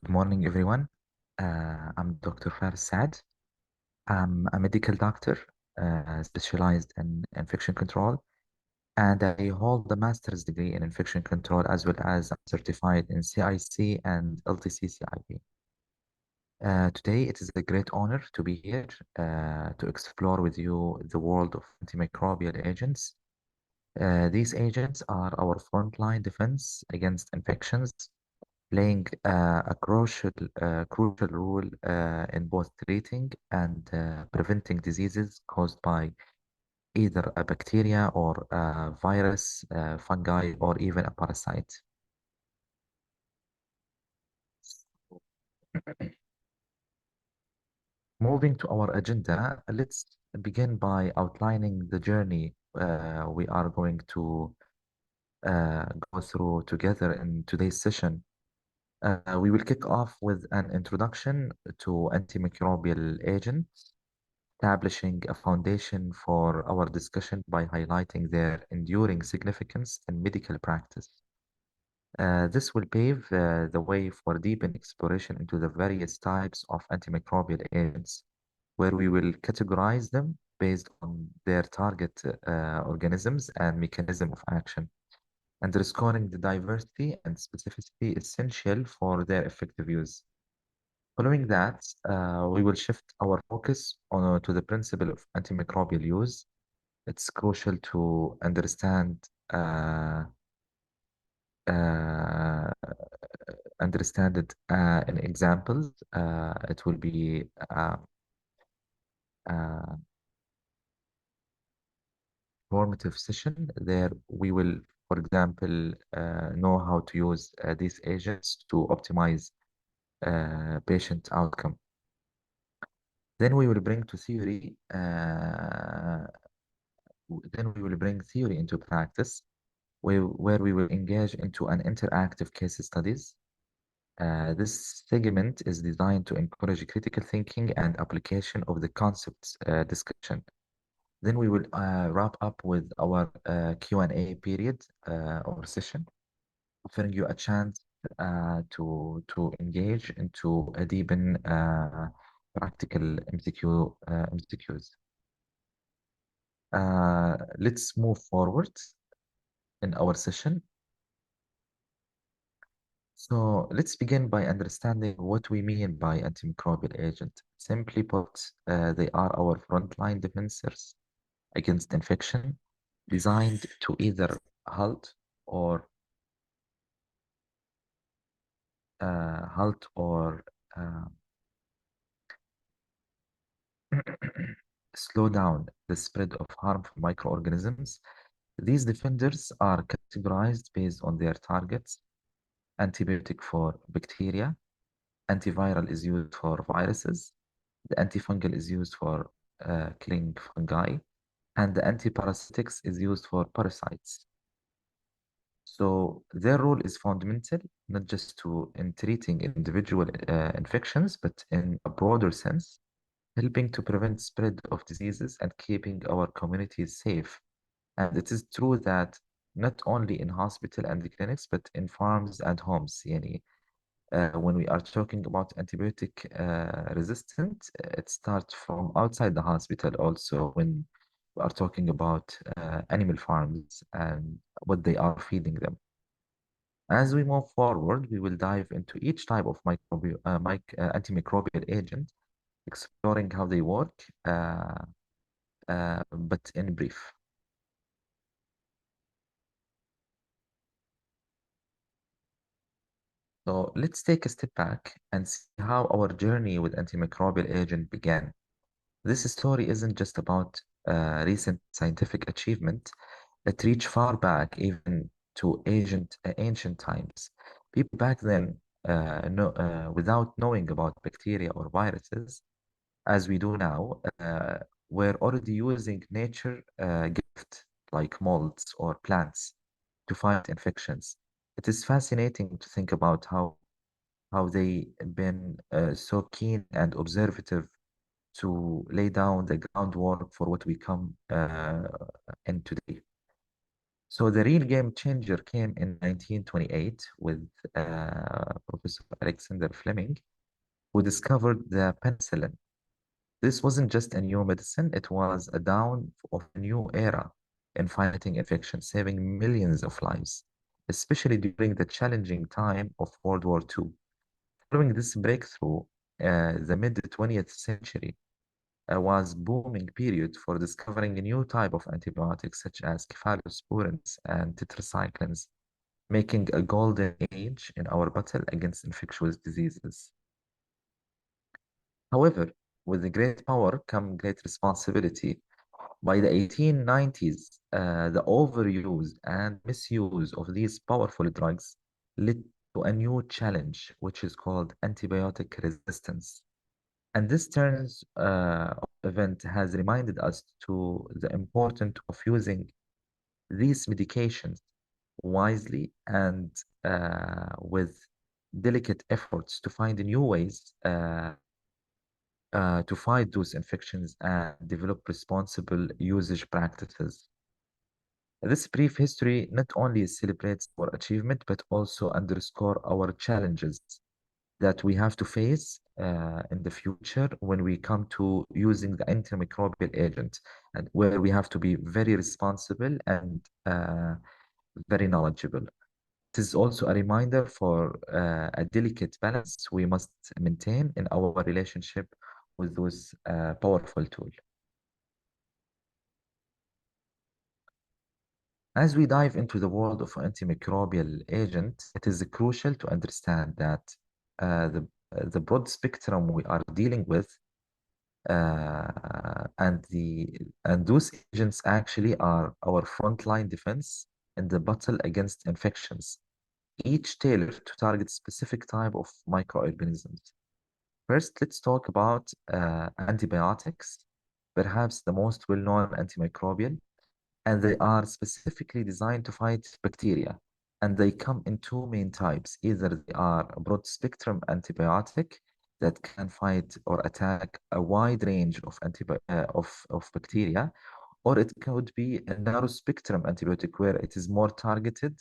Good morning, everyone. I'm Dr. Faris Saad. I'm a medical doctor specialized in infection control, and I hold a master's degree in infection control as well as I'm certified in CIC and LTC-CIP. Today, it is a great honor to be here to explore with you the world of antimicrobial agents. These agents are our frontline defense against infections playing a crucial role in both treating and preventing diseases caused by either a bacteria or a virus, fungi, or even a parasite. Moving to our agenda, let's begin by outlining the journey we are going to go through together in today's session. We will kick off with an introduction to antimicrobial agents, establishing a foundation for our discussion by highlighting their enduring significance in medical practice. This will pave the way for deepened exploration into the various types of antimicrobial agents, where we will categorize them based on their target organisms and mechanism of action, underscoring the diversity and specificity essential for their effective use. Following that, we will shift our focus to the principle of antimicrobial use. It's crucial to uh, understand it in examples. It will be a formative session. There we will, for example, know how to use these agents to optimize patient outcome. Then we will bring to theory then we will bring theory into practice, where we will engage into an interactive case studies. This segment is designed to encourage critical thinking and application of the concepts discussion. Then we will wrap up with our Q&A period or session, offering you a chance to engage into a deepen practical MCQs. Let's move forward in our session. So let's begin by understanding what we mean by antimicrobial agent. Simply put, they are our frontline defenses against infection, designed to either halt or halt or uh, slow down the spread of harmful microorganisms. These defenders are categorized based on their targets. Antibiotic for bacteria, antiviral is used for viruses, the antifungal is used for killing fungi, and the antiparasitics is used for parasites. So their role is fundamental, not just in treating individual infections, but in a broader sense, helping to prevent spread of diseases and keeping our communities safe. And it is true that not only in hospital and the clinics, but in farms and homes. Yani, when we are talking about antibiotic resistant, it starts from outside the hospital also when we are talking about animal farms and what they are feeding them. As we move forward, we will dive into each type of antimicrobial agent, exploring how they work, but in brief. So let's take a step back and see how our journey with antimicrobial agent began. This story isn't just about recent scientific achievement. It reached far back, even to ancient times. People back then, without knowing about bacteria or viruses, as we do now, were already using nature gift like molds or plants to fight infections. It is fascinating to think about how they been so keen and observative to lay down the groundwork for what we come in today. So the real game changer came in 1928 with Professor Alexander Fleming, who discovered the penicillin. This wasn't just a new medicine, it was a dawn of a new era in fighting infection, saving millions of lives, especially during the challenging time of World War II. Following this breakthrough, the mid-20th century was booming period for discovering a new type of antibiotics such as cephalosporins and tetracyclines, making a golden age in our battle against infectious diseases. However, with the great power come great responsibility. By the 1890s, the overuse and misuse of these powerful drugs led to a new challenge, which is called antibiotic resistance. And this turns event has reminded us to the importance of using these medications wisely and with delicate efforts to find new ways to fight those infections and develop responsible usage practices. This brief history not only celebrates our achievement, but also underscore our challenges that we have to face in the future when we come to using the antimicrobial agent, and where we have to be very responsible and very knowledgeable. It is also a reminder for a delicate balance we must maintain in our relationship with those powerful tools. As we dive into the world of antimicrobial agents, it is crucial to understand that the broad spectrum we are dealing with and those agents actually are our frontline defense in the battle against infections, each tailored to target specific type of microorganisms. First, let's talk about antibiotics, perhaps the most well-known antimicrobial, and they are specifically designed to fight bacteria. And they come in two main types. Either they are a broad-spectrum antibiotic that can fight or attack a wide range of, of bacteria, or it could be a narrow-spectrum antibiotic where it is more targeted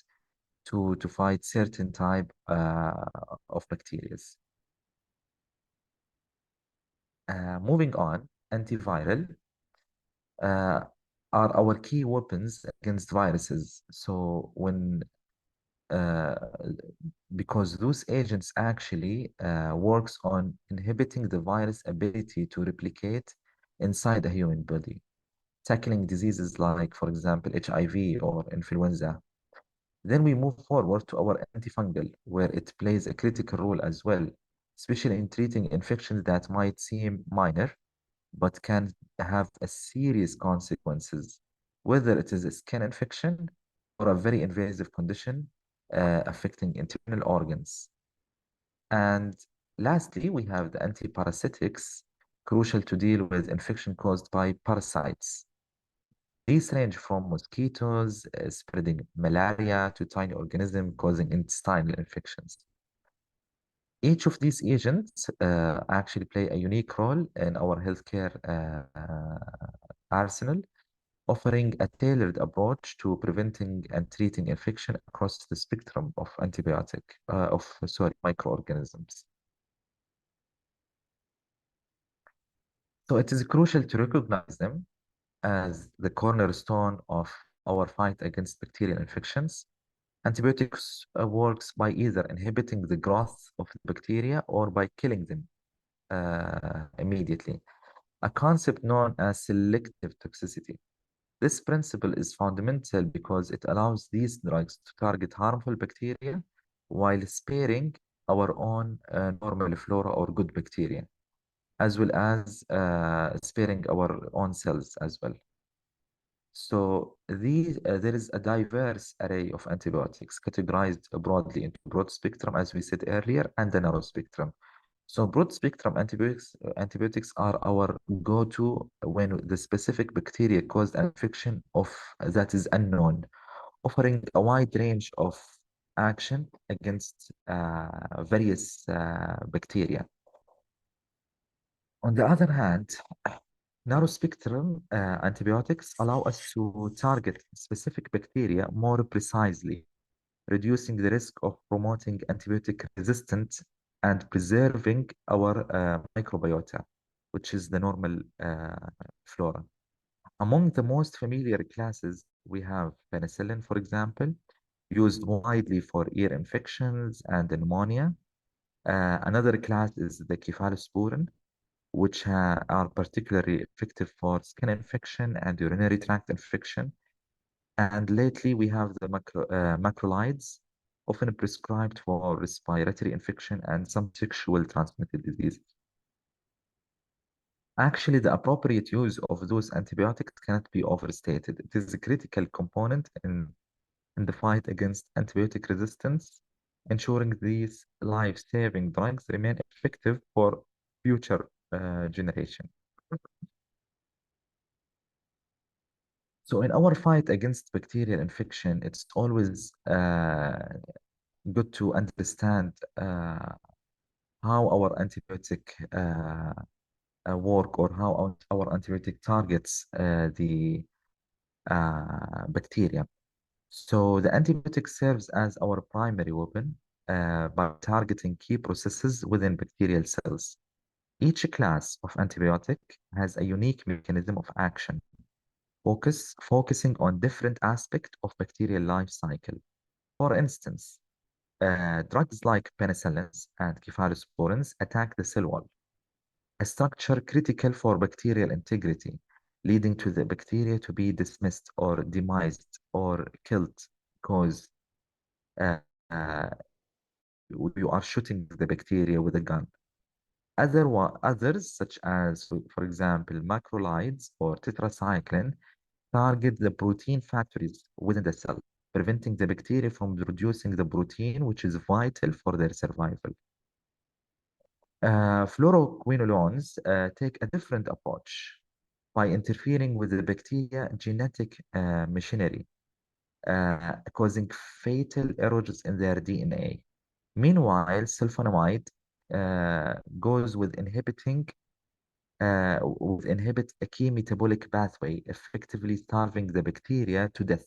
to fight certain type of bacteria. Moving on, antiviral uh, are our key weapons against viruses. So uh, because those agents actually works on inhibiting the virus ability to replicate inside a human body, tackling diseases like, for example, HIV or influenza. Then we move forward to our antifungal, where it plays a critical role as well, especially in treating infections that might seem minor but can have a serious consequences, whether it is a skin infection or a very invasive condition affecting internal organs. And lastly, we have the antiparasitics, crucial to deal with infection caused by parasites. These range from mosquitoes spreading malaria to tiny organisms causing intestinal infections. Each of these agents actually play a unique role in our healthcare arsenal, offering a tailored approach to preventing and treating infection across the spectrum of microorganisms. So it is crucial to recognize them as the cornerstone of our fight against bacterial infections. Antibiotics works by either inhibiting the growth of the bacteria or by killing them immediately, a concept known as selective toxicity. This principle is fundamental because it allows these drugs to target harmful bacteria while sparing our own normal flora or good bacteria, as well as sparing our own cells as well. So there is a diverse array of antibiotics categorized broadly into broad spectrum, as we said earlier, and the narrow spectrum. So broad spectrum antibiotics are our go-to when the specific bacteria caused an infection of that is unknown, offering a wide range of action against various bacteria. On the other hand, Narrow spectrum antibiotics allow us to target specific bacteria more precisely, reducing the risk of promoting antibiotic resistance and preserving our microbiota, which is the normal flora. Among the most familiar classes, we have penicillin, for example, used widely for ear infections and pneumonia. Another class is the cephalosporin, which are particularly effective for skin infection and urinary tract infection. And lately, we have the macrolides, often prescribed for respiratory infection and some sexual transmitted diseases. Actually, the appropriate use of those antibiotics cannot be overstated. It is a critical component in the fight against antibiotic resistance, ensuring these life-saving drugs remain effective for future generation. So in our fight against bacterial infection, it's always good to understand how our antibiotic work or how our antibiotic targets the bacteria. So the antibiotic serves as our primary weapon by targeting key processes within bacterial cells. Each class of antibiotic has a unique mechanism of action, focusing on different aspects of bacterial life cycle. For instance, drugs like penicillins and cephalosporins attack the cell wall, a structure critical for bacterial integrity, leading to the bacteria to be dismissed or demised or killed because uh, uh, you are shooting the bacteria with a gun. Others, such as, for example, macrolides or tetracycline, target the protein factories within the cell, preventing the bacteria from producing the protein, which is vital for their survival. Fluoroquinolones take a different approach by interfering with the bacteria genetic machinery, causing fatal errors in their DNA. Meanwhile, sulfonamide goes with inhibit a key metabolic pathway, effectively starving the bacteria to death.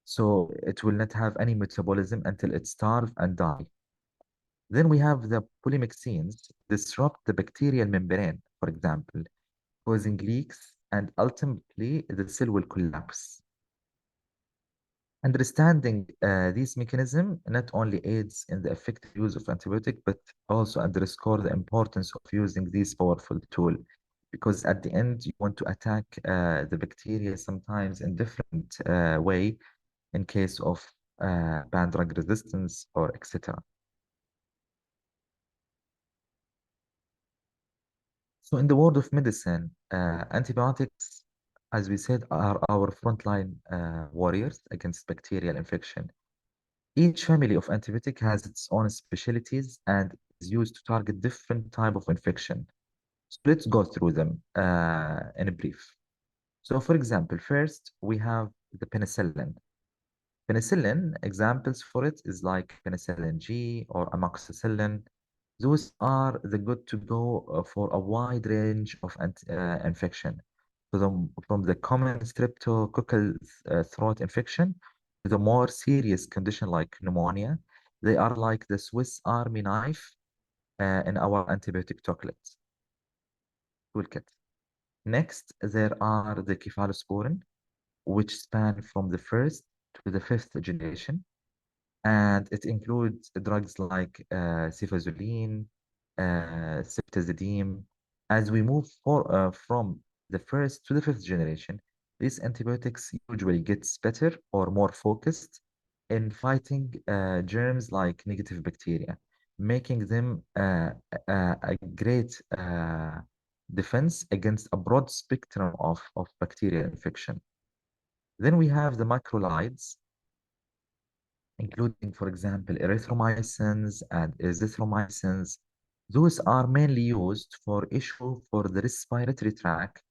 So it will not have any metabolism until it starve and die. Then we have the polymyxins disrupt the bacterial membrane, for example, causing leaks, and ultimately the cell will collapse. Understanding this mechanism not only aids in the effective use of antibiotic, but also underscore the importance of using this powerful tool, because at the end you want to attack the bacteria sometimes in different way in case of bad drug resistance or etc. So in the world of medicine, antibiotics, as we said, are our frontline warriors against bacterial infection. Each family of antibiotic has its own specialties and is used to target different type of infection. So let's go through them in a brief. So for example, first we have the penicillin. Penicillin, examples for it is like penicillin G or amoxicillin. Those are the good to go for a wide range of infection. From the common streptococcal throat infection to the more serious condition like pneumonia, they are like the Swiss Army knife in our antibiotic toolkit. Next, there are the cephalosporin, which span from the first to the fifth generation, and it includes drugs like cefazolin, ceftazidime. As we move from the first to the fifth generation, these antibiotics usually gets better or more focused in fighting germs like negative bacteria, making them a great defense against a broad spectrum of bacterial infection. Then we have the macrolides, including, for example, erythromycins and azithromycins. Those are mainly used for issue for the respiratory tract,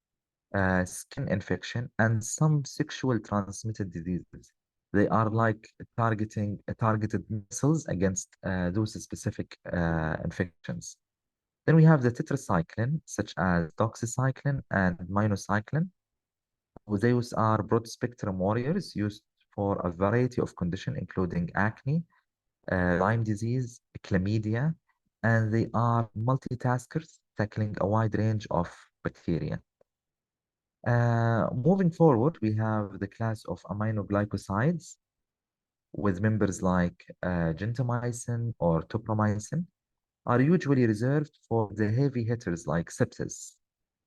skin infection, and some sexual transmitted diseases. They are like targeted missiles against those specific infections. Then we have the tetracycline, such as doxycycline and minocycline. Those are broad-spectrum warriors used for a variety of conditions, including acne, Lyme disease, chlamydia, and they are multitaskers tackling a wide range of bacteria. Moving forward, we have the class of aminoglycosides with members like gentamicin or topramycin are usually reserved for the heavy hitters like sepsis.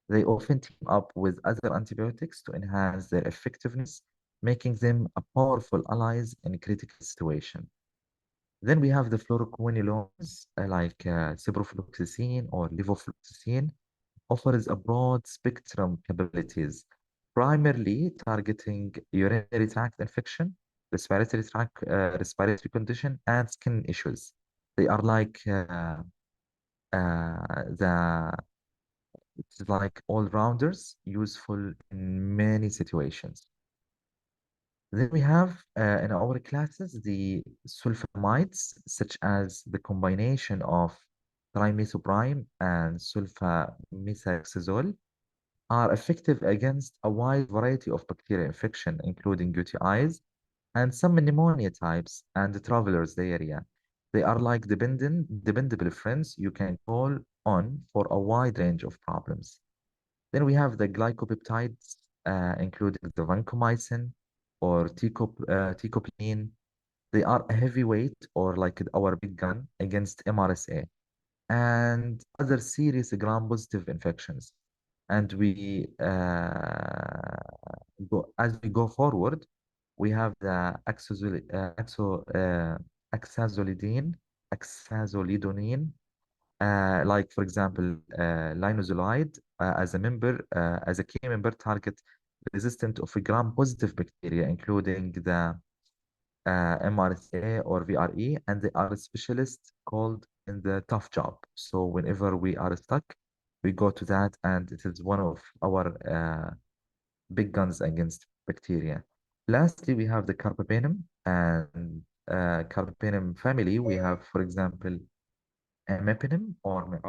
They often team up with other antibiotics to enhance their effectiveness, making them a powerful allies in critical situations. Then we have the fluoroquinolones like ciprofloxacin or levofloxacin offers a broad spectrum capabilities, primarily targeting urinary tract infection, respiratory condition, and skin issues. They are like the it's like all-rounders, useful in many situations. Then we have in our classes the sulfamides, such as the combination of trimethoprime and sulfamethoxazole, are effective against a wide variety of bacterial infection, including UTIs and some pneumonia types and the travelers diarrhea. They are like dependable friends you can call on for a wide range of problems. Then we have the glycopeptides, including the vancomycin or teicoplanin. They are a heavyweight or like our big gun against MRSA and other serious gram-positive infections. And as we go forward, we have the axazolidine, axazolidonine, like for example, linezolide as a key member target resistant of gram-positive bacteria, including the MRSA or VRE, and they are a specialist called in the tough job. So whenever we are stuck, we go to that, and it is one of our big guns against bacteria. Lastly, we have the carbapenem, and carbapenem family. We have, for example, mepenem or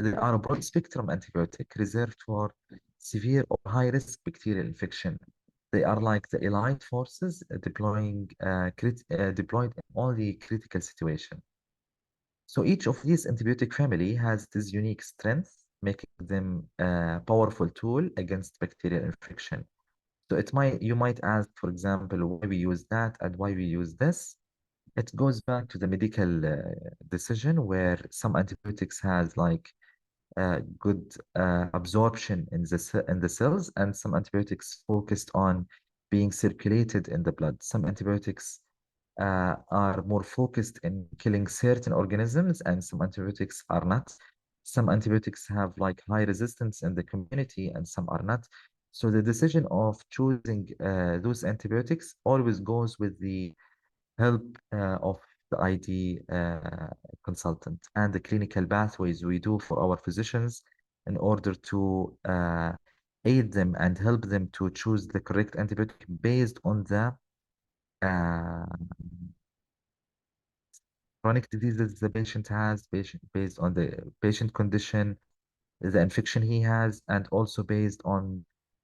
they are a broad spectrum antibiotic reserved for severe or high risk bacterial infection. They are like the elite forces deployed in all the critical situation. So each of these antibiotic family has this unique strength, making them a powerful tool against bacterial infection. So you might ask, for example, why we use that and why we use this. It goes back to the medical decision where some antibiotics has like good absorption in the cells, and some antibiotics focused on being circulated in the blood. Some antibiotics are more focused in killing certain organisms, and some antibiotics are not. Some antibiotics have like high resistance in the community, and some are not. So the decision of choosing those antibiotics always goes with the help of the ID consultant and the clinical pathways we do for our physicians in order to aid them and help them to choose the correct antibiotic based on the uh, chronic diseases the patient has, based on the patient condition, the infection he has, and also based on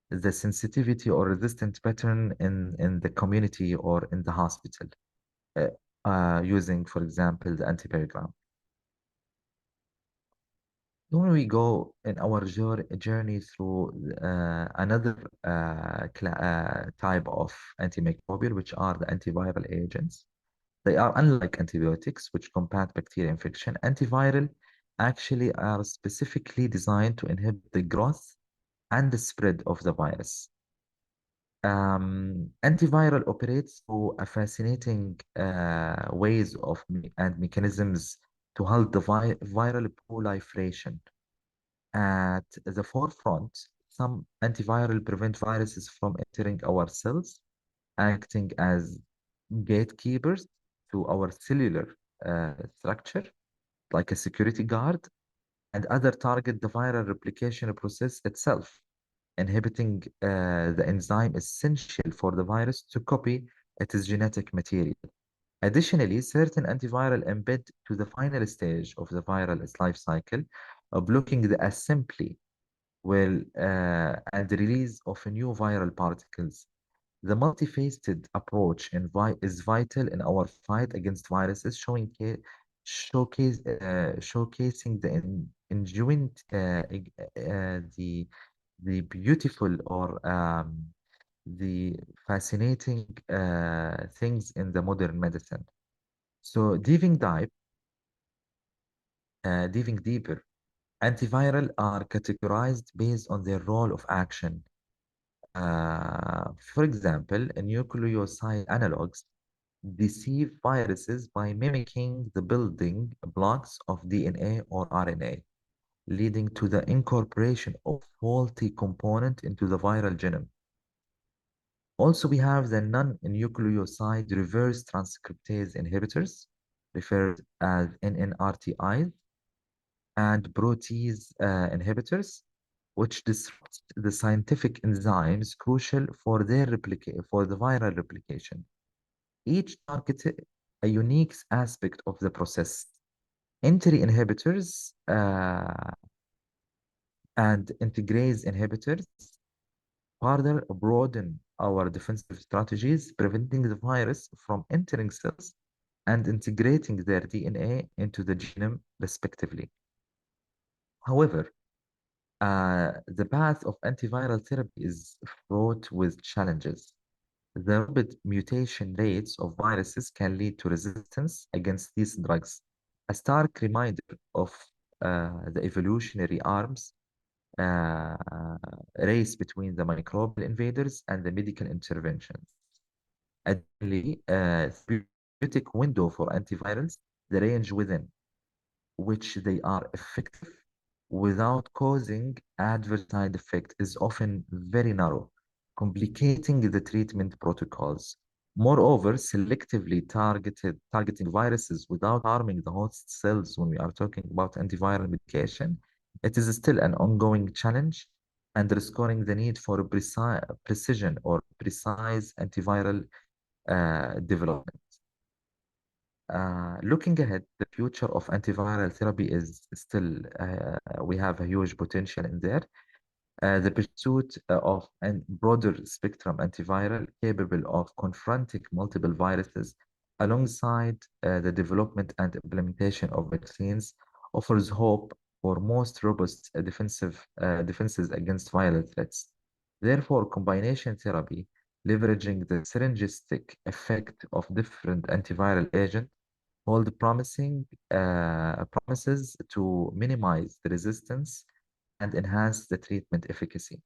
the sensitivity or resistant pattern in the community or in the hospital. Using, for example, the antibiogram. When we go in our journey through another type of antimicrobial, which are the antiviral agents, they are unlike antibiotics, which combat bacterial infection. Antiviral actually are specifically designed to inhibit the growth and the spread of the virus. Antiviral operates through a fascinating ways and mechanisms to halt the viral proliferation. At the forefront, some antiviral prevent viruses from entering our cells, acting as gatekeepers to our cellular structure, like a security guard, and other target the viral replication process itself, inhibiting the enzyme essential for the virus to copy its genetic material. Additionally, certain antiviral embed to the final stage of the viral life cycle, blocking the assembly and the release of new viral particles. The multifaceted approach is vital in our fight against viruses, showcasing the ingenuity, the beautiful or the fascinating things in the modern medicine. So diving deeper, antiviral are categorized based on their role of action. For example, nucleoside analogs deceive viruses by mimicking the building blocks of DNA or RNA, leading to the incorporation of faulty component into the viral genome. Also, we have the non-nucleoside reverse transcriptase inhibitors, referred as NNRTIs, and protease inhibitors, which disrupt the scientific enzymes crucial for for the viral replication. Each targeted a unique aspect of the process. Entry inhibitors and integrase inhibitors further broaden our defensive strategies, preventing the virus from entering cells and integrating their DNA into the genome, respectively. However, the path of antiviral therapy is fraught with challenges. The rapid mutation rates of viruses can lead to resistance against these drugs, a stark reminder of the evolutionary arms uh, race between the microbial invaders and the medical interventions. Additionally, therapeutic window for antivirals, the range within which they are effective without causing adverse side effect is often very narrow, complicating the treatment protocols. Moreover, targeting viruses without harming the host cells when we are talking about antiviral medication, it is still an ongoing challenge, underscoring the need for precision or precise antiviral development. Looking ahead, the future of antiviral therapy is still, we have a huge potential in there. The pursuit of a broader spectrum antiviral capable of confronting multiple viruses alongside the development and implementation of vaccines offers hope for most robust defenses against viral threats. Therefore, combination therapy, leveraging the synergistic effect of different antiviral agents, hold promises to minimize the resistance and enhance the treatment efficacy.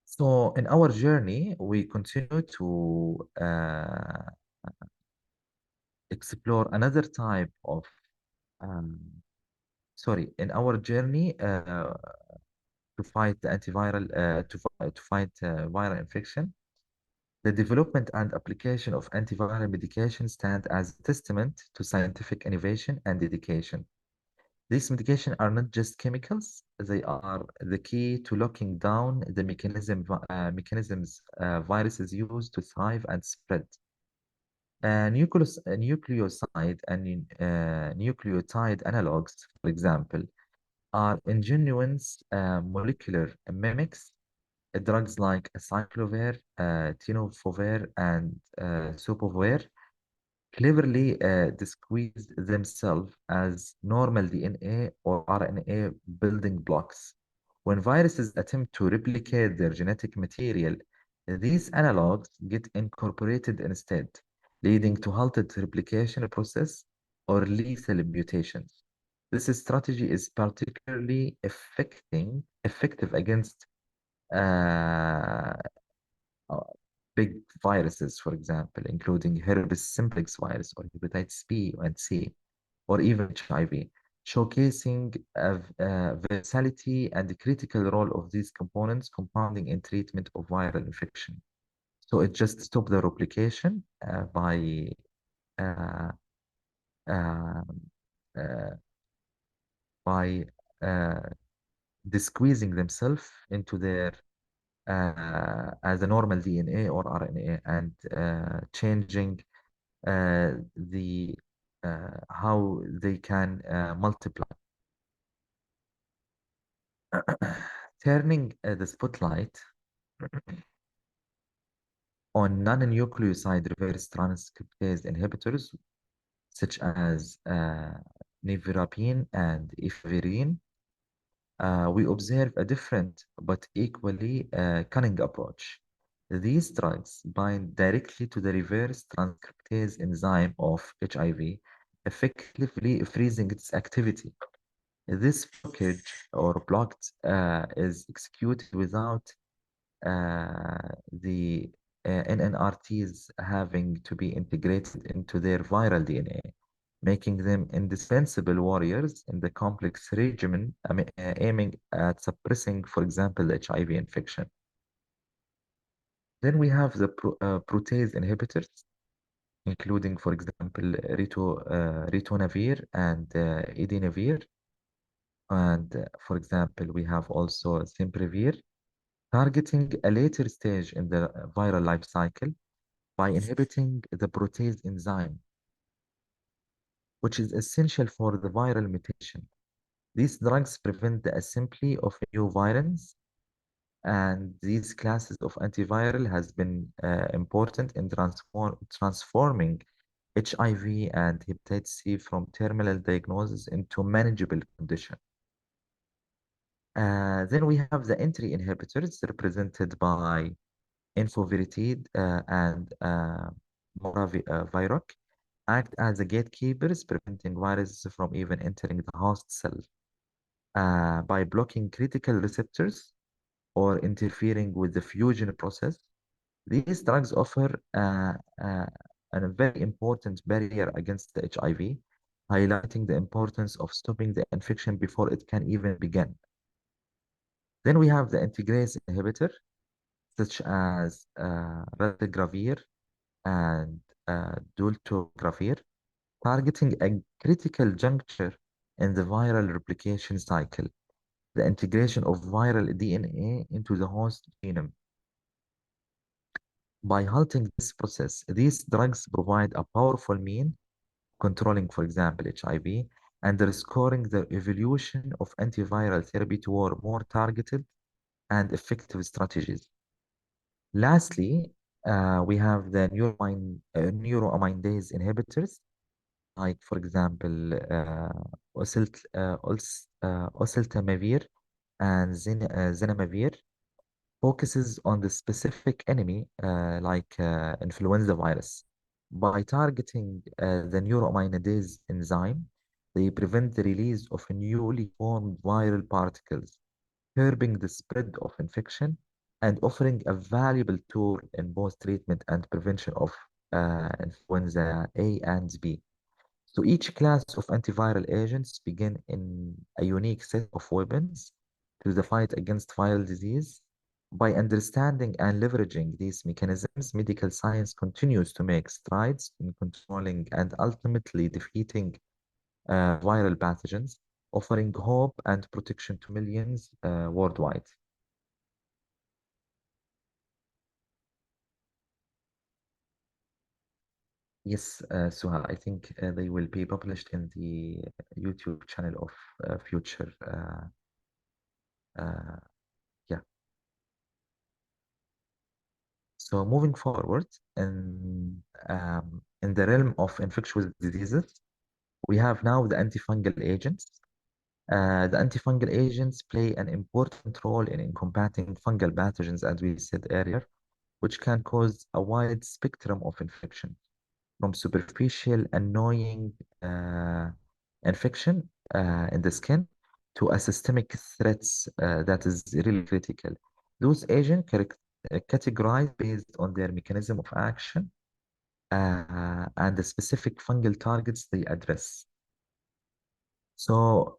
So in our journey, we continue to explore another type of, um, in our journey to fight the antiviral, to fight viral infection, the development and application of antiviral medication stand as a testament to scientific innovation and dedication. These medications are not just chemicals, they are the key to locking down the mechanisms viruses use to thrive and spread. Nucleoside and nucleotide analogs, for example, are ingenious molecular mimics. Drugs like acyclovir, tenofovir, and soprovir cleverly disguise themselves as normal DNA or RNA building blocks. When viruses attempt to replicate their genetic material, these analogs get incorporated instead, leading to halted replication process or lethal mutations. This strategy is particularly effective against uh, uh, big viruses, for example, including herpes simplex virus or hepatitis B and C, or even HIV, showcasing a versatility and the critical role of these components compounding in treatment of viral infection. So it just stops the replication uh, uh, uh, by uh, squeezing themselves into their as a normal DNA or RNA and changing the how they can multiply. Turning the spotlight on non-nucleoside reverse transcriptase inhibitors such as nevirapine and efavirenz, we observe a different but equally cunning approach. These drugs bind directly to the reverse transcriptase enzyme of HIV, effectively freezing its activity. This blockage or blocked is executed without the NNRTs having to be integrated into their viral DNA, making them indispensable warriors in the complex regimen aiming at suppressing, for example, the HIV infection. Then we have the protease inhibitors, including, for example, ritonavir and idinavir. And for example, we have also simprevir, targeting a later stage in the viral life cycle by inhibiting the protease enzyme, which is essential for the viral mutation. These drugs prevent the assembly of new virins, and these classes of antiviral has been important in transforming HIV and hepatitis C from terminal diagnosis into manageable condition. Then we have the entry inhibitors represented by enfoviritide and moraviroc act as a gatekeepers, preventing viruses from even entering the host cell by blocking critical receptors or interfering with the fusion process. These drugs offer a very important barrier against the HIV, highlighting the importance of stopping the infection before it can even begin. Then we have the integrase inhibitor, such as raltegravir and dolutegravir, targeting a critical juncture in the viral replication cycle, the integration of viral DNA into the host genome. By halting this process, these drugs provide a powerful mean controlling, for example, HIV, and restoring the evolution of antiviral therapy toward more targeted and effective strategies. Lastly, we have the neuroamidase inhibitors, like, for example, oseltamivir and zenamivir, focuses on the specific enemy, like influenza virus. By targeting the neuroamidase enzyme, they prevent the release of newly formed viral particles, curbing the spread of infection and offering a valuable tool in both treatment and prevention of influenza A and B. So each class of antiviral agents begin in a unique set of weapons to the fight against viral disease. By understanding and leveraging these mechanisms, medical science continues to make strides in controlling and ultimately defeating viral pathogens, offering hope and protection to millions worldwide. Yes, Suha, I think they will be published in the YouTube channel of Future. Uh, yeah. So moving forward in the realm of infectious diseases, we have now the antifungal agents. The antifungal agents play an important role in combating fungal pathogens, as we said earlier, which can cause a wide spectrum of infection, from superficial, annoying infection in the skin to a systemic threats that is really critical. Those agents categorized based on their mechanism of action and the specific fungal targets they address. So,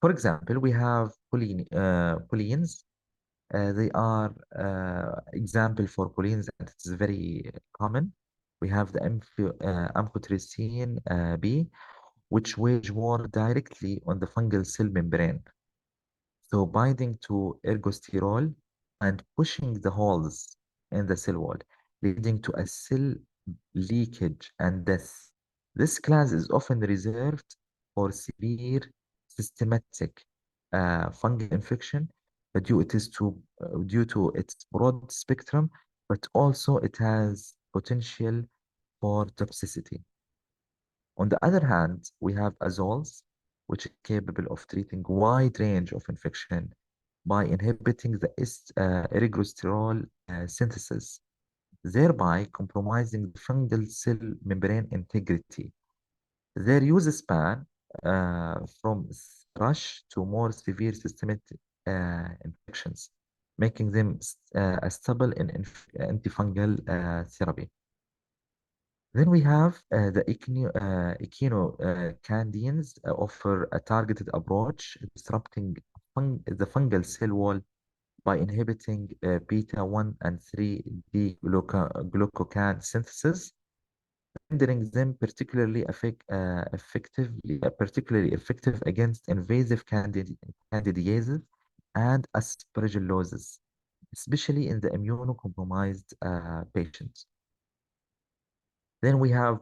for example, we have polines. They are example for polines, and it's very common. We have the amphotericin B, which wage war directly on the fungal cell membrane. So binding to ergosterol and pushing the holes in the cell wall, leading to a cell leakage and death. This class is often reserved for severe systematic fungal infection due to its broad spectrum, but also it has potential for toxicity. On the other hand, we have azoles, which is capable of treating wide range of infection by inhibiting the ergosterol synthesis, thereby compromising the fungal cell membrane integrity. Their use span from thrush to more severe systemic infections, making them a stable in antifungal therapy. Then we have the echinocandins offer a targeted approach, disrupting the fungal cell wall by inhibiting beta 1 and 3 glucocan synthesis, rendering them particularly effective against invasive candidiasis and aspergillosis, especially in the immunocompromised patients. Then we have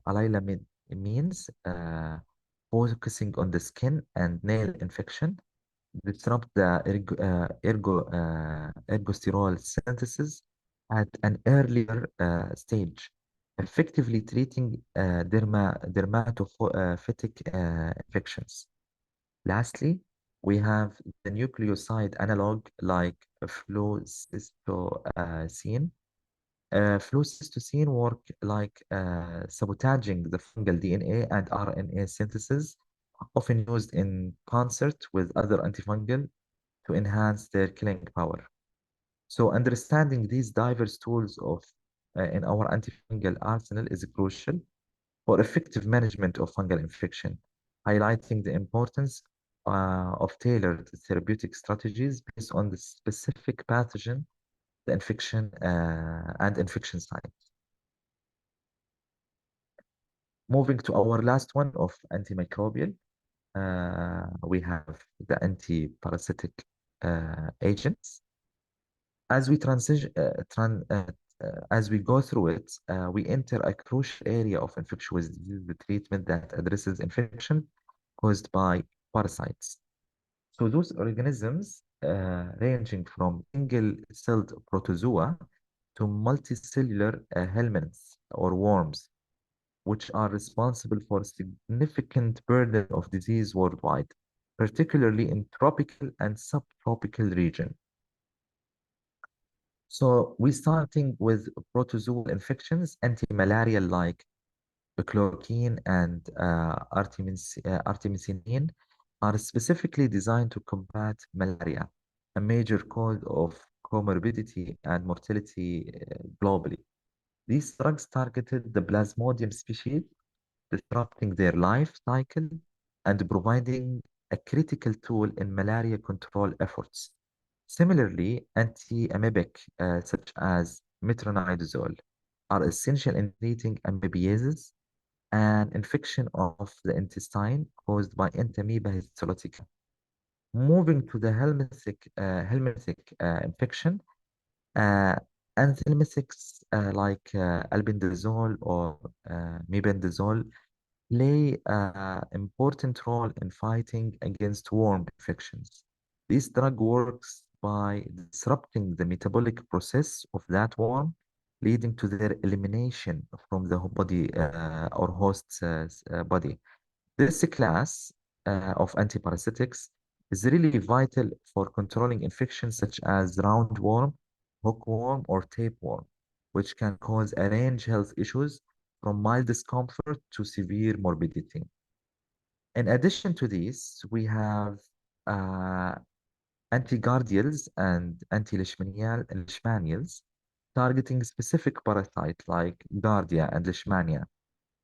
allylamines, focusing on the skin and nail infection, disrupt the ergosterol synthesis at an earlier stage, effectively treating dermatophytic infections. Lastly, we have the nucleoside analog like flucytosine. Flucytosine work like sabotaging the fungal DNA and RNA synthesis, often used in concert with other antifungal to enhance their killing power. So understanding these diverse tools in our antifungal arsenal is crucial for effective management of fungal infection, highlighting the importance of tailored therapeutic strategies based on the specific pathogen, the infection, and infection site. Moving to our last one of antimicrobial, we have the anti-parasitic agents. As we transition, as we go through it, we enter a crucial area of infectious disease, the treatment that addresses infection caused by parasites. So those organisms, ranging from single-celled protozoa to multicellular helminths or worms, which are responsible for a significant burden of disease worldwide, particularly in tropical and subtropical regions. So we're starting with protozoal infections, anti-malarial like chloroquine and artemisinin are specifically designed to combat malaria, a major cause of comorbidity and mortality globally. These drugs targeted the Plasmodium species, disrupting their life cycle and providing a critical tool in malaria control efforts. Similarly, anti-amoebic such as metronidazole are essential in treating amoebiasis, an infection of the intestine caused by Entamoeba histolytica. Moving to the helminthic infection, uh, anthelminthics like albendazole or mebendazole play an important role in fighting against worm infections. This drug works by disrupting the metabolic process of that worm, leading to their elimination from the body or host's body. This class of antiparasitics is really vital for controlling infections such as roundworm, hookworm, or tapeworm, which can cause a range health issues from mild discomfort to severe morbidity. In addition to these, we have uh, antigardials and anti-leishmanials targeting specific parasites like Gardia and Leishmania,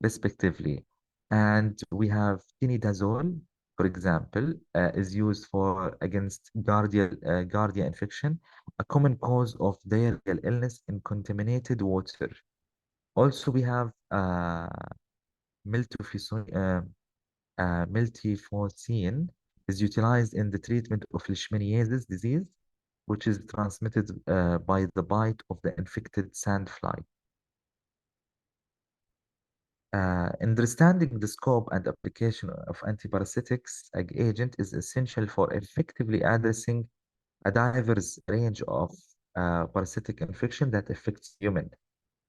respectively. And we have tinidazole, for example, is used for against Gardia infection, a common cause of diarrheal illness in contaminated water. Also, we have miltefosine, miltefosine is utilized in the treatment of leishmaniasis disease which is transmitted by the bite of the infected sandfly. Understanding the scope and application of antiparasitics agent is essential for effectively addressing a diverse range of parasitic infection that affects human.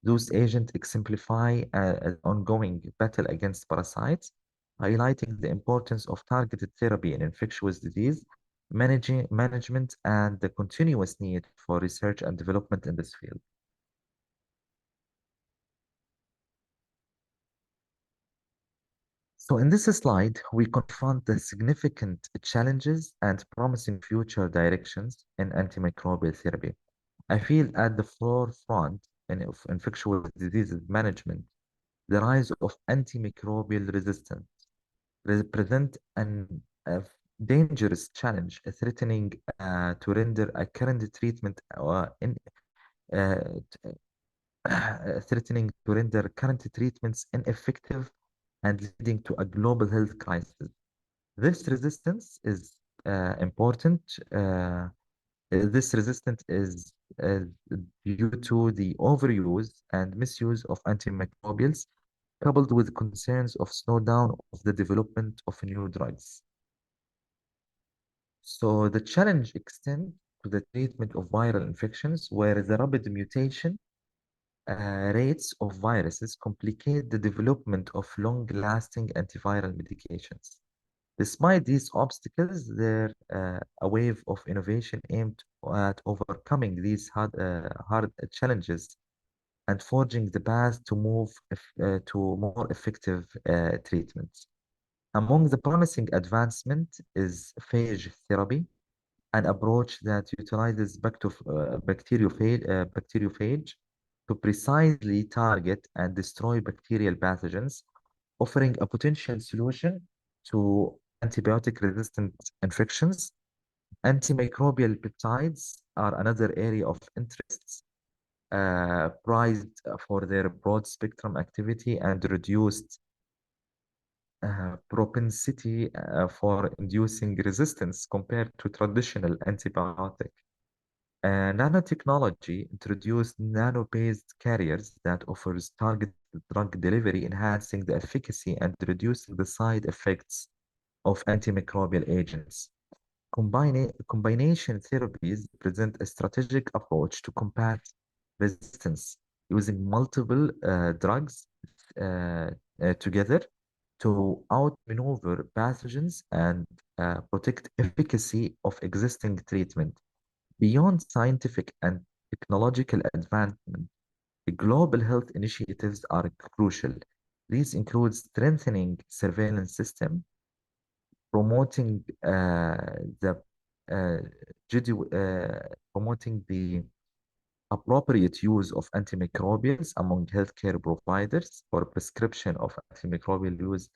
Those agents exemplify an ongoing battle against parasites, highlighting the importance of targeted therapy in infectious disease management and the continuous need for research and development in this field. So in this slide, we confront the significant challenges and promising future directions in antimicrobial therapy. I feel at the forefront of infectious diseases management, the rise of antimicrobial resistance represent a dangerous challenge, threatening to render a current treatment uh, threatening to render current treatments ineffective and leading to a global health crisis. This resistance is important. This resistance is uh, due to the overuse and misuse of antimicrobials, coupled with concerns of slowdown of the development of new drugs. So the challenge extends to the treatment of viral infections, where the rapid mutation rates of viruses complicate the development of long-lasting antiviral medications. Despite these obstacles, there a wave of innovation aimed at overcoming these hard challenges and forging the path to move to more effective treatments. Among the promising advancement is phage therapy, an approach that utilizes bacteriophage to precisely target and destroy bacterial pathogens, offering a potential solution to antibiotic-resistant infections. Antimicrobial peptides are another area of interest, prized for their broad spectrum activity and reduced propensity for inducing resistance compared to traditional antibiotic. Nanotechnology introduced nano-based carriers that offers targeted drug delivery, enhancing the efficacy and reducing the side effects of antimicrobial agents. Combination therapies present a strategic approach to combat resistance using multiple drugs uh, together to outmaneuver pathogens and protect efficacy of existing treatment. Beyond scientific and technological advancement, the global health initiatives are crucial. These include strengthening surveillance system, promoting the uh, promoting the appropriate use of antimicrobials among healthcare providers or prescription of antimicrobial use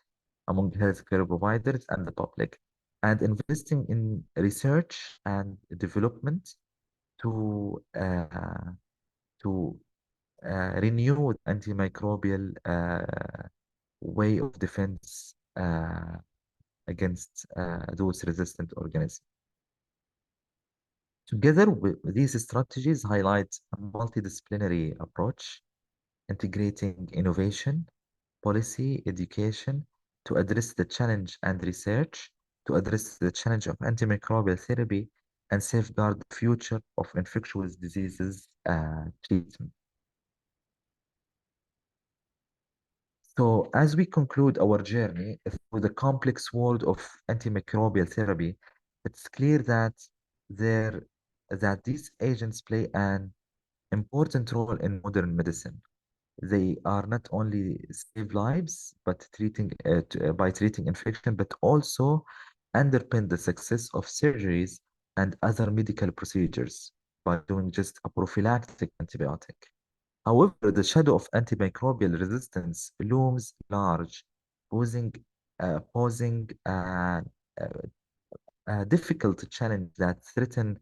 among healthcare providers and the public, and investing in research and development to to renew antimicrobial way of defense against those resistant organisms. Together with these strategies highlight a multidisciplinary approach, integrating innovation, policy, education to address the challenge and research to address the challenge of antimicrobial therapy and safeguard the future of infectious diseases treatment. So, as we conclude our journey through the complex world of antimicrobial therapy, it's clear there that these agents play an important role in modern medicine. They are not only save lives, but by treating infection, but also underpin the success of surgeries and other medical procedures by doing just a prophylactic antibiotic. However, the shadow of antimicrobial resistance looms large, posing, a, a difficult challenge that threaten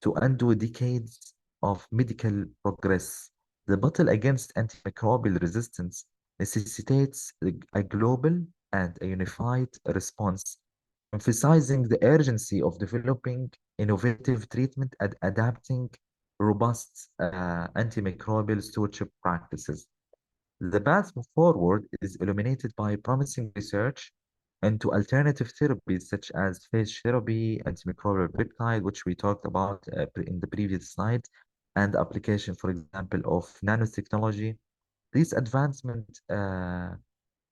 to undo decades of medical progress. The battle against antimicrobial resistance necessitates a global and a unified response emphasizing the urgency of developing innovative treatment and adapting robust antimicrobial stewardship practices. The path forward is illuminated by promising research into alternative therapies such as phage therapy, antimicrobial peptide, which we talked about in the previous slide, and application, for example, of nanotechnology. These advancements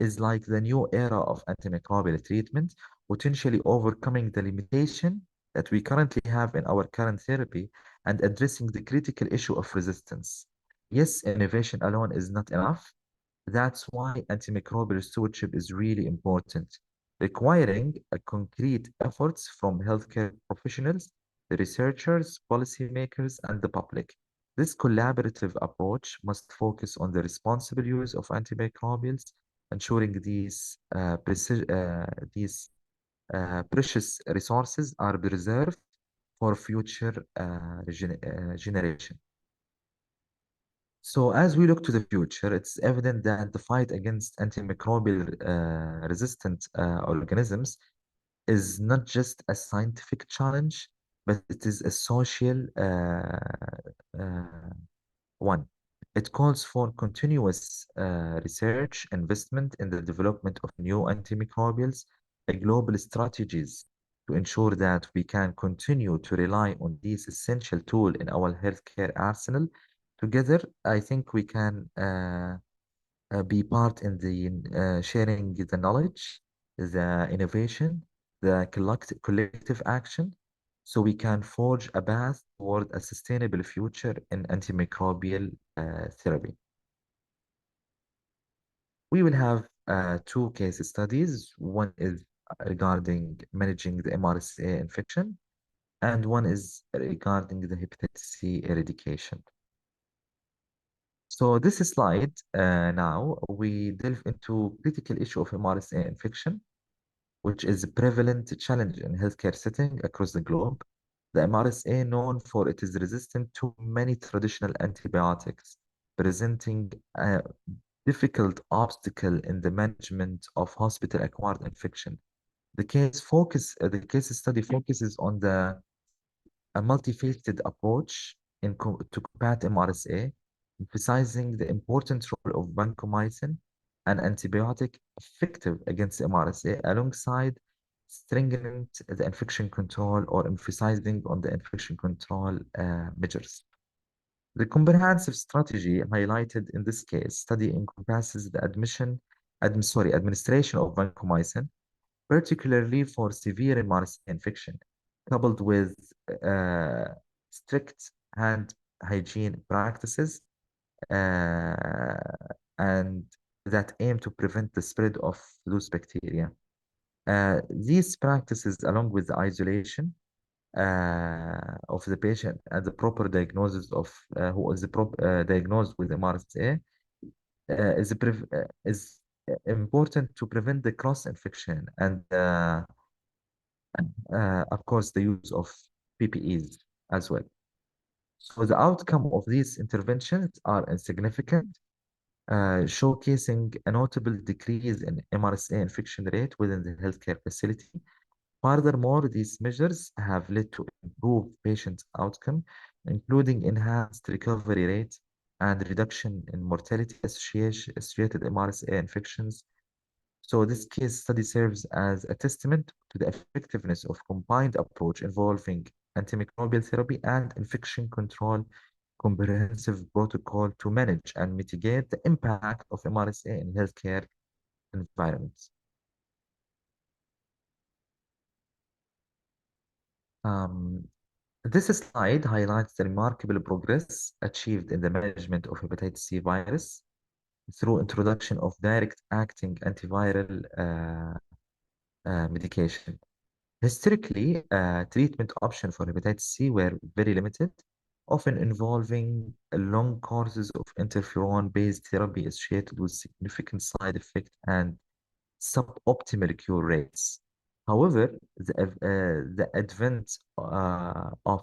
is like the new era of antimicrobial treatment, potentially overcoming the limitation that we currently have in our current therapy and addressing the critical issue of resistance. Yes, innovation alone is not enough. That's why antimicrobial stewardship is really important, requiring a concrete efforts from healthcare professionals, the researchers, policymakers, and the public. This collaborative approach must focus on the responsible use of antimicrobials, ensuring these precious resources are preserved for future generation. So as we look to the future, it's evident that the fight against antimicrobial resistant organisms is not just a scientific challenge, but it is a social uh, one. It calls for continuous research, investment in the development of new antimicrobials, and global strategies to ensure that we can continue to rely on these essential tools in our healthcare arsenal. Together, I think we can be part in the sharing the knowledge, the innovation, the collective action, so we can forge a path toward a sustainable future in antimicrobial therapy. We will have two case studies. One is regarding managing the MRSA infection, and one is regarding the hepatitis C eradication. So this slide now we delve into critical issue of MRSA infection, which is a prevalent challenge in healthcare setting across the globe. The MRSA, known for it is resistant to many traditional antibiotics, presenting a difficult obstacle in the management of hospital-acquired infection. The case study focuses on a multifaceted approach to combat MRSA, emphasizing the important role of vancomycin, an antibiotic effective against MRSA, alongside stringent the infection control or emphasizing on the infection control measures. The comprehensive strategy highlighted in this case study encompasses the administration of vancomycin, particularly for severe MRSA infection, coupled with uh, strict hand hygiene practices uh, and that aim to prevent the spread of those bacteria. These practices, along with the isolation of the patient and the proper diagnosis of who is diagnosed with MRSA, is important to prevent the cross infection and of course, the use of PPEs as well. So the outcome of these interventions are insignificant, showcasing a notable decrease in MRSA infection rate within the healthcare facility. Furthermore, these measures have led to improved patient outcome, including enhanced recovery rate and reduction in mortality associated MRSA infections. So this case study serves as a testament to the effectiveness of combined approach involving antimicrobial therapy and infection control comprehensive protocol to manage and mitigate the impact of MRSA in healthcare environments. Um, this slide highlights the remarkable progress achieved in the management of hepatitis C virus through introduction of direct acting antiviral medication. Historically, treatment options for hepatitis C were very limited, often involving long courses of interferon-based therapy associated with significant side effects and suboptimal cure rates. However, the advent of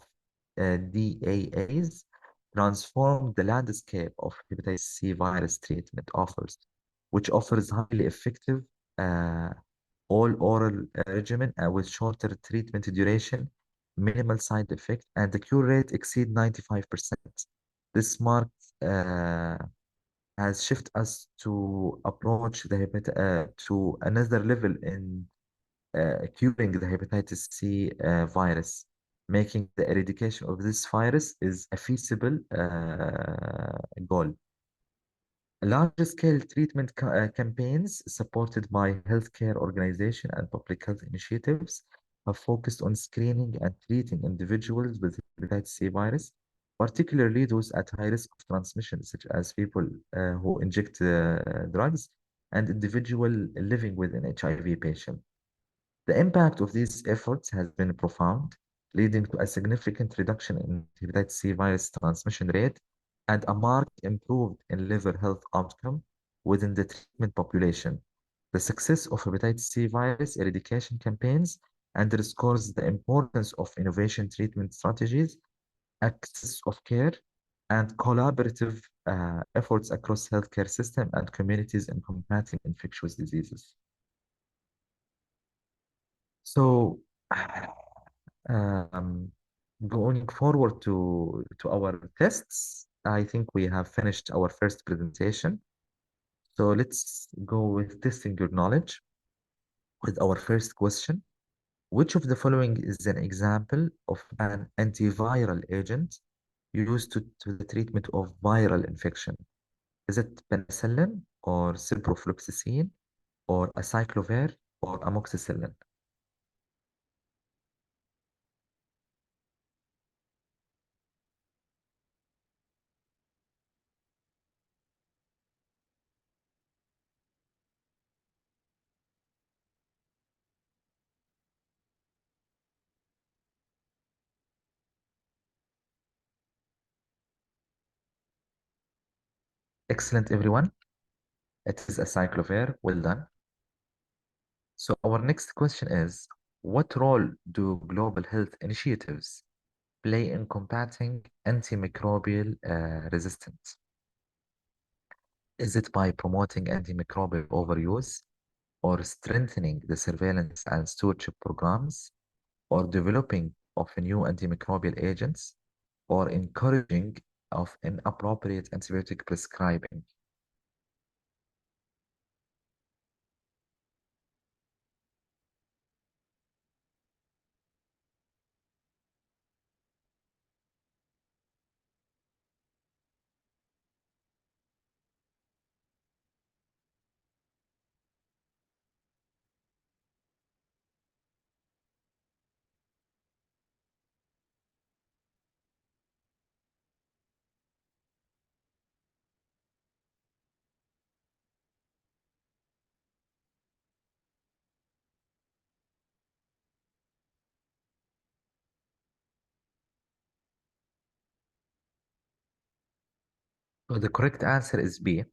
DAAs transformed the landscape of hepatitis C virus treatment offers, which offers highly effective uh, all oral regimen with shorter treatment duration, minimal side effect, and the cure rate exceed 95%. This mark uh, has shifted us to approach to another level in curing the hepatitis C virus, making the eradication of this virus is a feasible goal. Large-scale treatment campaigns supported by healthcare organizations and public health initiatives have focused on screening and treating individuals with hepatitis C virus, particularly those at high risk of transmission, such as people who inject drugs and individuals living with an HIV patient. The impact of these efforts has been profound, leading to a significant reduction in hepatitis C virus transmission rate and a marked improvement in liver health outcome within the treatment population. The success of hepatitis C virus eradication campaigns underscores the importance of innovation treatment strategies, access of care, and collaborative efforts across healthcare system and communities in combating infectious diseases. So, um, going forward to our tests, I think we have finished our first presentation. So let's go with testing your knowledge with our first question. Which of the following is an example of an antiviral agent used to the treatment of viral infection? Is it penicillin or ciprofloxacin or acyclovir or amoxicillin? Excellent, everyone. It is acyclovir. Well done. So our next question is, what role do global health initiatives play in combating antimicrobial resistance? Is it by promoting antimicrobial overuse, or strengthening the surveillance and stewardship programs, or developing of new antimicrobial agents, or encouraging of inappropriate antibiotic prescribing? So the correct answer is B.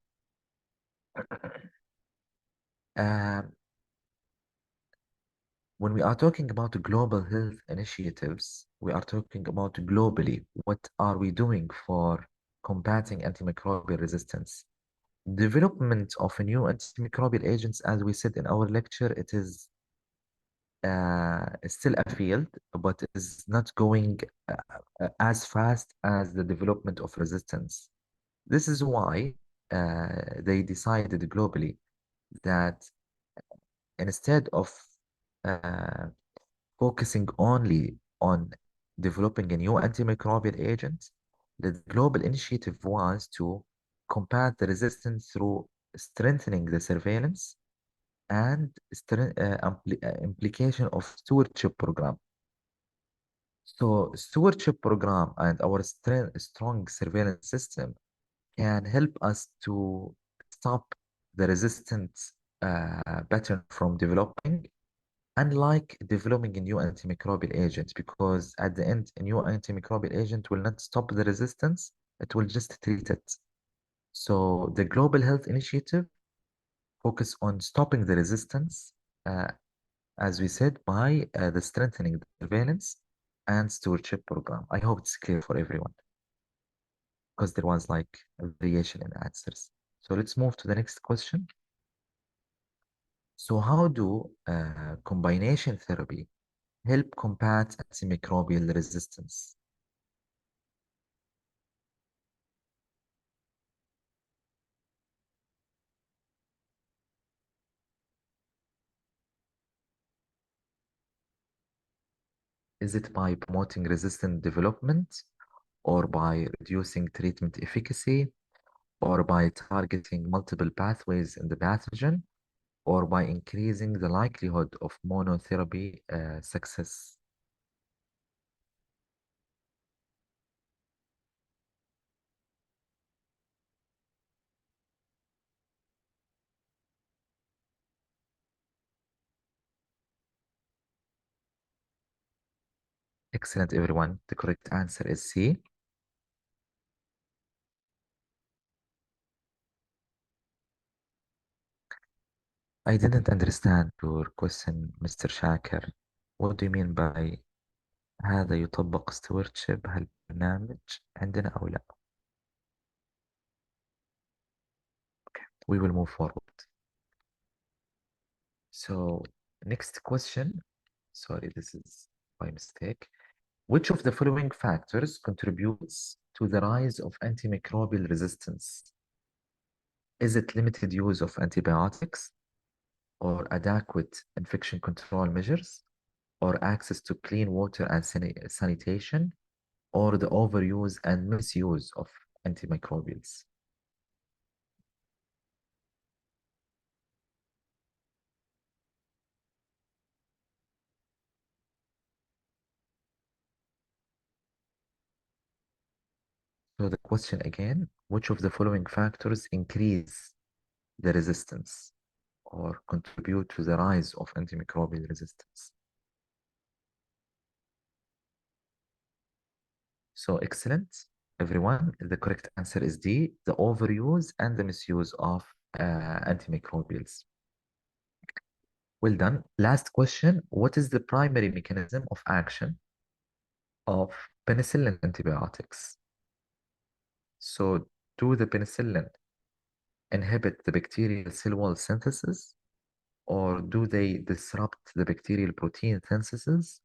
Um, When we are talking about global health initiatives, we are talking about globally. What are we doing for combating antimicrobial resistance? Development of new antimicrobial agents, as we said in our lecture, it is still a field, but is not going as fast as the development of resistance. This is why they decided globally that instead of uh, focusing only on developing a new antimicrobial agent, the global initiative was to combat the resistance through strengthening the surveillance and implication of stewardship program. So stewardship program and our strong surveillance system can help us to stop the resistance pattern from developing, unlike developing a new antimicrobial agent, because at the end, a new antimicrobial agent will not stop the resistance, it will just treat it. So the Global Health Initiative focus on stopping the resistance, uh, as we said, by the strengthening the surveillance and stewardship program. I hope it's clear for everyone because there was like a variation in answers. So let's move to the next question. So how do combination therapy help combat antimicrobial resistance? Is it by promoting resistant development, or by reducing treatment efficacy, or by targeting multiple pathways in the pathogen, or by increasing the likelihood of monotherapy success? Excellent, everyone. The correct answer is C. I didn't understand your question, Mr. Shaker. What do you mean by هذا يطبق stewardship؟ هل برنامج عندنا أو لا؟ We will move forward. So, next question. Sorry, this is by mistake. Which of the following factors contributes to the rise of antimicrobial resistance? Is it limited use of antibiotics, or adequate infection control measures, or access to clean water and sanitation, or the overuse and misuse of antimicrobials? So the question again, which of the following factors increase the resistance or contribute to the rise of antimicrobial resistance? So excellent, everyone. The correct answer is D, the overuse and the misuse of antimicrobials. Well done. Last question. What is the primary mechanism of action of penicillin antibiotics? So do the penicillin inhibit the bacterial cell wall synthesis, or do they disrupt the bacterial protein synthesis,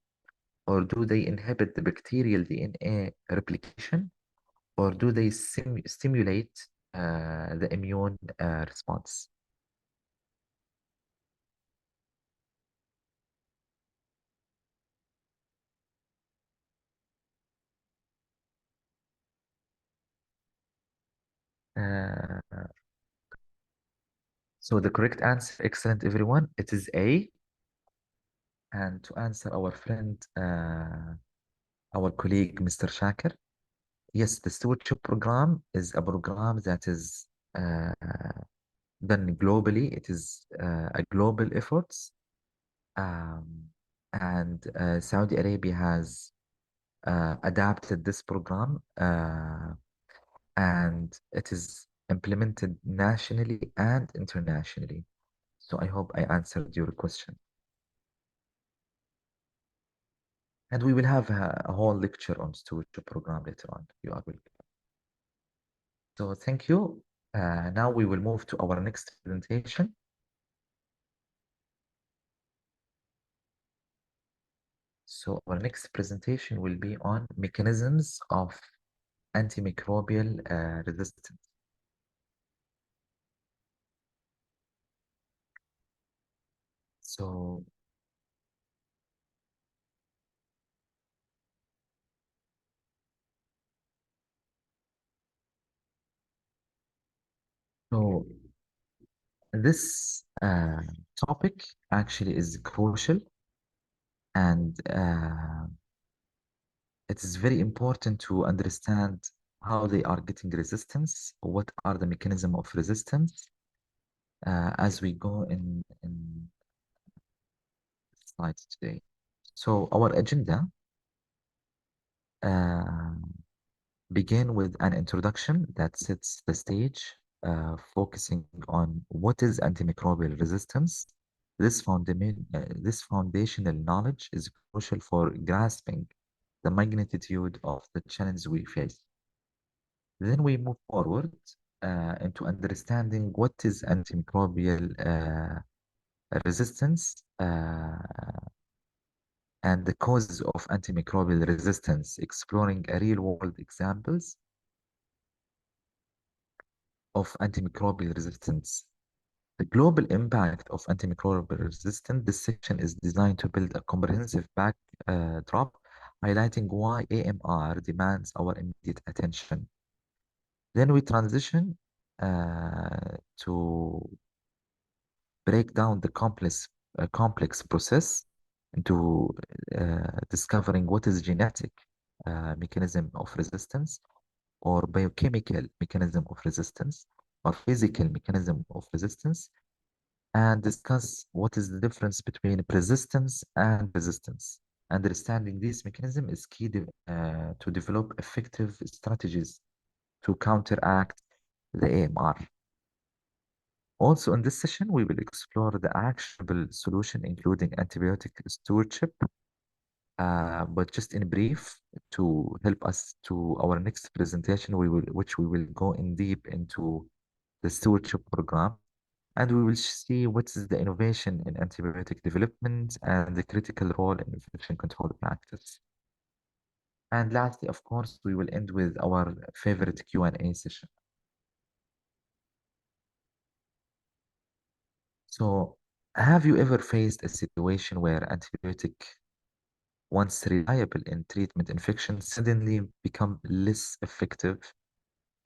or do they inhibit the bacterial DNA replication, or do they stimulate the immune response? Uh, so the correct answer, excellent everyone, it is A. And to answer our friend, our colleague, Mr. Shakir, yes, the stewardship program is a program that is uh, done globally. It is a global effort. Um, and Saudi Arabia has adapted this program, and it is implemented nationally and internationally. So I hope I answered your question. And we will have a whole lecture on stewardship program later on. You are welcome. So thank you. Now we will move to our next presentation. So our next presentation will be on mechanisms of antimicrobial resistance. So, so this topic actually is crucial, and it is very important to understand how they are getting resistance, what are the mechanism of resistance, as we go in slides today. So our agenda uh, begin with an introduction that sets the stage, focusing on what is antimicrobial resistance. This foundational knowledge is crucial for grasping the magnitude of the challenge we face. Then we move forward into understanding what is antimicrobial resistance and the causes of antimicrobial resistance, exploring a real-world examples of antimicrobial resistance. The global impact of antimicrobial resistance. This section is designed to build a comprehensive backdrop, highlighting why AMR demands our immediate attention. Then we transition to break down the complex process into discovering what is genetic mechanism of resistance or biochemical mechanism of resistance or physical mechanism of resistance, and discuss what is the difference between persistence and resistance. Understanding this mechanism is key to develop effective strategies to counteract the AMR. Also, in this session, we will explore the actionable solution, including antibiotic stewardship. But just in brief, to help us to our next presentation, which we will go in deep into the stewardship program, and we will see what is the innovation in antibiotic development and the critical role in infection control practice. And lastly, of course, we will end with our favorite Q&A session. So, have you ever faced a situation where antibiotic, once reliable in treatment infection, suddenly become less effective?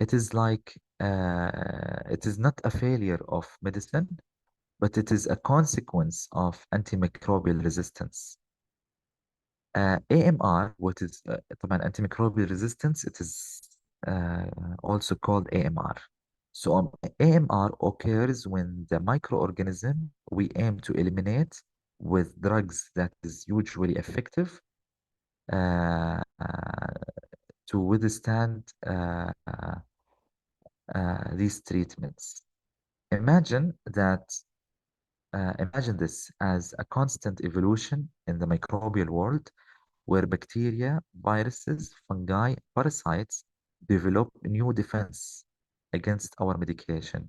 It is like it is not a failure of medicine, but it is a consequence of antimicrobial resistance. AMR, what is طبعا antimicrobial resistance, it is also called AMR. So AMR occurs when the microorganism we aim to eliminate with drugs that is usually effective to withstand these treatments. Imagine this as a constant evolution in the microbial world where bacteria, viruses, fungi, parasites develop new defense against our medication,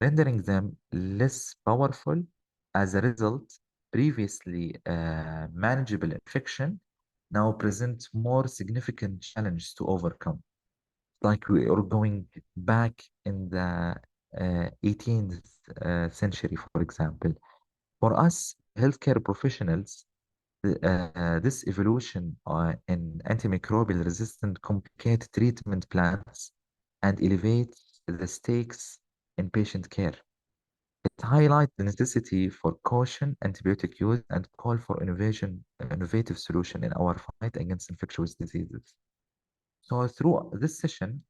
rendering them less powerful. As a result, previously manageable infection now present more significant challenge to overcome. Like we are going back in the 18th century, for example. For us, healthcare professionals, this evolution in antimicrobial resistant complicate treatment plans and elevate the stakes in patient care. It highlights the necessity for caution, antibiotic use, and call for innovative solution in our fight against infectious diseases. So through this session,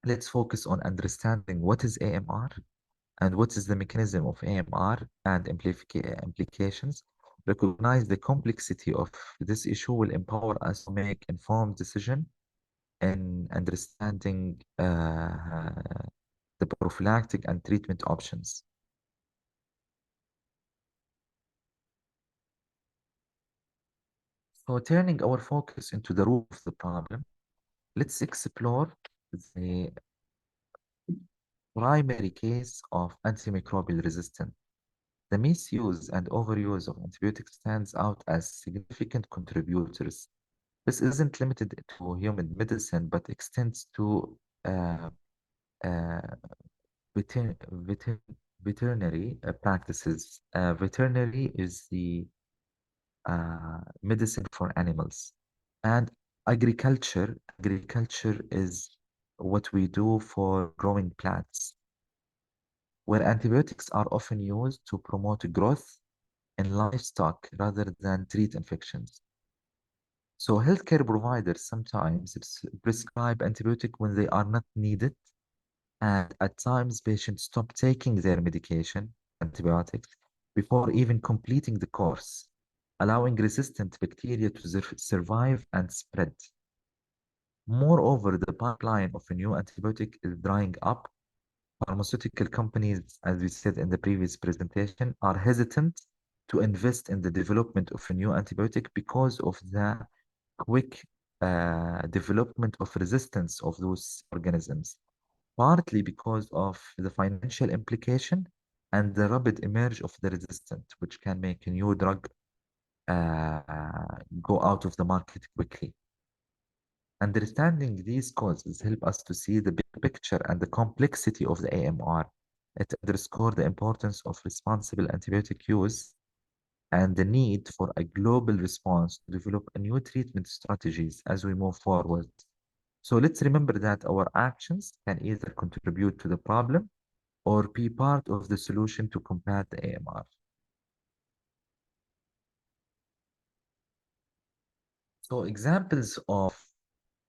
let's focus on understanding what is AMR and what is the mechanism of AMR and implications. Recognize the complexity of this issue will empower us to make informed decision in understanding the prophylactic and treatment options. So turning our focus into the root of the problem, let's explore the primary case of antimicrobial resistance. The misuse and overuse of antibiotics stands out as significant contributors. This isn't limited to human medicine, but extends to uh, uh, veter veter veterinary practices. Veterinary is the medicine for animals. And agriculture is what we do for growing plants, where antibiotics are often used to promote growth in livestock rather than treat infections. So healthcare providers sometimes prescribe antibiotic when they are not needed, and at times patients stop taking their medication, antibiotics, before even completing the course, allowing resistant bacteria to survive and spread. Moreover, the pipeline of a new antibiotic is drying up. Pharmaceutical companies, as we said in the previous presentation, are hesitant to invest in the development of a new antibiotic because of the quick development of resistance of those organisms, partly because of the financial implication, and the rapid emerge of the resistant, which can make a new drug go out of the market quickly. Understanding these causes help us to see the big picture and the complexity of the AMR. It underscores the importance of responsible antibiotic use and the need for a global response to develop a new treatment strategies as we move forward. So let's remember that our actions can either contribute to the problem or be part of the solution to combat the AMR. So examples of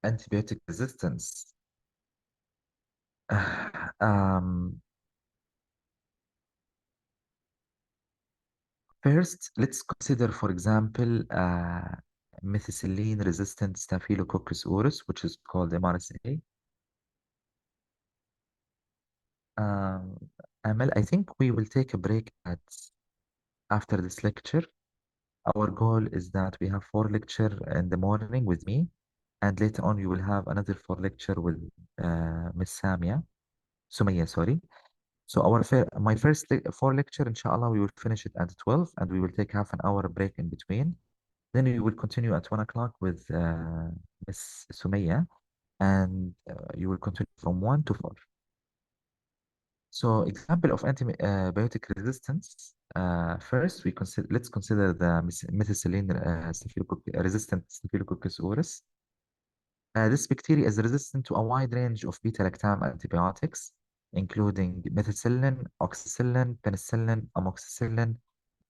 antibiotic resistance. Um, First, let's consider, for example, methicillin-resistant Staphylococcus aureus, which is called MRSA. Um, Amal, I think we will take a break after this lecture. Our goal is that we have 4 lectures in the morning with me, and later on you will have another 4 lectures with Miss Sumaya, sorry. So my first 4 lectures, inshallah, we will finish it at 12, and we will take half an hour break in between. Then we will continue at 1 o'clock with Miss Sumaya, and you will continue from 1 to 4. So example of antibiotic resistance. First, let's consider the methicillin resistant Staphylococcus aureus. This bacteria is resistant to a wide range of beta-lactam antibiotics, including methicillin, oxacillin, penicillin, amoxicillin,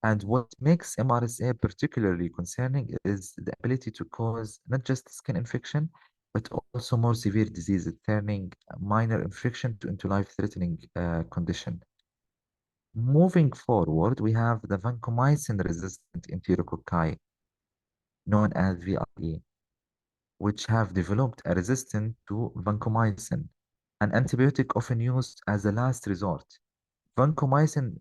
and what makes MRSA particularly concerning is the ability to cause not just skin infection, but also more severe disease, turning a minor infection into life-threatening condition. Moving forward, we have the vancomycin-resistant enterococci, known as VRE, which have developed a resistance to vancomycin, an antibiotic often used as a last resort. Vancomycin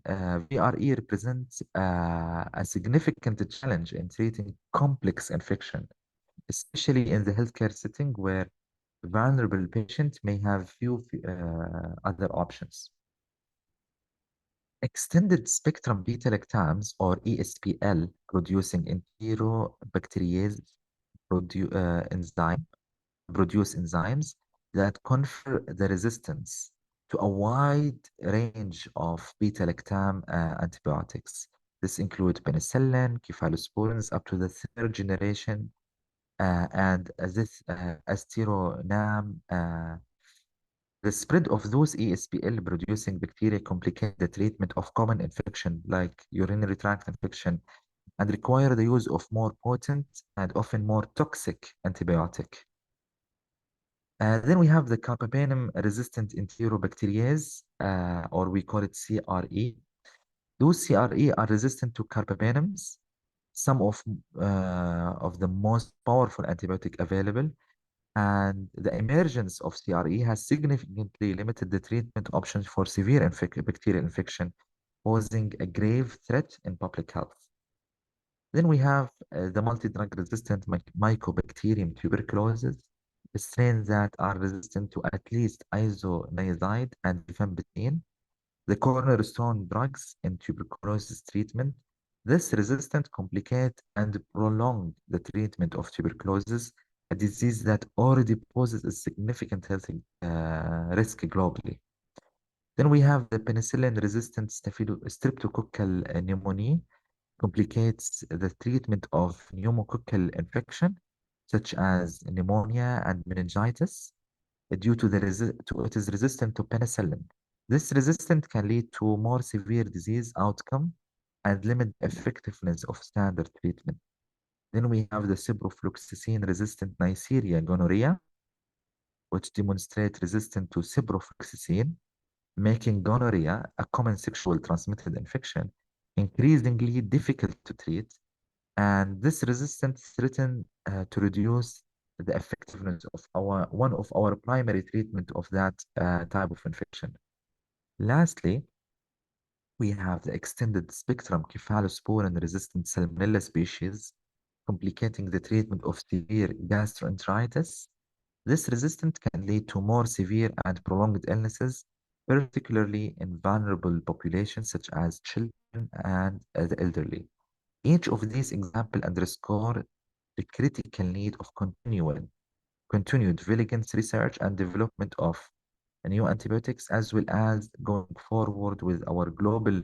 VRE represents a significant challenge in treating complex infection, especially in the healthcare setting where vulnerable patients may have few other options. Extended spectrum beta lactams or ESBL producing enterobacteriase enzyme produce enzymes that confer the resistance to a wide range of beta-lactam antibiotics. This includes penicillin, cephalosporins up to the 3rd generation, and this aztreonam. The spread of those ESBL producing bacteria complicate the treatment of common infection like urinary tract infection and require the use of more potent and often more toxic antibiotic. Then we have the carbapenem-resistant enterobacteriase, or we call it CRE. Those CRE are resistant to carbapenems, some of the most powerful antibiotic available, and the emergence of CRE has significantly limited the treatment options for severe bacterial infection, posing a grave threat in public health. Then we have the multi-drug resistant Mycobacterium tuberculosis, strains that are resistant to at least isoniazid and rifampicin, the cornerstone drugs in tuberculosis treatment. This resistance complicate and prolong the treatment of tuberculosis, a disease that already poses a significant health risk globally. Then we have the penicillin-resistant streptococcal pneumonia, complicates the treatment of pneumococcal infection, such as pneumonia and meningitis, due to it is resistant to penicillin. This resistance can lead to more severe disease outcome and limit the effectiveness of standard treatment. Then we have the ciprofloxacin-resistant Neisseria gonorrhea, which demonstrate resistance to ciprofloxacin, making gonorrhea a common sexual transmitted infection, increasingly difficult to treat, and this resistance threatens to reduce the effectiveness of one of our primary treatment of that type of infection. Lastly, we have the extended spectrum cephalosporin-resistant Salmonella species, complicating the treatment of severe gastroenteritis. This resistance can lead to more severe and prolonged illnesses, particularly in vulnerable populations such as children and the elderly. Each of these examples underscore the critical need of continued vigilance research and development of new antibiotics, as well as going forward with our global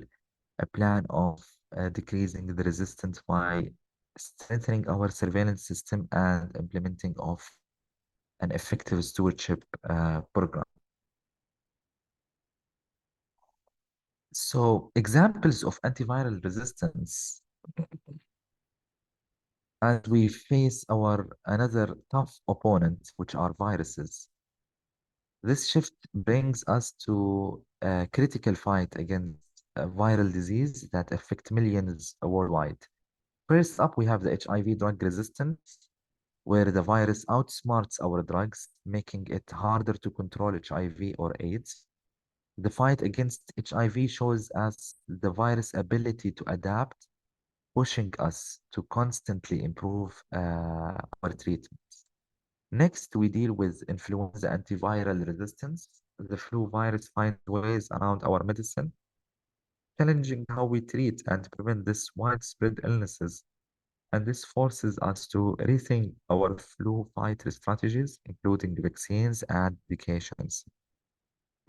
plan of decreasing the resistance by strengthening our surveillance system and implementing of an effective stewardship program. So examples of antiviral resistance as we face our another tough opponent, which are viruses. This shift brings us to a critical fight against a viral disease that affect millions worldwide. First up, we have the HIV drug resistance, where the virus outsmarts our drugs, making it harder to control HIV or AIDS. The fight against HIV shows us the virus' ability to adapt, pushing us to constantly improve our treatment. Next, we deal with influenza antiviral resistance. The flu virus finds ways around our medicine, challenging how we treat and prevent this widespread illnesses. And this forces us to rethink our flu fight strategies, including vaccines and medications.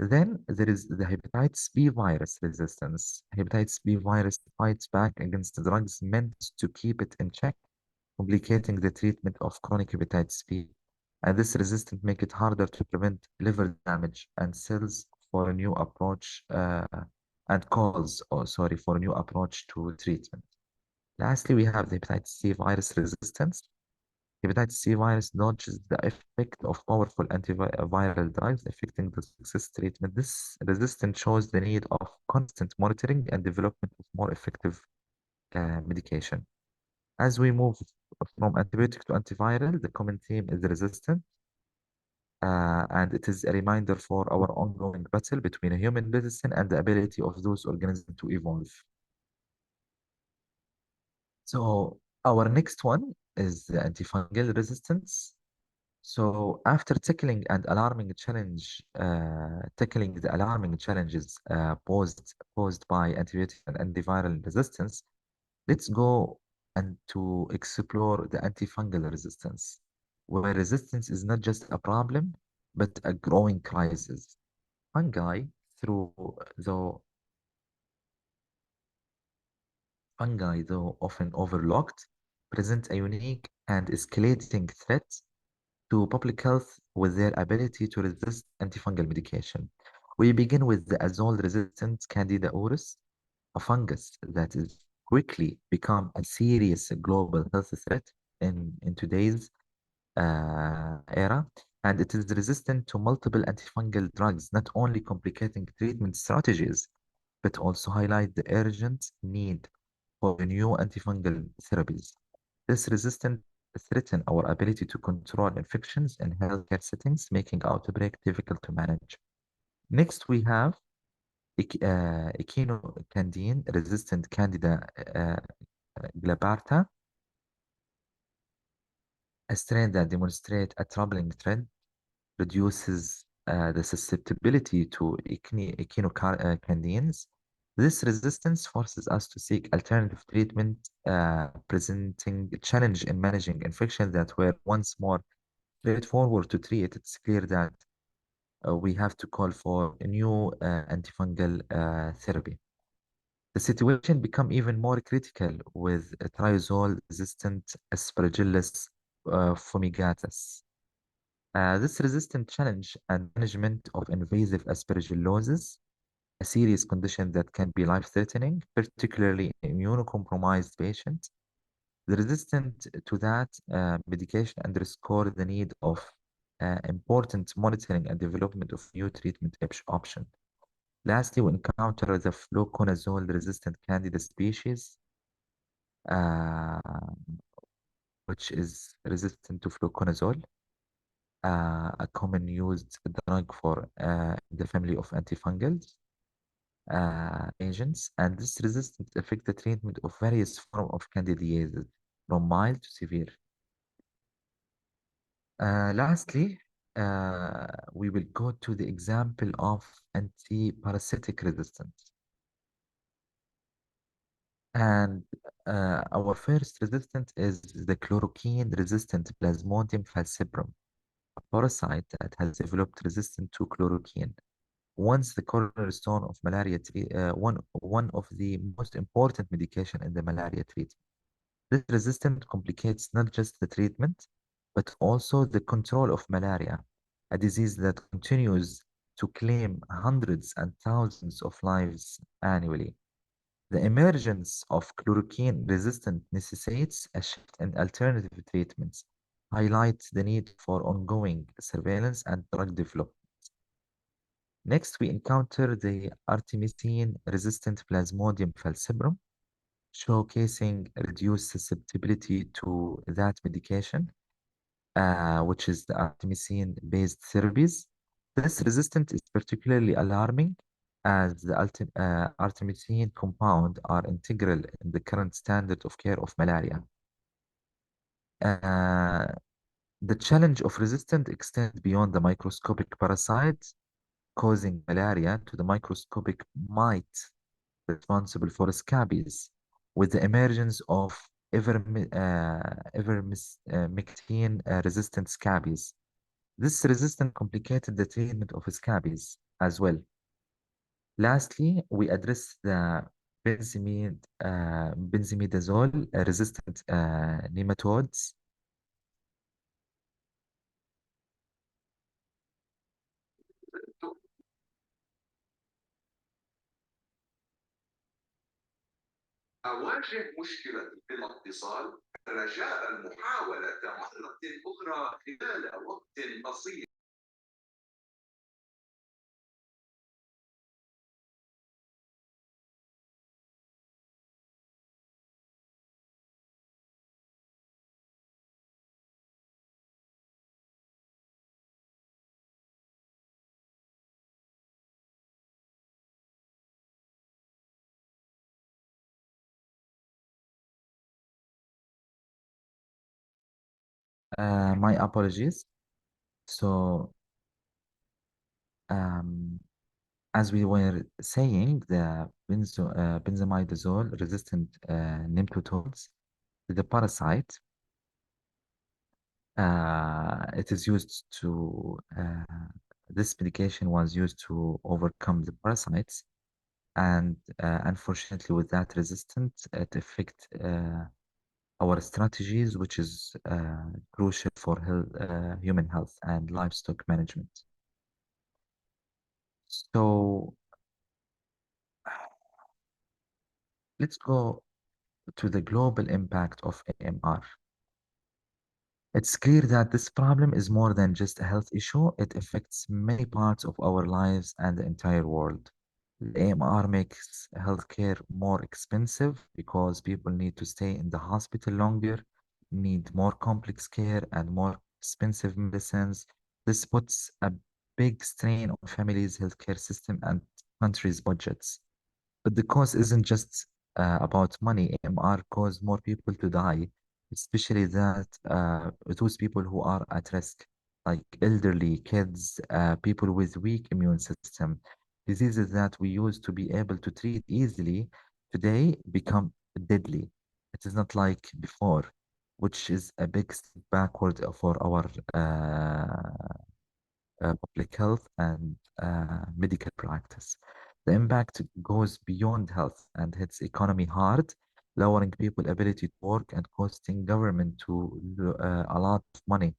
Then there is the hepatitis B virus resistance. Hepatitis B virus fights back against drugs meant to keep it in check, complicating the treatment of chronic hepatitis B. And this resistance makes it harder to prevent liver damage and cells for a new approach and calls, oh, sorry, for a new approach to treatment. Lastly, we have the hepatitis C virus resistance. Hepatitis C virus dodges the effect of powerful antiviral drugs affecting the success treatment. This resistance shows the need of constant monitoring and development of more effective medication. As we move from antibiotic to antiviral, the common theme is resistance, and it is a reminder for our ongoing battle between human medicine and the ability of those organisms to evolve. So our next one is the antifungal resistance. So after tackling the alarming challenges posed by antibiotic and antiviral resistance, let's go and to explore the antifungal resistance, where resistance is not just a problem, but a growing crisis. Fungi, through though though often overlooked, present a unique and escalating threat to public health with their ability to resist antifungal medication. We begin with the azole-resistant Candida auris, a fungus that is quickly become a serious global health threat in today's era, and it is resistant to multiple antifungal drugs, not only complicating treatment strategies, but also highlight the urgent need for new antifungal therapies. This resistance threaten our ability to control infections in healthcare settings, making outbreak difficult to manage. Next, we have echinocandin resistant Candida glabrata, a strain that demonstrates a troubling trend, reduces the susceptibility to echinocandins. This resistance forces us to seek alternative treatment, presenting a challenge in managing infections that were once more straightforward to treat. It's clear that we have to call for a new antifungal therapy. The situation become even more critical with triazole-resistant Aspergillus fumigatus. This resistant challenge and management of invasive aspergillosis, a serious condition that can be life-threatening, particularly in immunocompromised patients. The resistance to that medication underscore the need of important monitoring and development of new treatment option. Lastly, we encounter the fluconazole-resistant Candida species, uh, which is resistant to fluconazole, a common used drug for the family of antifungals agents, and this resistance affects the treatment of various forms of candidiasis, from mild to severe. Lastly, we will go to the example of anti-parasitic resistance. And our first resistant is the chloroquine-resistant Plasmodium falciparum, a parasite that has developed resistance to chloroquine. Once the cornerstone of one of the most important medication in the malaria treatment. This resistance complicates not just the treatment, but also the control of malaria, a disease that continues to claim hundreds and thousands of lives annually. The emergence of chloroquine resistance necessitates a shift in alternative treatments, highlights the need for ongoing surveillance and drug development. Next, we encounter the artemisinin-resistant Plasmodium falciparum, showcasing reduced susceptibility to that medication, which is the artemisinin-based therapies. This resistance is particularly alarming as the artemisinin compound are integral in the current standard of care of malaria. Uh, the challenge of resistance extends beyond the microscopic parasites causing malaria to the microscopic mite responsible for scabies, with the emergence of ivermectin resistant scabies. This resistance complicated the treatment of scabies as well. Lastly, we address the benzimidazole resistant nematodes. أواجه مشكلة في الاتصال رجاء محاولة مرة أخرى خلال وقت قصير. My apologies. So, um, as we were saying, the benzimidazole resistant nematodes, the parasite, it is used to, this medication was used to overcome the parasites. And unfortunately, with that resistance, it affect our strategies, which is crucial for human health and livestock management. So let's go to the global impact of AMR. It's clear that this problem is more than just a health issue. It affects many parts of our lives and the entire world. The AMR makes healthcare more expensive because people need to stay in the hospital longer, need more complex care and more expensive medicines. This puts a big strain on families' healthcare system and countries' budgets. But the cause isn't just about money. AMR cause more people to die, especially those people who are at risk, like elderly, kids, people with weak immune system. Diseases that we used to be able to treat easily today become deadly. It is not like before, which is a big step backward for our public health and medical practice. The impact goes beyond health and hits economy hard, lowering people' ability to work and costing government a lot of money.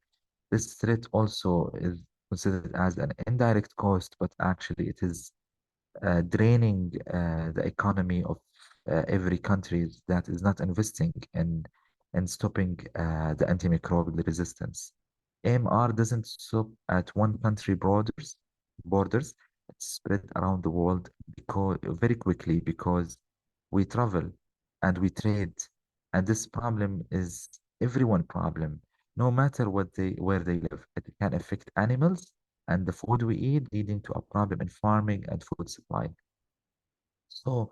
This threat also is considered as an indirect cost, but actually it is draining the economy of every country that is not investing in stopping the antimicrobial resistance. AMR doesn't stop at one country borders. It's spread around the world very quickly because we travel and we trade, and this problem is everyone problem, no matter where they live. It can affect animals and the food we eat, leading to a problem in farming and food supply. So,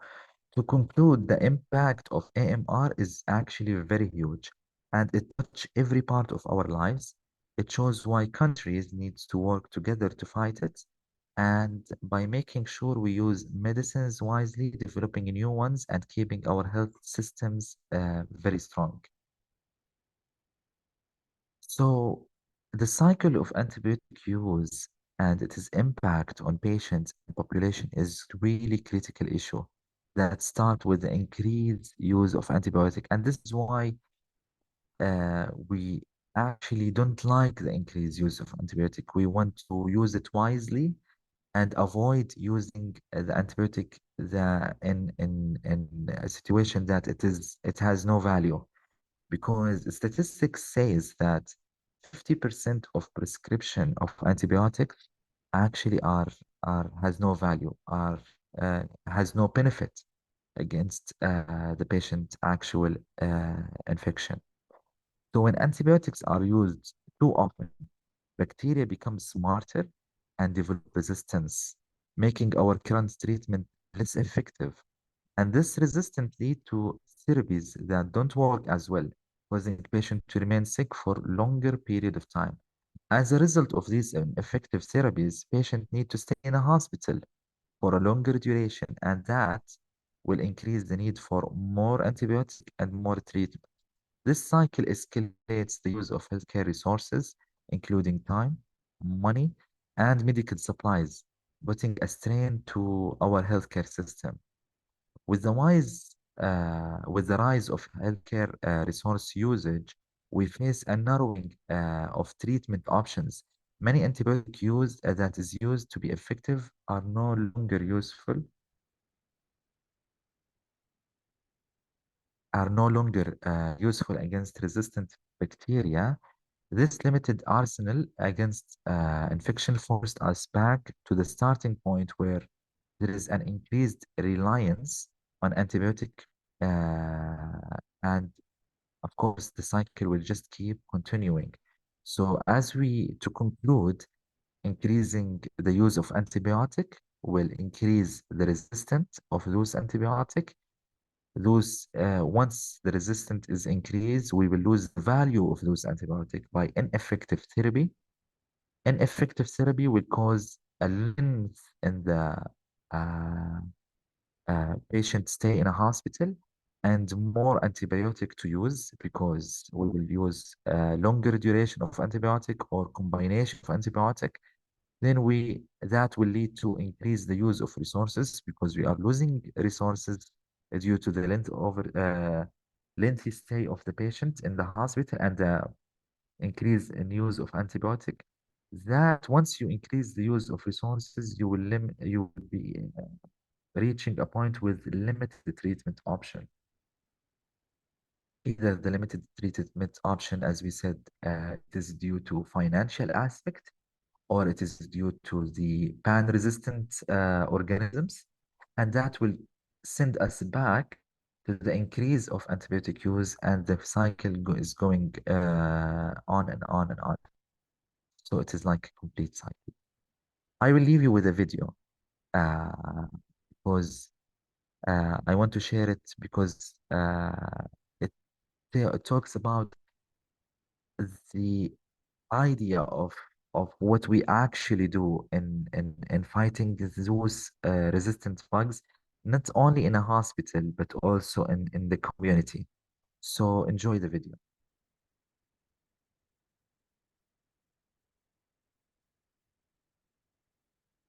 to conclude, the impact of AMR is actually very huge and it touches every part of our lives. It shows why countries need to work together to fight it. And by making sure we use medicines wisely, developing new ones, and keeping our health systems very strong. So, the cycle of antibiotic use and its impact on patients and population is really critical issue that start with the increased use of antibiotic. And this is why we actually don't like the increased use of antibiotic. We want to use it wisely and avoid using the antibiotic in a situation that it has no value, because statistics says that 50% of prescription of antibiotics actually are has no value, are has no benefit against the patient's actual infection. So when antibiotics are used too often, bacteria become smarter and develop resistance, making our current treatment less effective. And this resistance lead to therapies that don't work as well, causing patients to remain sick for longer period of time. As a result of these ineffective therapies, patients need to stay in a hospital for a longer duration, and that will increase the need for more antibiotics and more treatment. This cycle escalates the use of healthcare resources, including time, money, and medical supplies, putting a strain to our healthcare system. With the rise of healthcare resource usage, we face a narrowing of treatment options. Many antibiotic use that is used to be effective are no longer useful against resistant bacteria. This limited arsenal against infection forced us back to the starting point where there is an increased reliance on antibiotic, and of course the cycle will just keep continuing. So to conclude, increasing the use of antibiotic will increase the resistance of those antibiotic. Once the resistance is increased, we will lose the value of those antibiotics by ineffective therapy. Ineffective therapy will cause a length in the uh, patient stay in a hospital and more antibiotic to use, because we will use a longer duration of antibiotic or combination of antibiotic. Then that will lead to increase the use of resources, because we are losing resources due to the lengthy stay of the patient in the hospital and the increase in use of antibiotic. That once you increase the use of resources, you will be reaching a point with limited treatment option. Either the limited treatment option, as we said, it is due to financial aspect, or it is due to the pan-resistant organisms, and that will send us back to the increase of antibiotic use, and the cycle is going on and on and on. So it is like a complete cycle. I will leave you with a video uh, because I want to share it, because it, it talks about the idea of what we actually do in fighting those resistant bugs, not only in a hospital but also in the community. So enjoy the video.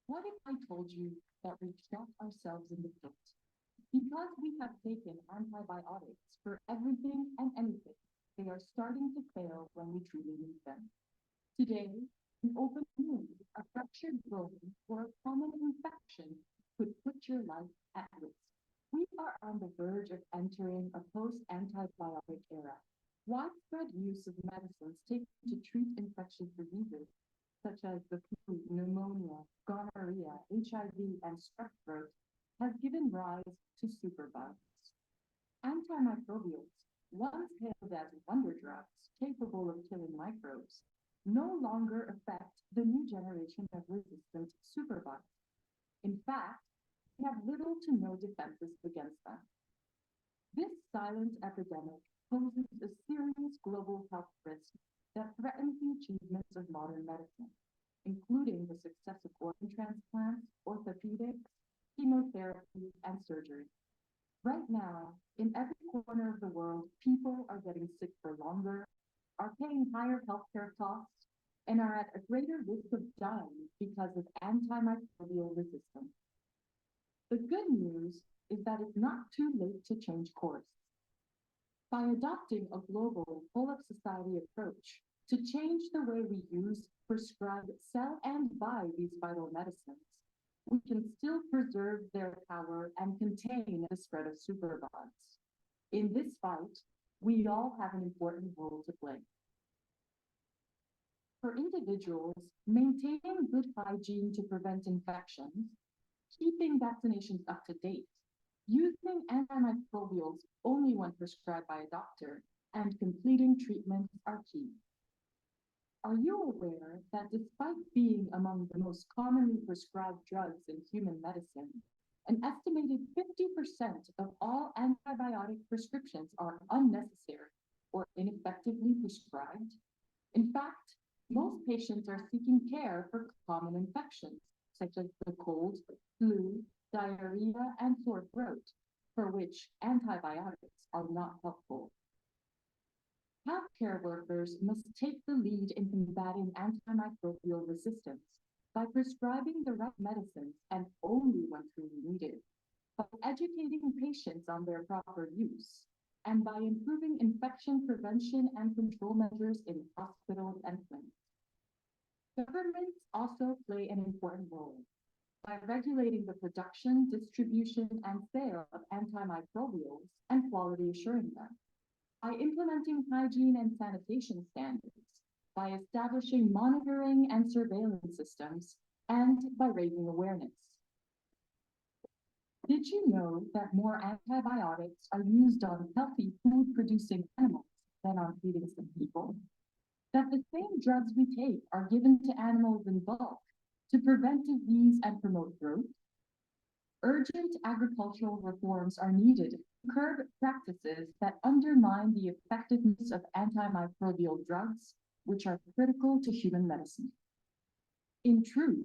What if I told you that we've shot ourselves in the foot? Because we have taken antibiotics for everything and anything, they are starting to fail when we truly need them. Today, an open wound, a fractured bone, or a common infection could put your life at risk. We are on the verge of entering a post-antibiotic era. Widespread use of medicines taken to treat infectious diseases such as the flu, pneumonia, gonorrhea, HIV, and strep throat, has given rise to superbugs. Antimicrobials, once hailed as wonder drugs capable of killing microbes, no longer affect the new generation of resistant superbugs. In fact, we have little to no defenses against them. This silent epidemic poses a serious global health risk that threatens the achievements of modern medicine, including the success of organ transplants, orthopedics, chemotherapy, and surgery. Right now, in every corner of the world, people are getting sick for longer, are paying higher healthcare costs, and are at a greater risk of dying because of antimicrobial resistance. The good news is that it's not too late to change course. By adopting a global, whole-of-society approach to change the way we use, prescribe, sell, and buy these vital medicines, we can still preserve their power and contain the spread of superbugs. In this fight, we all have an important role to play. For individuals, maintaining good hygiene to prevent infections, keeping vaccinations up to date, using antimicrobials only when prescribed by a doctor, and completing treatments are key. Are you aware that despite being among the most commonly prescribed drugs in human medicine, an estimated 50% of all antibiotic prescriptions are unnecessary or ineffectively prescribed? In fact, most patients are seeking care for common infections, such as the cold, flu, diarrhea, and sore throat, for which antibiotics are not helpful. Healthcare workers must take the lead in combating antimicrobial resistance by prescribing the right medicines and only when truly needed, by educating patients on their proper use, and by improving infection prevention and control measures in hospitals and clinics. Governments also play an important role by regulating the production, distribution, and sale of antimicrobials and quality assuring them, by implementing hygiene and sanitation standards, by establishing monitoring and surveillance systems, and by raising awareness. Did you know that more antibiotics are used on healthy food-producing animals than on feeding some people? That the same drugs we take are given to animals in bulk to prevent disease and promote growth? Urgent agricultural reforms are needed to curb practices that undermine the effectiveness of antimicrobial drugs, which are critical to human medicine. In truth,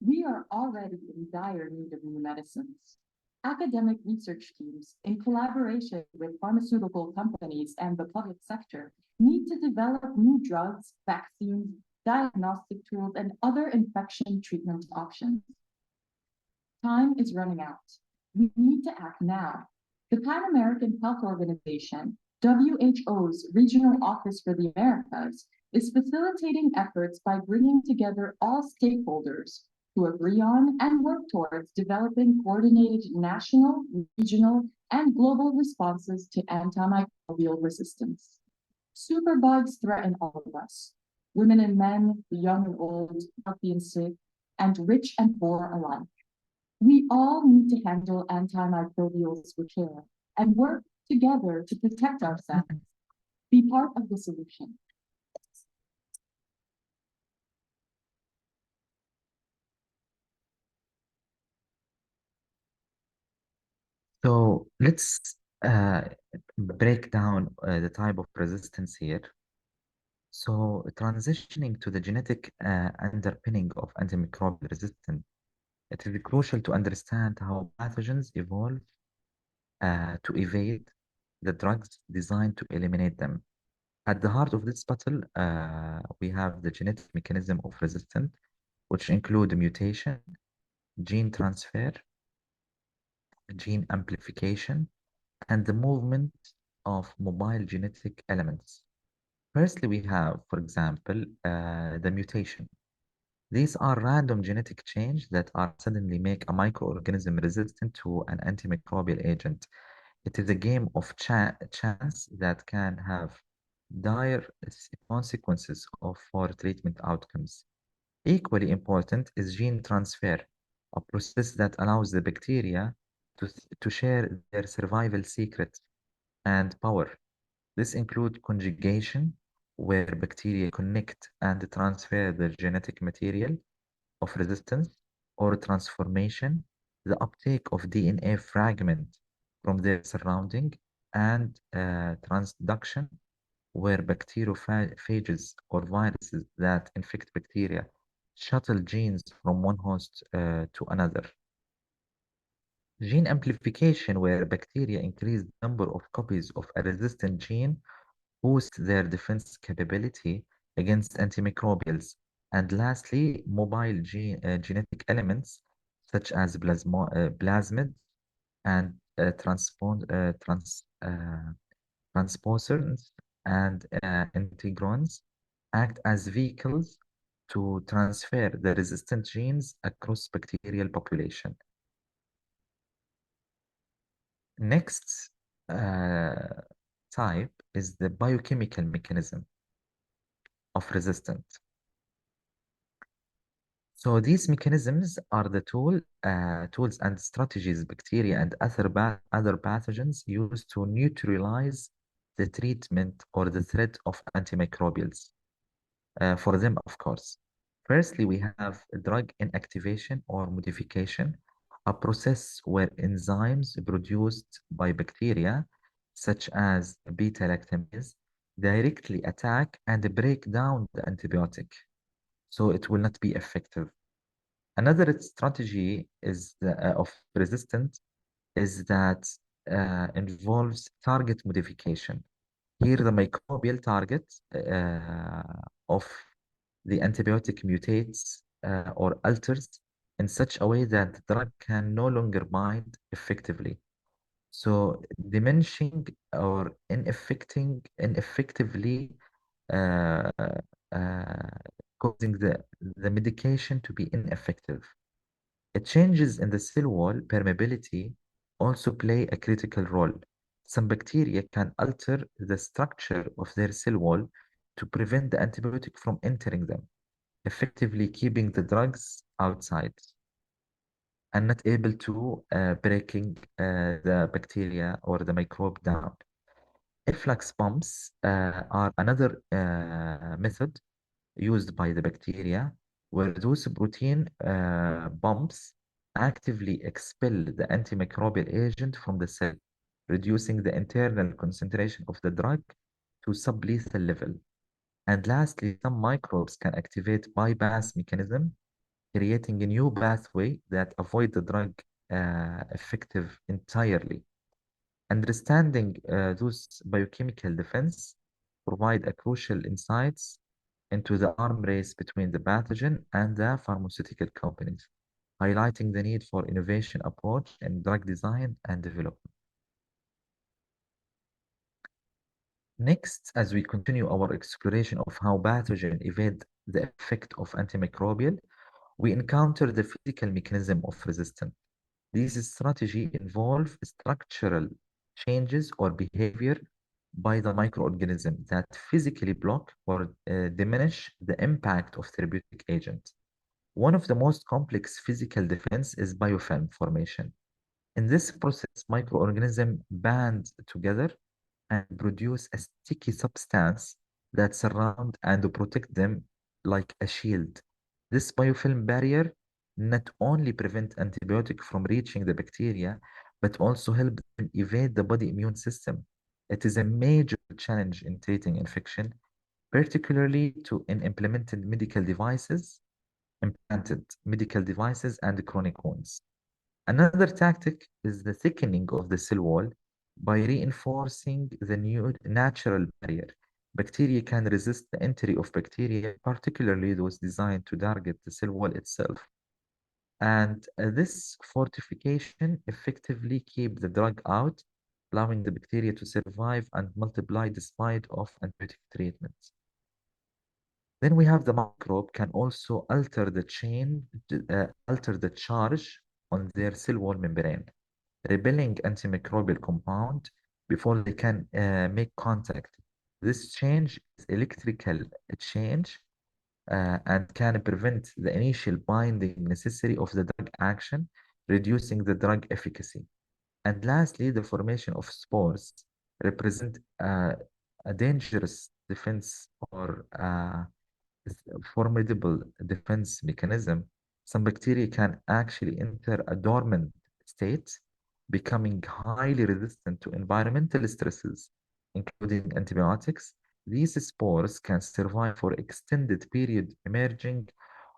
we are already in dire need of new medicines. Academic research teams, in collaboration with pharmaceutical companies and the public sector, need to develop new drugs, vaccines, diagnostic tools, and other infection treatment options. Time is running out. We need to act now. The Pan American Health Organization, WHO's Regional Office for the Americas, is facilitating efforts by bringing together all stakeholders to agree on and work towards developing coordinated national, regional, and global responses to antimicrobial resistance. Superbugs threaten all of us, women and men, the young and old, healthy and sick, and rich and poor alike. We all need to handle antimicrobials with care and work together to protect ourselves. Be part of the solution. So let's break down the type of resistance here. So transitioning to the genetic underpinning of antimicrobial resistance, it is crucial to understand how pathogens evolve to evade the drugs designed to eliminate them. At the heart of this battle, we have the genetic mechanism of resistance, which include mutation, gene transfer, gene amplification, and the movement of mobile genetic elements. Firstly, we have, for example, the mutation. These are random genetic changes that are suddenly make a microorganism resistant to an antimicrobial agent. It is a game of chance that can have dire consequences for treatment outcomes. Equally important is gene transfer, a process that allows the bacteria to share their survival secret and power. This includes conjugation, where bacteria connect and transfer the genetic material of resistance, or transformation, the uptake of DNA fragment from their surrounding, and transduction, where bacteriophages or viruses that infect bacteria shuttle genes from one host to another. Gene amplification, where bacteria increase the number of copies of a resistant gene, boost their defense capability against antimicrobials. And lastly, mobile genetic elements such as plasmid and transposons and integrons act as vehicles to transfer the resistant genes across bacterial population. Next type is the biochemical mechanism of resistance. So these mechanisms are the tools and strategies bacteria and other pathogens use to neutralize the treatment or the threat of antimicrobials. For them, of course. Firstly, we have drug inactivation or modification, a process where enzymes produced by bacteria, such as beta-lactamase, directly attack and break down the antibiotic, so it will not be effective. Another strategy of resistance is that involves target modification. Here, the microbial target of the antibiotic mutates or alters in such a way that the drug can no longer bind effectively. So diminishing or ineffectively uh, causing the medication to be ineffective. Changes in the cell wall permeability also play a critical role. Some bacteria can alter the structure of their cell wall to prevent the antibiotic from entering them, effectively keeping the drugs outside and not able to breaking the bacteria or the microbe down. Efflux pumps are another method used by the bacteria, where those protein pumps actively expel the antimicrobial agent from the cell, reducing the internal concentration of the drug to sublethal level. And lastly, some microbes can activate bypass mechanism, creating a new pathway that avoid the drug effective entirely. Understanding those biochemical defense provide a crucial insights into the arm race between the pathogen and the pharmaceutical companies, highlighting the need for innovation approach in drug design and development. Next, as we continue our exploration of how pathogen evade the effect of antimicrobial, we encounter the physical mechanism of resistance. These strategies involve structural changes or behavior by the microorganism that physically block or diminish the impact of therapeutic agent. One of the most complex physical defense is biofilm formation. In this process, microorganisms band together and produce a sticky substance that surround and protect them like a shield. This biofilm barrier not only prevent antibiotic from reaching the bacteria, but also help them evade the body immune system. It is a major challenge in treating infection, particularly in implanted medical devices and chronic wounds. Another tactic is the thickening of the cell wall by reinforcing the new natural barrier. Bacteria can resist the entry of bacteria, particularly those designed to target the cell wall itself. And this fortification effectively keeps the drug out, allowing the bacteria to survive and multiply despite of antibiotic treatments. Then we have the microbe can also alter the charge on their cell wall membrane, repelling antimicrobial compound before they can make contact. This change is electrical change and can prevent the initial binding necessary of the drug action, reducing the drug efficacy. And lastly, the formation of spores represent a dangerous defense or formidable defense mechanism. Some bacteria can actually enter a dormant state, becoming highly resistant to environmental stresses, including antibiotics, These spores can survive for extended period, emerging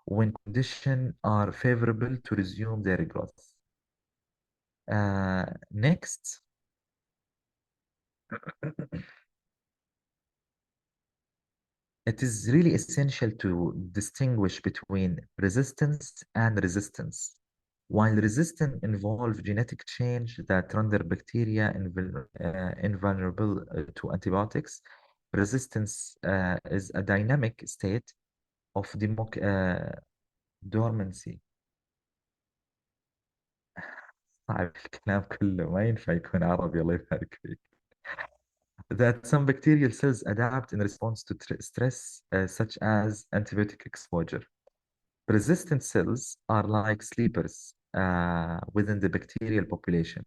when conditions are favorable to resume their growth. Next, it is really essential to distinguish between resistance and resistance. While resistance involves genetic change that render bacteria invulnerable to antibiotics, resistance is a dynamic state of dormancy. صعب الكلام كله ما ينفع يكون عربي الله يبارك فيك. That some bacterial cells adapt in response to stress such as antibiotic exposure. Resistant cells are like sleepers within the bacterial population,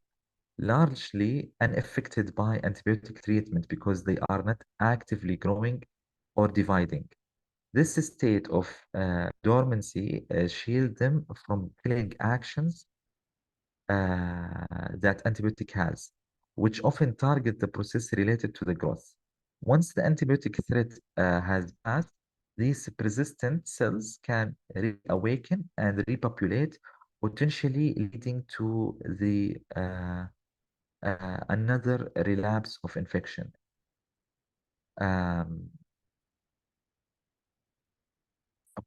largely unaffected by antibiotic treatment because they are not actively growing or dividing. This state of dormancy shields them from killing actions that antibiotic has, which often target the process related to the growth. Once the antibiotic threat has passed, these persistent cells can reawaken and repopulate, potentially leading to the another relapse of infection. Um,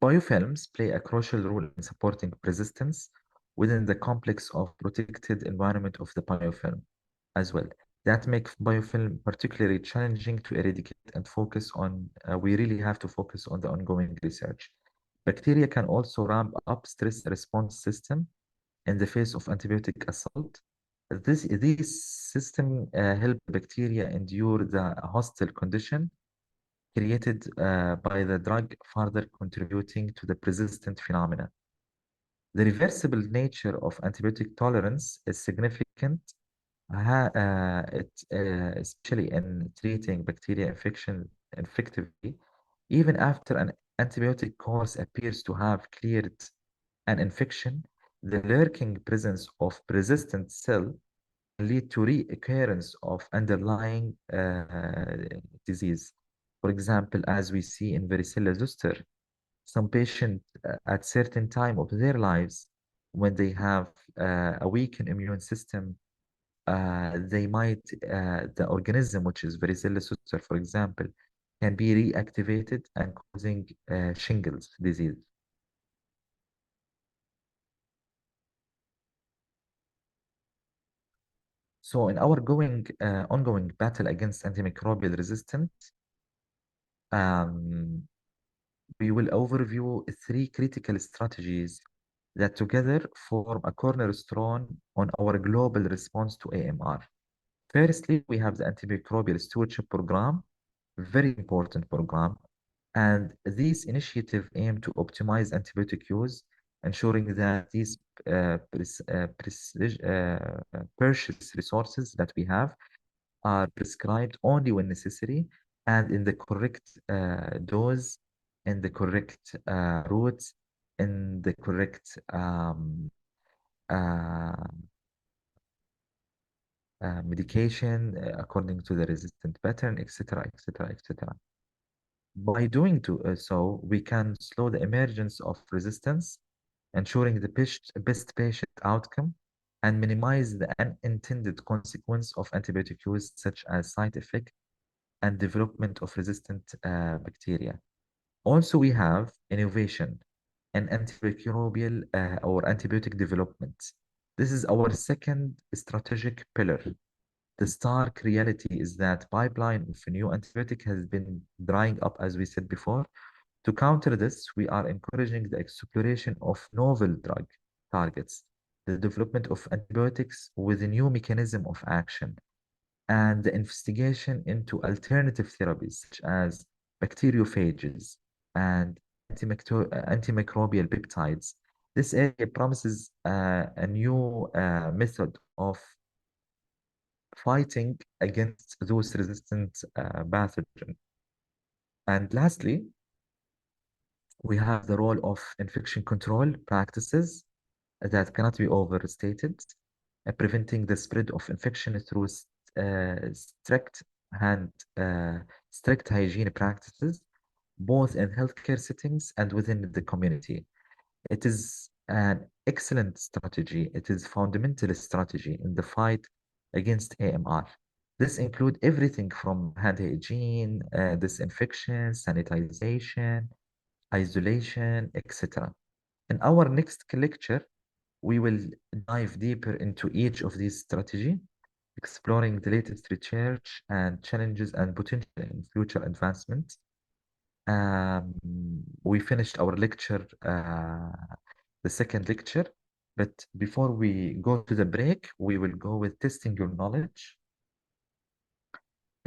Biofilms play a crucial role in supporting persistence within the complex of protected environment of the biofilm as well. That makes biofilm particularly challenging to eradicate and focus on, we really have to focus on the ongoing research. Bacteria can also ramp up stress response system in the face of antibiotic assault. These systems help bacteria endure the hostile condition created by the drug, further contributing to the persistent phenomena. The reversible nature of antibiotic tolerance is significant, especially in treating bacteria infection effectively. Even after an antibiotic course appears to have cleared an infection, the lurking presence of persistent cell can lead to reoccurrence of underlying disease. For example, as we see in varicella zoster, some patients at certain time of their lives, when they have a weakened immune system, they might, the organism, which is varicella zoster, for example, can be reactivated and causing shingles disease. So in our ongoing battle against antimicrobial resistance, we will overview 3 critical strategies that together form a cornerstone on our global response to AMR. Firstly, we have the antimicrobial stewardship program, very important program, and these initiatives aim to optimize antibiotic use, ensuring that these precious resources that we have are prescribed only when necessary and in the correct dose, in the correct routes, in the correct uh, medication according to the resistant pattern, etc., etc., etc. By doing so, we can slow the emergence of resistance, ensuring the best patient outcome, and minimize the unintended consequence of antibiotic use, such as side effect and development of resistant bacteria. Also, we have innovation in antimicrobial or antibiotic development. This is our second strategic pillar. The stark reality is that pipeline of a new antibiotic has been drying up, as we said before. To counter this, we are encouraging the exploration of novel drug targets, the development of antibiotics with a new mechanism of action, and the investigation into alternative therapies such as bacteriophages and antimicrobial peptides. This area promises a new method of fighting against those resistant pathogens. And lastly, we have the role of infection control practices that cannot be overstated, preventing the spread of infection through strict hand strict hygiene practices, both in healthcare settings and within the community. It is an excellent strategy. It is fundamental strategy in the fight against AMR. This includes everything from hand hygiene, disinfection, sanitization, isolation, etc. In our next lecture, we will dive deeper into each of these strategies, exploring the latest research and challenges and potential in future advancements. Um, we finished our lecture, the second lecture, but before we go to the break, we will go with testing your knowledge,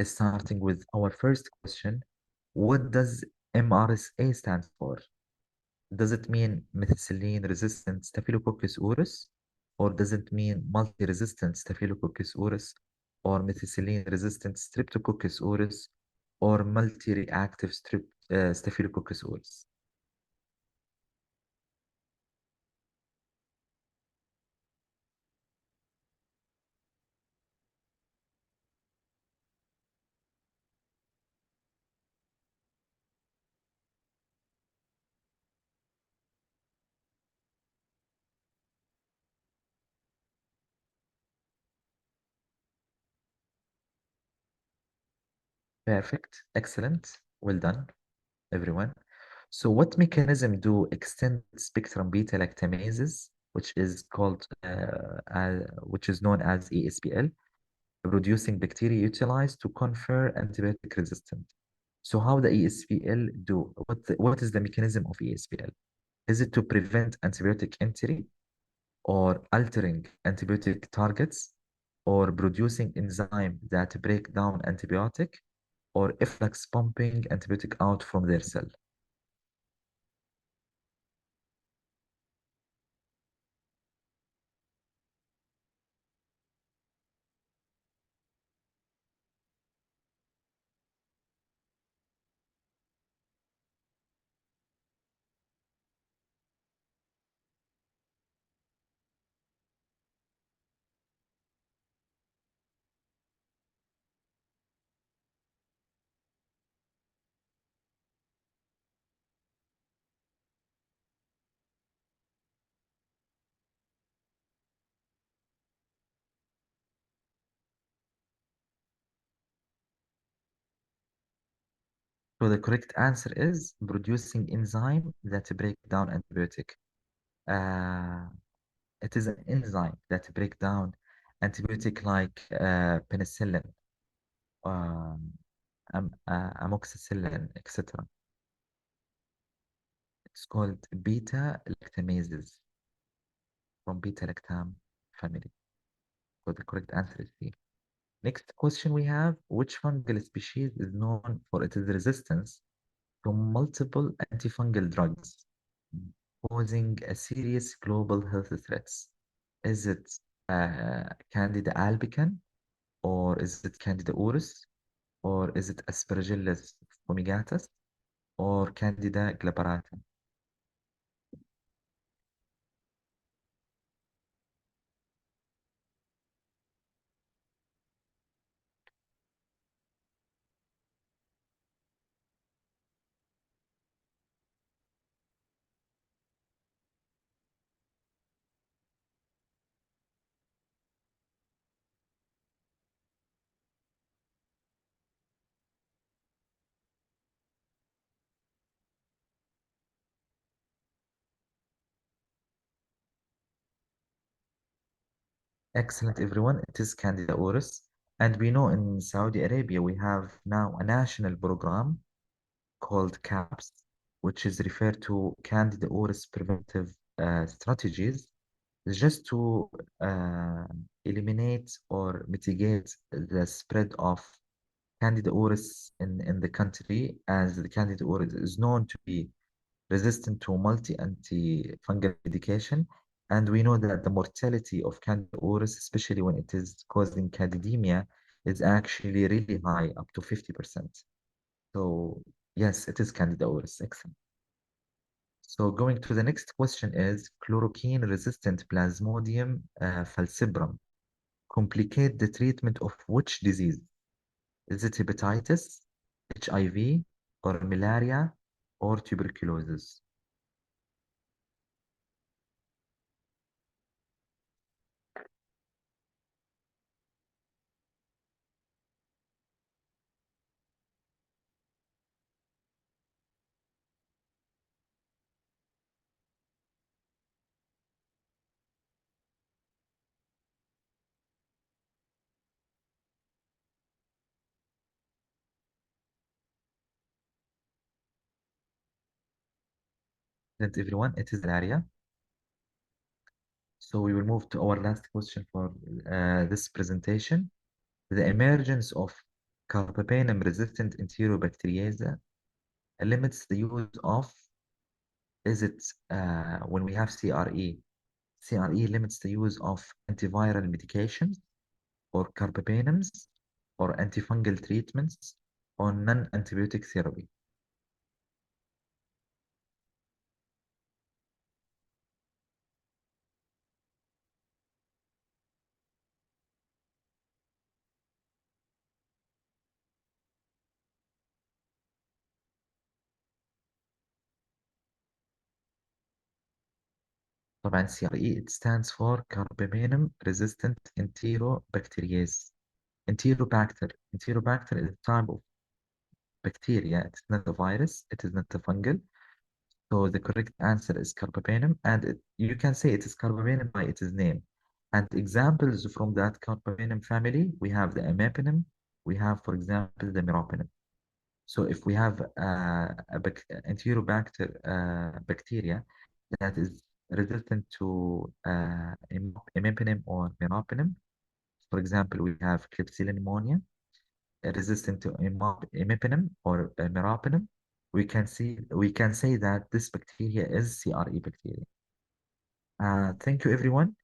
starting with our first question. What does MRSA stand for? Does it mean methicillin-resistant Staphylococcus aureus, or does it mean multi-resistant Staphylococcus aureus, or methicillin-resistant Streptococcus aureus, or multi-reactive Staphylococcus aureus? Perfect, excellent, well done, everyone. So what mechanism do extended spectrum beta lactamases, which is known as ESBL, producing bacteria utilize to confer antibiotic resistance? So how the ESBL do? What is the mechanism of ESBL? Is it to prevent antibiotic entry, or altering antibiotic targets, or producing enzyme that break down antibiotic, or efflux pumping antibiotic out from their cell? So the correct answer is producing enzyme that break down antibiotic. Uh, it is an enzyme that break down antibiotic like penicillin, um, amoxicillin, etc. It's called beta lactamases from beta lactam family. So the correct answer is C. Next question we have, which fungal species is known for its resistance to multiple antifungal drugs, posing a serious global health threats? Is it Candida albicans, or is it Candida auris, or is it Aspergillus fumigatus, or Candida glabrata? Excellent, everyone. It is Candida auris. And we know in Saudi Arabia, we have now a national program called CAPS, which is referred to Candida auris preventive strategies, just to uh, eliminate or mitigate the spread of Candida auris in the country, as the Candida auris is known to be resistant to multi-antifungal medication. And we know that the mortality of Candida auris, especially when it is causing candidemia, is actually really high, up to 50%. So yes, it is Candida auris. Excellent. So going to the next question is chloroquine-resistant Plasmodium falciparum complicate the treatment of which disease? Is it hepatitis, HIV or malaria or tuberculosis. Present everyone, it is malaria. So we will move to our last question for this presentation. The emergence of carbapenem-resistant enterobacteriaceae limits the use of, is it when we have CRE? CRE limits the use of antiviral medications or carbapenems or antifungal treatments or non-antibiotic therapy. طبعا CRE it stands for carbapenem resistant enterobacteriase. Enterobacter is a type of bacteria. It's not a virus. It is not a fungal. So the correct answer is carbapenem, and you can say it is carbapenem by its name. And examples from that carbapenem family, we have the imipenem, we have, for example, the meropenem. So if we have Enterobacter bacteria that is resistant to imipenem or meropenem, for example, we have Klebsiella pneumoniae resistant to imipenem or meropenem, we can say that this bacteria is CRE bacteria. Thank you, everyone.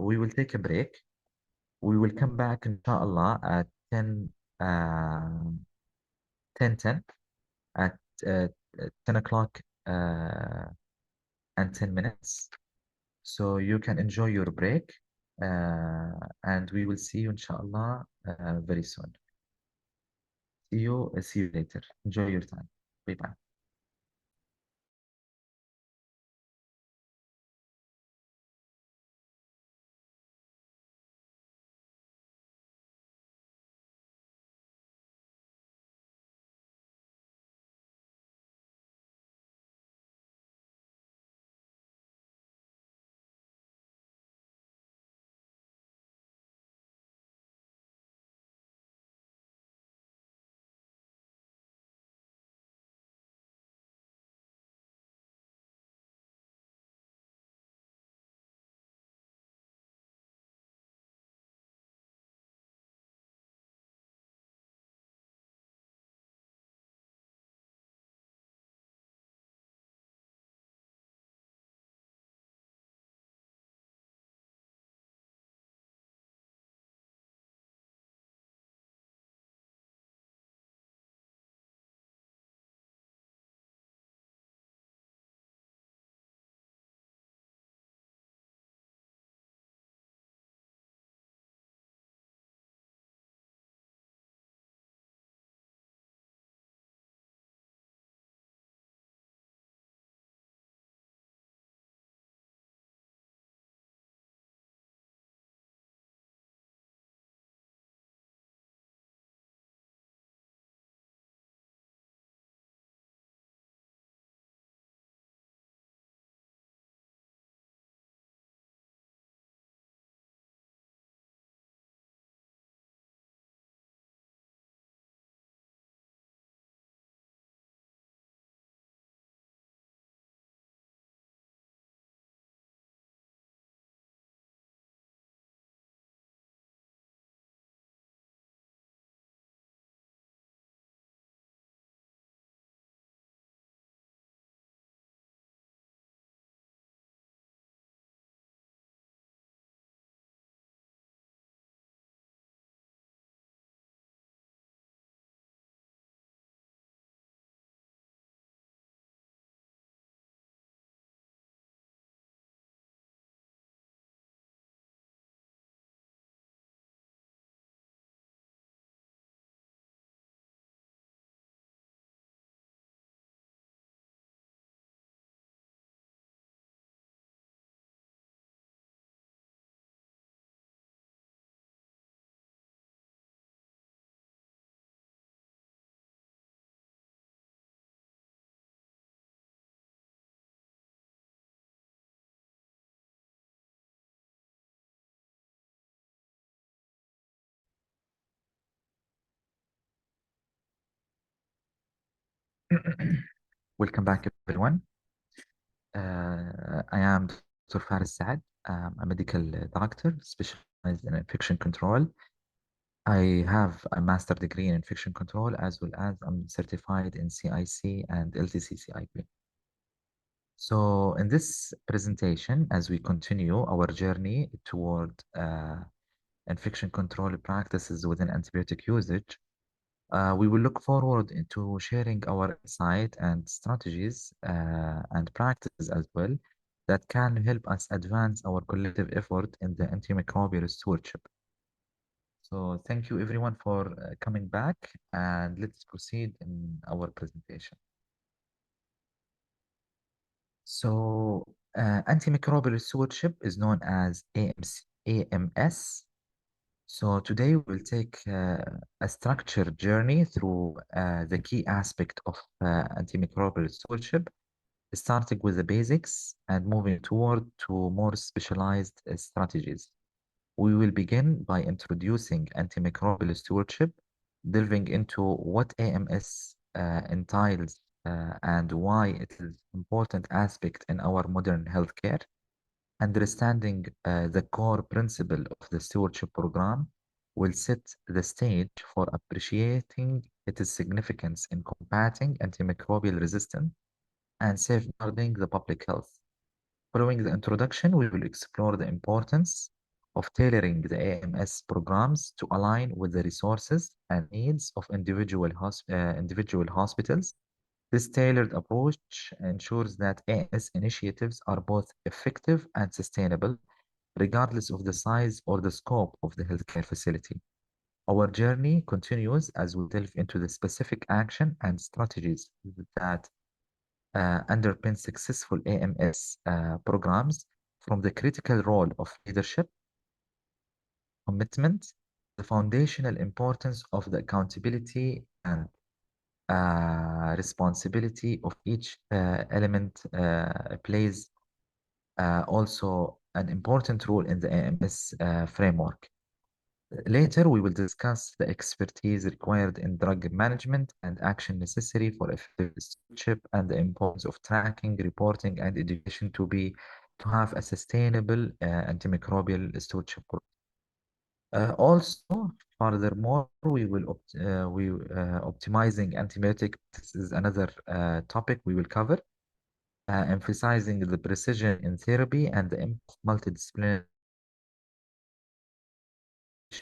We will take a break. We will come back, inshallah, at 10, 10, at 10 o'clock and 10 minutes. So you can enjoy your break, and we will see you, inshallah, very soon. See you later. Enjoy your time. Bye-bye. Welcome back, everyone. I am Dr. Faris Saad. A medical doctor specialized in infection control. I have a master degree in infection control as well as I'm certified in CIC and LTCCIP. So in this presentation, as we continue our journey toward infection control practices within antibiotic usage, we will look forward into sharing our insight and strategies and practices as well that can help us advance our collective effort in the antimicrobial stewardship. So thank you everyone for coming back, and let's proceed in our presentation. So antimicrobial stewardship is known as AMS. So today we'll take a structured journey through the key aspect of antimicrobial stewardship, starting with the basics and moving toward to more specialized strategies. We will begin by introducing antimicrobial stewardship, delving into what AMS entails and why it is an important aspect in our modern healthcare. Understanding the core principle of the stewardship program will set the stage for appreciating its significance in combating antimicrobial resistance and safeguarding the public health. Following the introduction, we will explore the importance of tailoring the AMS programs to align with the resources and needs of individual hospitals. This tailored approach ensures that AMS initiatives are both effective and sustainable, regardless of the size or the scope of the healthcare facility. Our journey continues as we delve into the specific action and strategies that underpin successful AMS programs, from the critical role of leadership, commitment, the foundational importance of the accountability and responsibility of each element plays also an important role in the AMS framework. Later, we will discuss the expertise required in drug management and action necessary for effective stewardship and the importance of tracking, reporting, and education to have a sustainable antimicrobial stewardship. Also, furthermore, we will optimizing antibiotic. This is another topic we will cover, emphasizing the precision in therapy and the multidisciplinary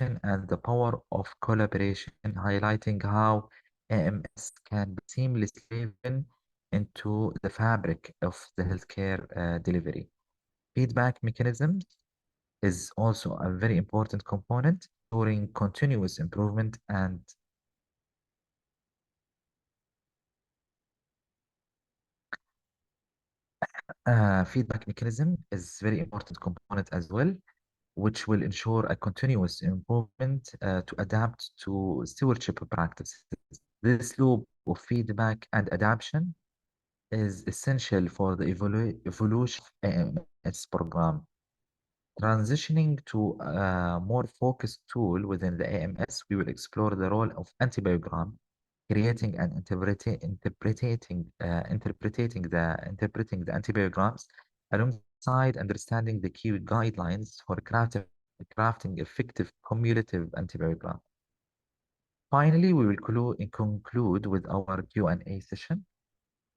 and the power of collaboration, highlighting how AMS can be seamlessly woven into the fabric of the healthcare delivery. Feedback mechanisms is also a very important component during continuous improvement and feedback mechanism is very important component as well, which will ensure a continuous improvement to adapt to stewardship practices. This loop of feedback and adaptation is essential for the evolution of AMS program. Transitioning to a more focused tool within the AMS, we will explore the role of antibiogram, creating and interpreting the antibiograms alongside understanding the key guidelines for crafting effective cumulative antibiogram. Finally, we will conclude with our Q&A session,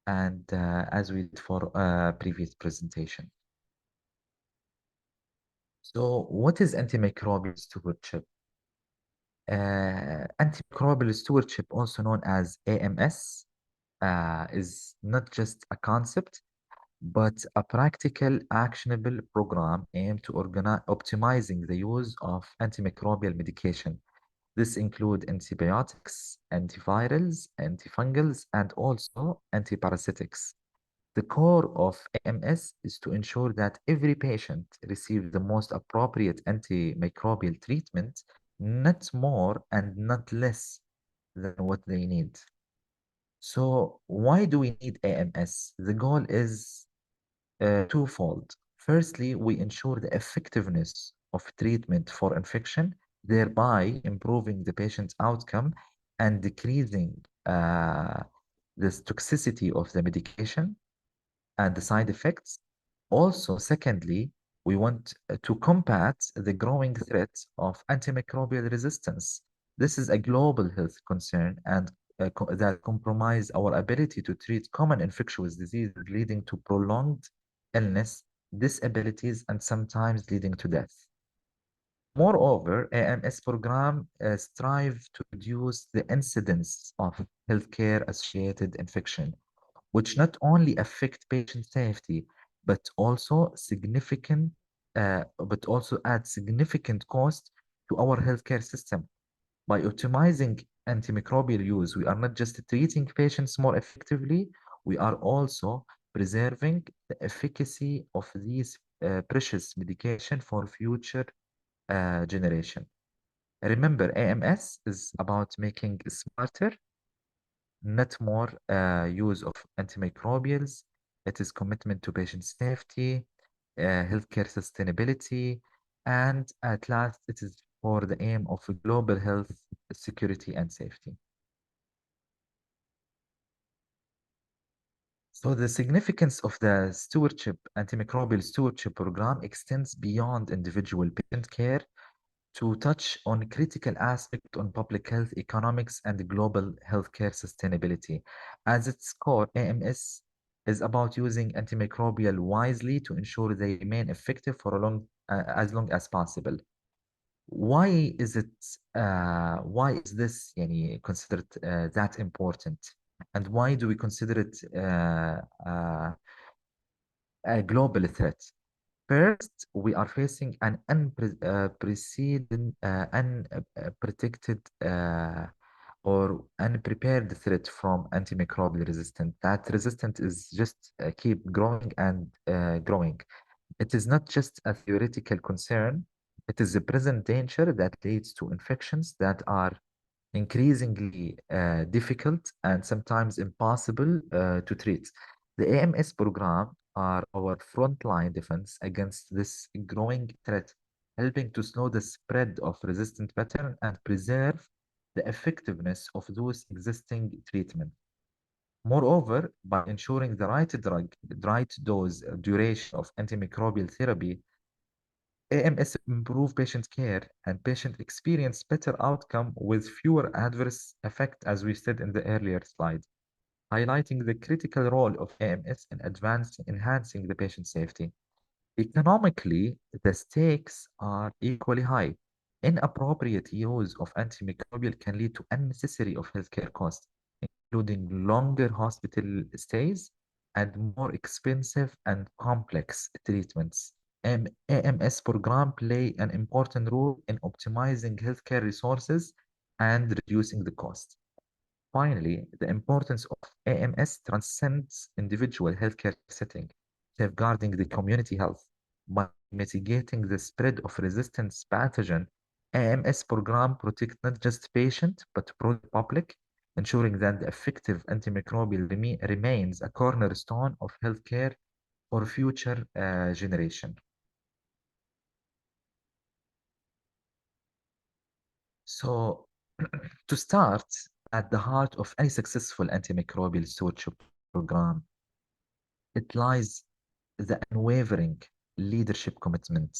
and as we did for previous presentation. So what is antimicrobial stewardship? Antimicrobial stewardship, also known as AMS, is not just a concept, but a practical, actionable program aimed to optimizing the use of antimicrobial medication. This includes antibiotics, antivirals, antifungals, and also antiparasitics. The core of AMS is to ensure that every patient receives the most appropriate antimicrobial treatment, not more and not less than what they need. So why do we need AMS? The goal is twofold. Firstly, we ensure the effectiveness of treatment for infection, thereby improving the patient's outcome and decreasing the toxicity of the medication and the side effects. Also, secondly, we want to combat the growing threat of antimicrobial resistance. This is a global health concern and that compromise our ability to treat common infectious diseases, leading to prolonged illness, disabilities, and sometimes leading to death. Moreover, AMS program strive to reduce the incidence of healthcare-associated infection, which not only affect patient safety, but also add significant cost to our healthcare system. By optimizing antimicrobial use, we are not just treating patients more effectively, we are also preserving the efficacy of these precious medication for future generation. Remember, AMS is about making smarter, not more use of antimicrobials. It is commitment to patient safety, healthcare sustainability, and at last, it is for the aim of global health, security, and safety. So the significance of the antimicrobial stewardship program extends beyond individual patient care to touch on critical aspects on public health, economics, and global healthcare sustainability. At its core, AMS is about using antimicrobial wisely to ensure they remain effective for as long as possible. Why is this considered that important? And why do we consider it a global threat? First, we are facing an unprotected or unprepared threat from antimicrobial resistance. That resistance is just keep growing and growing. It is not just a theoretical concern. It is a present danger that leads to infections that are increasingly difficult and sometimes impossible to treat. The AMS program are our frontline defense against this growing threat, helping to slow the spread of resistant pattern and preserve the effectiveness of those existing treatments. Moreover, by ensuring the right drug, the right dose, duration of antimicrobial therapy, AMS improve patient care and patient experience better outcome with fewer adverse effects, as we said in the earlier slide, highlighting the critical role of AMS in enhancing the patient safety. Economically, the stakes are equally high. Inappropriate use of antimicrobial can lead to unnecessary of healthcare costs, including longer hospital stays and more expensive and complex treatments. AMS program play an important role in optimizing healthcare resources and reducing the cost. Finally, the importance of AMS transcends individual healthcare setting, safeguarding the community health. By mitigating the spread of resistant pathogen, AMS program protect not just patient, but broad public, ensuring that the effective antimicrobial remains a cornerstone of healthcare for future generation. So, to start, at the heart of any successful antimicrobial stewardship program, it lies the unwavering leadership commitment.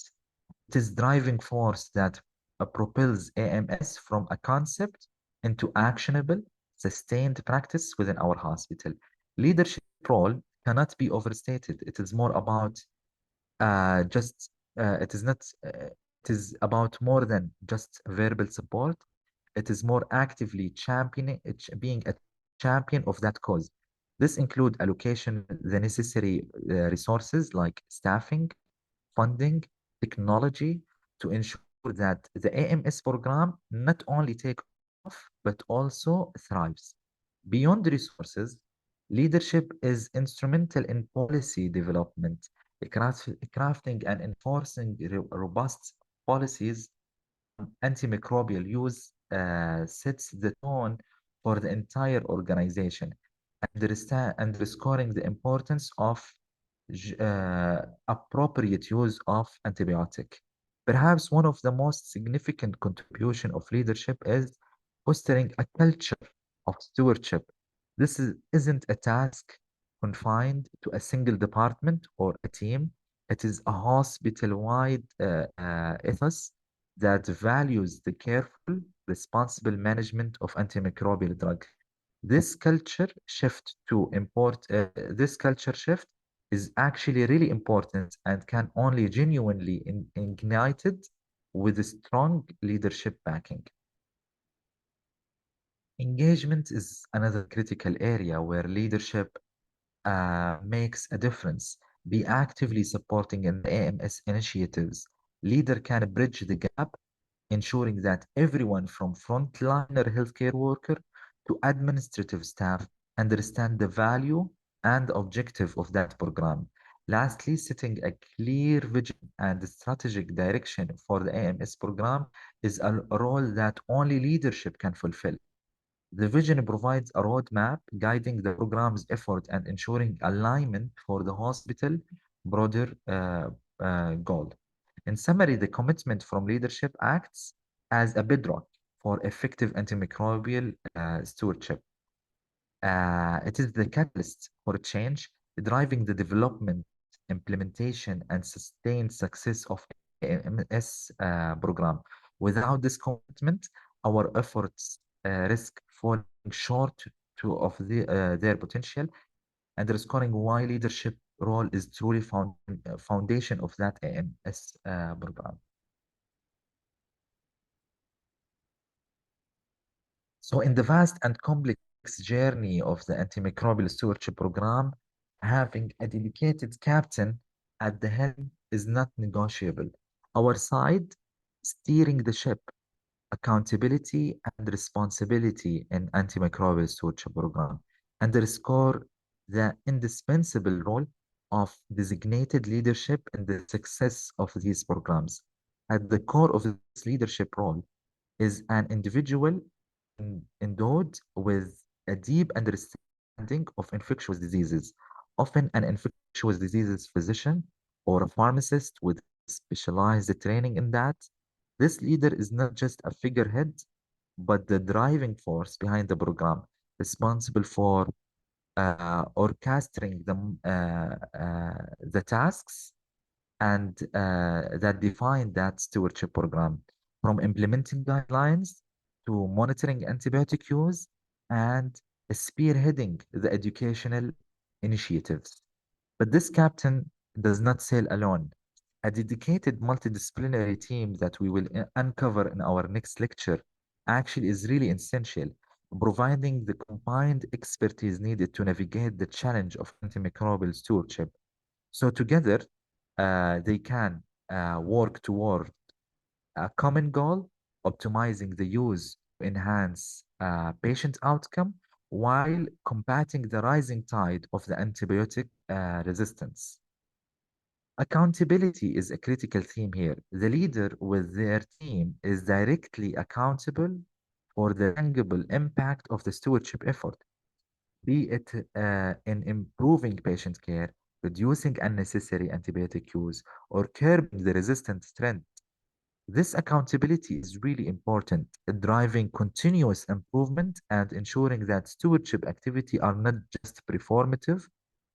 It is driving force that propels AMS from a concept into actionable, sustained practice within our hospital. Leadership role cannot be overstated. It is more about just it is not it is about more than just verbal support. It is more actively being a champion of that cause. This include allocation the necessary resources like staffing, funding, technology to ensure that the AMS program not only take off but also thrives. Beyond resources, leadership is instrumental in policy development, crafting and enforcing robust policies. Antimicrobial use sets the tone for the entire organization, underscoring the importance of appropriate use of antibiotic. Perhaps one of the most significant contribution of leadership is fostering a culture of stewardship Isn't a task confined to a single department or a team. It is a hospital-wide ethos that values the careful, responsible management of antimicrobial drugs. This culture shift is actually really important and can only genuinely ignited with a strong leadership backing. Engagement is another critical area where leadership makes a difference. Be actively supporting in the AMS initiatives. Leader can bridge the gap, ensuring that everyone from frontliner healthcare worker to administrative staff understand the value and objective of that program. Lastly, setting a clear vision and strategic direction for the AMS program is a role that only leadership can fulfill. The vision provides a roadmap guiding the program's effort and ensuring alignment for the hospital broader goal. In summary, the commitment from leadership acts as a bedrock for effective antimicrobial stewardship. It is the catalyst for change, driving the development, implementation, and sustained success of AMS program. Without this commitment, our efforts risk falling short of their potential, underscoring why leadership role is truly foundation of that AMS program. So in the vast and complex journey of the antimicrobial stewardship program, having a dedicated captain at the helm is not negotiable. Our side, steering the ship, accountability and responsibility in antimicrobial stewardship program, underscore the indispensable role of designated leadership in the success of these programs. At the core of this leadership role is an individual endowed with a deep understanding of infectious diseases, often an infectious diseases physician or a pharmacist with specialized training in that. This leader is not just a figurehead, but the driving force behind the program, responsible for orchestrating the tasks and that define that stewardship program, from implementing guidelines to monitoring antibiotic use and spearheading the educational initiatives. But this captain does not sail alone. A dedicated multidisciplinary team that we will uncover in our next lecture actually is really essential, providing the combined expertise needed to navigate the challenge of antimicrobial stewardship. So together, they can work toward a common goal, optimizing the use to enhance patient outcome while combating the rising tide of the antibiotic resistance. Accountability is a critical theme here. The leader with their team is directly accountable for the tangible impact of the stewardship effort, be it in improving patient care, reducing unnecessary antibiotic use, or curbing the resistant trend. This accountability is really important, driving continuous improvement and ensuring that stewardship activity are not just performative,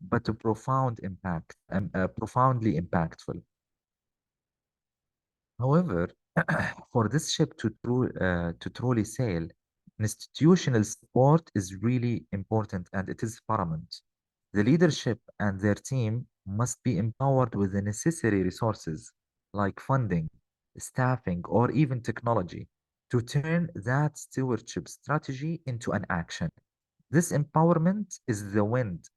but a profoundly impactful. However, for this ship to truly sail, institutional support is really important and it is paramount. The leadership and their team must be empowered with the necessary resources like funding, staffing, or even technology to turn that stewardship strategy into an action. This empowerment is the wind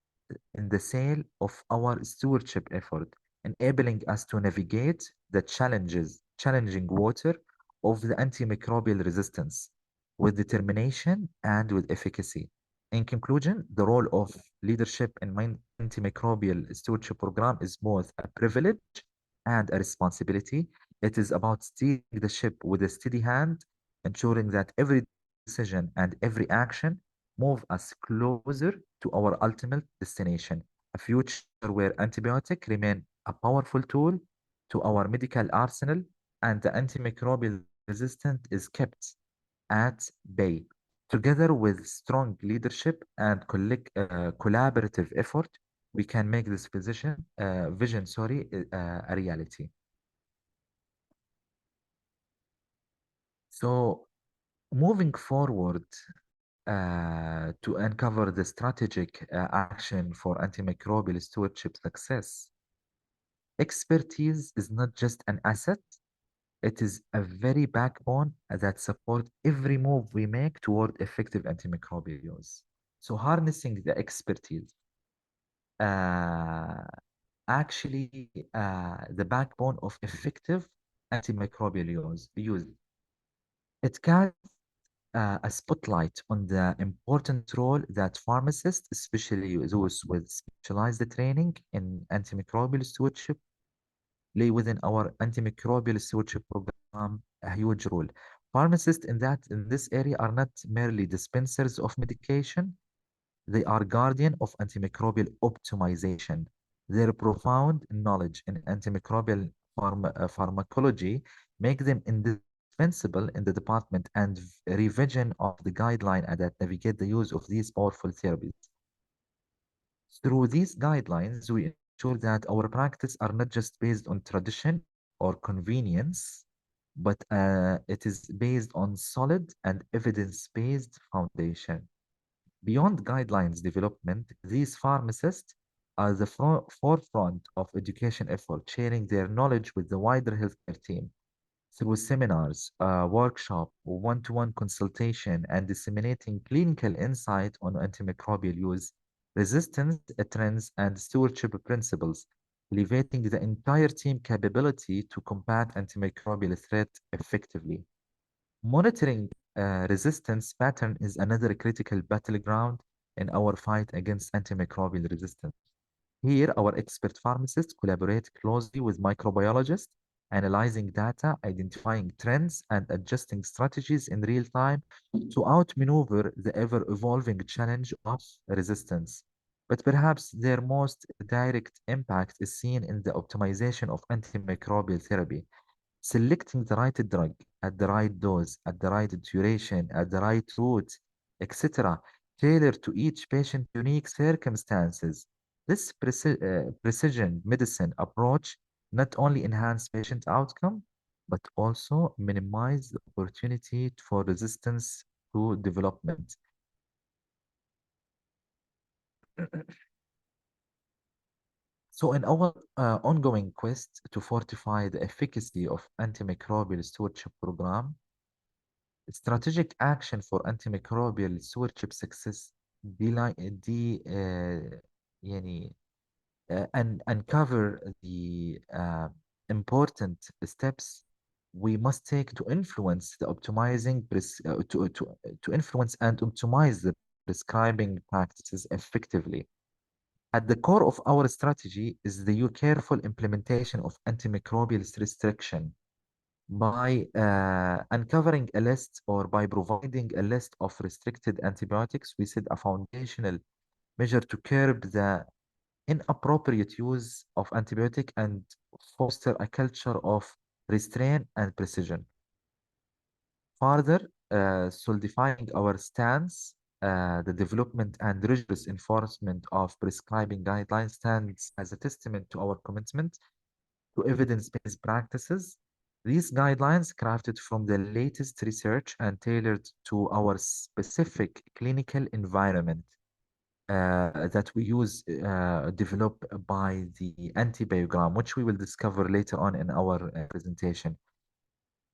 in the sail of our stewardship effort, enabling us to navigate the challenging water of the antimicrobial resistance with determination and with efficacy. In conclusion, the role of leadership in my antimicrobial stewardship program is both a privilege and a responsibility. It is about steering the ship with a steady hand, ensuring that every decision and every action move us closer to our ultimate destination, a future where antibiotics remain a powerful tool to our medical arsenal and the antimicrobial resistance is kept at bay Together with strong leadership and collaborative effort, we can make this vision, a reality. So moving forward, to uncover the strategic action for antimicrobial stewardship success, expertise is not just an asset, it is a very backbone that supports every move we make toward effective antimicrobial use. So harnessing the expertise, uh, actually the backbone of effective antimicrobial use. It casts a spotlight on the important role that pharmacists, especially those with specialized training in antimicrobial stewardship, play within our antimicrobial stewardship program a huge role. Pharmacists in this area are not merely dispensers of medication, they are guardian of antimicrobial optimization. Their profound knowledge in antimicrobial pharmacology make them indispensable in the department and revision of the guideline that navigate the use of these powerful therapies. Through these guidelines, we ensure that our practice are not just based on tradition or convenience, but it is based on solid and evidence-based foundation. Beyond guidelines development, these pharmacists are the forefront of education effort, sharing their knowledge with the wider healthcare team through seminars, workshop, one-to-one consultation, and disseminating clinical insight on antimicrobial use, resistance trends, and stewardship principles, elevating the entire team capability to combat antimicrobial threat effectively. Monitoring resistance pattern is another critical battleground in our fight against antimicrobial resistance. Here, our expert pharmacists collaborate closely with microbiologists, analyzing data, identifying trends, and adjusting strategies in real time to outmaneuver the ever-evolving challenge of resistance. But perhaps their most direct impact is seen in the optimization of antimicrobial therapy. Selecting the right drug at the right dose, at the right duration, at the right route, etc., tailored to each patient's unique circumstances. This precision medicine approach not only enhance patient outcome, but also minimize the opportunity for resistance to development. So in our ongoing quest to fortify the efficacy of antimicrobial stewardship program, strategic action for antimicrobial stewardship success دي يعني and uncover the important steps we must take to influence the to influence and optimize the prescribing practices effectively. At the core of our strategy is the careful implementation of antimicrobial restriction by uncovering a list or by providing a list of restricted antibiotics. We set a foundational measure to curb the inappropriate use of antibiotic and foster a culture of restraint and precision. Further, solidifying our stance, the development and rigorous enforcement of prescribing guidelines stands as a testament to our commitment to evidence-based practices. These guidelines, crafted from the latest research and tailored to our specific clinical environment, that we use, developed by the antibiogram, which we will discover later on in our presentation.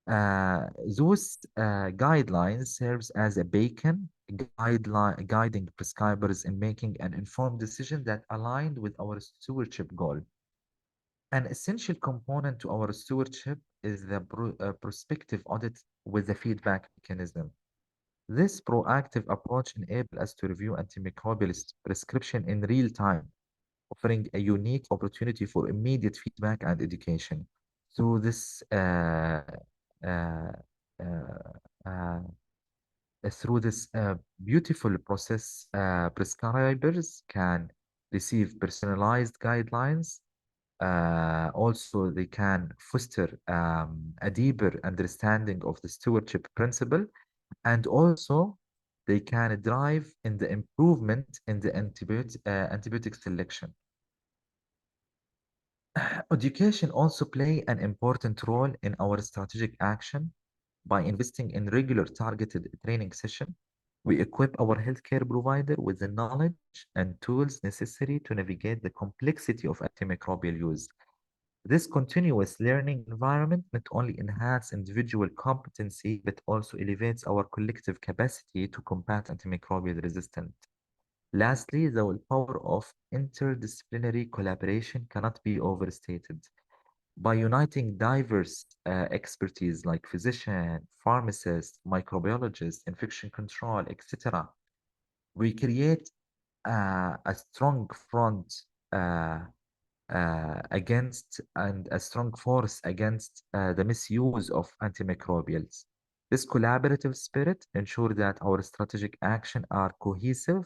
Those guidelines serves as a beacon guiding prescribers in making an informed decision that aligned with our stewardship goal. An essential component to our stewardship is the prospective audit with the feedback mechanism. This proactive approach enables us to review antimicrobial prescription in real time, offering a unique opportunity for immediate feedback and education. Through this uh, uh, uh, beautiful process, prescribers can receive personalized guidelines. Also, they can foster a deeper understanding of the stewardship principle, and also they can drive in the improvement in the antibiotic selection. Education also play an important role in our strategic action. By investing in regular targeted training session, we equip our healthcare provider with the knowledge and tools necessary to navigate the complexity of antimicrobial use. This continuous learning environment not only enhances individual competency, but also elevates our collective capacity to combat antimicrobial resistance. Lastly, the power of interdisciplinary collaboration cannot be overstated. By uniting diverse expertise like physician, pharmacist, microbiologist, infection control, etc., we create a strong front uh, against and a strong force against the misuse of antimicrobials. This collaborative spirit ensures that our strategic action are cohesive,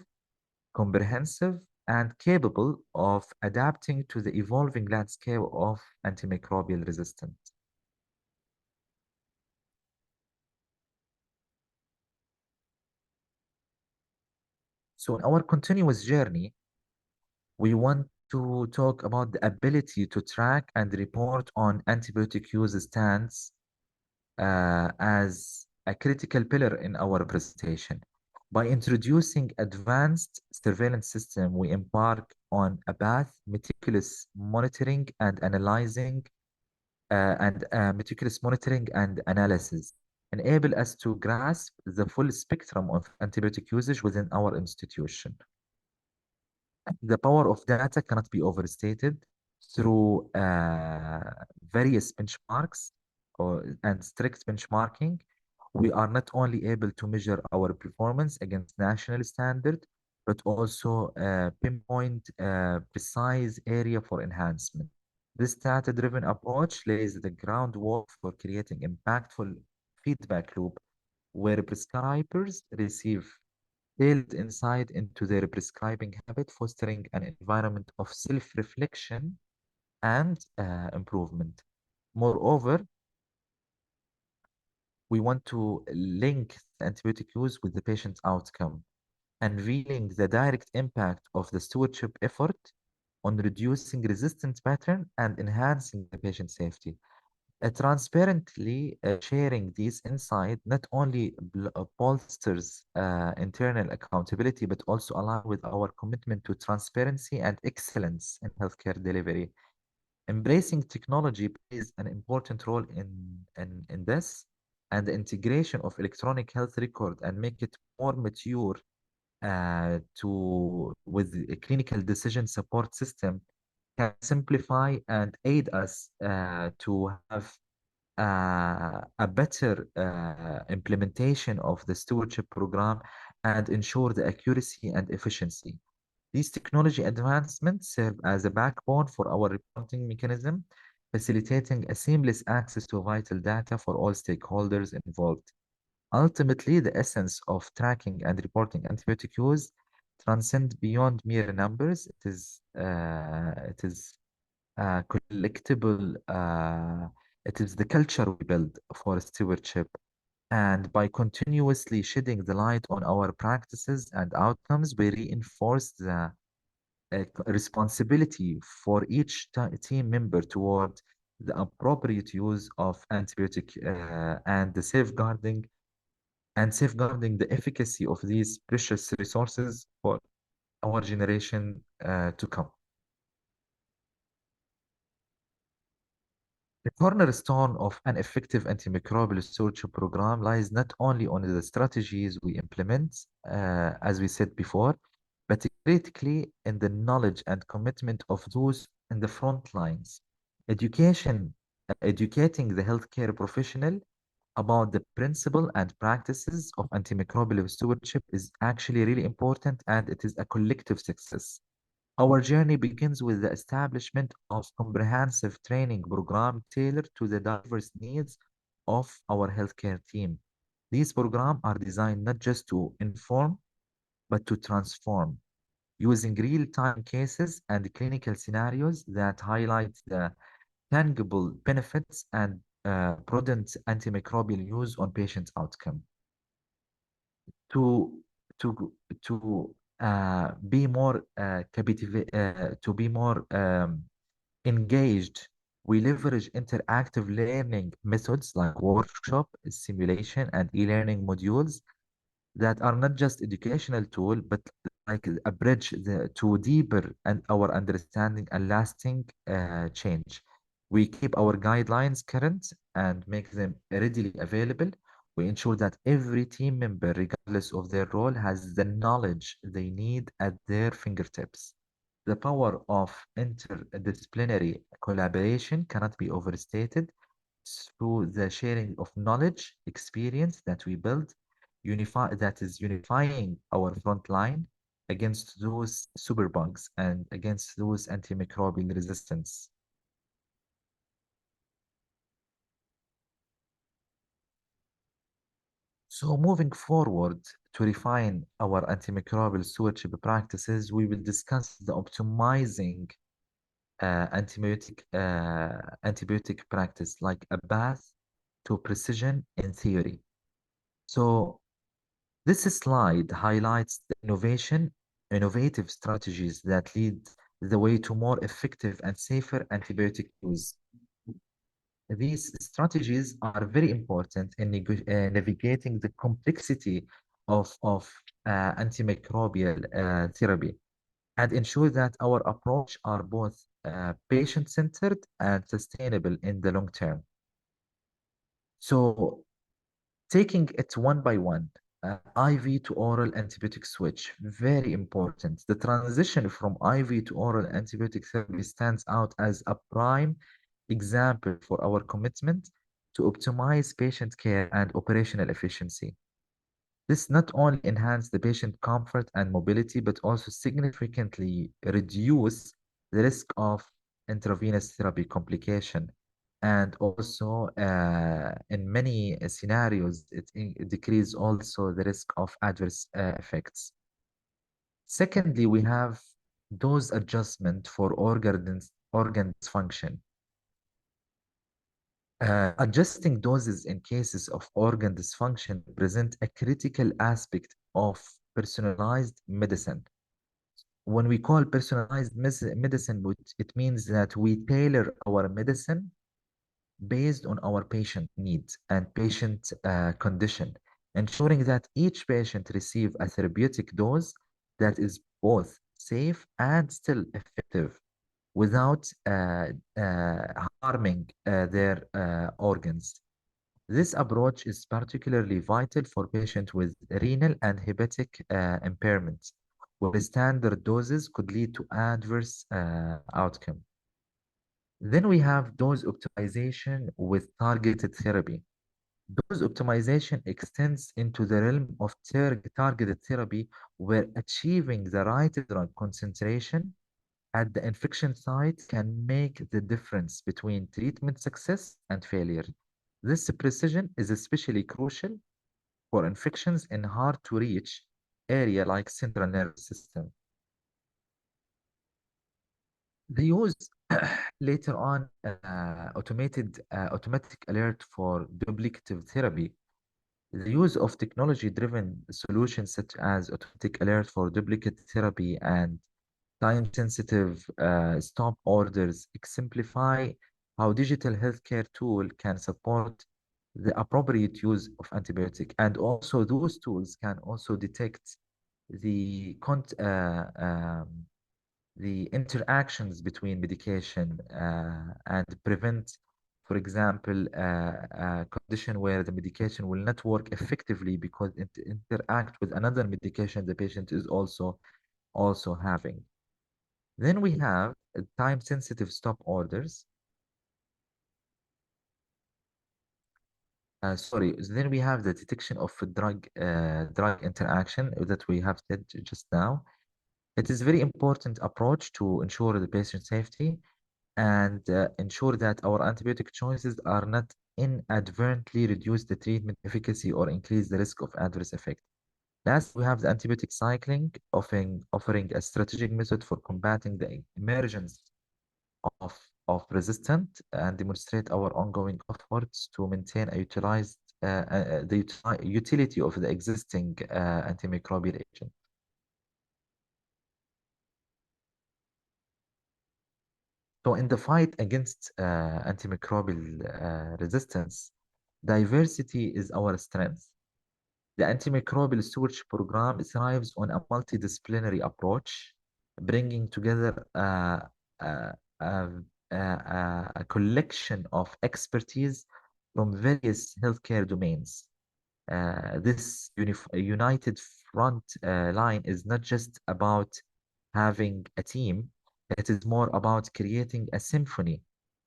comprehensive, and capable of adapting to the evolving landscape of antimicrobial resistance. So in our continuous journey, we want to talk about the ability to track and report on antibiotic use stands as a critical pillar in our presentation. By introducing advanced surveillance system, we embark on a path meticulous monitoring and analyzing meticulous monitoring and analysis enable us to grasp the full spectrum of antibiotic usage within our institution. The power of data cannot be overstated through various benchmarks and strict benchmarking. We are not only able to measure our performance against national standard, but also pinpoint a precise area for enhancement. This data-driven approach lays the groundwork for creating impactful feedback loop where prescribers receive tailored insight into their prescribing habit, fostering an environment of self-reflection and improvement. Moreover, we want to link antibiotic use with the patient's outcome, unveiling the direct impact of the stewardship effort on reducing resistance pattern and enhancing the patient safety. Transparently sharing these insights not only bolsters internal accountability, but also align with our commitment to transparency and excellence in healthcare delivery. Embracing technology plays an important role in this, and the integration of electronic health record and make it more mature with a clinical decision support system can simplify and aid us to have a better implementation of the stewardship program and ensure the accuracy and efficiency. These technology advancements serve as a backbone for our reporting mechanism, facilitating a seamless access to vital data for all stakeholders involved. Ultimately, the essence of tracking and reporting antibiotic use transcend beyond mere numbers. It is collectible. It is the culture we build for stewardship. And by continuously shedding the light on our practices and outcomes, we reinforce the responsibility for each team member toward the appropriate use of antibiotic and safeguarding the efficacy of these precious resources for our generation to come. The cornerstone of an effective antimicrobial stewardship program lies not only on the strategies we implement, as we said before, but critically in the knowledge and commitment of those in the front lines. Educating the healthcare professional about the principle and practices of antimicrobial stewardship is actually really important, and it is a collective success. Our journey begins with the establishment of comprehensive training program tailored to the diverse needs of our healthcare team. These programs are designed not just to inform, but to transform, using real-time cases and clinical scenarios that highlight the tangible benefits and prudent antimicrobial use on patient outcome. To be more to be more engaged. We leverage interactive learning methods like workshop, simulation, and e-learning modules that are not just educational tool, but like a bridge to deeper and our understanding and lasting change. We keep our guidelines current and make them readily available. We ensure that every team member, regardless of their role, has the knowledge they need at their fingertips. The power of interdisciplinary collaboration cannot be overstated through the sharing of knowledge, experience that we build, that is unifying our front line against those superbugs and against those antimicrobial resistance. So moving forward to refine our antimicrobial stewardship practices, we will discuss the optimizing antibiotic practice like a path to precision in theory. So this slide highlights the innovative strategies that lead the way to more effective and safer antibiotic use. These strategies are very important in navigating the complexity of antimicrobial therapy and ensure that our approach are both patient-centered and sustainable in the long term. So taking it one by one, IV to oral antibiotic switch, very important. The transition from IV to oral antibiotic therapy stands out as a prime example for our commitment to optimize patient care and operational efficiency. This not only enhance the patient comfort and mobility, but also significantly reduce the risk of intravenous therapy complication. And also, in many scenarios, it decreases also the risk of adverse effects. Secondly, we have dose adjustment for organ dysfunction. Adjusting doses in cases of organ dysfunction present a critical aspect of personalized medicine. When we call personalized medicine, it means that we tailor our medicine based on our patient needs and patient condition, ensuring that each patient receive a therapeutic dose that is both safe and still effective without harming their organs. This approach is particularly vital for patients with renal and hepatic impairments, where standard doses could lead to adverse outcome. Then we have dose optimization with targeted therapy. Dose optimization extends into the realm of targeted therapy, where achieving the right drug concentration at the infection site can make the difference between treatment success and failure. This precision is especially crucial for infections in hard to reach area like central nervous system. They use later on automatic alert for duplicative therapy. The use of technology-driven solutions such as automatic alert for duplicate therapy and time-sensitive stop orders exemplify how digital healthcare tool can support the appropriate use of antibiotic. And also those tools can also detect the the interactions between medication and prevent, for example, a condition where the medication will not work effectively because it interact with another medication the patient is also having. Then we have time-sensitive stop orders. Then we have the detection of drug interaction that we have said just now. It is very important approach to ensure the patient safety and ensure that our antibiotic choices are not inadvertently reduce the treatment efficacy or increase the risk of adverse effect. Last, we have the antibiotic cycling, offering a strategic method for combating the emergence of resistant and demonstrate our ongoing efforts to maintain a utilized utility of the existing antimicrobial agent. So in the fight against antimicrobial resistance, diversity is our strength. The antimicrobial stewardship program thrives on a multidisciplinary approach, bringing together a, a collection of expertise from various healthcare domains. This united front line is not just about having a team, it is more about creating a symphony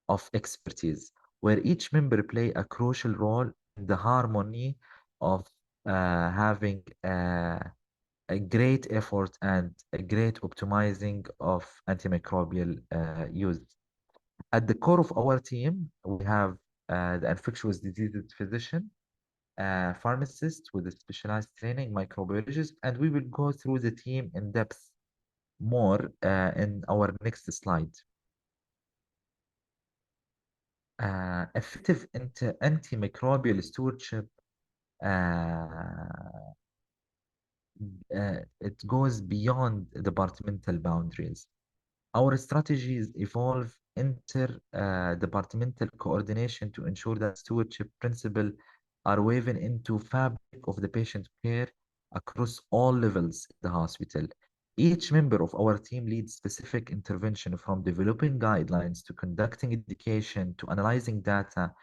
of expertise where each member play a crucial role in the harmony of having a great effort and a great optimizing of antimicrobial use. At the core of our team, we have the infectious diseases physician, pharmacist with a specialized training, microbiologist, and we will go through the team in depth more in our next slide. Effective antimicrobial stewardship, it goes beyond departmental boundaries. Our strategies evolve inter-departmental coordination to ensure that stewardship principles are woven into fabric of the patient care across all levels in the hospital. Each member of our team leads specific intervention from developing guidelines to conducting education to analyzing data.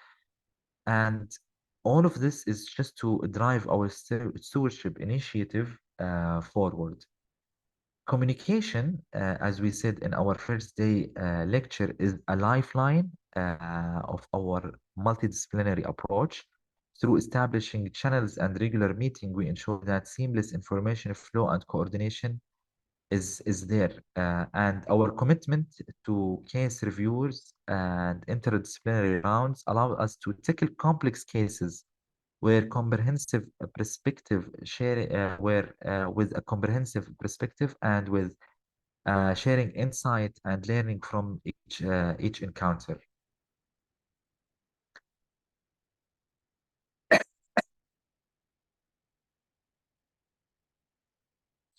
And all of this is just to drive our stewardship initiative forward. Communication, as we said in our first day lecture, is a lifeline of our multidisciplinary approach. Through establishing channels and regular meeting, we ensure that seamless information flow and coordination is there. And our commitment to case reviews and interdisciplinary rounds allow us to tackle complex cases where comprehensive perspective share where with a comprehensive perspective and with sharing insight and learning from each encounter.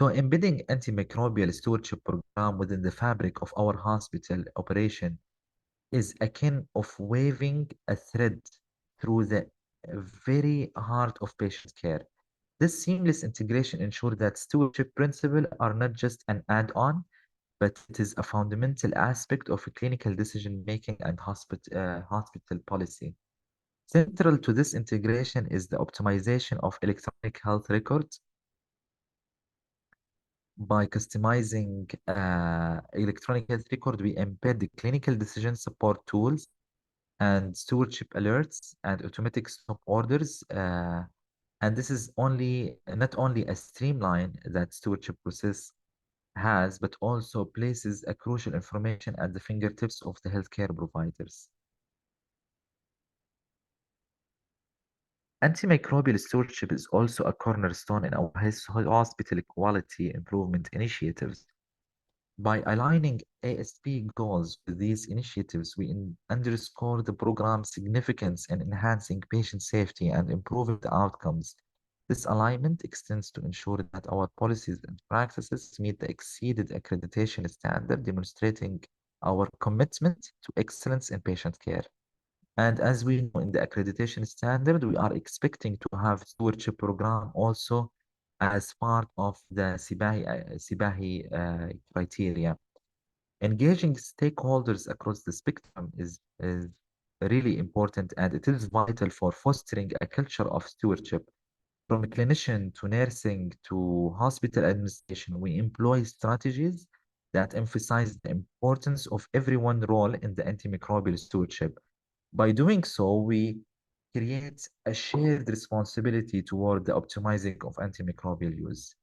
So embedding antimicrobial stewardship program within the fabric of our hospital operation is akin of waving a thread through the very heart of patient care. This seamless integration ensures that stewardship principles are not just an add-on, but it is a fundamental aspect of clinical decision-making and hospital policy. Central to this integration is the optimization of electronic health records. By customizing electronic health record, we embed the clinical decision support tools and stewardship alerts and automatic stop orders. And this is not only a streamline that stewardship process has, but also places a crucial information at the fingertips of the healthcare providers. Antimicrobial stewardship is also a cornerstone in our hospital quality improvement initiatives. By aligning ASP goals with these initiatives, we underscore the program's significance in enhancing patient safety and improving the outcomes. This alignment extends to ensure that our policies and practices meet the exceeded accreditation standard, demonstrating our commitment to excellence in patient care. And as we know in the accreditation standard, we are expecting to have stewardship program also as part of the SIBAHI criteria. Engaging stakeholders across the spectrum is really important, and it is vital for fostering a culture of stewardship. From clinician to nursing to hospital administration, we employ strategies that emphasize the importance of everyone's role in the antimicrobial stewardship. By doing so, we create a shared responsibility toward the optimizing of antimicrobial use.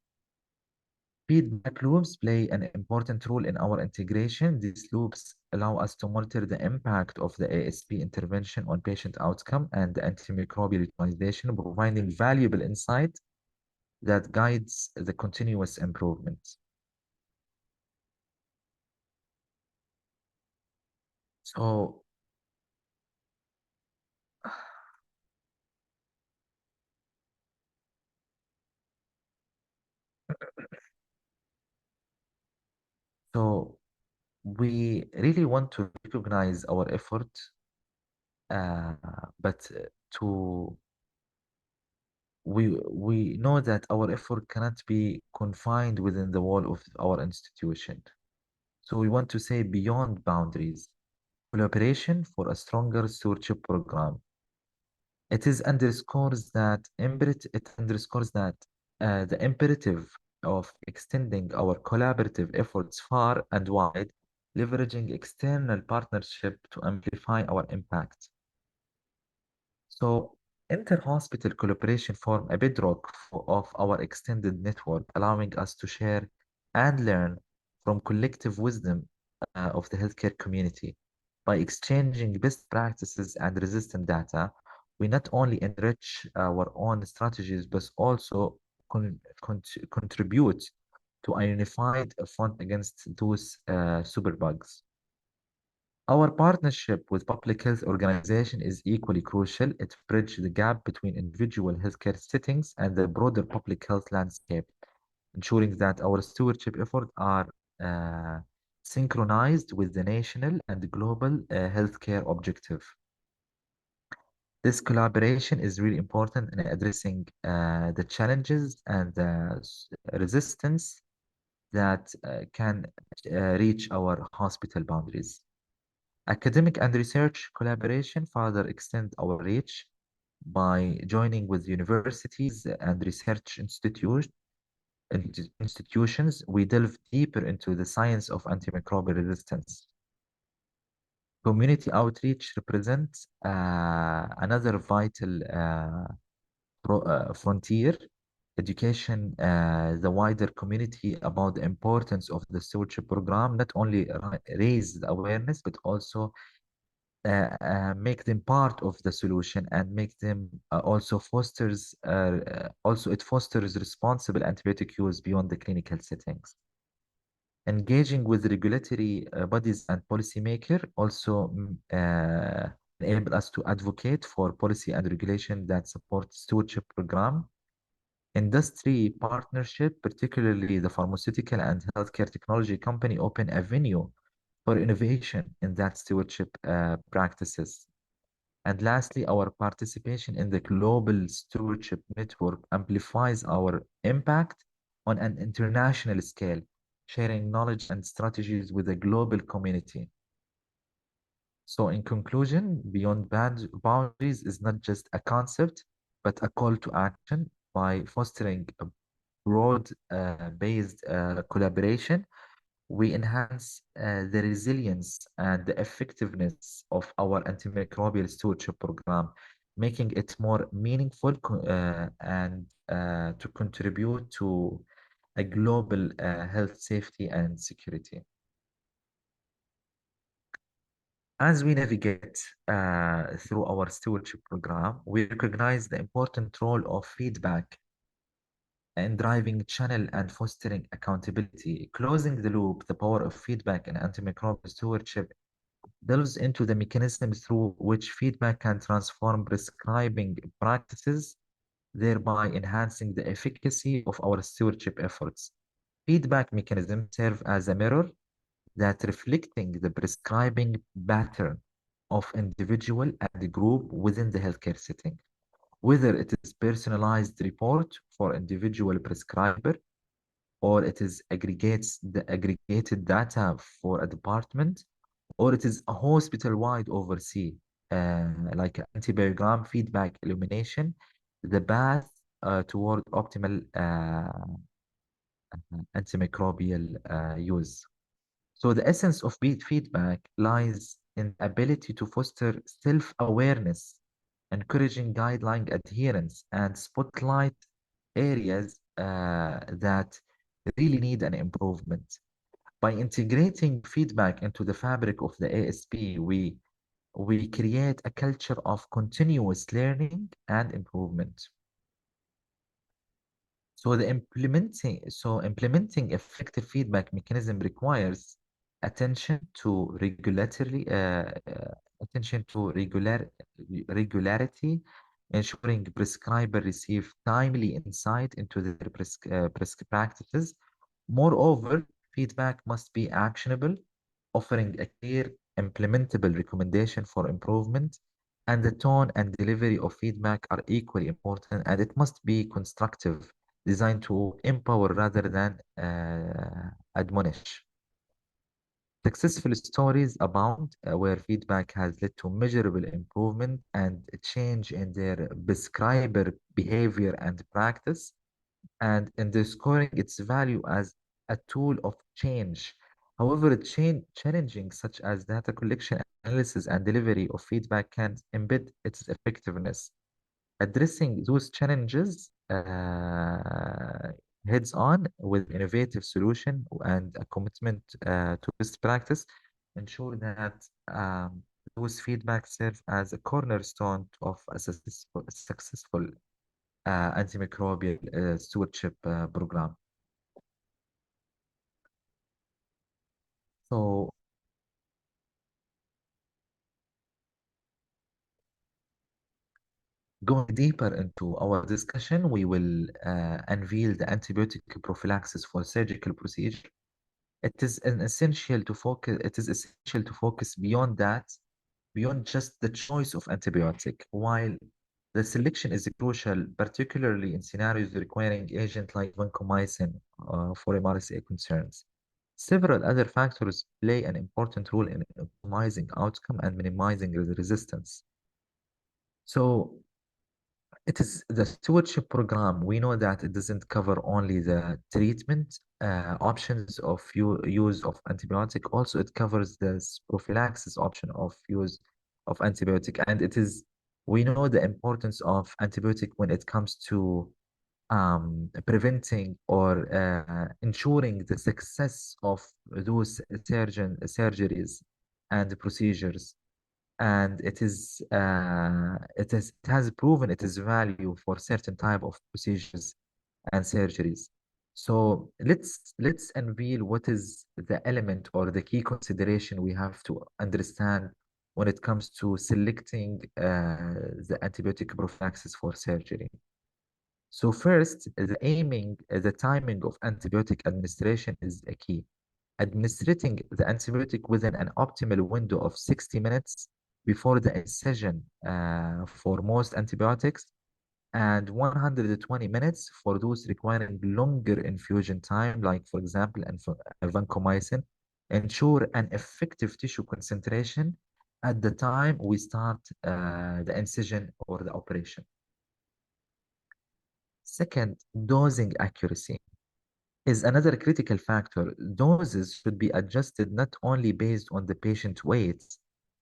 Feedback loops play an important role in our integration. These loops allow us to monitor the impact of the ASP intervention on patient outcome and the antimicrobial utilization, providing valuable insight that guides the continuous improvement. So So we really want to recognize our effort, uh, but to we know that our effort cannot be confined within the wall of our institution. So we want to say beyond boundaries, collaboration for a stronger stewardship program. It underscores that the imperative of extending our collaborative efforts far and wide, leveraging external partnership to amplify our impact. So inter-hospital collaboration form a bedrock of our extended network, allowing us to share and learn from collective wisdom of the healthcare community. By exchanging best practices and resistant data, we not only enrich our own strategies, but also contribute to a unified front against those superbugs. Our partnership with public health organizations is equally crucial. It bridges the gap between individual healthcare settings and the broader public health landscape, ensuring that our stewardship efforts are uh, synchronized with the national and global healthcare objective. This collaboration is really important in addressing the challenges and the resistance that can reach our hospital boundaries. Academic and research collaboration further extend our reach by joining with universities and research institutions. We delve deeper into the science of antimicrobial resistance. Community outreach represents another vital frontier. Education the wider community about the importance of the stewardship program not only raise the awareness but also make them part of the solution and make them also it fosters responsible antibiotic use beyond the clinical settings. Engaging with regulatory bodies and policymaker also enable us to advocate for policy and regulation that support stewardship program. Industry partnership, particularly the pharmaceutical and healthcare technology company, open a venue for innovation in that stewardship practices. And lastly, our participation in the global stewardship network amplifies our impact on an international scale, sharing knowledge and strategies with the global community. So in conclusion, beyond boundaries is not just a concept, but a call to action. By fostering a broad-based collaboration, we enhance the resilience and the effectiveness of our antimicrobial stewardship program, making it more meaningful and to contribute to a global health safety and security. As we navigate through our stewardship program, we recognize the important role of feedback in driving channel and fostering accountability. Closing the loop, the power of feedback in antimicrobial stewardship delves into the mechanisms through which feedback can transform prescribing practices, thereby enhancing the efficacy of our stewardship efforts. Feedback mechanisms serve as a mirror that reflecting the prescribing pattern of individual and group within the healthcare setting. Whether it is personalized report for individual prescriber or it is aggregates the aggregated data for a department, or it is a hospital-wide oversee, like antibiogram feedback illumination, the path toward optimal antimicrobial use. So the essence of feedback lies in the ability to foster self-awareness, encouraging guideline adherence, and spotlight areas that really need an improvement. By integrating feedback into the fabric of the ASP, we create a culture of continuous learning and improvement. So implementing effective feedback mechanism requires attention to regularity, ensuring prescriber receive timely insight into their practices. Moreover, Feedback must be actionable, offering a clear, implementable recommendation for improvement, and the tone and delivery of feedback are equally important, and it must be constructive, designed to empower rather than admonish. Successful stories abound where feedback has led to measurable improvement and a change in their prescriber behavior and practice, and underscoring its value as a tool of change. However, challenging such as data collection, analysis, and delivery of feedback can embed its effectiveness. Addressing those challenges heads on with innovative solution and a commitment to best practice ensure that those feedback serve as a cornerstone of a successful antimicrobial stewardship program. So going deeper into our discussion, we will unveil the antibiotic prophylaxis for surgical procedure. It is essential to focus beyond that, beyond just the choice of antibiotic, while the selection is crucial, particularly in scenarios requiring agent like vancomycin for MRSA concerns. Several other factors play an important role in optimizing outcome and minimizing resistance. So it is the stewardship program. We know that it doesn't cover only the treatment options of use of antibiotic. Also, it covers the prophylaxis option of use of antibiotic. And we know the importance of antibiotic when it comes to preventing or ensuring the success of those surgeries and procedures, and it has proven its value for certain type of procedures and surgeries. So let's unveil what is the element or the key consideration we have to understand when it comes to selecting the antibiotic prophylaxis for surgery. So first, the timing of antibiotic administration is a key. Administering the antibiotic within an optimal window of 60 minutes before the incision for most antibiotics and 120 minutes for those requiring longer infusion time, like for example, vancomycin, ensure an effective tissue concentration at the time we start the incision or the operation. Second, dosing accuracy is another critical factor. Doses should be adjusted not only based on the patient weight,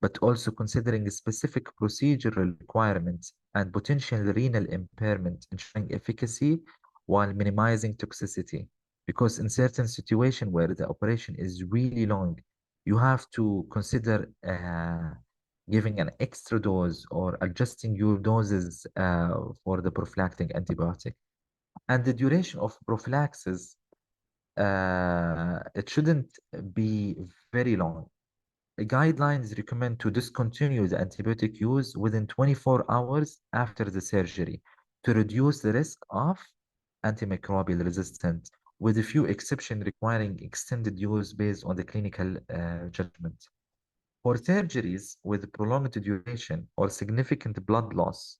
but also considering specific procedural requirements and potential renal impairment, ensuring efficacy while minimizing toxicity. Because in certain situations where the operation is really long, you have to consider giving an extra dose or adjusting your doses for the prophylactic antibiotic. And the duration of prophylaxis it shouldn't be very long. The guidelines recommend to discontinue the antibiotic use within 24 hours after the surgery to reduce the risk of antimicrobial resistance, with a few exceptions requiring extended use based on the clinical judgment. For surgeries with prolonged duration or significant blood loss,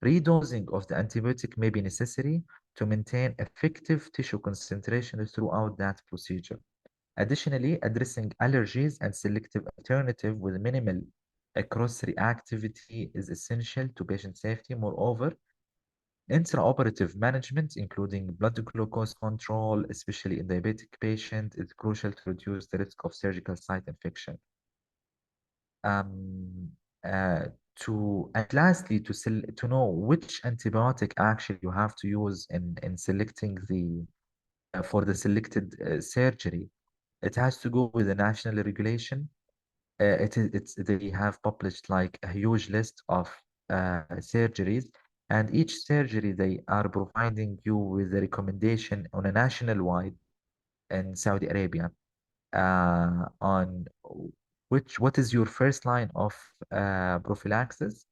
redosing of the antibiotic may be necessary to maintain effective tissue concentration throughout that procedure. Additionally, addressing allergies and selective alternative with minimal cross-reactivity is essential to patient safety. Moreover, intraoperative management, including blood glucose control, especially in diabetic patients, is crucial to reduce the risk of surgical site infection. Um, uh, and lastly, to know which antibiotic actually you have to use in selecting for the selected surgery. It has to go with the national regulation. They have published like a huge list of surgeries, and each surgery they are providing you with a recommendation on a national wide in Saudi Arabia on what is your first line of prophylaxis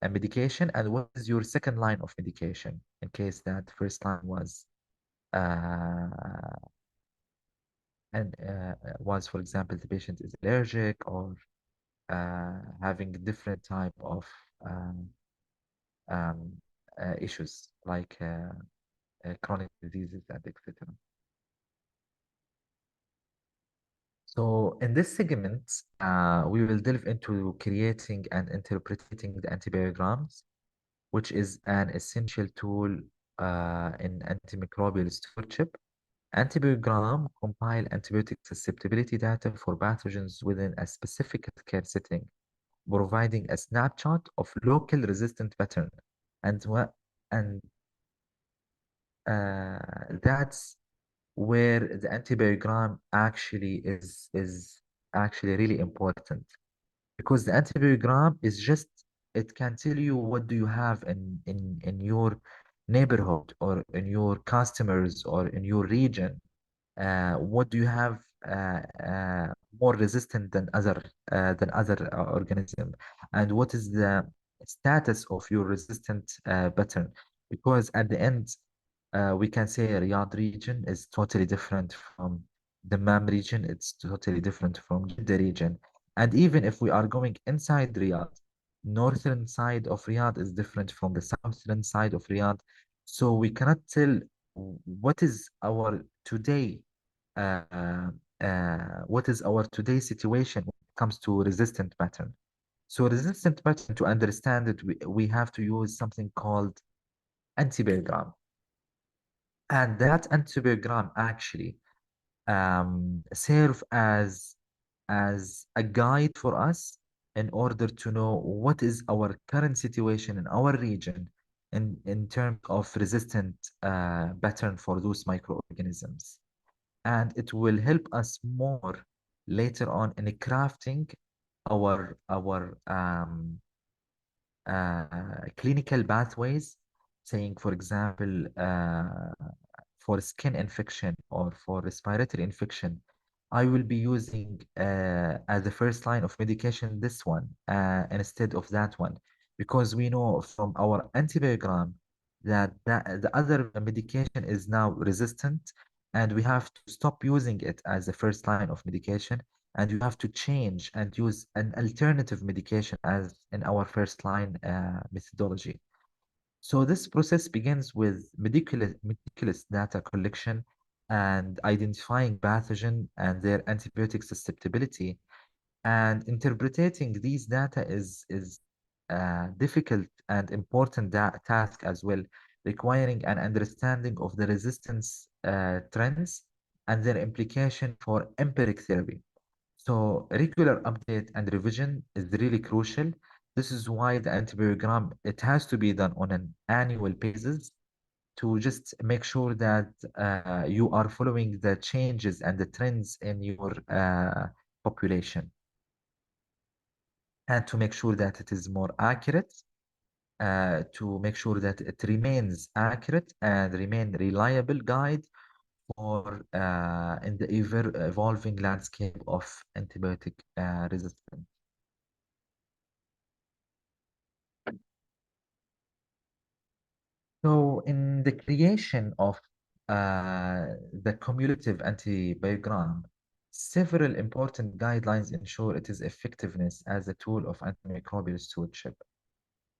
and medication, and what is your second line of medication in case that first line was uh, and was, for example, the patient is allergic or having different type of um, issues like chronic diseases and etc. So in this segment, we will delve into creating and interpreting the antibiograms, which is an essential tool in antimicrobial stewardship. Antibiogram compile antibiotic susceptibility data for pathogens within a specific care setting, providing a snapshot of local resistant pattern. And that's where the antibiogram actually is actually really important, because the antibiogram is just, it can tell you what do you have in your neighborhood or in your customers or in your region. What do you have more resistant than other organism, and what is the status of your resistant pattern? Because at the end, we can say Riyadh region is totally different from the Mam region. It's totally different from Jeddah region. And even if we are going inside Riyadh, northern side of Riyadh is different from the southern side of Riyadh. So we cannot tell what is our today uh, what is our today's situation when it comes to resistant pattern. So resistant pattern, to understand it, we have to use something called antibiogram. And that antibiogram actually serve as a guide for us in order to know what is our current situation in our region in terms of resistant pattern for those microorganisms. And it will help us more later on in crafting our clinical pathways, saying, for example, for skin infection or for respiratory infection, I will be using as the first line of medication this one instead of that one, because we know from our antibiogram that the other medication is now resistant, and we have to stop using it as the first line of medication, and you have to change and use an alternative medication as in our first line methodology. So this process begins with meticulous data collection and identifying pathogen and their antibiotic susceptibility. And interpreting these data is a difficult and important task as well, requiring an understanding of the resistance trends and their implication for empiric therapy. So regular update and revision is really crucial. This is why the antibiogram, it has to be done on an annual basis to just make sure that you are following the changes and the trends in your population, and to make sure that it is more accurate, to make sure that it remains accurate and remain reliable guide for in the evolving landscape of antibiotic resistance. So in the creation of the cumulative antibiogram, several important guidelines ensure its effectiveness as a tool of antimicrobial stewardship.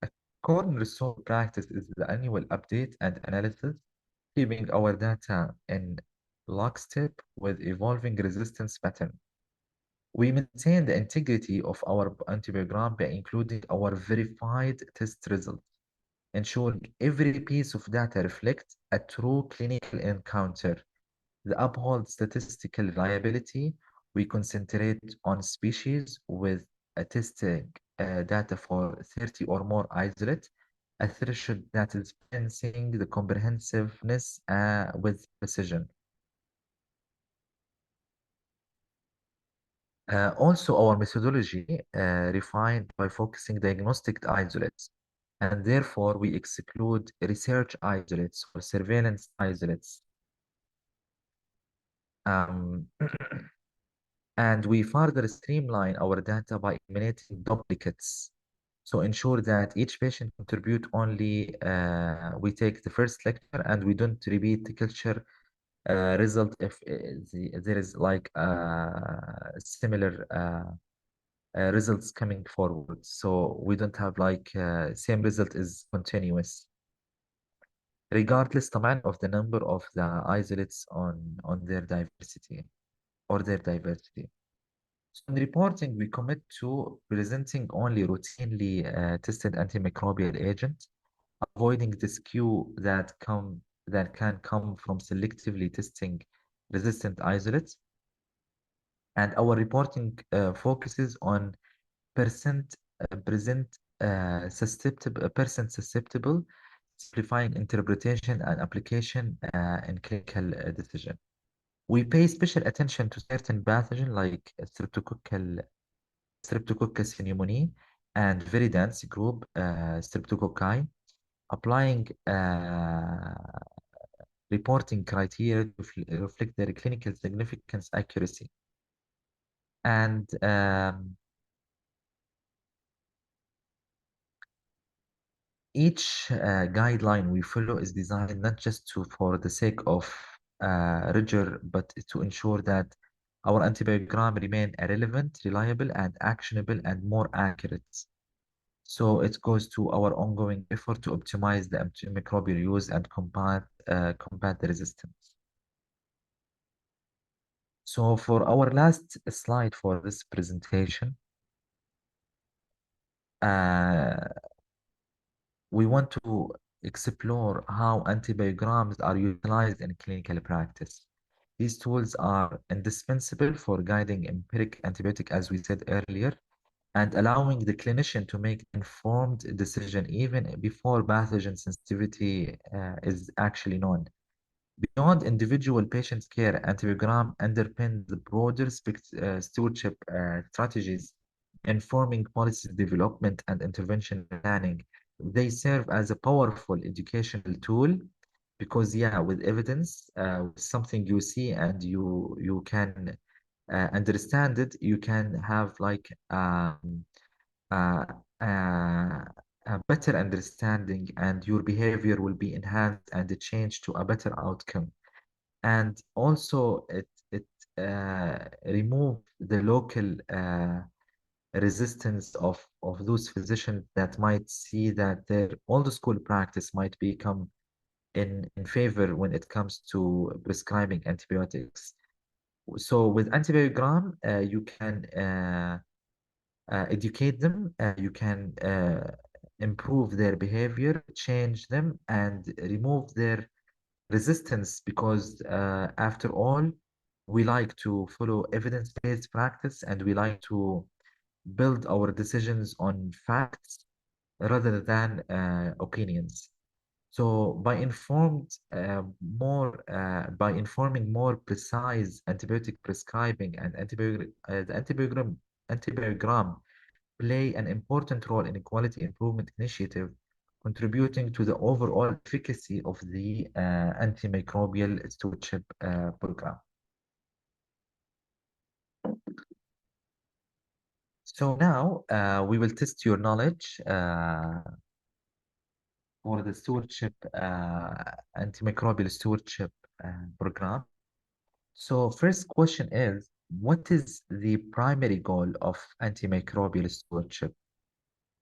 A cornerstone practice is the annual update and analysis, keeping our data in lockstep with evolving resistance pattern. We maintain the integrity of our antibiogram by including our verified test results, ensuring every piece of data reflects a true clinical encounter. The uphold statistical reliability, we concentrate on species with a testing data for 30 or more isolate, a threshold that is balancing the comprehensiveness with precision. Also, our methodology refined by focusing diagnostic isolates, and therefore we exclude research isolates or surveillance isolates. Um, and we further streamline our data by eliminating duplicates. So ensure that each patient contribute only, we take the first lecture and we don't repeat the culture result if there is like similar results coming forward. So we don't have like same result is continuous. Regardless طبعا of the number of the isolates on their diversity or their diversity. So in reporting, we commit to presenting only routinely tested antimicrobial agent, avoiding the skew that can come from selectively testing resistant isolates. And our reporting focuses on percent present percent susceptible, simplifying interpretation and application in clinical decision. We pay special attention to certain pathogen like Streptococcus pneumoniae and very dense group Streptococci, applying reporting criteria to reflect their clinical significance accuracy. And each guideline we follow is designed not just for the sake of rigor, but to ensure that our antibiogram remain relevant, reliable, and actionable and more accurate. So it goes to our ongoing effort to optimize the antimicrobial use and combat the resistance. So for our last slide for this presentation, we want to explore how antibiograms are utilized in clinical practice. These tools are indispensable for guiding empiric antibiotic, as we said earlier, and allowing the clinician to make informed decision even before pathogen sensitivity is actually known. Beyond individual patient care, antibiogram underpin the broader stewardship strategies, informing policy development and intervention planning. They serve as a powerful educational tool because, yeah, with evidence, something you see and you can understand it, you can have like uh, uh, a better understanding, and your behavior will be enhanced and changed to a better outcome. And also it remove the local resistance of those physicians that might see that their old school practice might become in favor when it comes to prescribing antibiotics. So with antibiogram, you can educate them, you can improve their behavior, change them, and remove their resistance because after all, we like to follow evidence-based practice and we like to build our decisions on facts rather than opinions. So by informing more precise antibiotic prescribing and the antibiogram play an important role in a quality improvement initiative, contributing to the overall efficacy of the antimicrobial stewardship program. So now we will test your knowledge for the stewardship, antimicrobial stewardship program. So first question is, what is the primary goal of antimicrobial stewardship?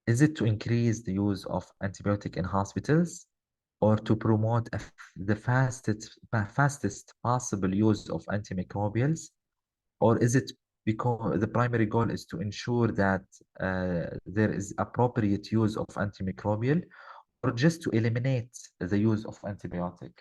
Is it to increase the use of antibiotic in hospitals or to promote the fastest possible use of antimicrobials? Or is it because the primary goal is to ensure that there is appropriate use of antimicrobial or just to eliminate the use of antibiotic?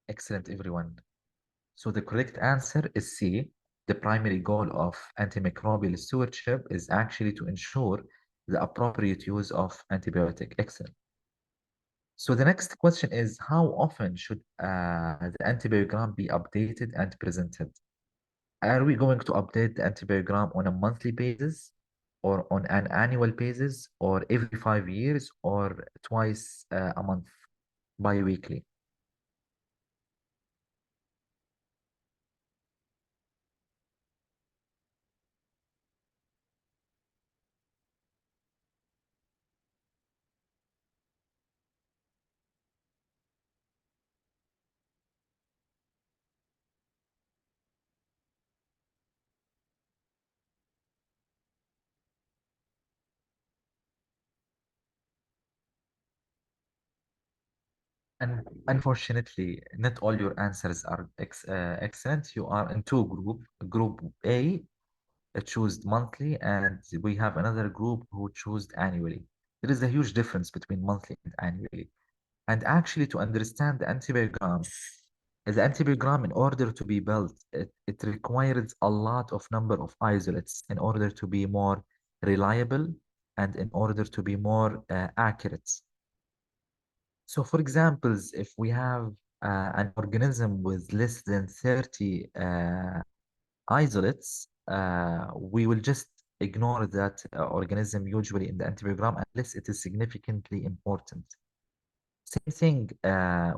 Excellent, everyone. So the correct answer is C. The primary goal of antimicrobial stewardship is actually to ensure the appropriate use of antibiotic. Excellent. So the next question is, how often should the antibiogram be updated and presented? Are we going to update the antibiogram on a monthly basis, or on an annual basis, or every 5 years, or twice a month, bi-weekly? And unfortunately, not all your answers are excellent. You are in two groups. Group A chose monthly, and we have another group who chose annually. There is a huge difference between monthly and annually. And actually, to understand the antibiogram, in order to be built, it requires a lot of number of isolates in order to be more reliable and in order to be more accurate. So, for examples, if we have an organism with less than 30 isolates, we will just ignore that organism usually in the antibiogram unless it is significantly important. Same thing,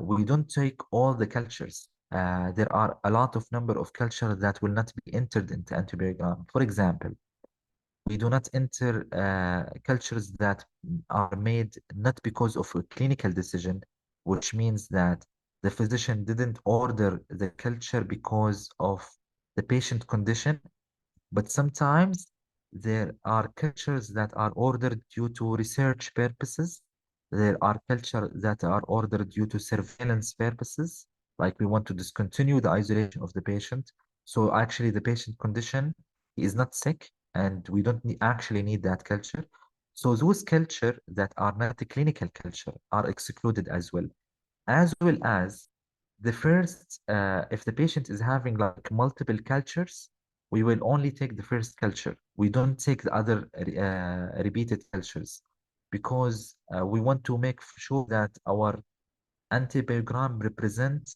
we don't take all the cultures. There are a lot of number of cultures that will not be entered into antibiogram. For example, we do not enter cultures that are made not because of a clinical decision, which means that the physician didn't order the culture because of the patient condition, but sometimes there are cultures that are ordered due to research purposes. There are cultures that are ordered due to surveillance purposes, like we want to discontinue the isolation of the patient. So actually the patient condition is not sick and we don't actually need that culture. So those culture that are not a clinical culture are excluded as well as the first, if the patient is having like multiple cultures, we will only take the first culture. We don't take the other repeated cultures because we want to make sure that our antibiogram represents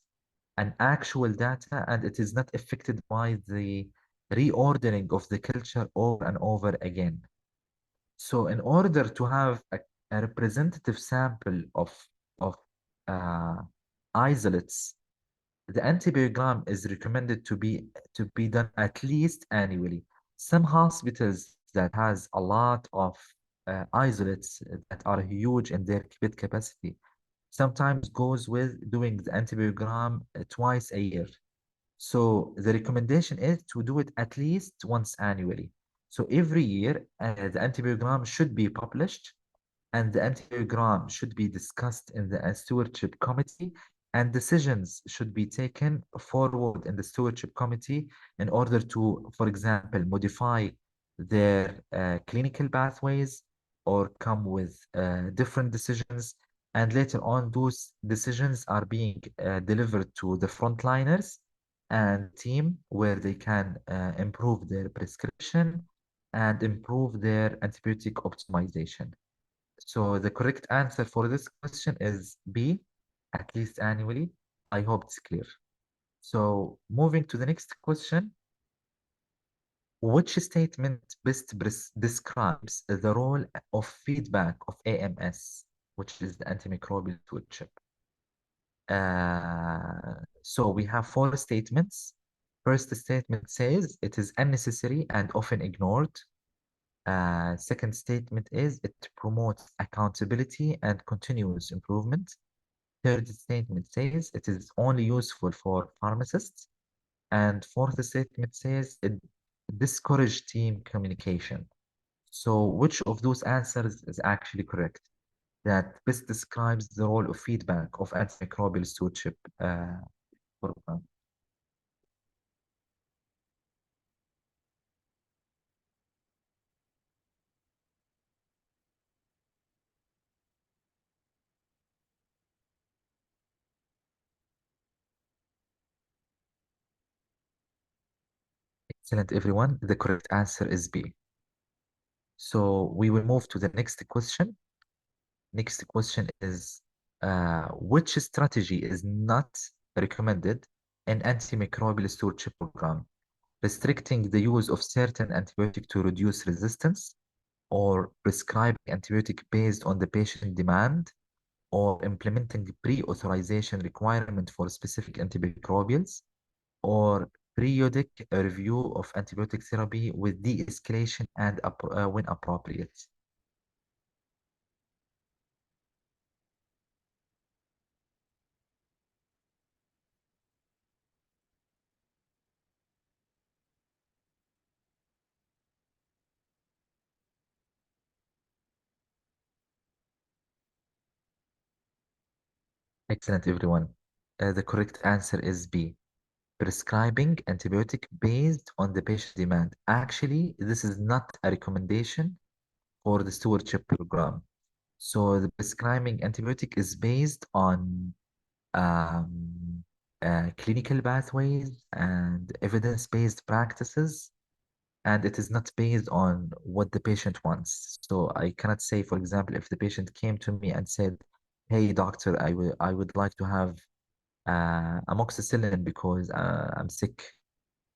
an actual data and it is not affected by the reordering of the culture over and over again. So in order to have a representative sample of uh, isolates, the antibiogram is recommended to be done at least annually. Some hospitals that has a lot of isolates that are huge in their bed capacity sometimes goes with doing the antibiogram twice a year. So the recommendation is to do it at least once annually. So every year, the antibiogram should be published and the antibiogram should be discussed in the stewardship committee and decisions should be taken forward in the stewardship committee in order to, for example, modify their clinical pathways or come with different decisions. And later on, those decisions are being delivered to the frontliners and team where they can improve their prescription and improve their antibiotic optimization. So the correct answer for this question is B, at least annually. I hope it's clear. So moving to the next question, which statement best describes the role of feedback of AMS, which is the antimicrobial stewardship? So we have four statements. First statement says it is unnecessary and often ignored. Second statement is it promotes accountability and continuous improvement. Third statement says it is only useful for pharmacists. And fourth statement says it discourages team communication. So which of those answers is actually correct? That best describes the role of feedback of antimicrobial stewardship program. Excellent, everyone. The correct answer is B. So we will move to the next question. Next question is, which strategy is not recommended in antimicrobial stewardship program? Restricting the use of certain antibiotic to reduce resistance, or prescribing antibiotic based on the patient demand, or implementing pre-authorization requirement for specific antimicrobials, or periodic review of antibiotic therapy with de-escalation and when appropriate. Excellent, everyone. The correct answer is B. Prescribing antibiotic based on the patient demand. Actually, this is not a recommendation for the stewardship program. So the prescribing antibiotic is based on um, clinical pathways and evidence-based practices, and it is not based on what the patient wants. So I cannot say, for example, if the patient came to me and said, "Hey, doctor, I would like to have amoxicillin because I'm sick."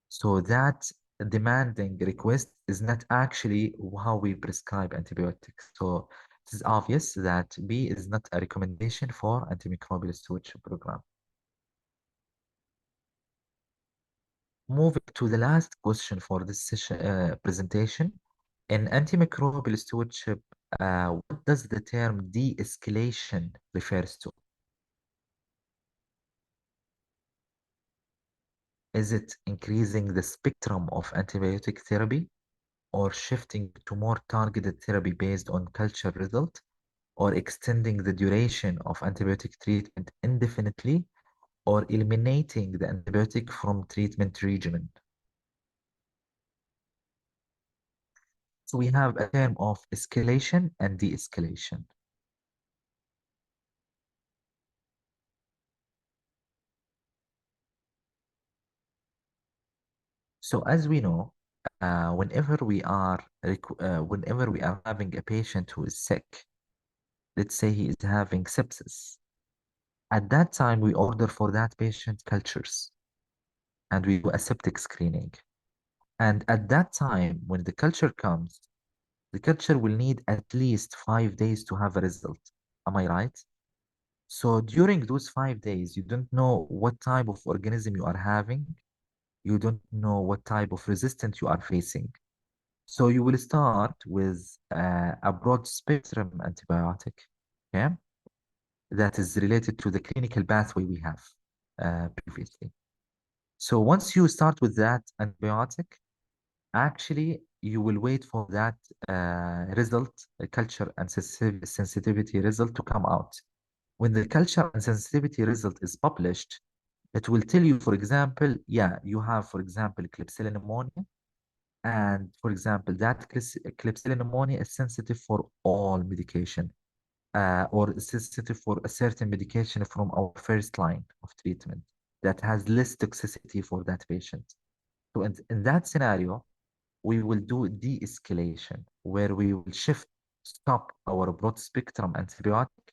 So that demanding request is not actually how we prescribe antibiotics. So it is obvious that B is not a recommendation for antimicrobial stewardship program. Moving to the last question for this session, presentation. In antimicrobial stewardship, what does the term de-escalation refers to? Is it increasing the spectrum of antibiotic therapy, or shifting to more targeted therapy based on culture result, or extending the duration of antibiotic treatment indefinitely, or eliminating the antibiotic from treatment regimen? So we have a term of escalation and de-escalation. So as we know, whenever we are having a patient who is sick, let's say he is having sepsis, at that time we order for that patient cultures and we do a septic screening. And at that time, when the culture comes, the culture will need at least 5 days to have a result. Am I right? So during those 5 days, you don't know what type of organism you are having. You don't know what type of resistance you are facing. So you will start with a broad spectrum antibiotic, okay, that is related to the clinical pathway we have previously. So once you start with that antibiotic, actually you will wait for that result, culture and sensitivity result to come out. When the culture and sensitivity result is published, it will tell you, for example, yeah, you have, for example, Klebsiella pneumonia. And for example, that Klebsiella pneumonia is sensitive for all medication, or sensitive for a certain medication from our first line of treatment that has less toxicity for that patient. So in that scenario, we will do de-escalation, where we will stop our broad spectrum antibiotic,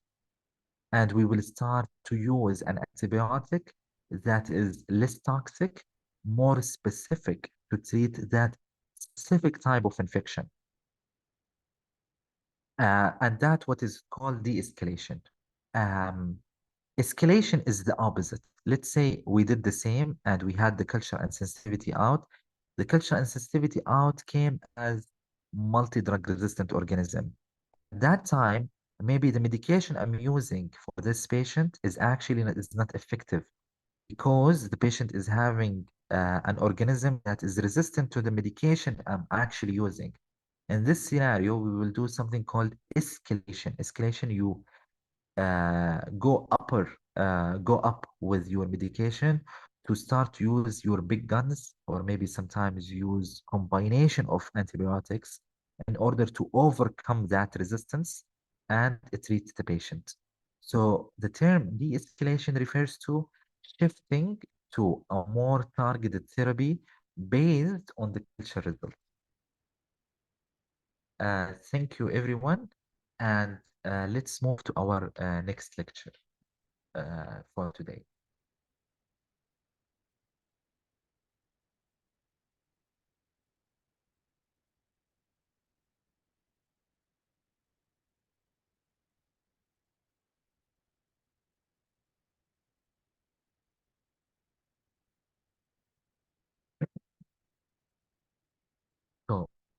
and we will start to use an antibiotic that is less toxic, more specific to treat that specific type of infection. And that's what is called de-escalation. Um, Escalation is the opposite. Let's say we did the same and we had the culture and sensitivity out. The culture and sensitivity out came as multi-drug resistant organism. At that time, maybe the medication I'm using for this patient is not effective, because the patient is having an organism that is resistant to the medication I'm actually using. In this scenario, we will do something called escalation. Escalation, you go up with your medication to start to use your big guns, or maybe sometimes use combination of antibiotics in order to overcome that resistance and treat the patient. So the term de-escalation refers to shifting to a more targeted therapy based on the culture result. Thank you, everyone. And let's move to our next lecture for today.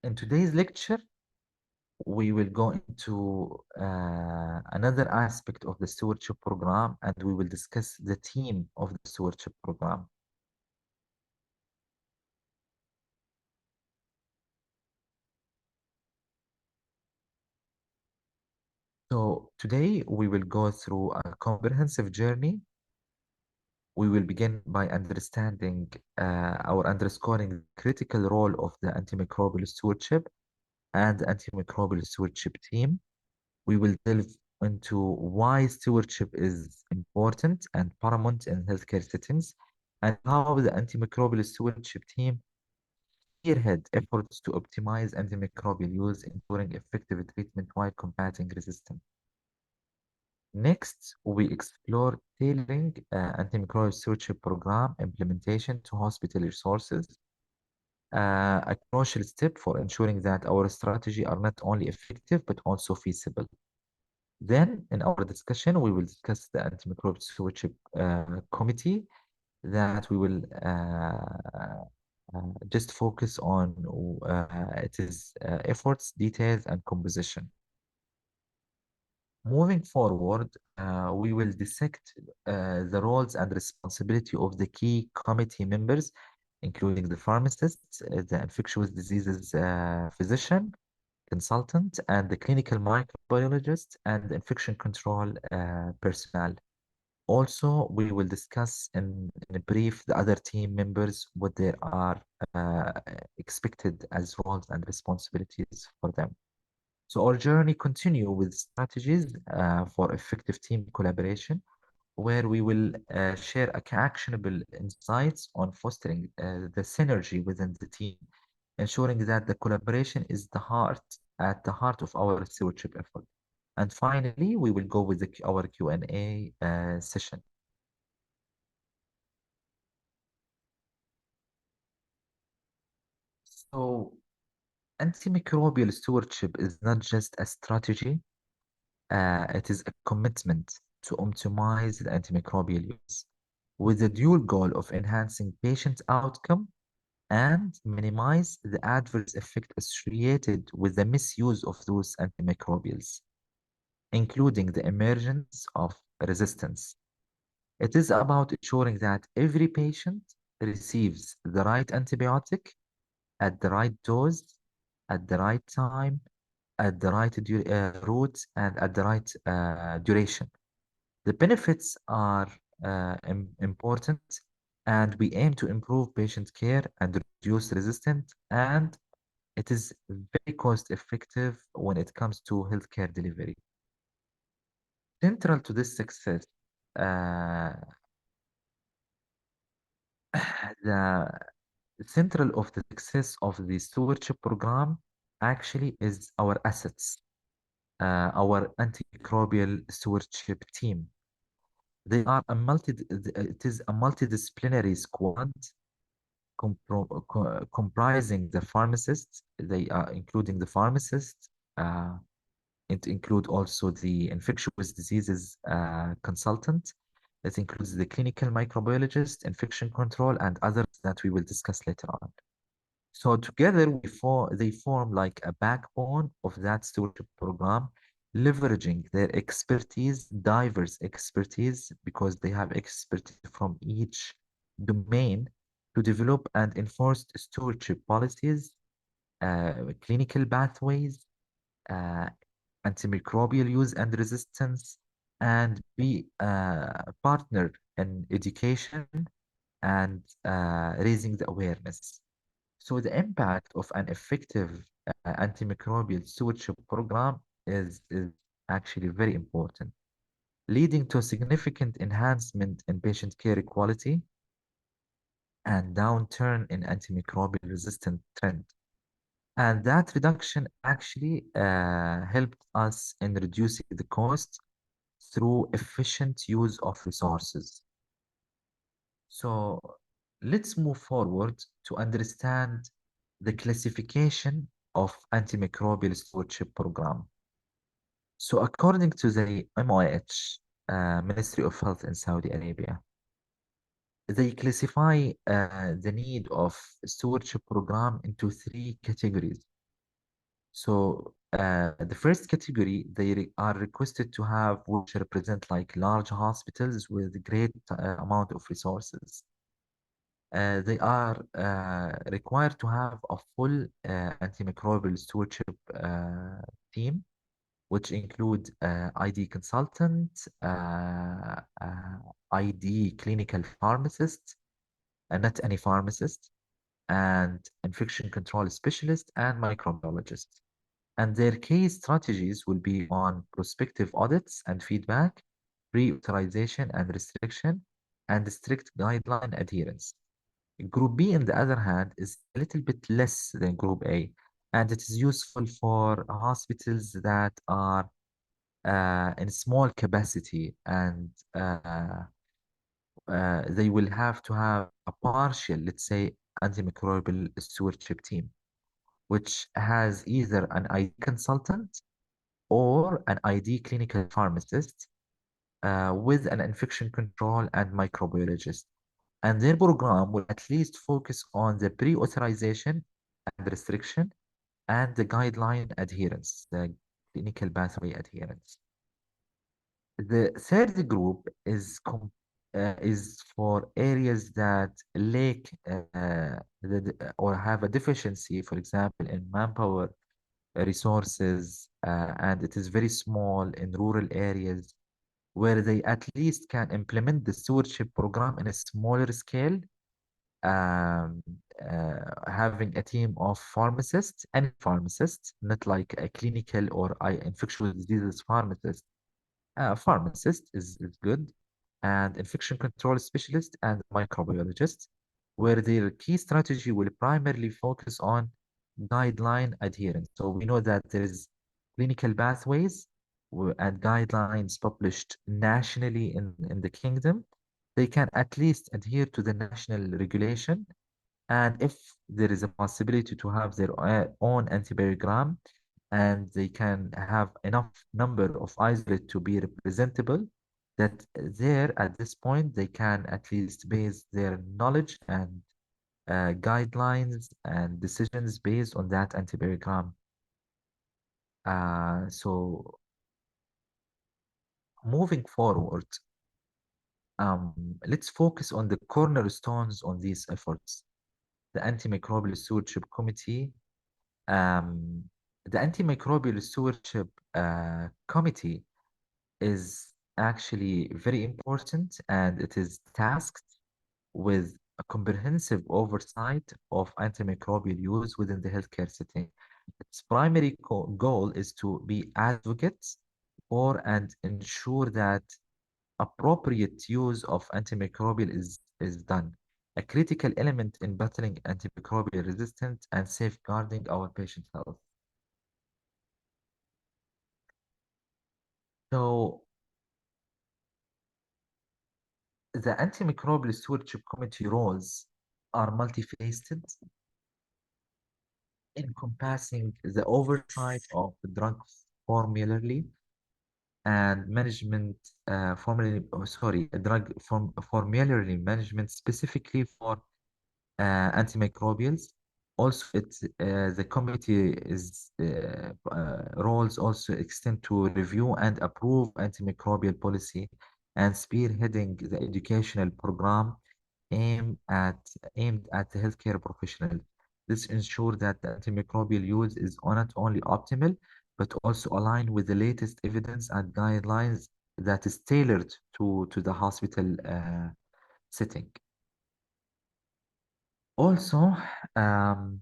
In today's lecture, we will go into another aspect of the stewardship program, and we will discuss the theme of the stewardship program. So today we will go through a comprehensive journey. We will begin by understanding or underscoring the critical role of the antimicrobial stewardship and antimicrobial stewardship team. We will delve into why stewardship is important and paramount in healthcare settings, and how the antimicrobial stewardship team spearhead efforts to optimize antimicrobial use, ensuring effective treatment while combating resistance. Next, we explore tailoring antimicrobial stewardship program implementation to hospital resources, a crucial step for ensuring that our strategy are not only effective but also feasible. Then, in our discussion, we will discuss the antimicrobial stewardship committee that we will just focus on its efforts, details, and composition. Moving forward, we will dissect the roles and responsibility of the key committee members, including the pharmacist, the infectious diseases physician, consultant, and the clinical microbiologist and infection control personnel. Also, we will discuss in a brief the other team members, what they are uh, expected as roles and responsibilities for them. So our journey continue with strategies for effective team collaboration, where we will share actionable insights on fostering the synergy within the team, ensuring that the collaboration is at the heart of our stewardship effort. And finally, we will go with our Q&A session. So antimicrobial stewardship is not just a strategy, it is a commitment to optimize the antimicrobial use with the dual goal of enhancing patient outcome and minimize the adverse effect associated with the misuse of those antimicrobials, including the emergence of resistance. It is about ensuring that every patient receives the right antibiotic at the right dose, at the right time, at the right route, and at the right duration. The benefits are important, and we aim to improve patient care and reduce resistance, and it is very cost effective when it comes to healthcare delivery. Central to this success, uh, the central of the success of the stewardship program actually is our assets, our antimicrobial stewardship team. They are it is a multidisciplinary squad comprising the pharmacists. They are including the pharmacists. It includes also the infectious diseases consultant. It includes the clinical microbiologist, infection control, and others that we will discuss later on. So together they form like a backbone of that stewardship program, leveraging their expertise, diverse expertise, because they have expertise from each domain to develop and enforce stewardship policies, clinical pathways, uh, antimicrobial use and resistance, and be a partner in education and raising the awareness. So the impact of an effective antimicrobial stewardship program is actually very important, leading to a significant enhancement in patient care quality and downturn in antimicrobial resistant trend. And that reduction actually helped us in reducing the cost through efficient use of resources. So let's move forward to understand the classification of antimicrobial stewardship program. So according to the MOH, Ministry of Health in Saudi Arabia, they classify the need of stewardship program into three categories. So the first category, are requested to have, which represent like large hospitals with great amount of resources. They are required to have a full antimicrobial stewardship team, which include ID consultant, ID clinical pharmacist, not any pharmacist, and infection control specialist and microbiologist. And their key strategies will be on prospective audits and feedback, pre-authorization and restriction, and strict guideline adherence. Group B, on the other hand, is a little bit less than Group A, and it is useful for hospitals that are in small capacity, and they will have to have a partial, let's say, antimicrobial stewardship team, which has either an ID consultant or an ID clinical pharmacist with an infection control and microbiologist. And their program will at least focus on the pre-authorization and restriction and the guideline adherence, the clinical pathway adherence. The third group is for areas that lack or have a deficiency, for example, in manpower resources, and it is very small in rural areas where they at least can implement the stewardship program in a smaller scale, um, having a team of pharmacists and pharmacists, not like a clinical or infectious diseases pharmacist. Pharmacist is good, and infection control specialist and microbiologist, where their key strategy will primarily focus on guideline adherence. So we know that there is clinical pathways and guidelines published nationally in the kingdom. They can at least adhere to the national regulation. And if there is a possibility to have their own antibiogram, and they can have enough number of isolate to be representable, that there at this point they can at least base their knowledge and guidelines and decisions based on that antibiogram. So moving forward, let's focus on the cornerstones on these efforts. The Antimicrobial Stewardship Committee. Um, the Antimicrobial Stewardship Committee is actually very important, and it is tasked with a comprehensive oversight of antimicrobial use within the healthcare setting. Its primary goal is to be advocates for and ensure that appropriate use of antimicrobial is done, a critical element in battling antimicrobial resistance and safeguarding our patient health. So the Antimicrobial Stewardship Committee roles are multifaceted, encompassing the oversight of the drug formulary and management, formulary management specifically for antimicrobials. Also, the committee roles also extend to review and approve antimicrobial policy and spearheading the educational program aimed at aimed at the healthcare professionals. This ensures that the antimicrobial use is not only optimal, but also aligned with the latest evidence and guidelines that is tailored to the hospital setting. Also, um,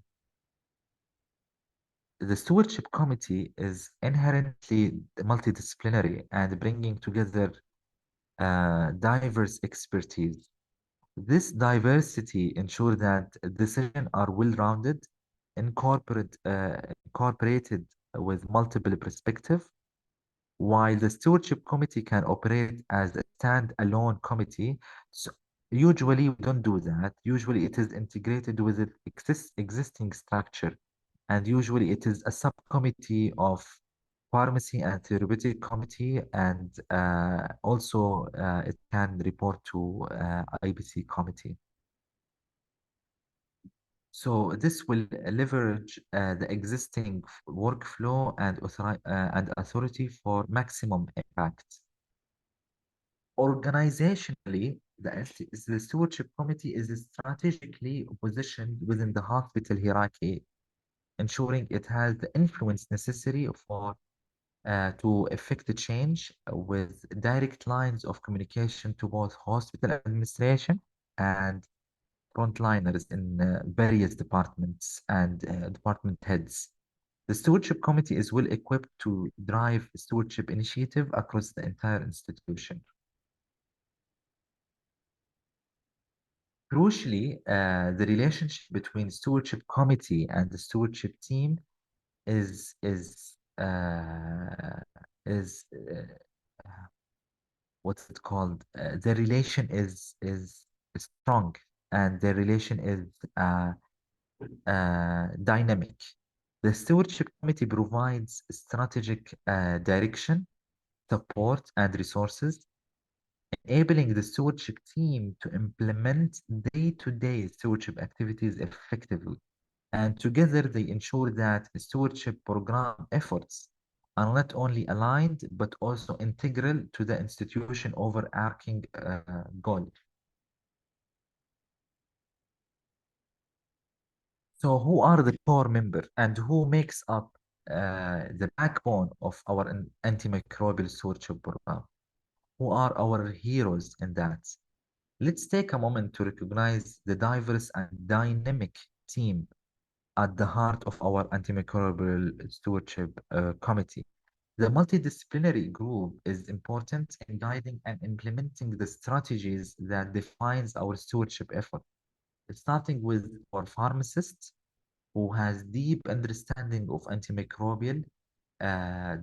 the stewardship committee is inherently multidisciplinary and bringing together diverse expertise. This diversity ensures that decisions are well-rounded, incorporated with multiple perspectives, while the stewardship committee can operate as a stand-alone committee. So usually we don't do that. Usually it is integrated with the existing structure, and usually it is a subcommittee of pharmacy and therapeutic committee, and also it can report to IBC committee. So this will leverage the existing workflow and authority for maximum impact. Organizationally, the stewardship committee is strategically positioned within the hospital hierarchy, ensuring it has the influence necessary for to effect the change with direct lines of communication to both hospital administration and frontliners in various departments and department heads. The stewardship committee is well equipped to drive stewardship initiative across the entire institution. Crucially, the relationship between stewardship committee and the stewardship team is is uh, is what's it called? The relation is strong, and the relation is dynamic. The stewardship committee provides strategic direction, support, and resources, enabling the stewardship team to implement day-to-day stewardship activities effectively. And together they ensure that stewardship program efforts are not only aligned but also integral to the institution overarching goal. So who are the core members and who makes up the backbone of our antimicrobial stewardship program? Who are our heroes in that? Let's take a moment to recognize the diverse and dynamic team at the heart of our antimicrobial stewardship committee. The multidisciplinary group is important in guiding and implementing the strategies that defines our stewardship effort, starting with our pharmacists who has deep understanding of antimicrobial,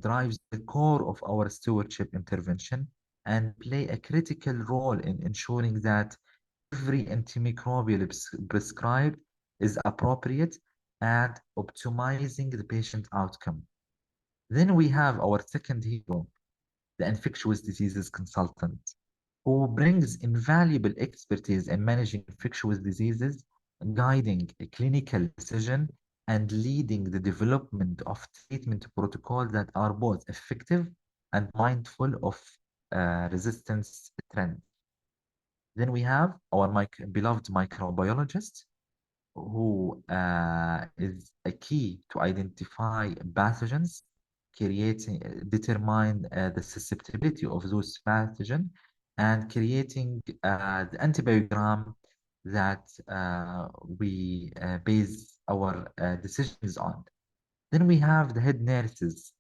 drives the core of our stewardship intervention and play a critical role in ensuring that every antimicrobial prescribed is appropriate and optimizing the patient outcome. Then we have our second hero, the infectious diseases consultant, who brings invaluable expertise in managing infectious diseases, guiding a clinical decision, and leading the development of treatment protocols that are both effective and mindful of resistance trends. Then we have our beloved microbiologist, who is a key to identify pathogens, determine the susceptibility of those pathogens, and creating the antibiogram that we base our decisions on. Then we have the head nurses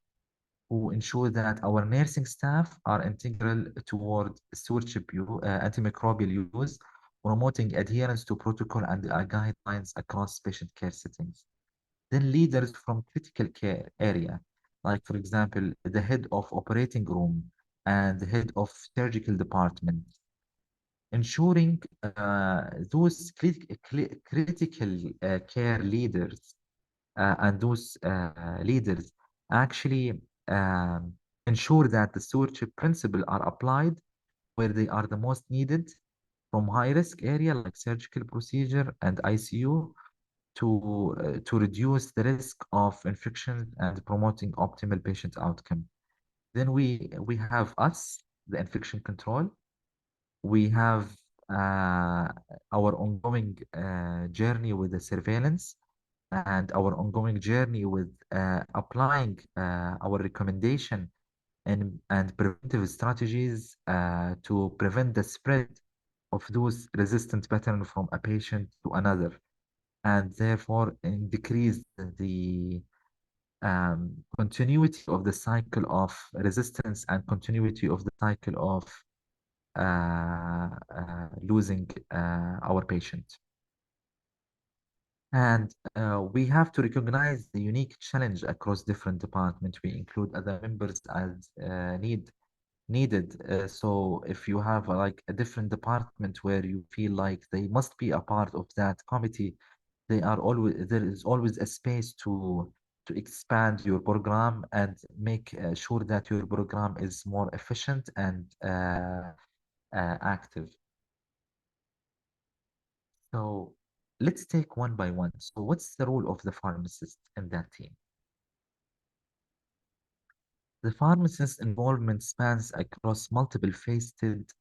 who ensure that our nursing staff are integral toward stewardship antimicrobial use, promoting adherence to protocol and guidelines across patient care settings. Then leaders from critical care area, like for example, the head of operating room and the head of surgical department, ensuring those critical care leaders and those leaders actually um, ensure that the stewardship principles are applied where they are the most needed, from high risk area like surgical procedure and ICU to reduce the risk of infection and promoting optimal patient outcome. Then we have us, the infection control. We have uh, our ongoing journey with the surveillance and our ongoing journey with applying our recommendation and preventive strategies to prevent the spread of those resistant patterns from a patient to another, and therefore decrease the continuity of the cycle of resistance and continuity of the cycle of losing our patient. And we have to recognize the unique challenge across different departments. We include other members as needed. So if you have like a different department where you feel like they must be a part of that committee, there is always a space to expand your program and make sure that your program is more efficient and active. So let's take one by one. So what's the role of the pharmacist in that team? The pharmacist's involvement spans across multiple facets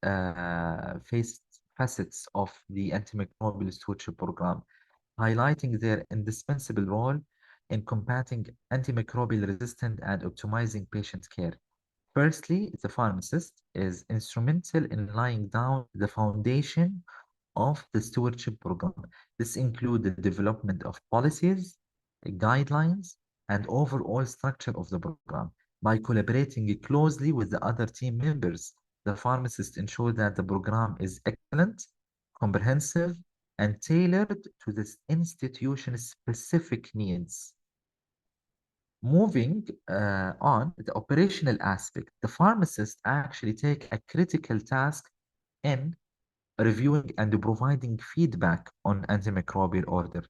of the antimicrobial stewardship program, highlighting their indispensable role in combating antimicrobial resistance and optimizing patient care. Firstly, the pharmacist is instrumental in laying down the foundation of the stewardship program. This includes the development of policies, guidelines, and overall structure of the program. By collaborating closely with the other team members, the pharmacist ensures that the program is excellent, comprehensive, and tailored to this institution's specific needs. Moving on, the operational aspect, the pharmacist actually take a critical task in reviewing and providing feedback on antimicrobial order.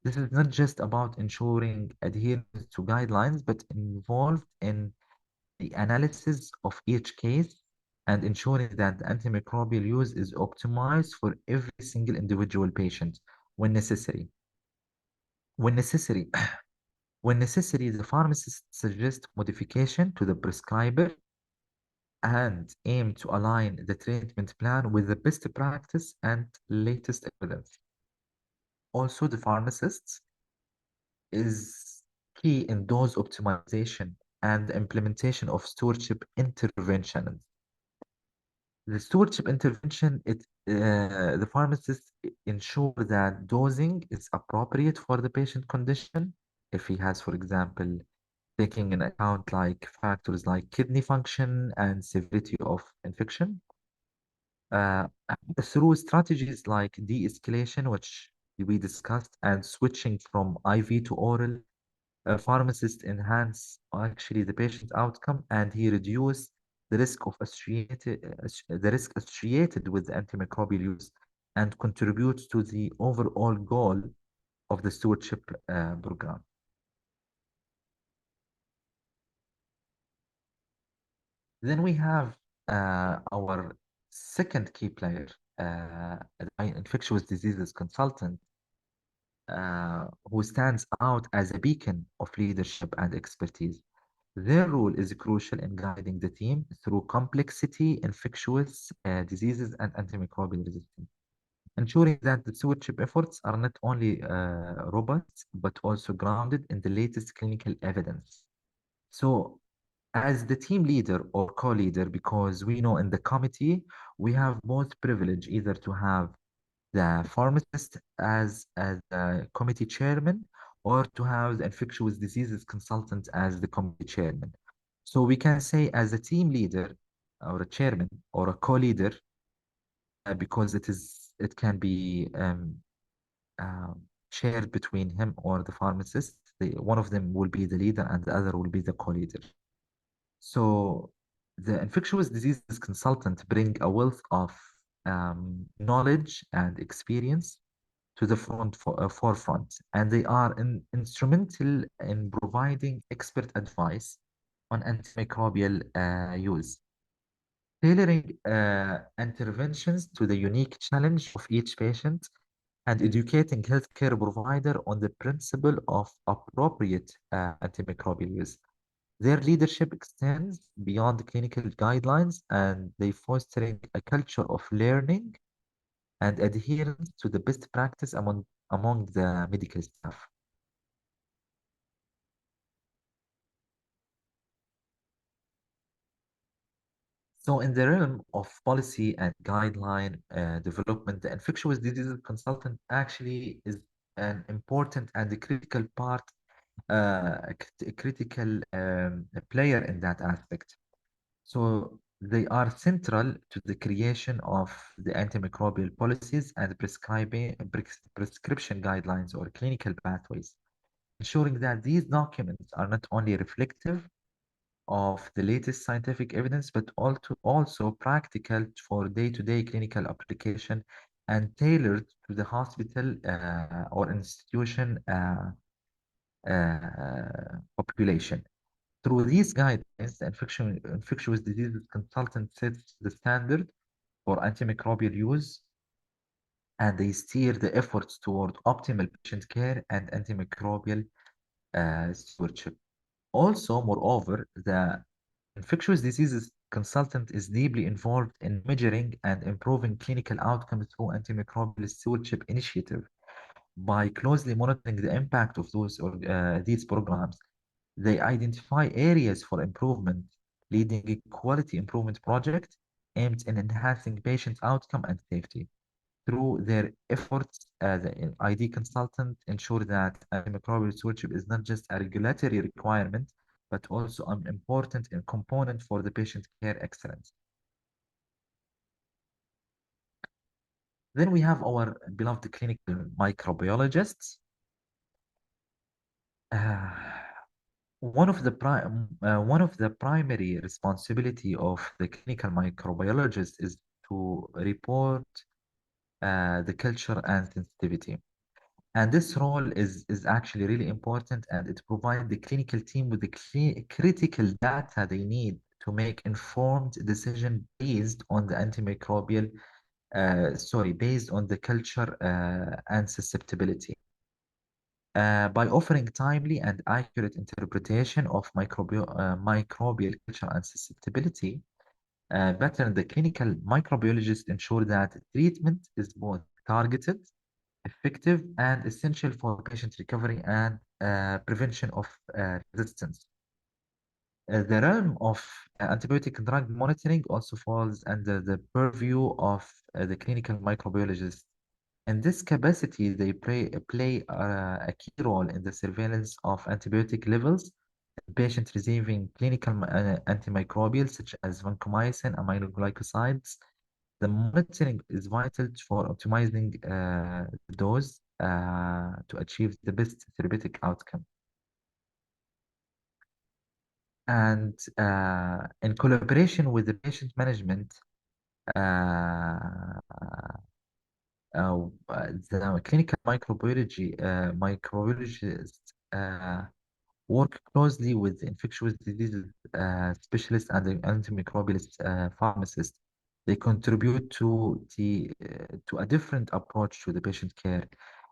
This is not just about ensuring adherence to guidelines, but involved in the analysis of each case and ensuring that the antimicrobial use is optimized for every single individual patient when necessary. When necessary, when necessary, the pharmacist suggests modification to the prescriber and aim to align the treatment plan with the best practice and latest evidence. Also, the pharmacist is key in dose optimization and implementation of stewardship interventions. The stewardship intervention, the pharmacist ensure that dosing is appropriate for the patient condition. If he has, for example, taking into account like factors like kidney function and severity of infection, uh, through strategies like de-escalation, which we discussed, and switching from IV to oral, pharmacists enhance actually the patient outcome, and he reduce the risk associated with antimicrobial use and contributes to the overall goal of the stewardship program. Then we have our second key player, an infectious diseases consultant, who stands out as a beacon of leadership and expertise. Their role is crucial in guiding the team through complexity, infectious diseases, and antimicrobial resistance, ensuring that the stewardship efforts are not only robust, but also grounded in the latest clinical evidence. So, as the team leader or co-leader, because we know in the committee, we have both privilege either to have the pharmacist as the committee chairman or to have the infectious diseases consultant as the committee chairman. So we can say as a team leader or a chairman or a co-leader, because it can be uh, shared between him or the pharmacist. One of them will be the leader and the other will be the co-leader. So the infectious diseases consultant bring a wealth of knowledge and experience to the forefront, and they are instrumental in providing expert advice on antimicrobial use, tailoring interventions to the unique challenge of each patient, and educating healthcare provider on the principle of appropriate antimicrobial use. Their leadership extends beyond clinical guidelines and they fostering a culture of learning and adherence to the best practice among the medical staff. So in the realm of policy and guideline development, the infectious diseases consultant actually is an important and a critical part, a critical player in that aspect. So they are central to the creation of the antimicrobial policies and prescription guidelines or clinical pathways, ensuring that these documents are not only reflective of the latest scientific evidence, but also practical for day-to-day clinical application and tailored to the hospital or institution population. Through these guidelines, the infectious diseases consultant sets the standard for antimicrobial use and they steer the efforts toward optimal patient care and antimicrobial stewardship. Also, moreover, the infectious diseases consultant is deeply involved in measuring and improving clinical outcomes through antimicrobial stewardship initiative. By closely monitoring the impact of these programs, they identify areas for improvement, leading a quality improvement project aimed in enhancing patient outcome and safety. Through their efforts, the ID consultant ensure that antimicrobial stewardship is not just a regulatory requirement, but also an important component for the patient care excellence. Then we have our beloved clinical microbiologists. Uh, one of the primary responsibility of the clinical microbiologist is to report the culture and sensitivity. And this role is actually really important, and it provides the clinical team with the critical data they need to make informed decision based on the antimicrobial, based on the culture and susceptibility. By offering timely and accurate interpretation of microbial culture and susceptibility, better the clinical microbiologists ensure that treatment is both targeted, effective, and essential for patient recovery and prevention of resistance. The realm of antibiotic drug monitoring also falls under the purview of the clinical microbiologist. In this capacity, they play a key role in the surveillance of antibiotic levels in patients receiving clinical antimicrobials such as vancomycin, aminoglycosides. The monitoring is vital for optimizing the dose to achieve the best therapeutic outcome. And in collaboration with the patient management, uh, the clinical microbiologists work closely with infectious diseases specialists and the antimicrobial pharmacists. They contribute to a different approach to the patient care.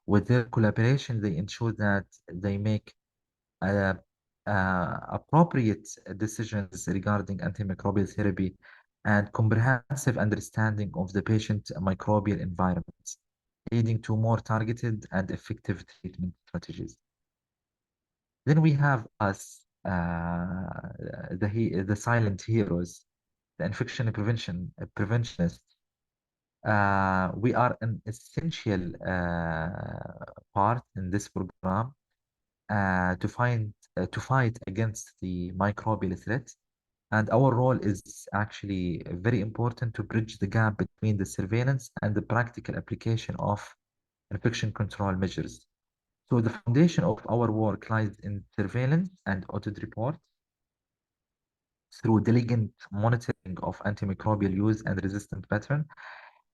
With their collaboration, they ensure that they make uh, appropriate decisions regarding antimicrobial therapy and comprehensive understanding of the patient microbial environments, leading to more targeted and effective treatment strategies. Then we have us, the silent heroes, the infection preventionists. We are an essential part in this program to fight against the microbial threat. And our role is actually very important to bridge the gap between the surveillance and the practical application of infection control measures. So the foundation of our work lies in surveillance and audit report through diligent monitoring of antimicrobial use and resistant pattern,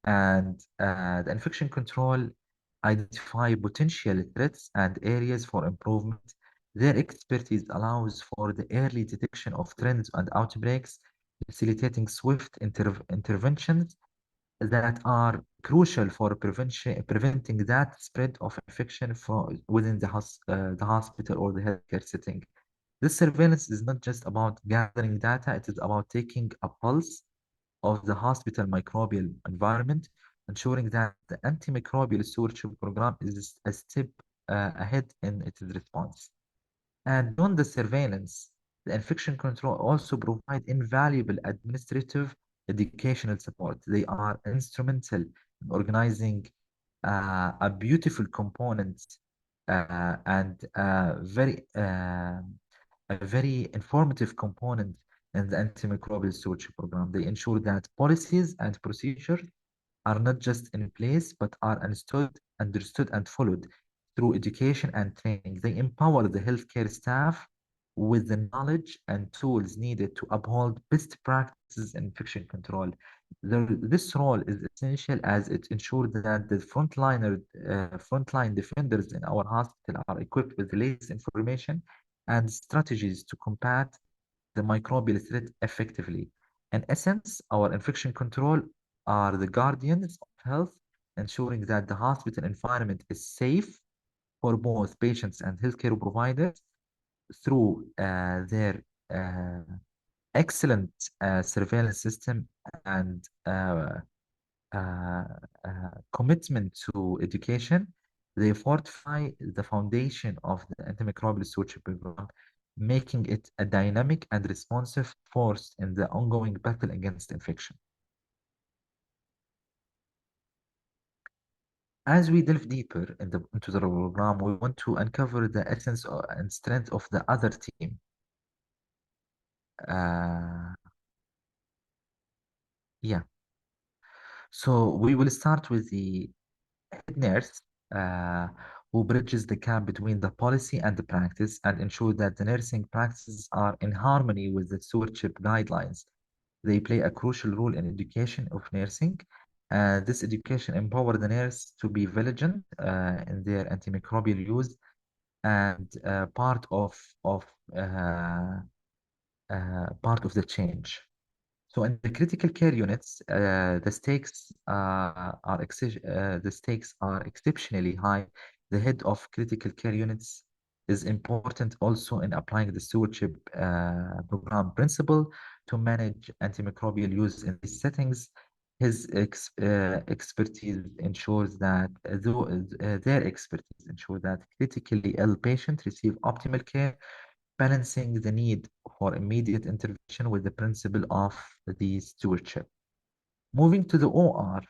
and the infection control identify potential threats and areas for improvement. Their expertise allows for the early detection of trends and outbreaks, facilitating swift interventions that are crucial for preventing that spread of infection within the hospital or the healthcare setting. This surveillance is not just about gathering data, it is about taking a pulse of the hospital microbial environment, ensuring that the antimicrobial stewardship program is a step ahead in its response. And beyond the surveillance, the infection control also provide invaluable administrative educational support. They are instrumental in organizing a beautiful component and a very informative component in the antimicrobial stewardship program. They ensure that policies and procedures are not just in place, but are understood and followed through education and training. They empower the healthcare staff with the knowledge and tools needed to uphold best practices in infection control. This role is essential as it ensures that the frontline defenders in our hospital are equipped with the latest information and strategies to combat the microbial threat effectively. In essence, our infection control are the guardians of health, ensuring that the hospital environment is safe for both patients and healthcare providers through their excellent surveillance system and uh, commitment to education. They fortify the foundation of the antimicrobial stewardship program, making it a dynamic and responsive force in the ongoing battle against infection. As we delve deeper into the program, we want to uncover the essence and strength of the other team. Uh, yeah. So we will start with the head nurse, who bridges the gap between the policy and the practice and ensure that the nursing practices are in harmony with the stewardship guidelines. They play a crucial role in education of nursing. This education empower the nurse to be vigilant in their antimicrobial use and of uh, part of the change. So in the critical care units, the stakes are exceptionally high. The head of critical care units is important also in applying the stewardship program principle to manage antimicrobial use in these settings. His expertise ensures that their expertise ensure that critically ill patients receive optimal care, balancing the need for immediate intervention with the principle of the stewardship. Moving to the OR,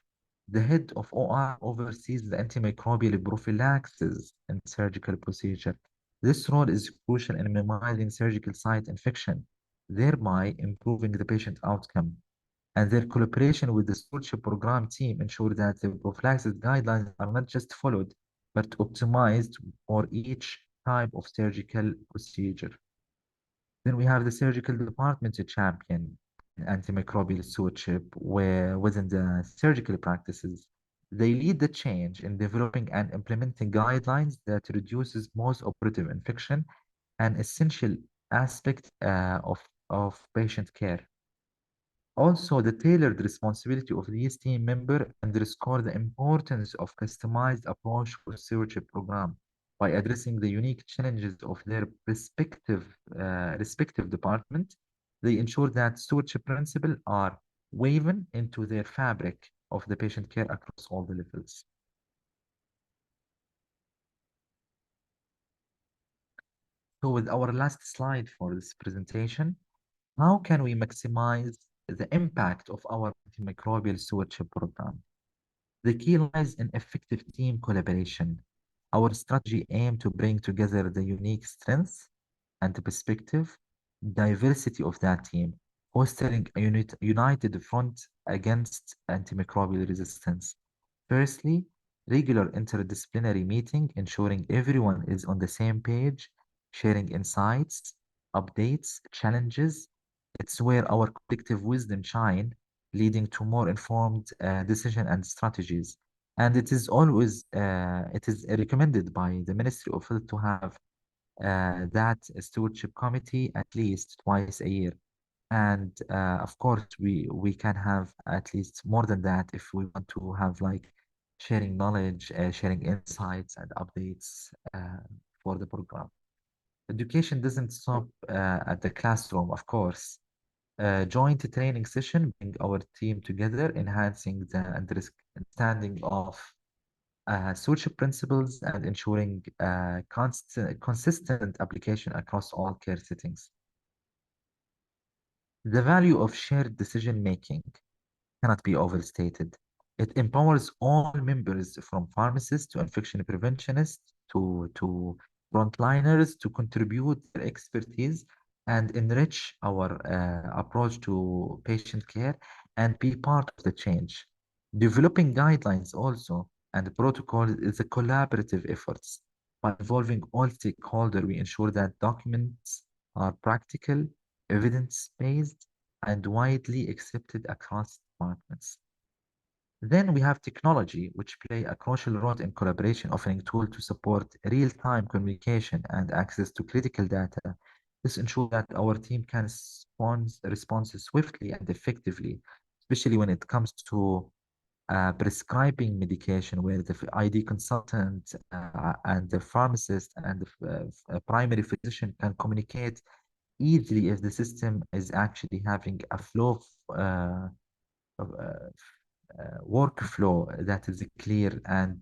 the head of OR oversees the antimicrobial prophylaxis and surgical procedure. This role is crucial in minimizing surgical site infection, thereby improving the patient outcome. And their collaboration with the stewardship program team ensure that the prophylaxis guidelines are not just followed, but optimized for each type of surgical procedure. Then we have the surgical department to champion antimicrobial stewardship, where within the surgical practices, they lead the change in developing and implementing guidelines that reduces most operative infection, an essential aspect of patient care. Also, the tailored responsibility of these team members underscore the importance of customized approach for stewardship program by addressing the unique challenges of their respective department. They ensure that stewardship principles are woven into their fabric of the patient care across all the levels. So with our last slide for this presentation, how can we maximize the impact of our antimicrobial stewardship program? The key lies in effective team collaboration. Our strategy aims to bring together the unique strengths and the perspective, diversity of that team, fostering a united front against antimicrobial resistance. Firstly, regular interdisciplinary meeting, ensuring everyone is on the same page, sharing insights, updates, challenges. It's where our collective wisdom shine, leading to more informed decision and strategies. And it is recommended by the Ministry of Health to have that stewardship committee at least twice a year. And of course, we can have at least more than that if we want to have like sharing knowledge, sharing insights and updates for the program. Education doesn't stop at the classroom, of course. Joint training session bring our team together, enhancing the understanding of social principles and ensuring consistent application across all care settings. The value of shared decision making cannot be overstated. It empowers all members from pharmacists to infection preventionists to frontliners to contribute their expertise and enrich our approach to patient care and be part of the change. Developing guidelines also and protocols is a collaborative effort. By involving all stakeholders, we ensure that documents are practical, evidence-based, and widely accepted across departments. Then we have technology, which play a crucial role in collaboration, offering tools to support real-time communication and access to critical data. This ensures that our team can respond swiftly and effectively, especially when it comes to prescribing medication where the ID consultant and the pharmacist and the primary physician can communicate easily if the system is actually having a flow of, workflow that is clear and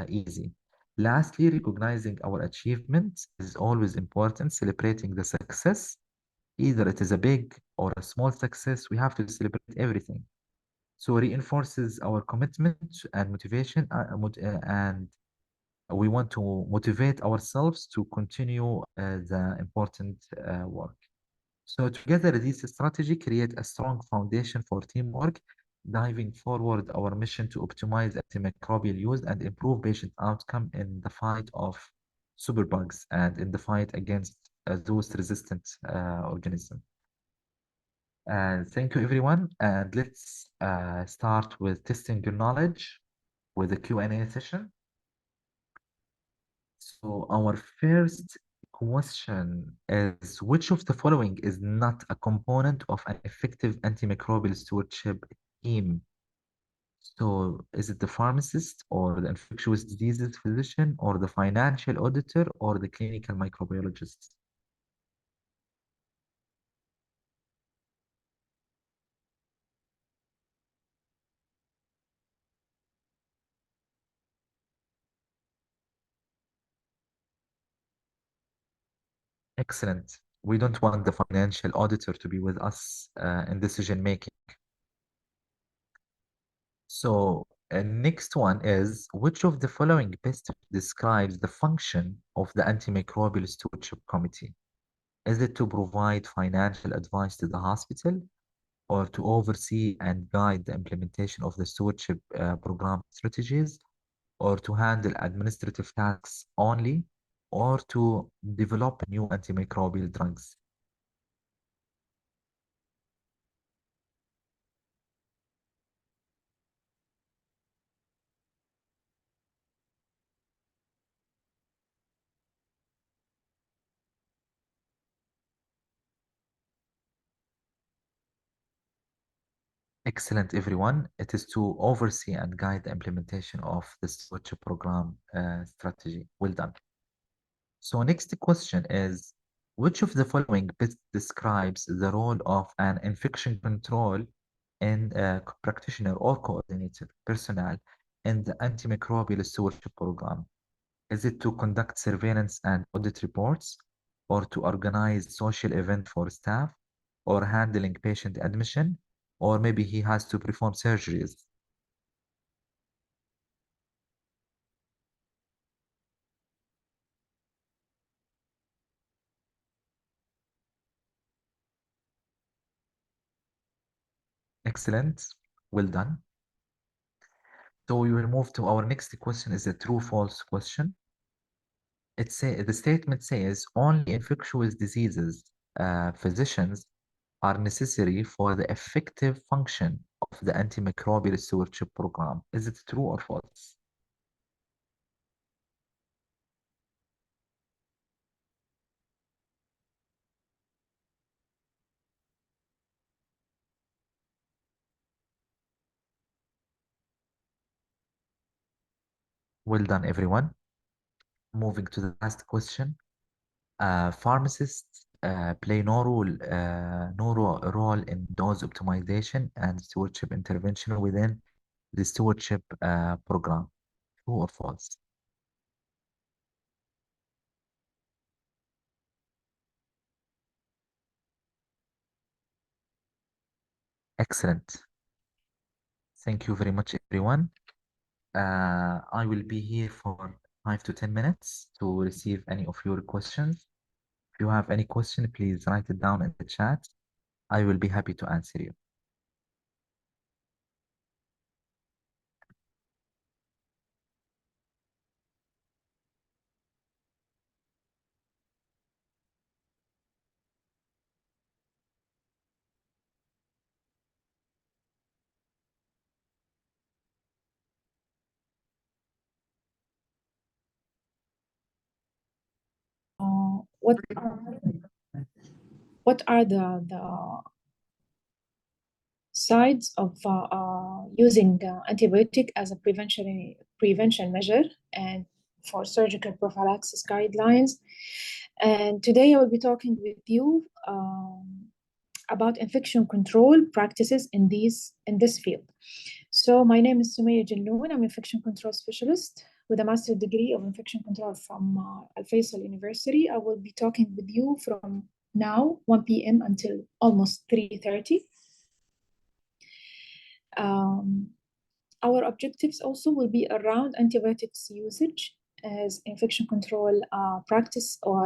easy. Lastly, recognizing our achievements is always important. Celebrating the success, either it is a big or a small success, we have to celebrate everything. So reinforces our commitment and motivation, and we want to motivate ourselves to continue the important work. So together, this strategy create a strong foundation for teamwork, driving forward our mission to optimize antimicrobial use and improve patient outcome in the fight of superbugs and in the fight against those resistant organisms. Thank you, everyone. And let's start with testing your knowledge with a Q&A session. So our first question is, which of the following is not a component of an effective antimicrobial stewardship team? So is it the pharmacist or the infectious diseases physician or the financial auditor or the clinical microbiologist? Excellent. We don't want the financial auditor to be with us in decision making. So next one is, which of the following best describes the function of the antimicrobial stewardship committee? Is it to provide financial advice to the hospital or to oversee and guide the implementation of the stewardship program strategies or to handle administrative tasks only or to develop new antimicrobial drugs? Excellent, everyone. It is to oversee and guide the implementation of the stewardship program strategy. Well done. So next question is, which of the following best describes the role of an infection control and practitioner or coordinator personnel in the antimicrobial stewardship program? Is it to conduct surveillance and audit reports, or to organize social event for staff, or handling patient admission, or maybe he has to perform surgeries? Excellent. Well done. So we will move to our next question is a true-false question. The statement says only infectious diseases physicians are necessary for the effective function of the antimicrobial stewardship program. Is it true or false? Well done, everyone. Moving to the last question. Pharmacists play no role in dose optimization and stewardship intervention within the stewardship program. True or false? Excellent. Thank you very much, everyone. I will be here for 5 to 10 minutes to receive any of your questions. If you have any question, please write it down in the chat. I will be happy to answer you. What are the sides of using antibiotic as a prevention measure and for surgical prophylaxis guidelines. And today I will be talking with you about infection control practices in this field. So my name is Sumaya Jalloun. I'm an infection control specialist with a master's degree of infection control from Al Faisal University. I will be talking with you from now 1 p.m. until almost 3:30. Our objectives also will be around antibiotics usage as infection control practice or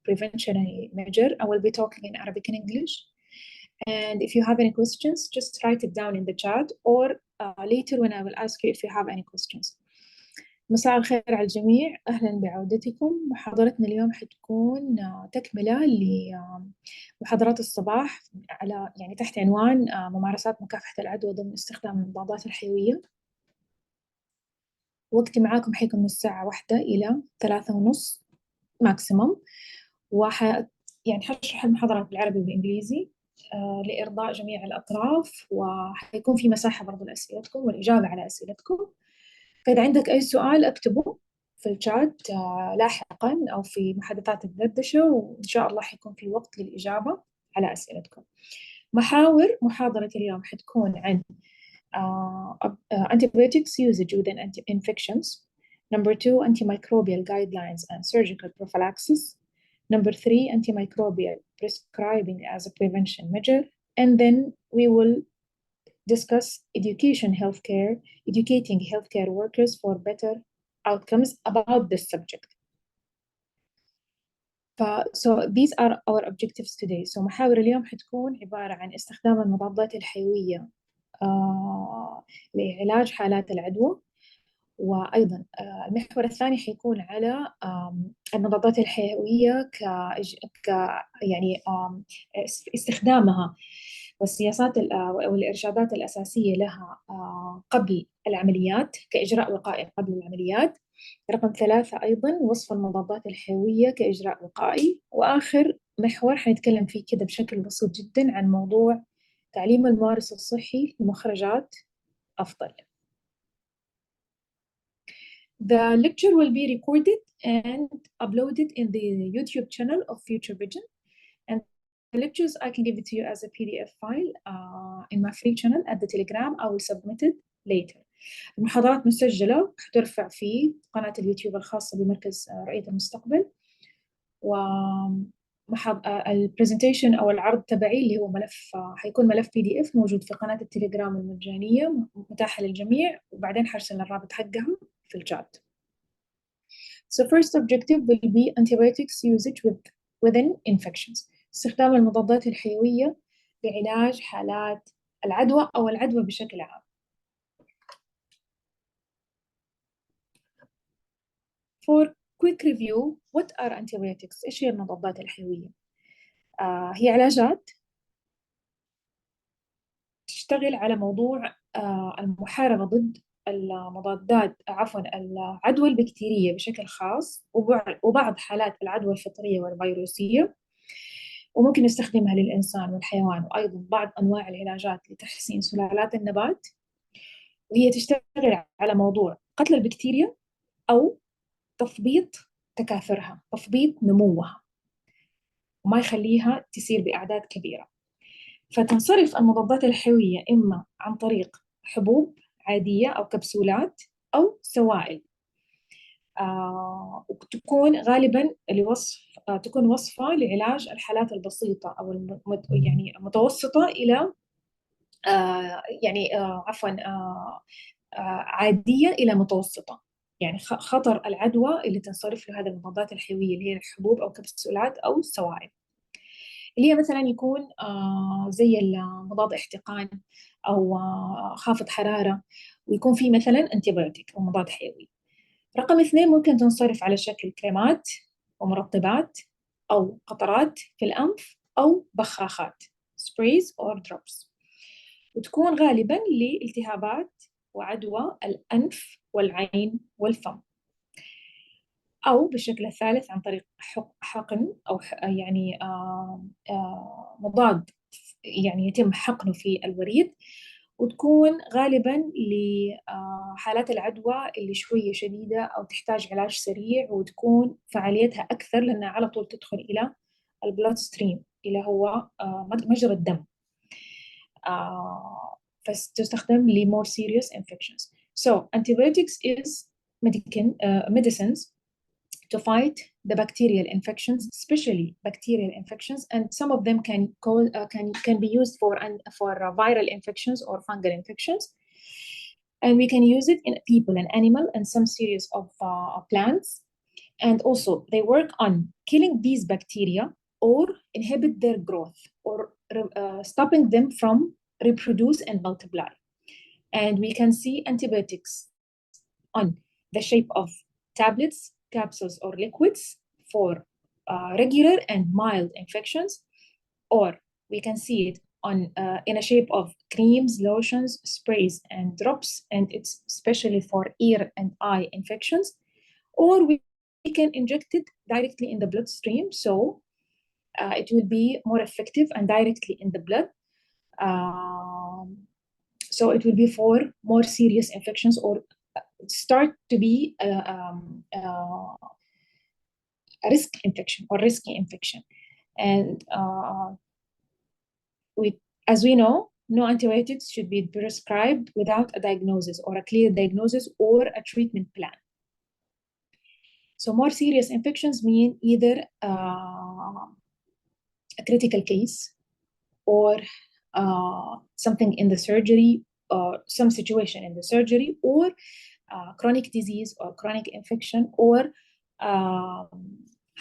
preventionary measure. I will be talking in Arabic and English. And if you have any questions, just write it down in the chat or later when I will ask you if you have any questions. مساء الخير على الجميع، أهلا بعودتكم. محاضرتنا اليوم حتكون تكملة لمحاضرات الصباح على يعني تحت عنوان ممارسات مكافحة العدوى ضمن استخدام المضادات الحيوية. وقتي معاكم حيكون من الساعة 1 إلى 3:30 ماكسيموم، يعني حشرح المحاضرات بالعربي والإنجليزي لإرضاء جميع الأطراف، وحيكون في مساحة برضو لأسئلتكم والإجابة على أسئلتكم. فإذا عندك أي سؤال اكتبه في الشات لاحقا أو في محادثات الدردشة، وإن شاء الله حيكون في وقت للإجابة على أسئلتكم. محاور محاضرة اليوم حتكون عن antibiotics usage within infections. Number 2, antimicrobial guidelines and surgical prophylaxis. Number 3, antimicrobial prescribing as a prevention measure. And then we will discuss educating healthcare workers for better outcomes about this subject. So these are our objectives today. So محاور اليوم حتكون عبارة عن استخدام المضادات الحيوية لعلاج حالات العدوى، وأيضا المحور الثاني حيكون على المضادات الحيوية يعني استخدامها والسياسات والإرشادات الأساسية لها قبل العمليات كإجراء وقائي قبل العمليات. رقم 3 أيضا وصف المضادات الحيوية كإجراء وقائي. وآخر محور حنتكلم فيه كده بشكل بسيط جدا عن موضوع تعليم الممارس الصحي لمخرجات أفضل. The lecture will be recorded and uploaded in the YouTube channel of Future Vision. And the lectures I can give it to you as a PDF file in my free channel at the Telegram. I will submit it later. المحاضرات مسجلة حترفع في قناة اليوتيوب الخاصة بمركز رؤية المستقبل. البرزنتيشن أو العرض تبعي اللي هو ملف حيكون ملف PDF موجود في قناة التليجرام المجانية متاحة للجميع، وبعدين حرسل الرابط حقها في الشات. So first objective will be antibiotics usage within infections. استخدام المضادات الحيوية لعلاج حالات العدوى أو العدوى بشكل عام. For quick review, what are antibiotics؟ إيش هي المضادات الحيوية؟ هي علاجات تشتغل على موضوع المحاربة ضد المضادات العدوى البكتيرية بشكل خاص، وبعض حالات العدوى الفطرية والفيروسية، وممكن نستخدمها للإنسان والحيوان، وأيضا بعض أنواع العلاجات لتحسين سلالات النبات. وهي تشتغل على موضوع قتل البكتيريا أو تثبيط تكاثرها، تثبيط نموها، وما يخليها تسير بأعداد كبيرة. فتنصرف المضادات الحيوية إما عن طريق حبوب عادية أو كبسولات أو سوائل، وتكون غالبا تكون وصفة لعلاج الحالات البسيطة أو يعني متوسطة إلى عادية إلى متوسطة. يعني خطر العدوى اللي تنصرف له هذه المضادات الحيوية اللي هي الحبوب أو كبسولات أو السوائل، اللي هي مثلا يكون زي مضاد احتقان أو خافض حرارة، ويكون في مثلا انتيبيوتيك أو مضاد حيوي. رقم 2 ممكن تنصرف على شكل كريمات ومرطبات أو قطرات في الأنف أو بخاخات sprays or drops، وتكون غالبا لالتهابات وعدوى الأنف والعين والفم. أو بالشكل الثالث عن طريق حقن أو يعني مضاد يعني يتم حقنه في الوريد، وتكون غالبا لحالات العدوى اللي شوية شديدة أو تحتاج علاج سريع، وتكون فعاليتها أكثر لأنها على طول تدخل إلى البلاد ستريم اللي هو مجرى الدم. فتستخدم ل more serious infections. So antibiotics is medicines to fight the bacterial infections, especially bacterial infections, and some of them can be used for viral infections or fungal infections. And we can use it in people and animal and some series of plants. And also they work on killing these bacteria or inhibit their growth or stopping them from reproduce and multiply. And we can see antibiotics on the shape of tablets, capsules, or liquids for regular and mild infections, or we can see it on in a shape of creams, lotions, sprays, and drops, and it's especially for ear and eye infections, or we can inject it directly in the bloodstream, so it will be more effective and directly in the blood. So it will be for more serious infections or start to be a risk infection or risky infection. And as we know, no antibiotics should be prescribed without a diagnosis or a clear diagnosis or a treatment plan. So more serious infections mean either a critical case or something in the surgery, or some situation in the surgery, or chronic disease or chronic infection, or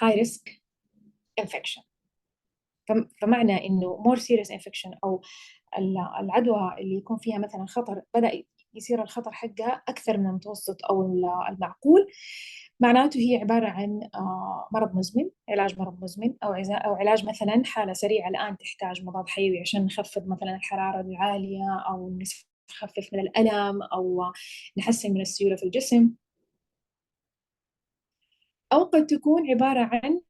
high risk infection. فمعنى إنه more serious infection أو العدوى اللي يكون فيها مثلا خطر بدأ يصير الخطر حقها أكثر من المتوسط أو المعقول، معناته هي عبارة عن مرض مزمن، علاج مرض مزمن، أو علاج مثلا حالة سريعة الآن تحتاج مضاد حيوي عشان نخفض مثلا الحرارة العالية، أو نخفف من الألم، أو نحسن من السيولة في الجسم. أو قد تكون عبارة عن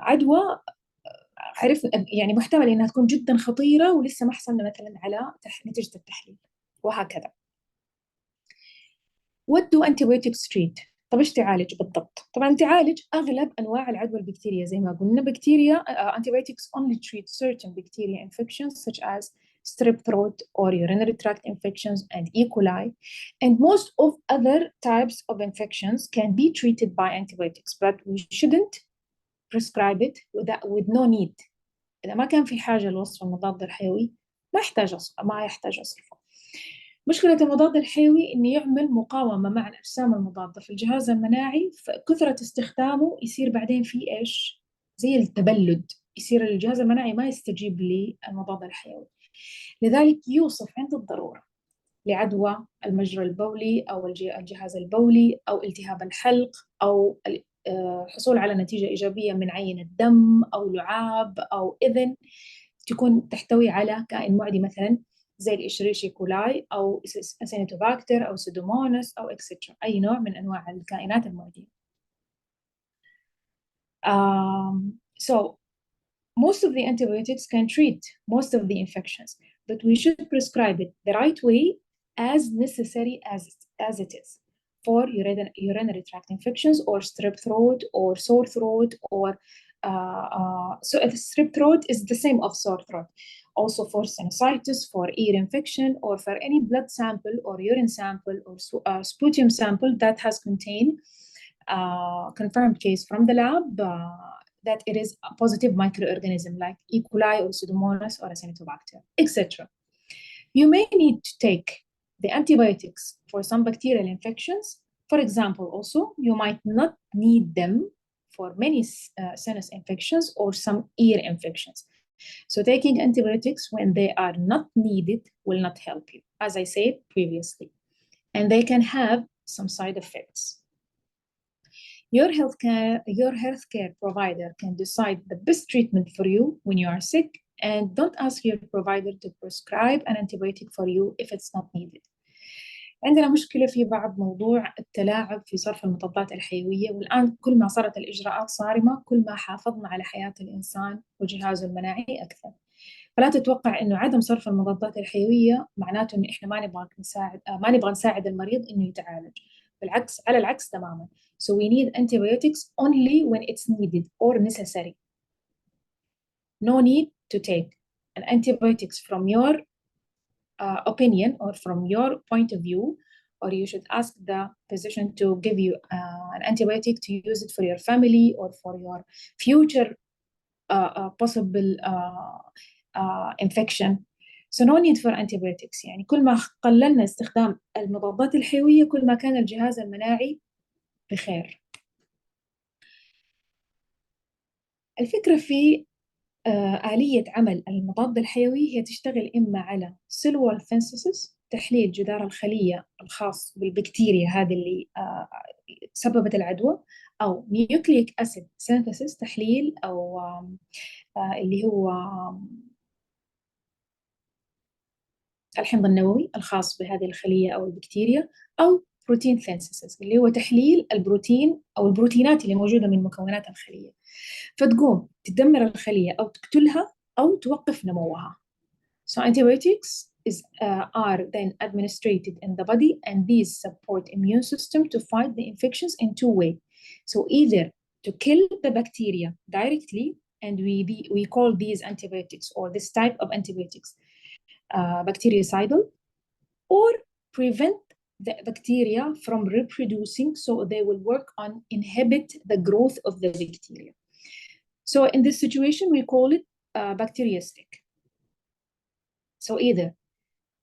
عدوى يعني محتمل إنها تكون جدا خطيرة ولسه ما حصلنا مثلا على نتيجة التحليل، وهكذا. What do antibiotics treat؟ طب إيش تعالج بالضبط؟ طبعا تعالج أغلب أنواع العدوى البكتيرية زي ما قلنا. بكتيريا antibiotics only treat certain bacteria infections such as strep throat or urinary tract infections and E. coli, and most of other types of infections can be treated by antibiotics, but we shouldn't prescribe it with no need. إذا ما كان في حاجة لوصف المضاد الحيوي ما يحتاج أصرفه. مشكلة المضاد الحيوي إنه يعمل مقاومة مع الأجسام المضادة في الجهاز المناعي، فكثرة استخدامه يصير بعدين في إيش؟ زي التبلد، يصير الجهاز المناعي ما يستجيب للمضاد الحيوي. لذلك يوصف عند الضرورة لعدوى المجرى البولي أو الجهاز البولي أو التهاب الحلق أو حصول على نتيجة إيجابية من عينة دم أو لعاب أو إذن تكون تحتوي على كائن معدي مثلا زي الإشريشي كولاي أو أسينيتوباكتر أو سودوموناس أو إكسترا، أي نوع من أنواع الكائنات المعدية. So most of the antibiotics can treat most of the infections, but we should prescribe it the right way as necessary as it is for urinary tract infections or strep throat or sore throat or so strep throat is the same of sore throat. Also for sinusitis, for ear infection, or for any blood sample or urine sample or sputum sample that has contained confirmed case from the lab that it is a positive microorganism like E. coli or Pseudomonas or Acinetobacter, etc. You may need to take the antibiotics for some bacterial infections. For example, also, you might not need them for many sinus infections or some ear infections. So taking antibiotics when they are not needed will not help you, as I said previously, and they can have some side effects. Your healthcare provider can decide the best treatment for you when you are sick, and don't ask your provider to prescribe an antibiotic for you if it's not needed. عندنا مشكلة في بعض موضوع التلاعب في صرف المضادات الحيوية، والآن كل ما صارت الإجراءات صارمة كل ما حافظنا على حياة الإنسان وجهازه المناعي أكثر. فلا تتوقع إنه عدم صرف المضادات الحيوية معناته إنه إحنا ما نبغى نساعد المريض إنه يتعالج. بالعكس، على العكس تماما. So we need antibiotics only when it's needed or necessary. No need to take an antibiotics from your opinion or from your point of view, or you should ask the physician to give you an antibiotic to use it for your family or for your future possible infection. So no need for antibiotics. يعني كل ما قللنا استخدام المضادات الحيوية كل ما كان الجهاز المناعي بخير. الفكرة في آلية عمل المضاد الحيوي هي تشتغل إما على cell wall synthesis، تحليل جدار الخلية الخاص بالبكتيريا هذه اللي سببت العدوى، أو nucleic acid synthesis، تحليل أو اللي هو الحمض النووي الخاص بهذه الخلية أو البكتيريا، أو بروتين synthesis اللي هو تحليل البروتين أو البروتينات اللي موجودة من مكونات الخلية، فتقوم تدمر الخلية أو تقتلها أو توقف نموها. So antibiotics are then administered in the body, and these support immune system to fight the infections in two ways. So either to kill the bacteria directly, and we call these antibiotics or this type of antibiotics bactericidal, or prevent the bacteria from reproducing, so they will work on inhibit the growth of the bacteria. So in this situation, we call it bactericidal. So either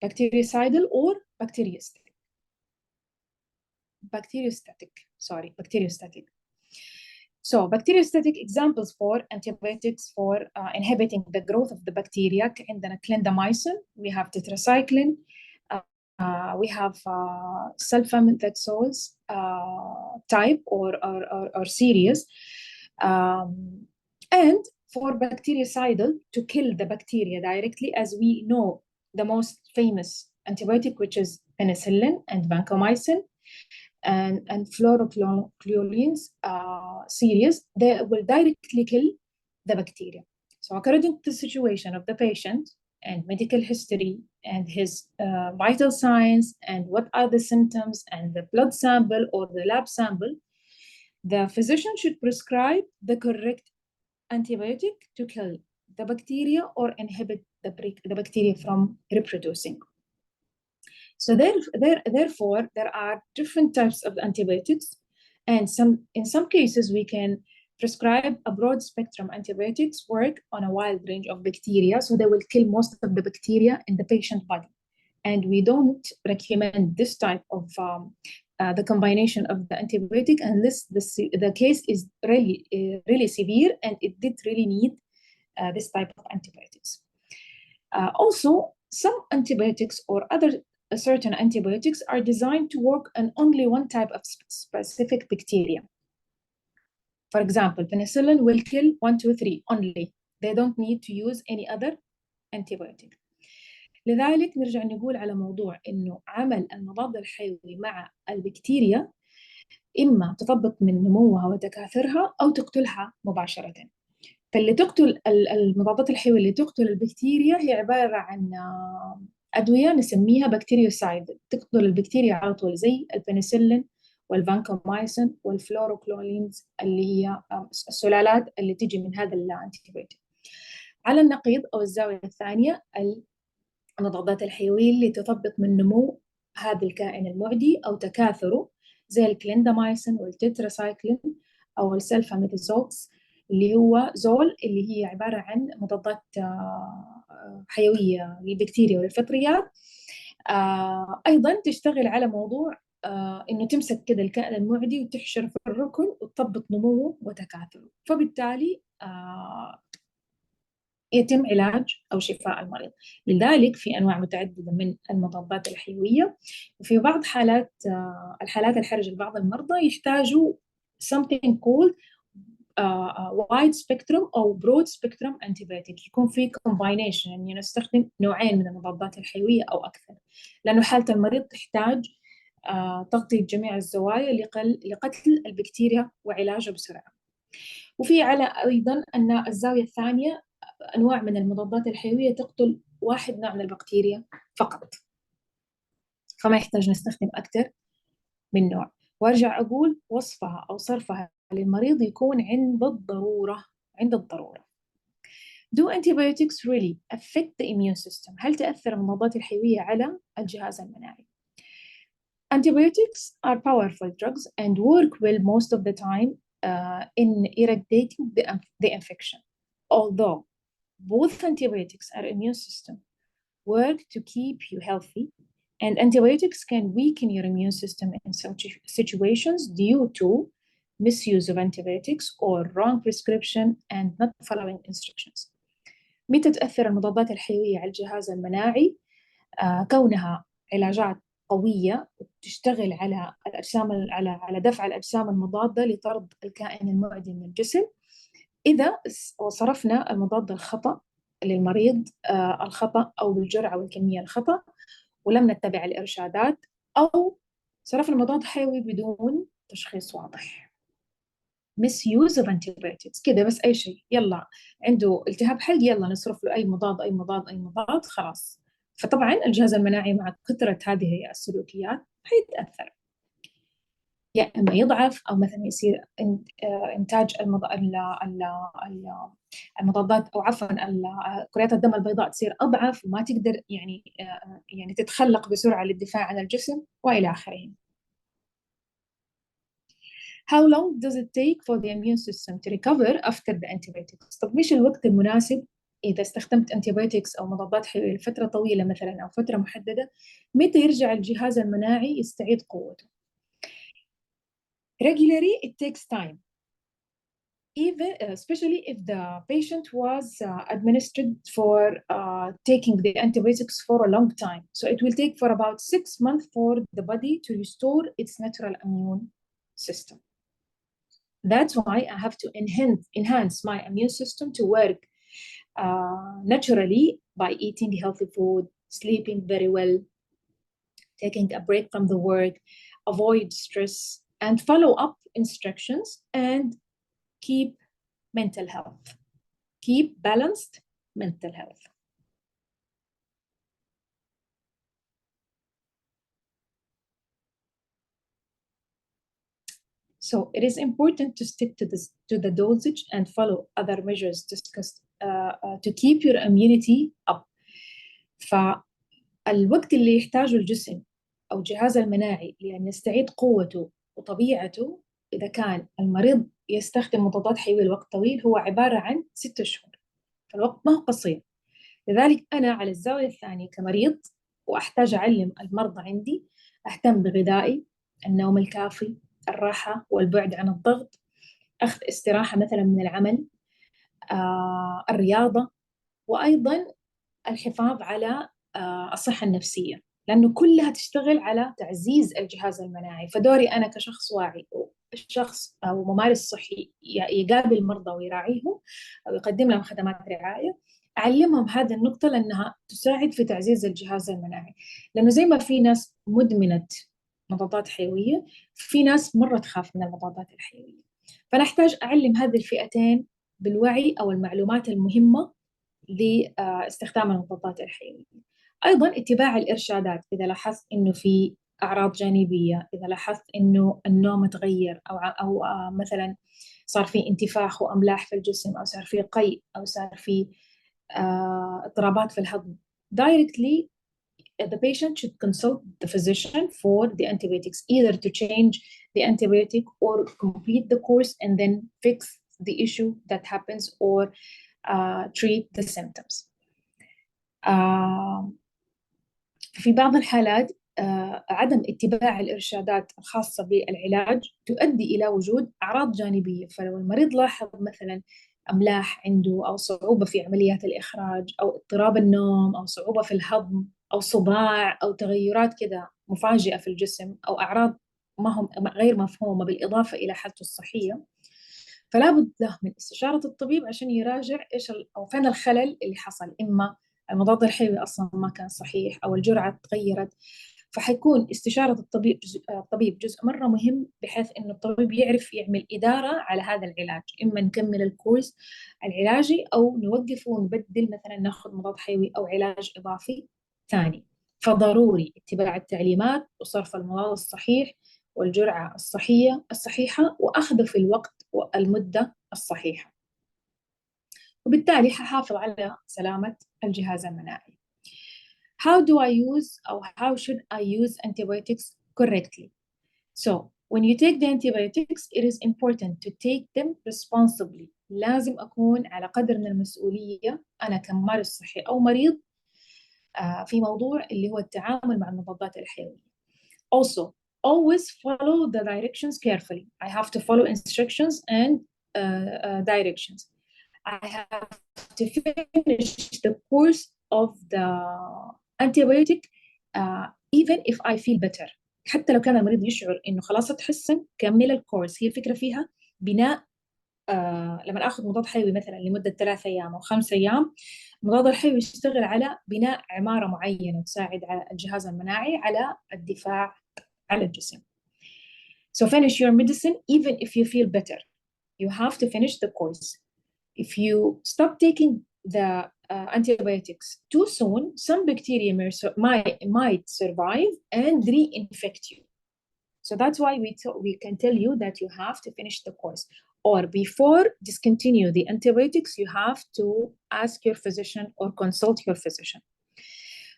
bactericidal or bacteriostatic. Bacteriostatic. So bacteriostatic examples for antibiotics for inhibiting the growth of the bacteria عندنا clindamycin, we have tetracycline, we have sulfamethoxazoles type or series, and for bactericidal to kill the bacteria directly, as we know the most famous antibiotic, which is penicillin and vancomycin and fluoroquinolones series, they will directly kill the bacteria. So according to the situation of the patient and medical history and his vital signs and what are the symptoms and the blood sample or the lab sample, the physician should prescribe the correct antibiotic to kill the bacteria or inhibit the bacteria from reproducing. So therefore, there are different types of antibiotics, and in some cases we can prescribe a broad spectrum antibiotics work on a wide range of bacteria, so they will kill most of the bacteria in the patient body. And we don't recommend this type of the combination of the antibiotic unless the case is really severe and it did really need this type of antibiotics. Also, some antibiotics or other certain antibiotics are designed to work on only one type of specific bacteria. For example, penicillin will kill 1, 2, 3 only. They don't need to use any other antibiotic. لذلك نرجع نقول على موضوع إنه عمل المضاد الحيوي مع البكتيريا إما تثبط من نموها وتكاثرها أو تقتلها مباشرة. فاللي تقتل المضادات الحيوية اللي تقتل البكتيريا هي عبارة عن أدوية نسميها بكتيريوسايد، تقتل البكتيريا على طول، زي البنسلين والفانكومايسين والفلوروكلولينز اللي هي السلالات اللي تجي من هذا الانتيبيوتيك. على النقيض أو الزاوية الثانية المضادات الحيوية اللي تثبط من نمو هذا الكائن المعدي أو تكاثره، زي الكليندامايسين والتتراسايكلين أو السلفاميثازوكس اللي هو زول، اللي هي عبارة عن مضادات حيوية للبكتيريا والفطريات. أيضا تشتغل على موضوع إنه تمسك كده الكائن المعدي وتحشر في الركن وتثبط نموه وتكاثره، فبالتالي يتم علاج أو شفاء المريض. لذلك في أنواع متعددة من المضادات الحيوية، وفي بعض الحالات الحرجة لبعض المرضى يحتاجوا something called wide spectrum أو broad spectrum antibiotic، يكون في combination، يعني نستخدم نوعين من المضادات الحيوية أو أكثر، لأنه حالة المريض تحتاج تغطية جميع الزوايا لقتل البكتيريا وعلاجها بسرعة. وفي على أيضا أن الزاوية الثانية أنواع من المضادات الحيوية تقتل واحد نوع من البكتيريا فقط، فما يحتاج نستخدم أكثر من نوع. وأرجع أقول وصفها أو صرفها للمريض يكون عند الضرورة. عند الضرورة. Do antibiotics really affect the immune system؟ هل تأثر المضادات الحيوية على الجهاز المناعي؟ Antibiotics are powerful drugs and work well most of the time in eradicating the infection. Although both antibiotics and immune system work to keep you healthy, and antibiotics can weaken your immune system in some situations due to misuse of antibiotics or wrong prescription and not following instructions. متى تأثر المضادات الحيوية على الجهاز المناعي؟ كونها علاجات قوية وتشتغل على الأجسام على دفع الأجسام المضادة لطرد الكائن المعدي من الجسم. إذا صرفنا المضاد الخطأ للمريض الخطأ أو بالجرعة والكمية الخطأ ولم نتبع الإرشادات، أو صرفنا مضاد حيوي بدون تشخيص واضح. misuse of antibiotics كده بس أي شيء، يلا عنده التهاب حلق يلا نصرف له أي مضاد أي مضاد أي مضاد خلاص. فطبعا الجهاز المناعي مع كثرة هذه السلوكيات حيتأثر، يا إما يضعف أو مثلا يصير إنتاج المضادات أو عفوا كريات الدم البيضاء تصير أضعف وما تقدر يعني تتخلق بسرعة للدفاع عن الجسم وإلى آخره. How long does it take for the immune system to recover after the antibiotics؟ طب مش الوقت المناسب إذا استخدمت antibiotics أو مضادات حيوية لفترة طويلة مثلا أو فترة محددة، متى يرجع الجهاز المناعي يستعيد قوته؟ Regularly it takes time, even especially if the patient was administered for taking the antibiotics for a long time. So it will take for about 6 months for the body to restore its natural immune system. That's why I have to enhance my immune system to work naturally by eating healthy food, sleeping very well, taking a break from the work, avoid stress, and follow up instructions, and keep mental health. Keep balanced mental health. So it is important to stick to the dosage and follow other measures discussed to keep your immunity up. فالوقت اللي يحتاجه الجسم أو الجهاز المناعي لأن يستعيد قوته وطبيعته إذا كان المريض يستخدم مضادات حيوية لوقت طويل هو عبارة عن 6 شهور، فالوقت ما هو قصير. لذلك أنا على الزاوية الثانية كمريض وأحتاج أعلم المرضى عندي أهتم بغذائي، النوم الكافي، الراحة والبعد عن الضغط، أخذ استراحة مثلا من العمل، الرياضة، وأيضا الحفاظ على الصحة النفسية، لأنه كلها تشتغل على تعزيز الجهاز المناعي. فدوري أنا كشخص واعي شخص أو ممارس صحي يقابل مرضى ويراعيهم أو يقدم لهم خدمات رعاية، أعلمهم هذه النقطة لأنها تساعد في تعزيز الجهاز المناعي. لأنه زي ما في ناس مدمنة مضادات حيوية، في ناس مرة تخاف من المضادات الحيوية، فنحتاج أعلم هذه الفئتين بالوعي أو المعلومات المهمة لاستخدام المضادات الحيوية. أيضا اتباع الإرشادات، إذا لاحظت إنه في أعراض جانبية، إذا لاحظت إنه النوم تغير أو مثلا صار في انتفاخ وأملاح في الجسم، أو صار في قيء، أو صار في اضطرابات في الهضم، directly the patient should consult the physician for the antibiotics, either to change the antibiotic or complete the course and then fix the issue that happens or treat the symptoms. في بعض الحالات عدم اتباع الإرشادات الخاصة بالعلاج تؤدي إلى وجود أعراض جانبية. فلو المريض لاحظ مثلا أملاح عنده أو صعوبة في عمليات الإخراج أو اضطراب النوم أو صعوبة في الهضم أو صداع أو تغيرات كده مفاجئة في الجسم أو أعراض ما هم غير مفهومة بالإضافة إلى حالته الصحية، فلا بد له من استشارة الطبيب عشان يراجع إيش أو فين الخلل اللي حصل. إما المضاد الحيوي أصلا ما كان صحيح أو الجرعة تغيرت. فحيكون استشارة الطبيب جزء مرة مهم، بحيث إنه الطبيب يعرف يعمل إدارة على هذا العلاج، إما نكمل الكورس العلاجي أو نوقفه ونبدل، مثلا ناخذ مضاد حيوي أو علاج إضافي ثاني. فضروري اتباع التعليمات وصرف المضاد الصحيح والجرعة الصحيحة وأخذه في الوقت والمدة الصحيحة، وبالتالي ححافظ على سلامة الجهاز المناعي. How do I use or how should I use antibiotics correctly? So when you take the antibiotics, it is important to take them responsibly. لازم أكون على قدر من المسؤولية أنا كممارس صحي أو مريض في موضوع اللي هو التعامل مع المضادات الحيوية. Also, always follow the directions carefully. I have to follow instructions and directions. I have to finish the course of the antibiotic even if I feel better. حتى لو كان المريض يشعر إنه خلاص اتحسن، كمل الكورس. هي الفكرة فيها بناء لما آخذ مضاد حيوي مثلا لمدة 3 أيام أو 5 أيام، المضاد الحيوي يشتغل على بناء عمارة معينة تساعد على الجهاز المناعي على الدفاع على الجسم. So finish your medicine even if you feel better. You have to finish the course. If you stop taking the antibiotics too soon, some bacteria might survive and reinfect you. So that's why we can tell you that you have to finish the course. Or before discontinue the antibiotics, you have to ask your physician or consult your physician.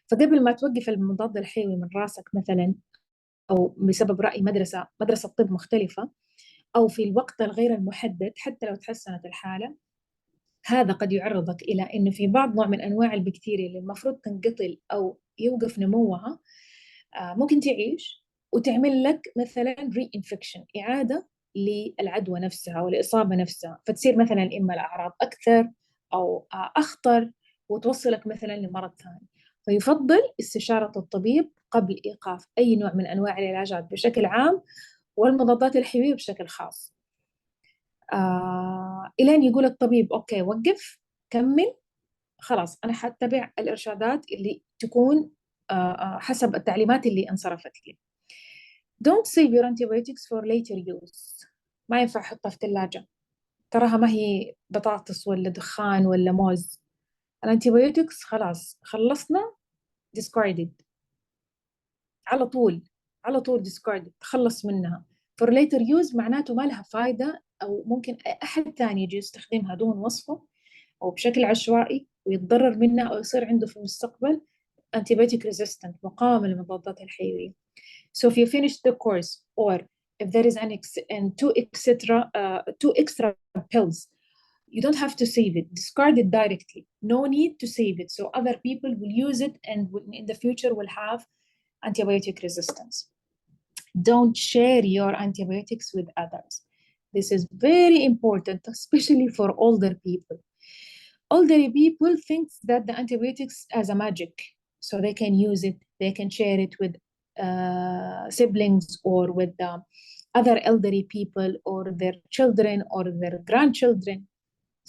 فقبل ما توقف المضاد الحيوي من راسك مثلا، أو بسبب رأي مدرسة طب مختلفة، أو في الوقت الغير المحدد حتى لو تحسنت الحالة، هذا قد يعرضك إلى أنه في بعض نوع من أنواع البكتيريا اللي المفروض تنقتل أو يوقف نموها ممكن تعيش وتعمل لك مثلا reinfection، إعادة للعدوى نفسها والإصابة نفسها، فتصير مثلا إما الأعراض أكثر أو أخطر وتوصلك مثلا لمرض ثاني. فيفضل استشارة الطبيب قبل إيقاف أي نوع من أنواع العلاجات بشكل عام والمضادات الحيوية بشكل خاص. إلين يقول الطبيب أوكي وقف كمل، خلاص أنا حتبع الإرشادات اللي تكون حسب التعليمات اللي انصرفت لي. Don't save your antibiotics for later use. ما ينفع أحطها في ثلاجة، تراها ما هي بطاطس ولا دخان ولا موز. الانتيبيوتكس خلاص خلصنا discarded على طول discarded، تخلص منها. for later use معناته ما لها فايدة، أو ممكن أحد ثاني يجي يستخدمها دون وصفه أو بشكل عشوائي ويتضرر منها، أو يصير عنده في المستقبل antibiotic resistant، مقاوم للمضادات الحيوية. So if you finish the course or if there is two extra pills, you don't have to save it. Discard it directly. No need to save it. So other people will use it and in the future will have antibiotic resistance. Don't share your antibiotics with others. This is very important, especially for older people. Older people think that the antibiotics as a magic, so they can use it, they can share it with siblings or with other elderly people or their children or their grandchildren.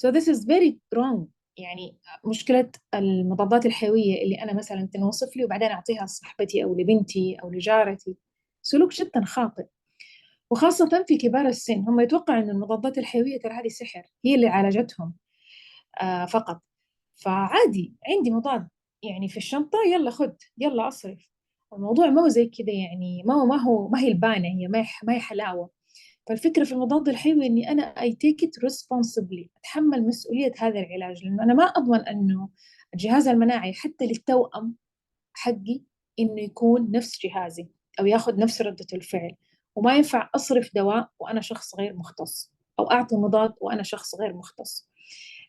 So this is very wrong. يعني مشكلة المضادات الحيوية اللي أنا مثلا تنوصف لي وبعدين أعطيها لصاحبتي أو لبنتي أو لجارتي سلوك جدا خاطئ، وخاصة في كبار السن. هم يتوقعوا أن المضادات الحيوية ترى هذه سحر، هي اللي عالجتهم فقط. فعادي عندي مضاد يعني في الشنطة، يلا خد يلا أصرف. الموضوع ما هو زي كذا، يعني ما هي البانة، هي ما هي حلاوة. فالفكرة في المضاد الحيوي إني أنا I take it responsibly، أتحمل مسؤولية هذا العلاج، لأنه أنا ما أضمن أنه الجهاز المناعي حتى للتوأم حقي إنه يكون نفس جهازي أو ياخذ نفس ردة الفعل. وما ينفع أصرف دواء وأنا شخص غير مختص، أو أعطي مضاد وأنا شخص غير مختص.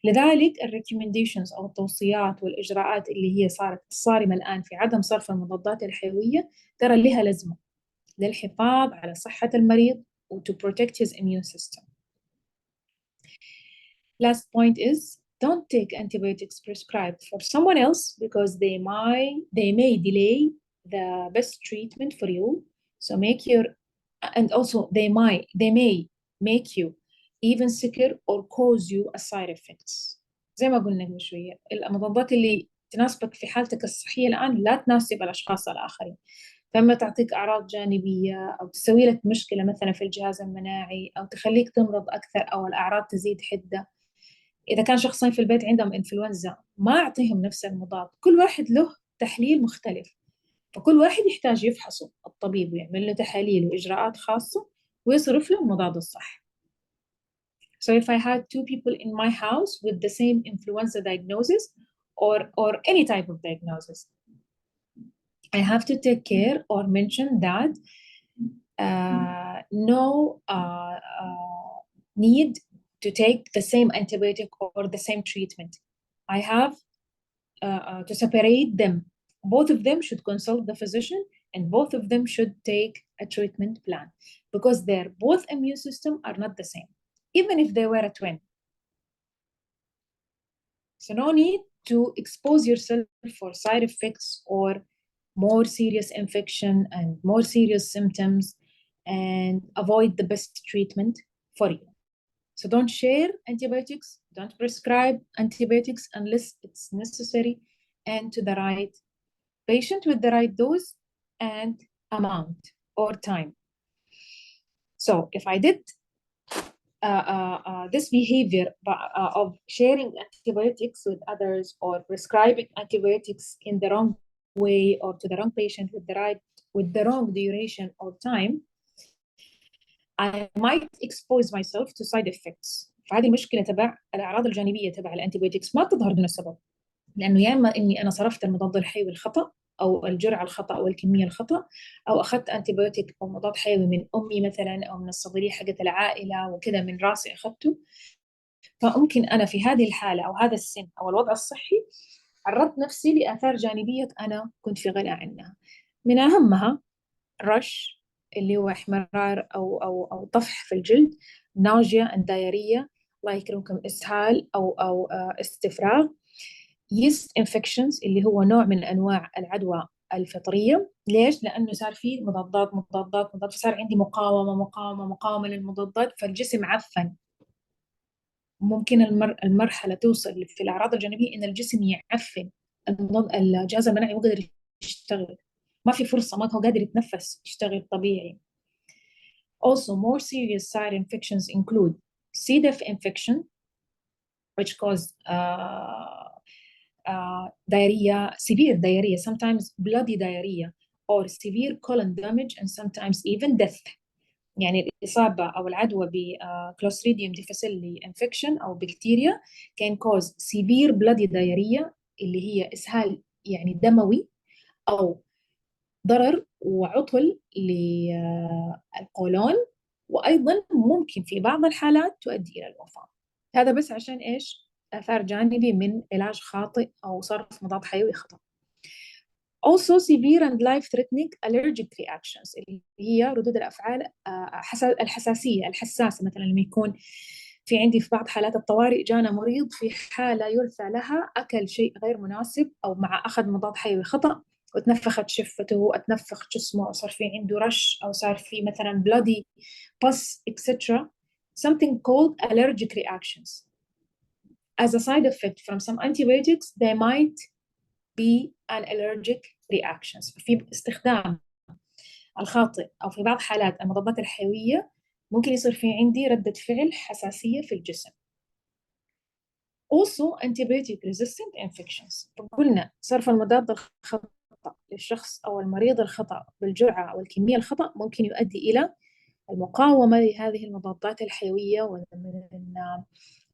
لذلك الريكومنديشنز أو التوصيات والإجراءات اللي هي صارت صارمة الآن في عدم صرف المضادات الحيوية ترى لها لازمة للحفاظ على صحة المريض to protect his immune system. Last point is, don't take antibiotics prescribed for someone else because they may delay the best treatment for you. So and also they may make you even sicker or cause you a side effects. زي ما قلنا من شوية، المضادات اللي تناسبك في حالتك الصحية الآن لا تناسب الأشخاص الآخرين. فما تعطيك أعراض جانبية أو تسوي لك مشكلة مثلا في الجهاز المناعي أو تخليك تمرض أكثر أو الأعراض تزيد حدة. إذا كان شخصين في البيت عندهم إنفلونزا ما أعطيهم نفس المضاد، كل واحد له تحليل مختلف، فكل واحد يحتاج يفحصه الطبيب ويعمل له تحاليل وإجراءات خاصة ويصرف له المضاد الصح. So if I had two people in my house with the same influenza diagnosis or any type of diagnosis, I have to take care or mention that no need to take the same antibiotic or the same treatment. I have to separate them. Both of them should consult the physician and both of them should take a treatment plan because their both immune system are not the same, even if they were a twin. So no need to expose yourself for side effects or more serious infection and more serious symptoms and avoid the best treatment for you. So don't share antibiotics, don't prescribe antibiotics unless it's necessary and to the right patient with the right dose and amount or time. So if I did this behavior of sharing antibiotics with others or prescribing antibiotics in the wrong way or to the wrong patient with the wrong duration or time, I might expose myself to side effects. فهذه المشكلة تبع الأعراض الجانبية تبع الأنتيبيوتكس ما تظهر دون السبب، لأنه يا إما إني أنا صرفت المضاد الحيوي الخطأ أو الجرعة الخطأ أو الكمية الخطأ، أو أخذت أنتيبيوتيك أو مضاد حيوي من أمي مثلا أو من الصيدلية حقت العائلة وكذا من راسي أخذته. فممكن أنا في هذه الحالة أو هذا السن أو الوضع الصحي عرضت نفسي لآثار جانبية أنا كنت في غنى عنها، من أهمها رش اللي هو احمرار أو طفح في الجلد، ناوجيا and diarrhea، الله يكرمكم إسهال أو استفراغ، yeast infections اللي هو نوع من أنواع العدوى الفطرية. ليش؟ لأنه صار فيه مضادات فصار عندي مقاومة للمضادات، فالجسم عفن. ممكن المرحلة توصل في الأعراض الجانبية إن الجسم يعفن، الجهاز المناعي مو قادر يشتغل، ما في فرصة، ما هو قادر يتنفس يشتغل طبيعي. Also, more serious side infections include C. diff infection, which cause diarrhea, severe diarrhea, sometimes bloody diarrhea, or severe colon damage, and sometimes even death. يعني الإصابة أو العدوى بكلوستريديوم ديفيسيلي infection أو بكتيريا can cause severe bloody diarrhea اللي هي إسهال يعني دموي أو ضرر وعطل للقولون، وأيضا ممكن في بعض الحالات تؤدي إلى الوفاة. هذا بس عشان إيش؟ آثار جانبي من علاج خاطئ أو صرف مضاد حيوي خطأ. Also severe and life-threatening allergic reactions اللي هي ردود الأفعال الحساسية الحساسة، مثلا لما يكون في عندي في بعض حالات الطوارئ جانا مريض في حالة يرثى لها أكل شيء غير مناسب أو مع أخذ مضاد حيوي خطأ وتنفخت شفته وتنفخ جسمه أو صار في عنده رش أو صار في مثلا bloody pus etc. something called allergic reactions. As a side effect from some antibiotics they might be an allergic reactions. في استخدام الخاطئ أو في بعض حالات المضادات الحيوية ممكن يصير في عندي ردة فعل حساسية في الجسم. Also antibiotic resistant infections. قلنا صرف المضاد الخطأ للشخص أو المريض الخطأ بالجرعة أو الكمية الخطأ ممكن يؤدي إلى المقاومة لهذه المضادات الحيوية. ومن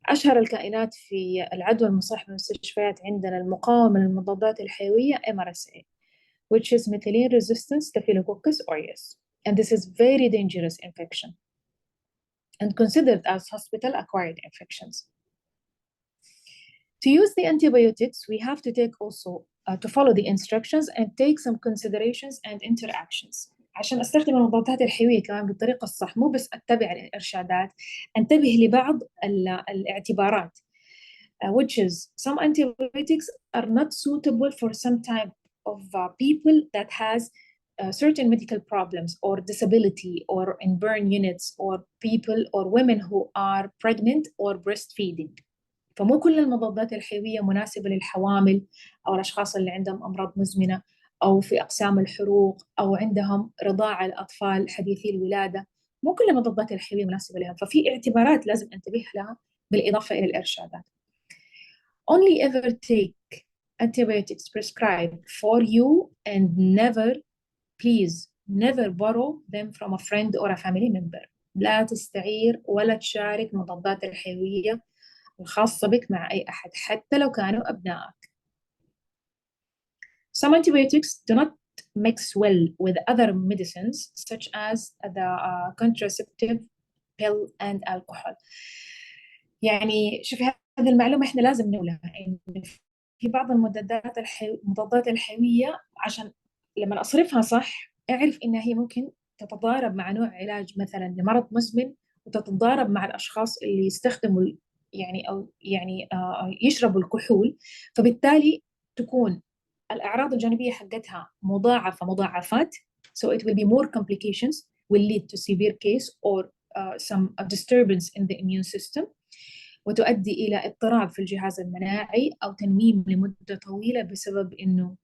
أشهر الكائنات في العدوى المصاحبة بالمستشفيات عندنا المقاومة للمضادات الحيوية MRSA, which is methicillin resistant Staphylococcus aureus, and this is very dangerous infection and considered as hospital-acquired infections. To use the antibiotics, we have to take also to follow the instructions and take some considerations and interactions. عشان أستخدم المضادات الحيوية كمان بالطريقة الصح، مو بس أتبع الإرشادات، أنتبه لبعض الاعتبارات. Which is some antibiotics are not suitable for some type of people that has certain medical problems or disability or in burn units or people or women who are pregnant or breastfeeding. فمو كل المضادات الحيوية مناسبة للحوامل أو الأشخاص اللي عندهم أمراض مزمنة أو في أقسام الحروق أو عندهم رضاعة الأطفال حديثي الولادة. مو كل المضادات الحيوية مناسبة لهم، ففي اعتبارات لازم انتبه لها بالإضافة إلى الإرشادات. Only ever take antibiotics prescribed for you and never, please never borrow them from a friend or a family member. لا تستعير ولا تشارك المضادات الحيوية الخاصة بك مع أي أحد حتى لو كانوا أبنائك. Some antibiotics do not mix well with other medicines such as the contraceptive pill and alcohol. يعني شوفي، هذه المعلومة إحنا لازم نقولها، إن في بعض المضادات الحيوية عشان لما أصرفها صح أعرف إنها هي ممكن تتضارب مع نوع علاج مثلا لمرض مزمن، وتتضارب مع الأشخاص اللي يستخدموا يعني أو يعني يشربوا الكحول، فبالتالي تكون الأعراض الجانبية حقتها مضاعفة مضاعفات. So it will be more complications, will lead to severe case or some disturbance in the immune system، وتؤدي إلى اضطراب في الجهاز المناعي أو تنميم لمدة طويلة بسبب إنه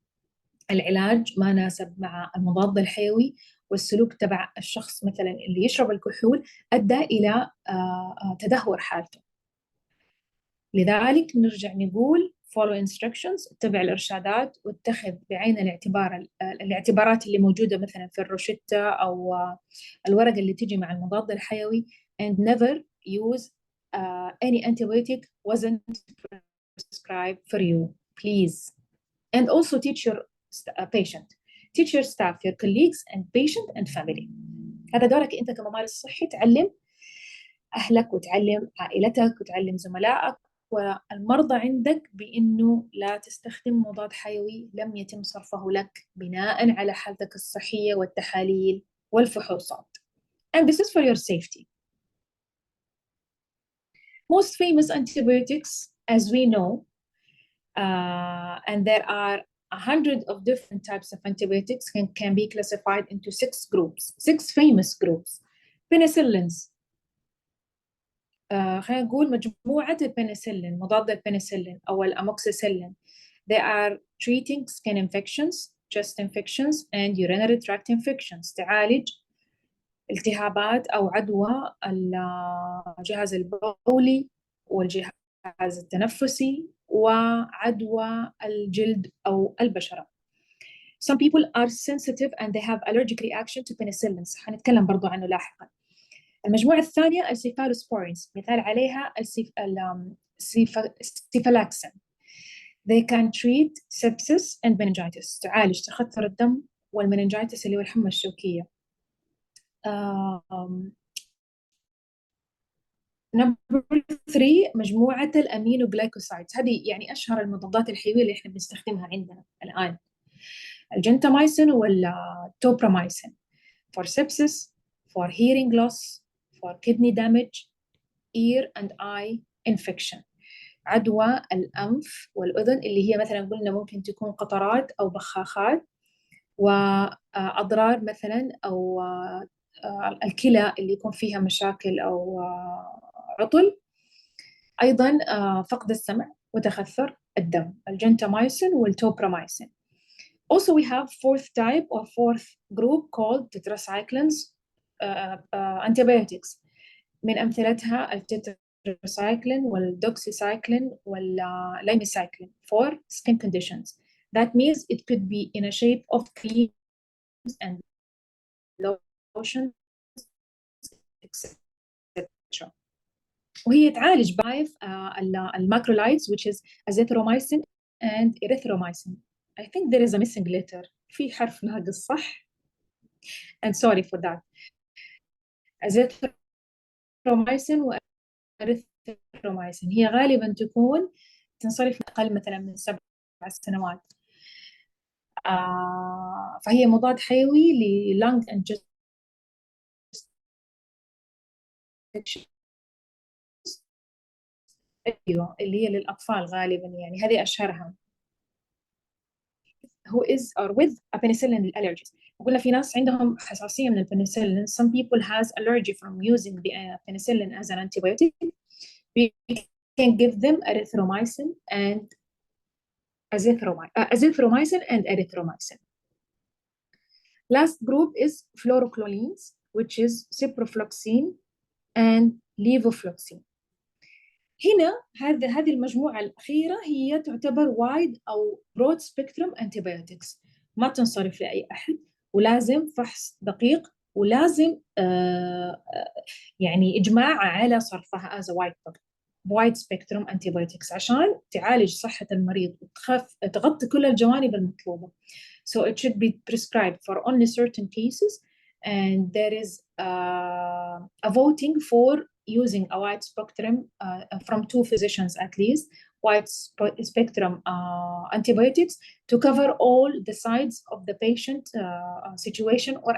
العلاج ما ناسب مع المضاد الحيوي، والسلوك تبع الشخص مثلا اللي يشرب الكحول أدى إلى تدهور حالته. لذلك نرجع نقول follow instructions، اتبع الإرشادات، واتخذ بعين الاعتبار الاعتبارات اللي موجودة مثلا في الروشتة أو الورقة اللي تجي مع المضاد الحيوي، and never use any antibiotic wasn't prescribed for you, please. And also teach your patient, teach your staff, your colleagues and patient and family. هذا دورك أنت كممارس صحي، تعلم أهلك وتعلم عائلتك وتعلم زملائك والمرضى عندك بأنه لا تستخدم مضاد حيوي لم يتم صرفه لك بناء على حالتك الصحية والتحاليل والفحوصات. And this is for your safety. Most famous antibiotics, as we know, and there are 100 of different types of antibiotics can be classified into 6 groups, 6 famous groups. Penicillins، خلينا نقول مجموعة البنسلين، مضاد البنسلين أو الأموكسيسيلين. They are treating skin infections, chest infections and urinary tract infections. تعالج التهابات أو عدوى الجهاز البولي والجهاز التنفسي وعدوى الجلد أو البشرة. Some people are sensitive and they have allergic reaction to penicillins، حنتكلم برضو عنه لاحقا. المجموعة الثانية السيفالوسبورينز، مثال عليها السيفالاكسين. They can treat sepsis and meningitis، تعالج تخثر الدم والمننجايتس اللي هو الحمى الشوكية. نمبر 3 مجموعة الأمينوغلايكوسايدز، هذه يعني أشهر المضادات الحيوية اللي إحنا بنستخدمها عندنا الآن، الجنتامايسين والتوبرامايسين for sepsis, for hearing loss, for kidney damage, ear and eye infection. عدوى الأنف والأذن اللي هي مثلا قلنا ممكن تكون قطرات أو بخاخات، وأضرار مثلا أو الكلى اللي يكون فيها مشاكل أو عطل. أيضا فقد السمع وتخثر الدم، الجنتامايسين والتوبرامايسين. Also we have 4th type or 4th group called tetracyclines antibiotics. من أمثلتها التتراسايكلين والدوكسيسايكلين واللايميسايكلين for skin conditions. That means it could be in a shape of creams and lotions etc. وهي تعالج بايف الماكرولايدز which is azithromycin and erythromycin. I think there is a missing letter، في حرف ناقص صح؟ and sorry for that. azithromycin و erythromycin هي غالبا تكون تنصرف أقل مثلا من 7 سنوات. فهي مضاد حيوي للung and chest أيوة اللي هي للأطفال غالبا، يعني هذه أشهرها. who is or with a penicillin allergies. وقلنا في ناس عندهم حساسية من البنسلين. Some people has allergy from using the penicillin as an antibiotic. We can give them erythromycin and azithromycin and erythromycin. Last group is fluorocholines, which is ciprofloxacin and levofloxacin. هنا هذه المجموعة الأخيرة هي تعتبر wide أو broad spectrum antibiotics، ما تنصرف لأي أحد، ولازم فحص دقيق، ولازم يعني إجماع على صرفها as a wide spectrum antibiotics عشان تعالج صحة المريض وتغطي كل الجوانب المطلوبة. So it should be prescribed for only certain cases, and there is a voting for using a wide spectrum from 2 physicians at least, wide spectrum antibiotics to cover all the sides of the patient situation or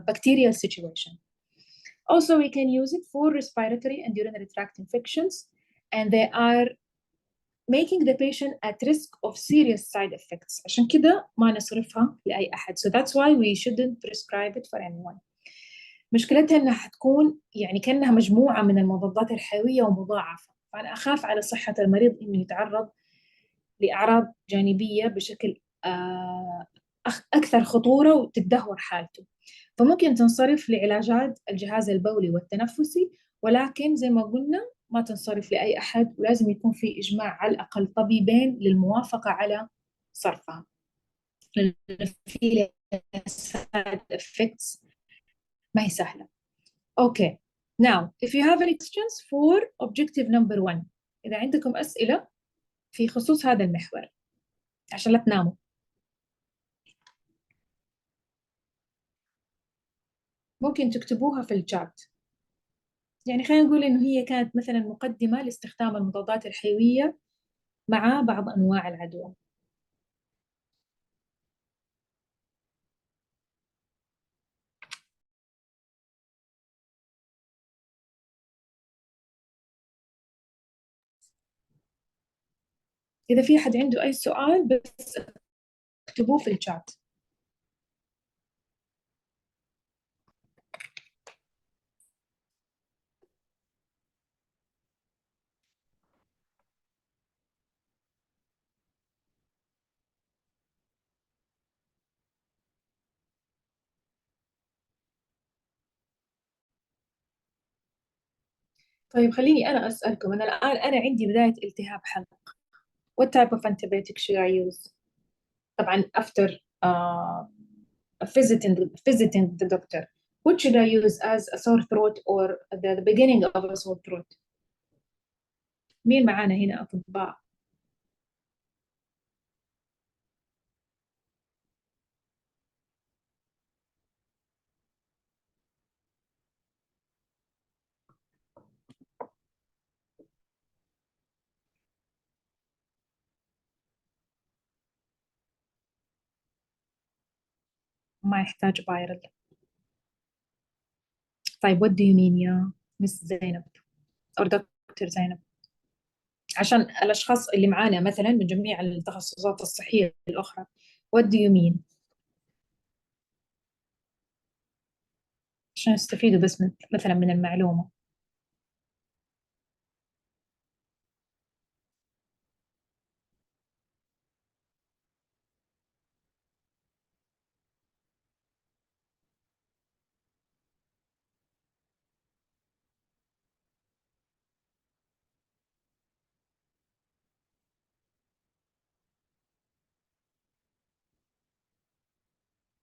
bacterial situation. Also, we can use it for respiratory and urinary tract infections, and they are making the patient at risk of serious side effects. عشان كده ما نصرفها لأي أحد. So that's why we shouldn't prescribe it for anyone. مشكلتها إنها حتكون يعني كأنها مجموعة من المضادات الحيوية ومضاعفة، فأنا أخاف على صحة المريض إنه يتعرض لأعراض جانبية بشكل أكثر خطورة وتدهور حالته. فممكن تنصرف لعلاجات الجهاز البولي والتنفسي، ولكن زي ما قلنا ما تنصرف لأي أحد، ولازم يكون في إجماع على الأقل طبيبين للموافقة على صرفها. في side effects ما هي سهلة. Okay. Now, if you have any questions for objective number 1، إذا عندكم أسئلة في خصوص هذا المحور عشان لا تناموا. ممكن تكتبوها في الشات. يعني خلينا نقول إنه هي كانت مثلا مقدمة لاستخدام المضادات الحيوية مع بعض أنواع العدوى. إذا في أحد عنده أي سؤال بس اكتبوه في الشات. طيب خليني أنا أسألكم، أنا الآن عندي بداية التهاب حلق. What type of antibiotic should I use؟ طبعا after visiting the doctor, what should I use as a sore throat or the beginning of a sore throat؟ مين معانا هنا أطباء؟ ما يحتاج فايرال. طيب what do you mean يا مس زينب أو دكتور زينب؟ عشان الأشخاص اللي معانا مثلا من جميع التخصصات الصحية الأخرى، what do you mean؟ عشان يستفيدوا بس مثلا من المعلومة.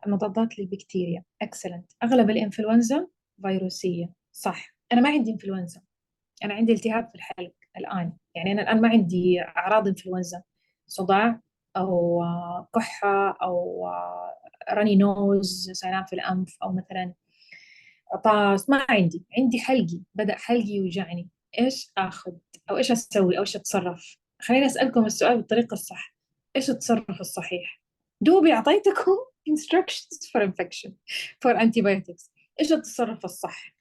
المضادات للبكتيريا excellent. أغلب الإنفلونزا فيروسية، صح. أنا ما عندي إنفلونزا، أنا عندي التهاب في الحلق الآن. يعني أنا الآن ما عندي أعراض إنفلونزا، صداع أو كحة أو راني نوز، سيلان في الأنف، أو مثلا عطاس. ما عندي حلقي، بدأ حلقي يوجعني. إيش آخذ أو إيش أسوي أو إيش أتصرف؟ خليني أسألكم السؤال بالطريقة الصح. إيش التصرف الصحيح؟ دوبي أعطيتكم instructions for infection for antibiotics. إيش التصرف الصح؟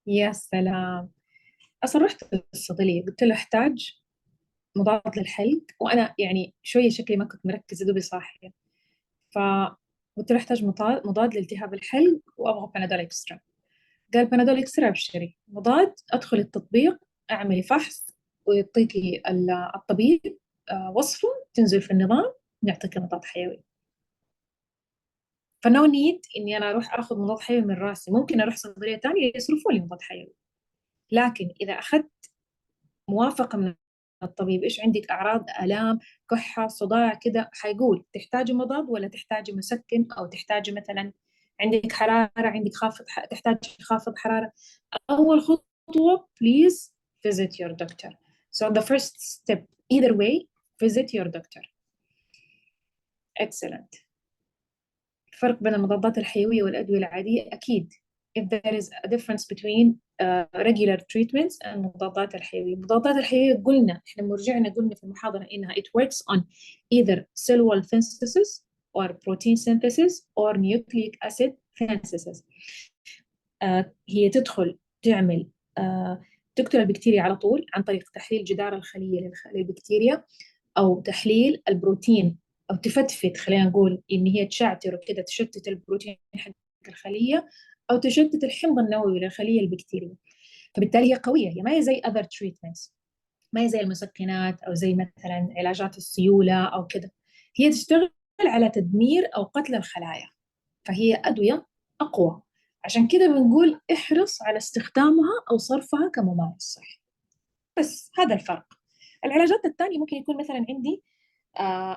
يا سلام. أصلا رحت للصيدلية قلت له أحتاج مضاد للحلق، وأنا يعني شوية شكلي ما كنت مركزة، دوبي صاحية. فقلت له أحتاج مضاد لالتهاب الحلق وأبغى بنادول إكسترا. قال بنادول إكسترا أبشري، مضاد أدخل التطبيق أعملي فحص ويعطيكي الطبيب وصفه، تنزل في النظام نعطيك مضاد حيوي. فنو نيد إني أنا أروح أخذ مضاد حيوي من راسي، ممكن أروح صيدلية تانية يصرفوا لي مضاد حيوي. لكن إذا أخذت موافقة من الطبيب، إيش عندك أعراض آلام كحة صداع كده، حيقول تحتاجي مضاد ولا تحتاجي مسكن، أو تحتاجي مثلا عندك حرارة، عندك تحتاج خافض حرارة. أول خطوة please visit your doctor. So the first step either way visit your doctor. Excellent. الفرق بين المضادات الحيوية والأدوية العادية أكيد if there is a difference between regular treatments and المضادات الحيوية. المضادات الحيوية قلنا إحنا مرجعنا قلنا في المحاضرة إنها it works on either cell wall synthesis or protein synthesis or nucleic acid synthesis. هي تدخل تعمل تقتل البكتيريا على طول عن طريق تحليل جدار الخلية للبكتيريا، أو تحليل البروتين، أو تفتفت خلينا نقول إن هي تشعتر وكده تشتت البروتين حق الخلية، أو تشتت الحمض النووي للخلية البكتيرية. فبالتالي هي قوية، هي ما هي زي other treatments، ما هي زي المسكنات أو زي مثلا علاجات السيولة أو كده. هي تشتغل على تدمير أو قتل الخلايا، فهي أدوية أقوى. عشان كده بنقول احرص على استخدامها أو صرفها كممارس صحي. بس هذا الفرق. العلاجات الثانية ممكن يكون مثلا عندي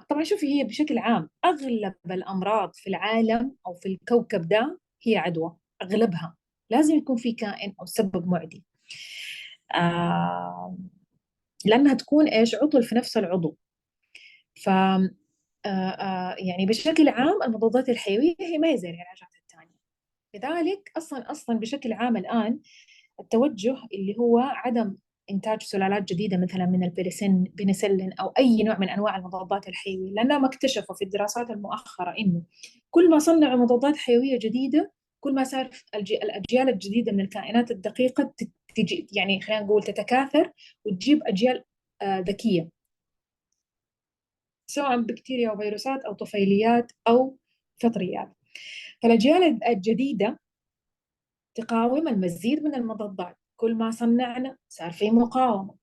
طبعا شوفي، هي بشكل عام أغلب الأمراض في العالم أو في الكوكب ده هي عدوى، أغلبها لازم يكون في كائن أو سبب معدي، لأنها تكون إيش عطل في نفس العضو. ف يعني بشكل عام المضادات الحيوية هي ما هي زي العلاجات الثانية. لذلك أصلا بشكل عام الآن التوجه اللي هو عدم إنتاج سلالات جديدة مثلا من البنسلين أو أي نوع من أنواع المضادات الحيوية، لأنهم اكتشفوا في الدراسات المؤخرة إنه كل ما صنعوا مضادات حيوية جديدة كل ما صار الأجيال الجديدة من الكائنات الدقيقة تجي، يعني خلينا نقول تتكاثر وتجيب أجيال ذكية، سواء بكتيريا أو فيروسات أو طفيليات أو فطريات. فالأجيال الجديدة تقاوم المزيد من المضادات، كل ما صنعنا صار في مقاومة،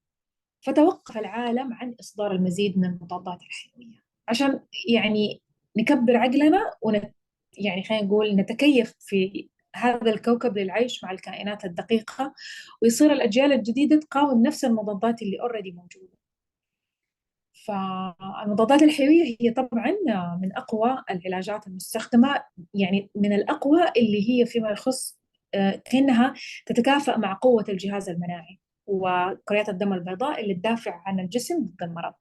فتوقف العالم عن إصدار المزيد من المضادات الحيوية عشان يعني نكبر عقلنا يعني خلينا نقول نتكيف في هذا الكوكب للعيش مع الكائنات الدقيقة، ويصير الأجيال الجديدة تقاوم نفس المضادات اللي اوريدي موجودة. فالمضادات الحيوية هي طبعا من أقوى العلاجات المستخدمة، يعني من الأقوى اللي هي فيما يخص كأنها تتكافأ مع قوة الجهاز المناعي وكريات الدم البيضاء اللي تدافع عن الجسم ضد المرض.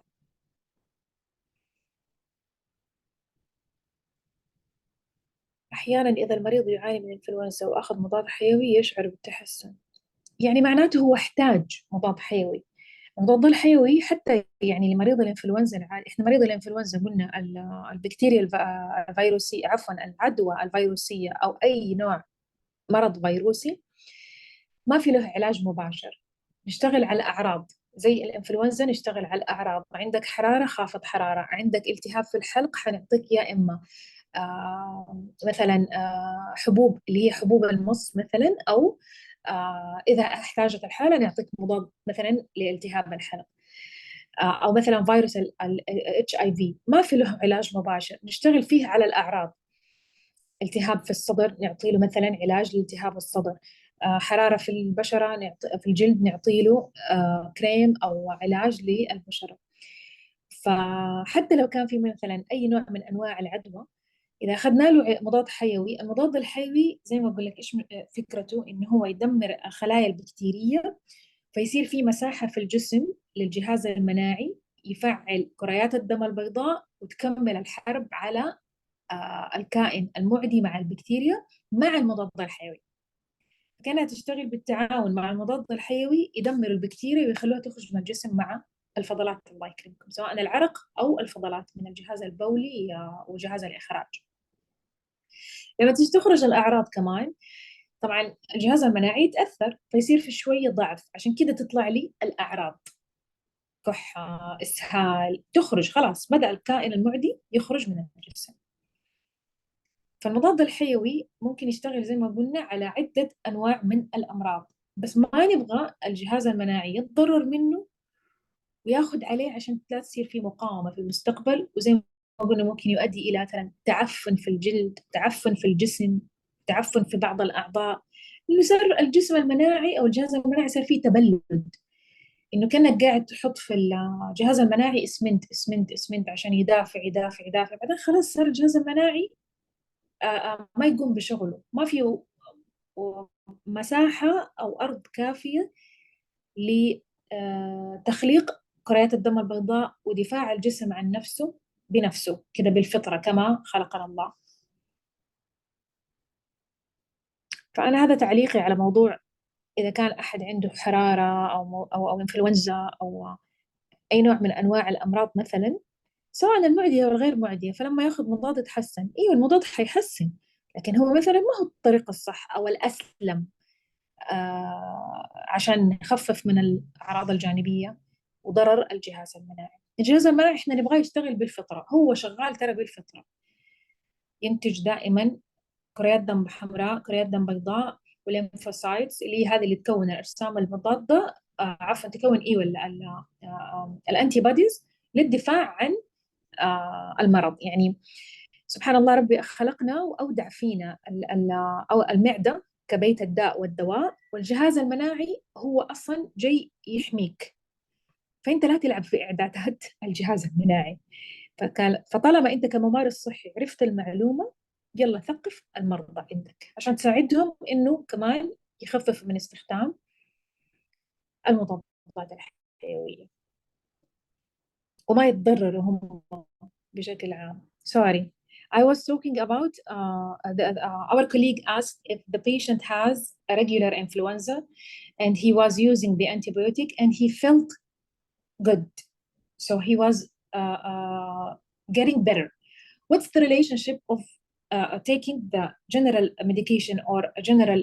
أحيانا إذا المريض يعاني من إنفلونزا وأخذ مضاد حيوي يشعر بالتحسن، يعني معناته هو احتاج مضاد حيوي. المضاد الحيوي حتى يعني لمريض الانفلونزا العادي، احنا مريض الانفلونزا قلنا البكتيريا الفيروسية، عفوا العدوى الفيروسية او اي نوع مرض فيروسي ما في له علاج مباشر، نشتغل على الاعراض. زي الانفلونزا نشتغل على الاعراض، عندك حرارة خافض حرارة، عندك التهاب في الحلق حنعطيك يا اما مثلا حبوب اللي هي حبوب المص مثلا، او إذا احتاجت الحالة نعطيك مضاد مثلا لالتهاب الحلق، أو مثلا فيروس ال HIV ما في له علاج مباشر، نشتغل فيه على الأعراض. التهاب في الصدر نعطي له مثلا علاج لالتهاب الصدر، حرارة في البشرة في الجلد نعطي له كريم أو علاج للبشرة. فحتى لو كان في مثلا أي نوع من أنواع العدوى إذا أخذنا له مضاد حيوي، المضاد الحيوي زي ما أقول لك إيش فكرته، إنه هو يدمر الخلايا البكتيرية، فيصير في مساحة في الجسم للجهاز المناعي يفعل كريات الدم البيضاء وتكمل الحرب على الكائن المعدي مع البكتيريا مع المضاد الحيوي. كانها تشتغل بالتعاون مع المضاد الحيوي يدمر البكتيريا ويخلوها تخرج من الجسم مع الفضلات، الله يكرمكم، سواء العرق أو الفضلات من الجهاز البولي وجهاز الإخراج. لما تيجي تخرج الأعراض كمان طبعا الجهاز المناعي يتأثر فيصير في شوية ضعف، عشان كده تطلع لي الأعراض كحة إسهال، تخرج خلاص بدأ الكائن المعدي يخرج من الجسم. فالمضاد الحيوي ممكن يشتغل زي ما قلنا على عدة أنواع من الأمراض، بس ما نبغى الجهاز المناعي يتضرر منه وياخد عليه عشان لا تصير في مقاومة في المستقبل، وزي ما قلنا ممكن يؤدي إلى مثلا تعفن في الجلد، تعفن في الجسم، تعفن في بعض الأعضاء، إنه صار الجسم المناعي أو الجهاز المناعي صار فيه تبلد، إنه كأنك قاعد تحط في الجهاز المناعي إسمنت إسمنت إسمنت عشان يدافع يدافع يدافع، بعدين خلاص صار الجهاز المناعي ما يقوم بشغله، ما في مساحة أو أرض كافية لتخليق كريات الدم البيضاء ودفاع الجسم عن نفسه بنفسه كده بالفطرة كما خلقنا الله. فأنا هذا تعليقي على موضوع إذا كان أحد عنده حرارة أو إنفلونزا أو أي نوع من أنواع الأمراض مثلا، سواء المعدية أو الغير معدية، فلما ياخذ مضاد يتحسن. أيوة المضاد حيحسن، لكن هو مثلا ما هو الطريقة الصح أو الأسلم عشان نخفف من الأعراض الجانبية وضرر الجهاز المناعي. الجهاز المناعي إحنا نبغاه يشتغل بالفطرة، هو شغال ترى بالفطرة، ينتج دائما كريات دم حمراء، كريات دم بيضاء، والليمفوسايتس اللي هي هذه اللي تكون الأجسام المضادة، عفوا تكون إيوه الأنتي بوديز للدفاع عن المرض. يعني سبحان الله ربي خلقنا وأودع فينا أو المعدة كبيت الداء والدواء، والجهاز المناعي هو أصلا جاي يحميك، فأنت لا تلعب في إعدادات الجهاز المناعي. فطالما أنت كممارس صحي عرفت المعلومة، يلا ثقف المرضى عندك عشان تساعدهم إنه كمان يخفف من استخدام المضادات الحيوية وما يتضرروا هم بشكل عام. Sorry, I was talking about our colleague asked if the patient has a regular influenza and he was using the antibiotic and he felt good, so he was getting better. What's the relationship of taking the general medication or a general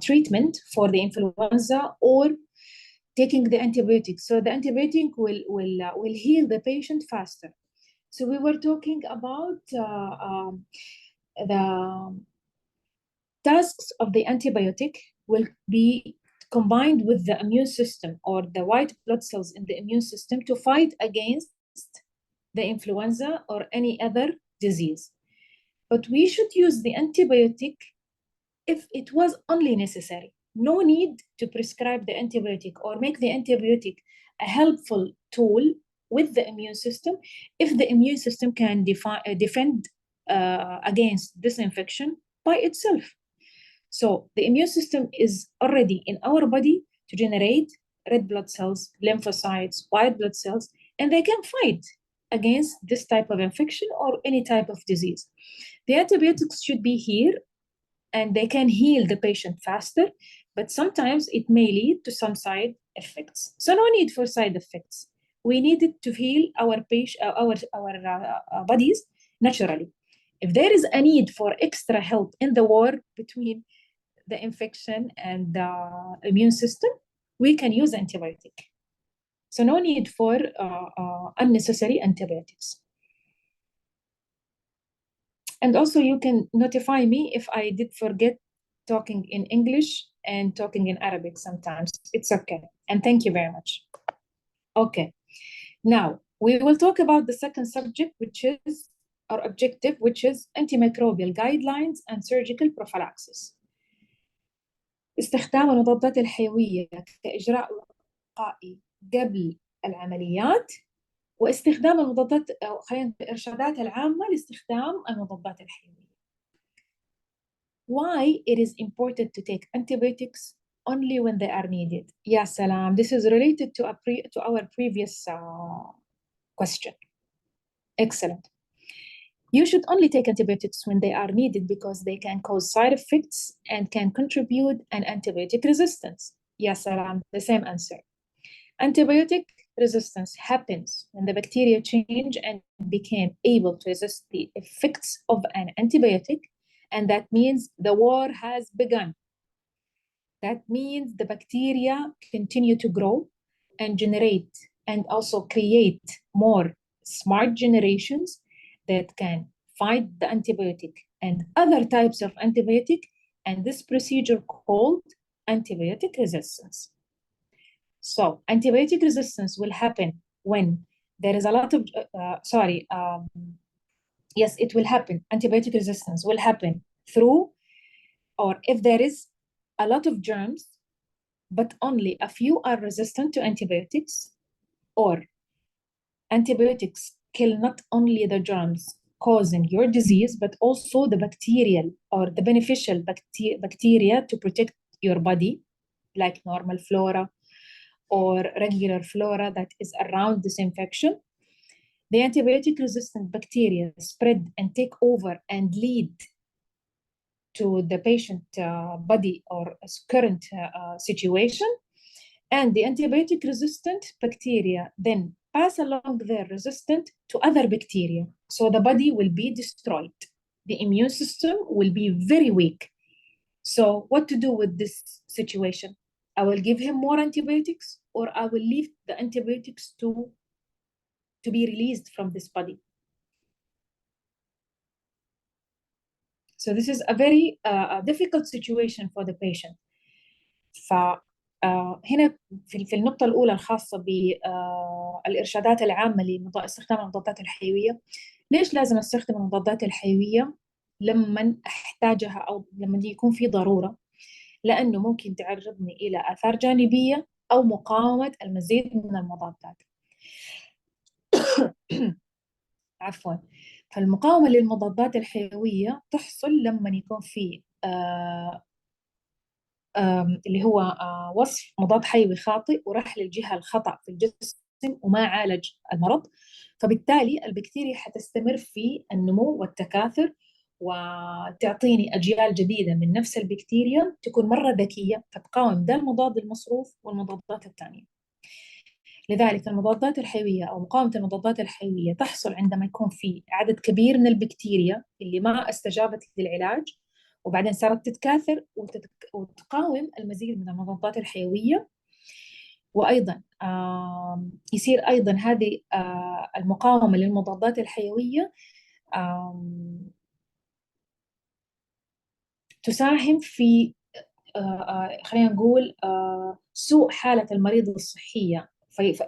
treatment for the influenza or taking the antibiotics? So the antibiotic will heal the patient faster. So we were talking about the tasks of the antibiotic will be combined with the immune system or the white blood cells in the immune system to fight against the influenza or any other disease. But we should use the antibiotic if it was only necessary. No need to prescribe the antibiotic or make the antibiotic a helpful tool with the immune system if the immune system can defend against this infection by itself. So the immune system is already in our body to generate red blood cells, lymphocytes, white blood cells, and they can fight against this type of infection or any type of disease. The antibiotics should be here and they can heal the patient faster, but sometimes it may lead to some side effects. So no need for side effects. We need it to heal our bodies naturally. If there is a need for extra help in the war between the infection and the immune system, we can use antibiotic. So no need for unnecessary antibiotics. And also you can notify me if I did forget talking in English and talking in Arabic sometimes. It's okay. And thank you very much. Okay. Now we will talk about the second subject, which is our objective, which is antimicrobial guidelines and surgical prophylaxis. استخدام المضادات الحيوية كإجراء وقائي قبل العمليات، واستخدام المضادات أو خلينا الإرشادات العامة لاستخدام المضادات الحيوية. Why it is important to take antibiotics only when they are needed. يا سلام, this is related to our previous question. Excellent. You should only take antibiotics when they are needed because they can cause side effects and can contribute an antibiotic resistance. يا سلام, the same answer. Antibiotic resistance happens when the bacteria change and became able to resist the effects of an antibiotic, and that means the war has begun. That means the bacteria continue to grow and generate and also create more smart generations that can fight the antibiotic and other types of antibiotic, and this procedure called antibiotic resistance. So antibiotic resistance will happen when there is a lot of, yes, it will happen. Antibiotic resistance will happen through, or if there is a lot of germs, but only a few are resistant to antibiotics, or antibiotics kill not only the germs causing your disease, but also the bacterial or the beneficial bacteria to protect your body, like normal flora or regular flora that is around this infection. The antibiotic-resistant bacteria spread and take over and lead to the patient body or current situation. And the antibiotic-resistant bacteria then pass along their resistance to other bacteria. So the body will be destroyed. The immune system will be very weak. So what to do with this situation? I will give him more antibiotics, or I will leave the antibiotics to be released from this body. So this is a very difficult situation for the patient. هنا في النقطة الأولى الخاصة بالإرشادات العامة لاستخدام المضادات الحيوية. ليش لازم أستخدم المضادات الحيوية لما أحتاجها أو لما يكون في ضرورة؟ لأنه ممكن تعرضني إلى آثار جانبية أو مقاومة المزيد من المضادات. عفوا. فالمقاومة للمضادات الحيوية تحصل لما يكون في اللي هو وصف مضاد حيوي خاطئ وراح للجهة الخطأ في الجسم وما عالج المرض، فبالتالي البكتيريا حتستمر في النمو والتكاثر وتعطيني أجيال جديدة من نفس البكتيريا تكون مرة ذكية فتقاوم ده المضاد المصروف والمضادات الثانية. لذلك المضادات الحيوية أو مقاومة المضادات الحيوية تحصل عندما يكون في عدد كبير من البكتيريا اللي ما استجابت للعلاج وبعدين صارت تتكاثر وتقاوم المزيد من المضادات الحيوية. وأيضا يصير أيضا هذه المقاومة للمضادات الحيوية تساهم في خلينا نقول سوء حالة المريض الصحية،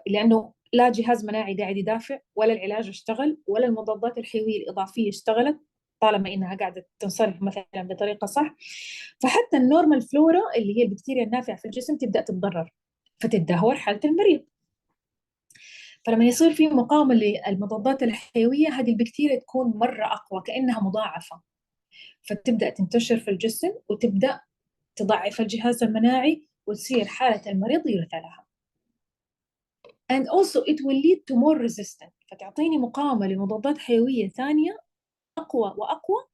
لأنه لا جهاز مناعي قاعد يدافع ولا العلاج اشتغل ولا المضادات الحيوية الإضافية اشتغلت طالما إنها قاعدة تنصرف مثلا بطريقة صح. فحتى النورمال فلورا اللي هي البكتيريا النافعة في الجسم تبدأ تتضرر فتدهور حالة المريض. فلما يصير في مقاومة للمضادات الحيوية هذه البكتيريا تكون مرة أقوى كأنها مضاعفة، فتبدأ تنتشر في الجسم وتبدأ تضعف الجهاز المناعي وتصير حالة المريض يرثى لها. And also it will lead to more resistance، فتعطيني مقاومة لمضادات حيوية ثانية أقوى وأقوى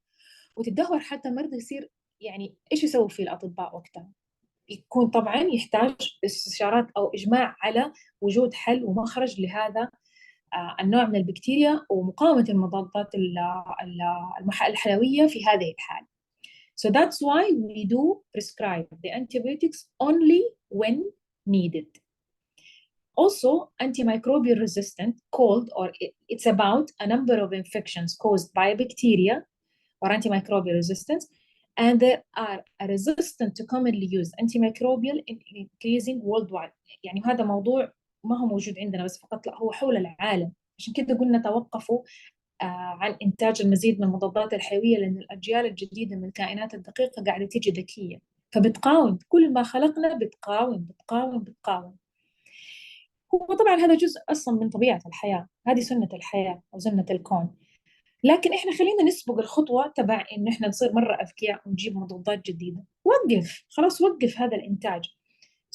وتدهور حتى المريض يصير يعني إيش يسوي فيه الأطباء وقتها؟ يكون طبعا يحتاج استشارات أو إجماع على وجود حل ومخرج لهذا النوع من البكتيريا ومقاومة المضادات الحيوية في هذه الحالة. So that's why we do prescribe the antibiotics only when needed. Also, antimicrobial resistant cold, or it's about a number of infections caused by bacteria or antimicrobial resistance, and there are resistant to commonly used antimicrobial increasing worldwide. يعني هذا موضوع ما هو موجود عندنا بس فقط، لا هو حول العالم. عشان كده قلنا توقفوا عن إنتاج المزيد من المضادات الحيوية، لأن الأجيال الجديدة من الكائنات الدقيقة قاعدة تيجي ذكية فبتقاوم كل ما خلقنا، بتقاوم. هو طبعا هذا جزء أصلا من طبيعة الحياة، هذه سنة الحياة أو سنة الكون، لكن إحنا خلينا نسبق الخطوة تبع إن إحنا نصير مرة أذكياء ونجيب مضادات جديدة. خلاص وقف هذا الإنتاج.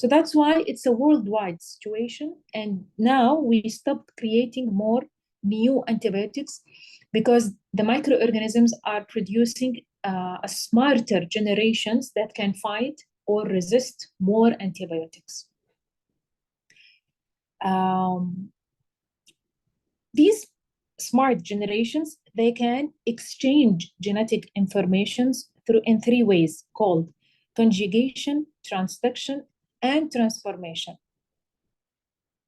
So that's why it's a worldwide situation, and now we stopped creating more new antibiotics because the microorganisms are producing a smarter generations that can fight or resist more antibiotics. These smart generations, they can exchange genetic informations in three ways called conjugation, transduction, and transformation.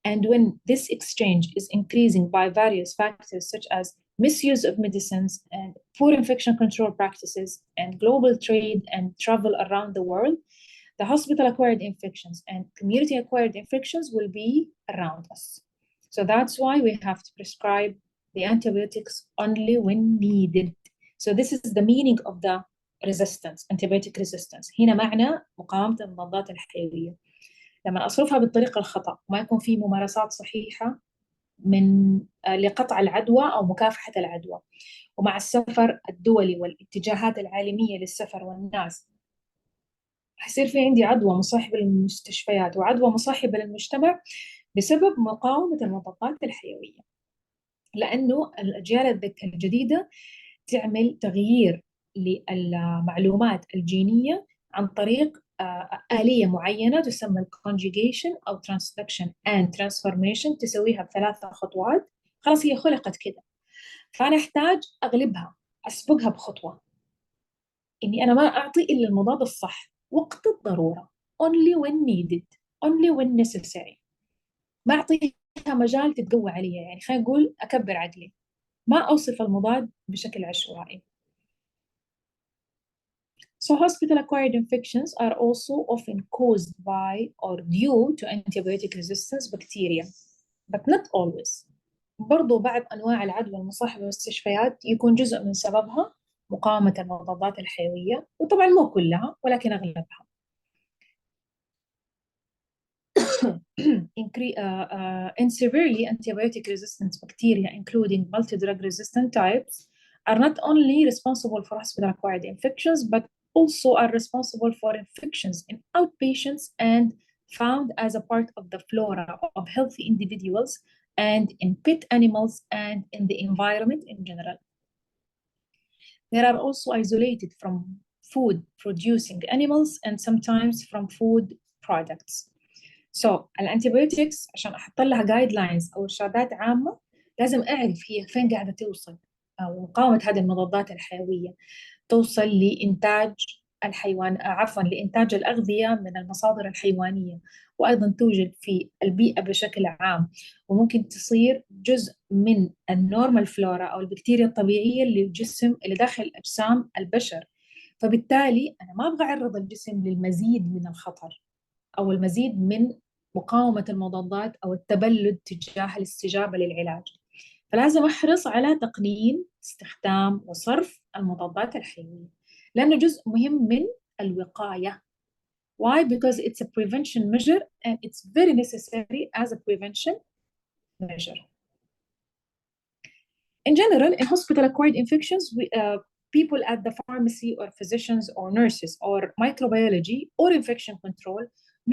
And when this exchange is increasing by various factors such as misuse of medicines, and poor infection control practices, and global trade and travel around the world, the hospital-acquired infections and community-acquired infections will be around us. So that's why we have to prescribe the antibiotics only when needed. So this is the meaning of the resistance, antibiotic resistance. هنا معنى مقاومة المضادات الحيوية. لما أصرفها بالطريقة الخطأ وما يكون في ممارسات صحيحة من لقطع العدوى أو مكافحة العدوى، ومع السفر الدولي والاتجاهات العالمية للسفر والناس، حيصير في عندي عدوى مصاحبة للمستشفيات وعدوى مصاحبة للمجتمع بسبب مقاومة المضادات الحيوية. لأنه الأجيال الجديدة تعمل تغيير للمعلومات الجينية عن طريق آلية معينة تسمى conjugation أو transduction and transformation، تسويها ب3 خطوات. خلاص هي خلقت كده، فأنا أحتاج أغلبها، أسبقها بخطوة، إني أنا ما أعطي إلا المضاد الصح وقت الضرورة، only when needed only when necessary. ما أعطيها مجال تتقوى عليها، يعني خلينا نقول أكبر عقلي، ما أوصف المضاد بشكل عشوائي. So hospital-acquired infections are also often caused by or due to antibiotic resistance bacteria, but not always. برضو بعض أنواع العدوى المصاحبة للمستشفيات يكون جزء من سببها مقاومة المضادات الحيوية، وطبعا مو كلها ولكن أغلبها. In severely antibiotic-resistant bacteria, including multi-drug resistant types, are not only responsible for hospital-acquired infections, but also are responsible for infections in outpatients and found as a part of the flora of healthy individuals and in pet animals and in the environment in general. They are also isolated from food-producing animals and sometimes from food products. So الانتيبيوتكس عشان احط لها جايد لاينز او ارشادات عامه لازم اعرف هي فين قاعده توصل، او مقاومه هذه المضادات الحيويه توصل لانتاج الحيوان عفوا لانتاج الاغذيه من المصادر الحيوانيه، وايضا توجد في البيئه بشكل عام، وممكن تصير جزء من النورمال فلورا او البكتيريا الطبيعيه اللي الجسم اللي داخل اجسام البشر. فبالتالي انا ما ابغى اعرض الجسم للمزيد من الخطر او المزيد من مقاومة المضادات أو التبلد تجاه الاستجابة للعلاج. فلازم أحرص على تقنين استخدام وصرف المضادات الحيوية، لأنه جزء مهم من الوقاية. Why? Because it's a prevention measure and it's very necessary as a prevention measure. In general, in hospital-acquired infections, people at the pharmacy or physicians or nurses or microbiology or infection control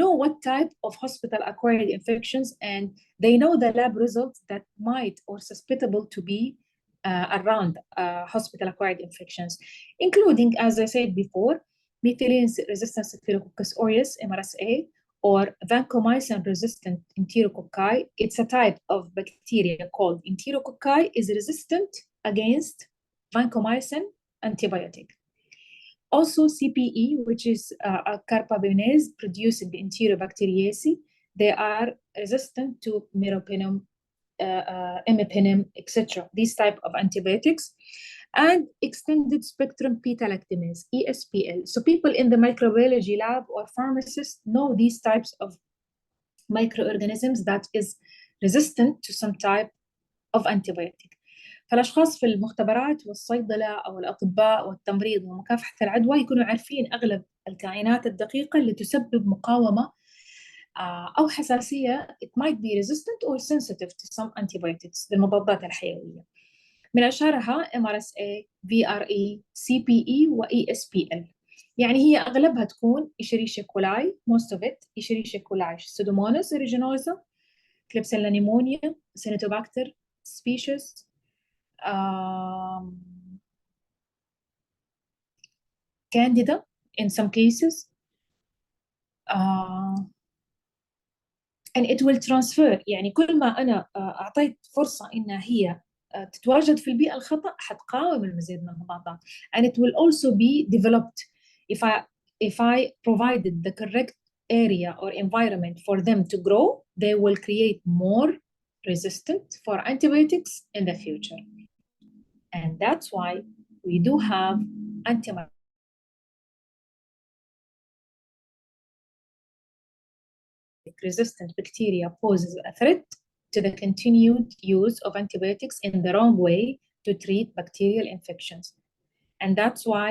know what type of hospital-acquired infections, and they know the lab results that might or susceptible to be around hospital-acquired infections, including, as I said before, methicillin-resistant Staphylococcus aureus, MRSA, or vancomycin-resistant enterococci. It's a type of bacteria called enterococci is resistant against vancomycin antibiotic. Also CPE, which is a carbapenemase producing the enterobacteriaceae, they are resistant to meropenem, imipenem, etc. These type of antibiotics. And extended spectrum beta-lactamase, ESBL. So people in the microbiology lab or pharmacists know these types of microorganisms that is resistant to some type of antibiotic. فالأشخاص في المختبرات والصيدلة أو الأطباء والتمريض ومكافحة العدوى يكونوا عارفين أغلب الكائنات الدقيقة اللي تسبب مقاومة أو حساسية it might be resistant or sensitive to some antibiotics للمضادات الحيوية. من أشهرها MRSA, VRE, CPE و ESBL. يعني هي أغلبها تكون إشيريشيا كولاي most of it إشيريشيا كولاي Pseudomonas aeruginosa, Klebsiella pneumonia, Cenotobacter species, Candida in some cases, and it will transfer. يعني كل ما أنا أعطيت فرصة إنها هي تتواجد في البيئة الخطأ حتقاوم المزيد من المضادات. And it will also be developed if I provided the correct area or environment for them to grow, they will create more resistant for antibiotics in the future. And that's why we do have antimicrobial resistant bacteria poses a threat to the continued use of antibiotics in the wrong way to treat bacterial infections. And that's why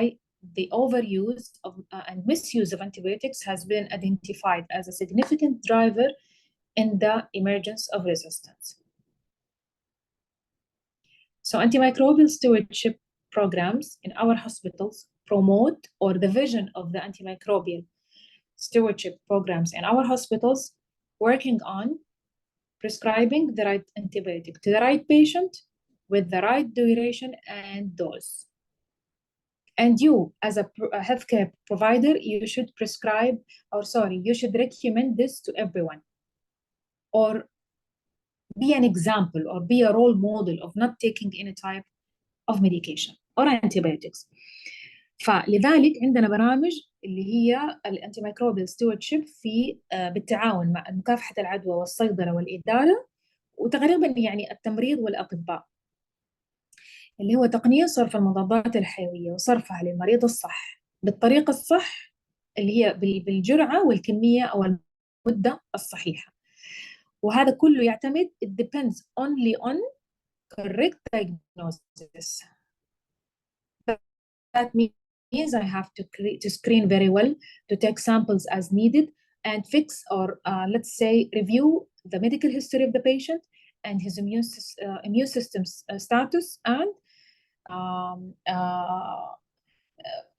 the overuse of, and misuse of antibiotics has been identified as a significant driver in the emergence of resistance. So antimicrobial stewardship programs in our hospitals promote, or the vision of the antimicrobial stewardship programs in our hospitals, working on prescribing the right antibiotic to the right patient with the right duration and dose. And you, as a healthcare provider, you should prescribe, or sorry, you should recommend this to everyone, or be an example, or be a role model of not taking any type of medication or antibiotics. فلذلك عندنا برامج اللي هي الانتيميكروبيال ستيوردشيب في بالتعاون مع مكافحة العدوى والصيدلة والإدارة، وتقريبا يعني التمريض والأطباء، اللي هو تقنية صرف المضادات الحيوية وصرفها للمريض الصح بالطريقة الصح، اللي هي بالجرعة والكمية أو المدة الصحيحة. وهذا كله يعتمد it depends only on correct diagnosis. That means I have to screen very well, to take samples as needed, and fix, or let's say review the medical history of the patient and his immune system status, and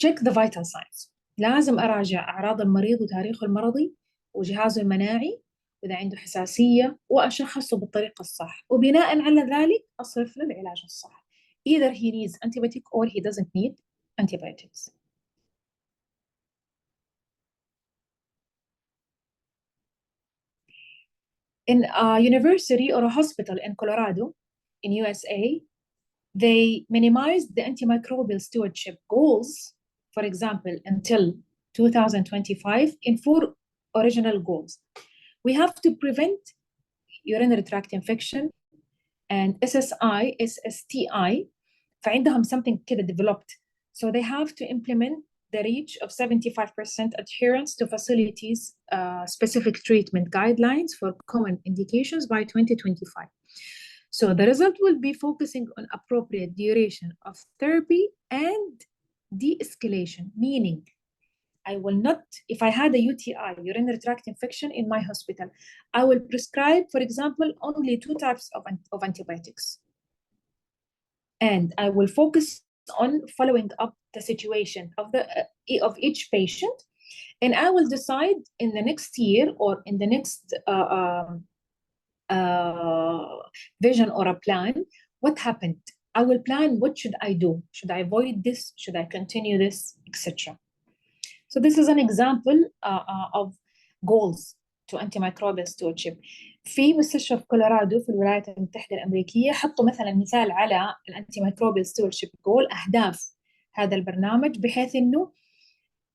check the vital signs. لازم أراجع أعراض المريض وتاريخه المرضي وجهازه المناعي وإذا عنده حساسية، وأشخصه بالطريقة الصح، وبناء على ذلك أصرف له العلاج الصح. Either he needs antibiotic or he doesn't need antibiotics. In a university or a hospital in Colorado, in USA, they minimized the antimicrobial stewardship goals, for example, until 2025 in 4 original goals. We have to prevent urinary tract infection and SSI, SSTI. فعندهم something كده developed. So they have to implement the reach of 75% adherence to facilities specific treatment guidelines for common indications by 2025. So the result will be focusing on appropriate duration of therapy and de-escalation, meaning I will not, if I had a UTI, urinary tract infection in my hospital, I will prescribe, for example, only 2 types of antibiotics. And I will focus on following up the situation of each patient. And I will decide in the next year or in the next vision or a plan, what happened. I will plan what should I do. Should I avoid this? Should I continue this, etc. So this is an example of goals to antimicrobial stewardship. في مستشفى في كولورادو في الولايات المتحدة الأمريكية حطوا مثلا مثال على الانتيميكروبيال stewardship goal، أهداف هذا البرنامج، بحيث إنه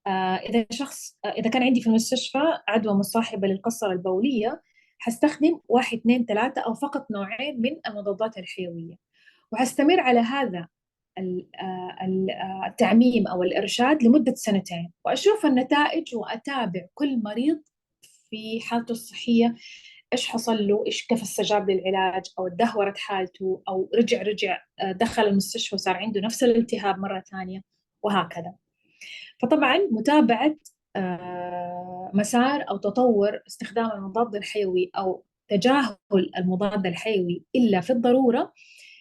إذا كان عندي في المستشفى عدوى مصاحبة للقصرة البولية، حستخدم 1 2 3 أو فقط نوعين من المضادات الحيوية، وحستمر على هذا التعميم أو الإرشاد لمدة 2 سنين، وأشوف النتائج وأتابع كل مريض في حالته الصحية، إيش حصل له، إيش كيف استجاب للعلاج، أو تدهورت حالته، أو رجع دخل المستشفى وصار عنده نفس الالتهاب مرة ثانية، وهكذا. فطبعا متابعة مسار أو تطور استخدام المضاد الحيوي أو تجاهل المضاد الحيوي إلا في الضرورة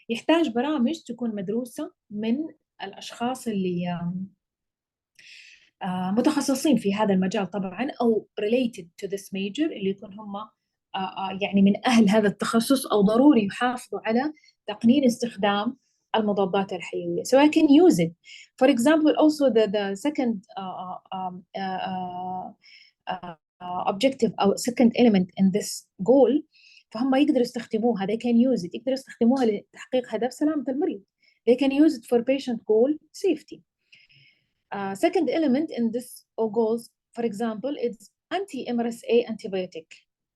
يحتاج برامج تكون مدروسة من الأشخاص اللي متخصصين في هذا المجال طبعا، أو related to this major، اللي يكون هم يعني من أهل هذا التخصص، أو ضروري يحافظوا على تقنين استخدام المضادات الحيوية. So I can use it. For example, also the second objective أو second element in this goal، فهم يقدروا يستخدموها، they can use it، يقدروا يستخدموها لتحقيق هدف سلامة المريض. They can use it for patient goal safety. Second element in this goals, for example, it's anti-MRSA antibiotic.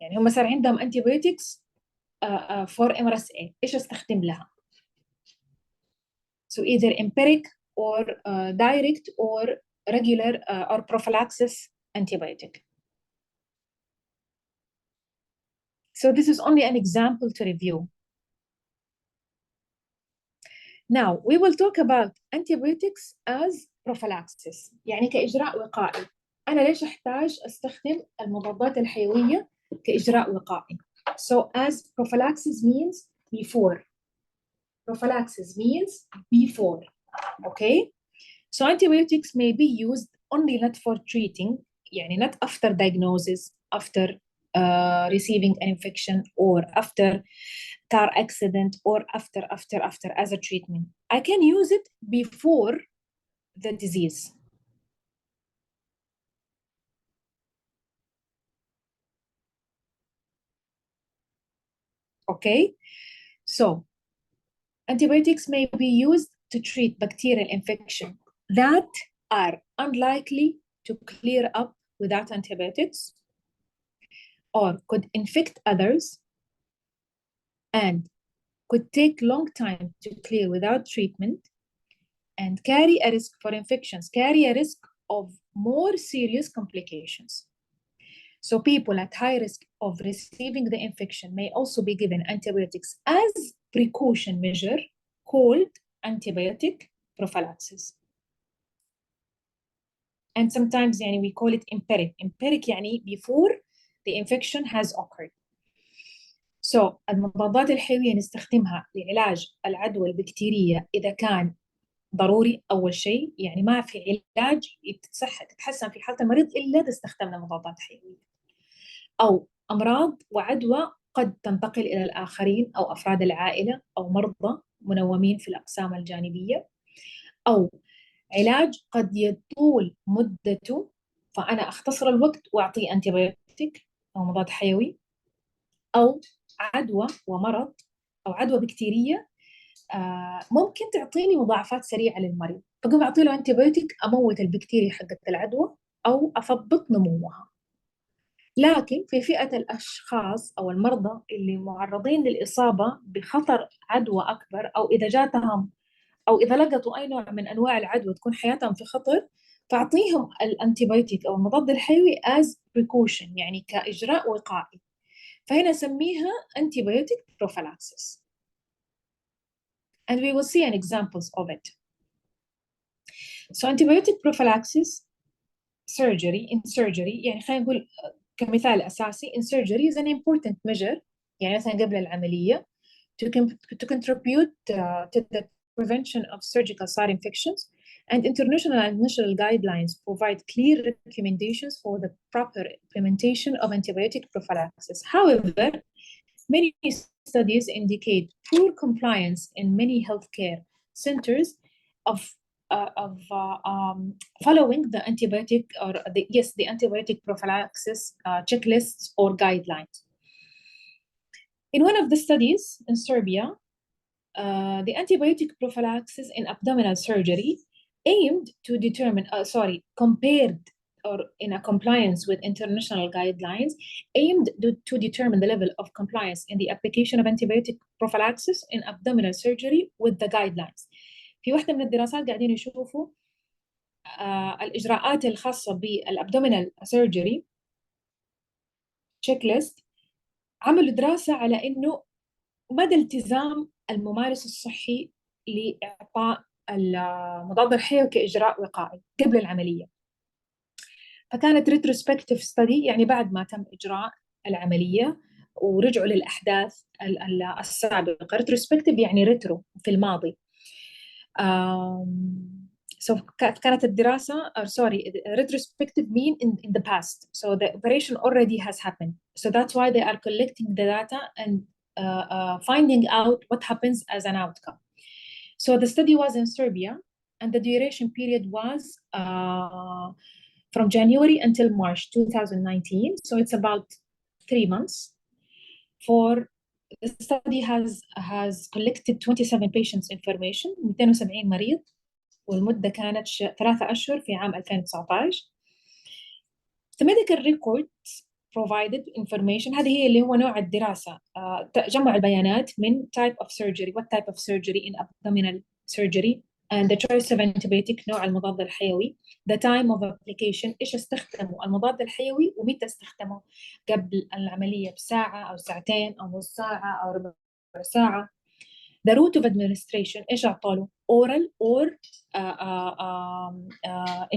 يعني هم صار عندهم antibiotics for MRSA، إيش استخدم لها؟ So either empiric or direct or regular or prophylaxis antibiotic. So this is only an example to review. Now we will talk about antibiotics as prophylaxis، يعني كإجراء وقائي. أنا ليش أحتاج أستخدم المضادات الحيوية كإجراء وقائي؟ So as prophylaxis means before. Prophylaxis means before. Okay? So antibiotics may be used only not for treating, يعني not after diagnosis, after receiving an infection, or after car accident, or after as a treatment. I can use it before the disease. Okay? So antibiotics may be used to treat bacterial infection that are unlikely to clear up without antibiotics, or could infect others and could take long time to clear without treatment, and carry a risk for infections, carry a risk of more serious complications. So people at high risk of receiving the infection may also be given antibiotics as precaution measure called antibiotic prophylaxis. And sometimes يعني we call it empiric. Empiric يعني before the infection has occurred. So المضادات الحيوية نستخدمها لعلاج العدوى البكتيرية إذا كان ضروري. أول شيء يعني ما في علاج تتحسن في حالة المريض إلا إذا استخدمنا مضادات حيوية، أو أمراض وعدوى قد تنتقل إلى الآخرين أو أفراد العائلة أو مرضى منومين في الأقسام الجانبية، أو علاج قد يطول مدته فأنا أختصر الوقت وأعطيه أنتيبيوتيك أو مضاد حيوي، أو عدوى ومرض أو عدوى بكتيرية ممكن تعطيني مضاعفات سريعة للمريض، فقوم أعطي له أنتيبيوتيك أموت البكتيريا حقت العدوى أو أثبط نموها. لكن في فئة الأشخاص أو المرضى اللي معرضين للإصابة بخطر عدوى أكبر، أو إذا جاتهم أو إذا لقطوا أي نوع من أنواع العدوى تكون حياتهم في خطر، فأعطيهم الأنتيبيوتيك أو المضاد الحيوي as precaution، يعني كإجراء وقائي. فهنا نسميها antibiotic prophylaxis. And we will see an examples of it. So antibiotic prophylaxis in surgery يعني خلينا نقول كمثال أساسي in surgery is an important measure، يعني مثلا قبل العملية to contribute to the prevention of surgical site infections, and international and national guidelines provide clear recommendations for the proper implementation of antibiotic prophylaxis. However, many studies indicate poor compliance in many healthcare centers of following the antibiotic or the antibiotic prophylaxis checklists or guidelines. In one of the studies in Serbia, the antibiotic prophylaxis in abdominal surgery aimed to determine, compared or in a compliance with international guidelines, aimed to determine the level of compliance in the application of antibiotic prophylaxis in abdominal surgery with the guidelines. في واحدة من الدراسات قاعدين يشوفوا الإجراءات الخاصة بالabdominal surgery checklist، عملوا دراسة على إنه مدى التزام الممارس الصحي لإعطاء المضاد الحيوي كإجراء وقائي قبل العملية. فكانت retrospective study يعني بعد ما تم إجراء العملية ورجعوا للأحداث السابقة. retrospective يعني ريترو في الماضي. So كانت الدراسة retrospective mean in the past, so the operation already has happened, so that's why they are collecting the data and finding out what happens as an outcome. So the study was in Serbia and the duration period was from January until March 2019, so it's about 3 months. The study has collected 27 patients information، 270 مريض، والمدة كانت 3 أشهر في عام 2019. The medical records provided information، هذه هي اللي هو نوع الدراسة، جمع البيانات من type of surgery, what type of surgery in abdominal surgery and the choice of antibiotic نوع المضاد الحيوي the time of application إيش استخدموا المضاد الحيوي ومتى استخدموا قبل العملية بساعة أو ساعتين أو نص ساعة أو ربع ساعة the route of administration إيش أعطوله oral or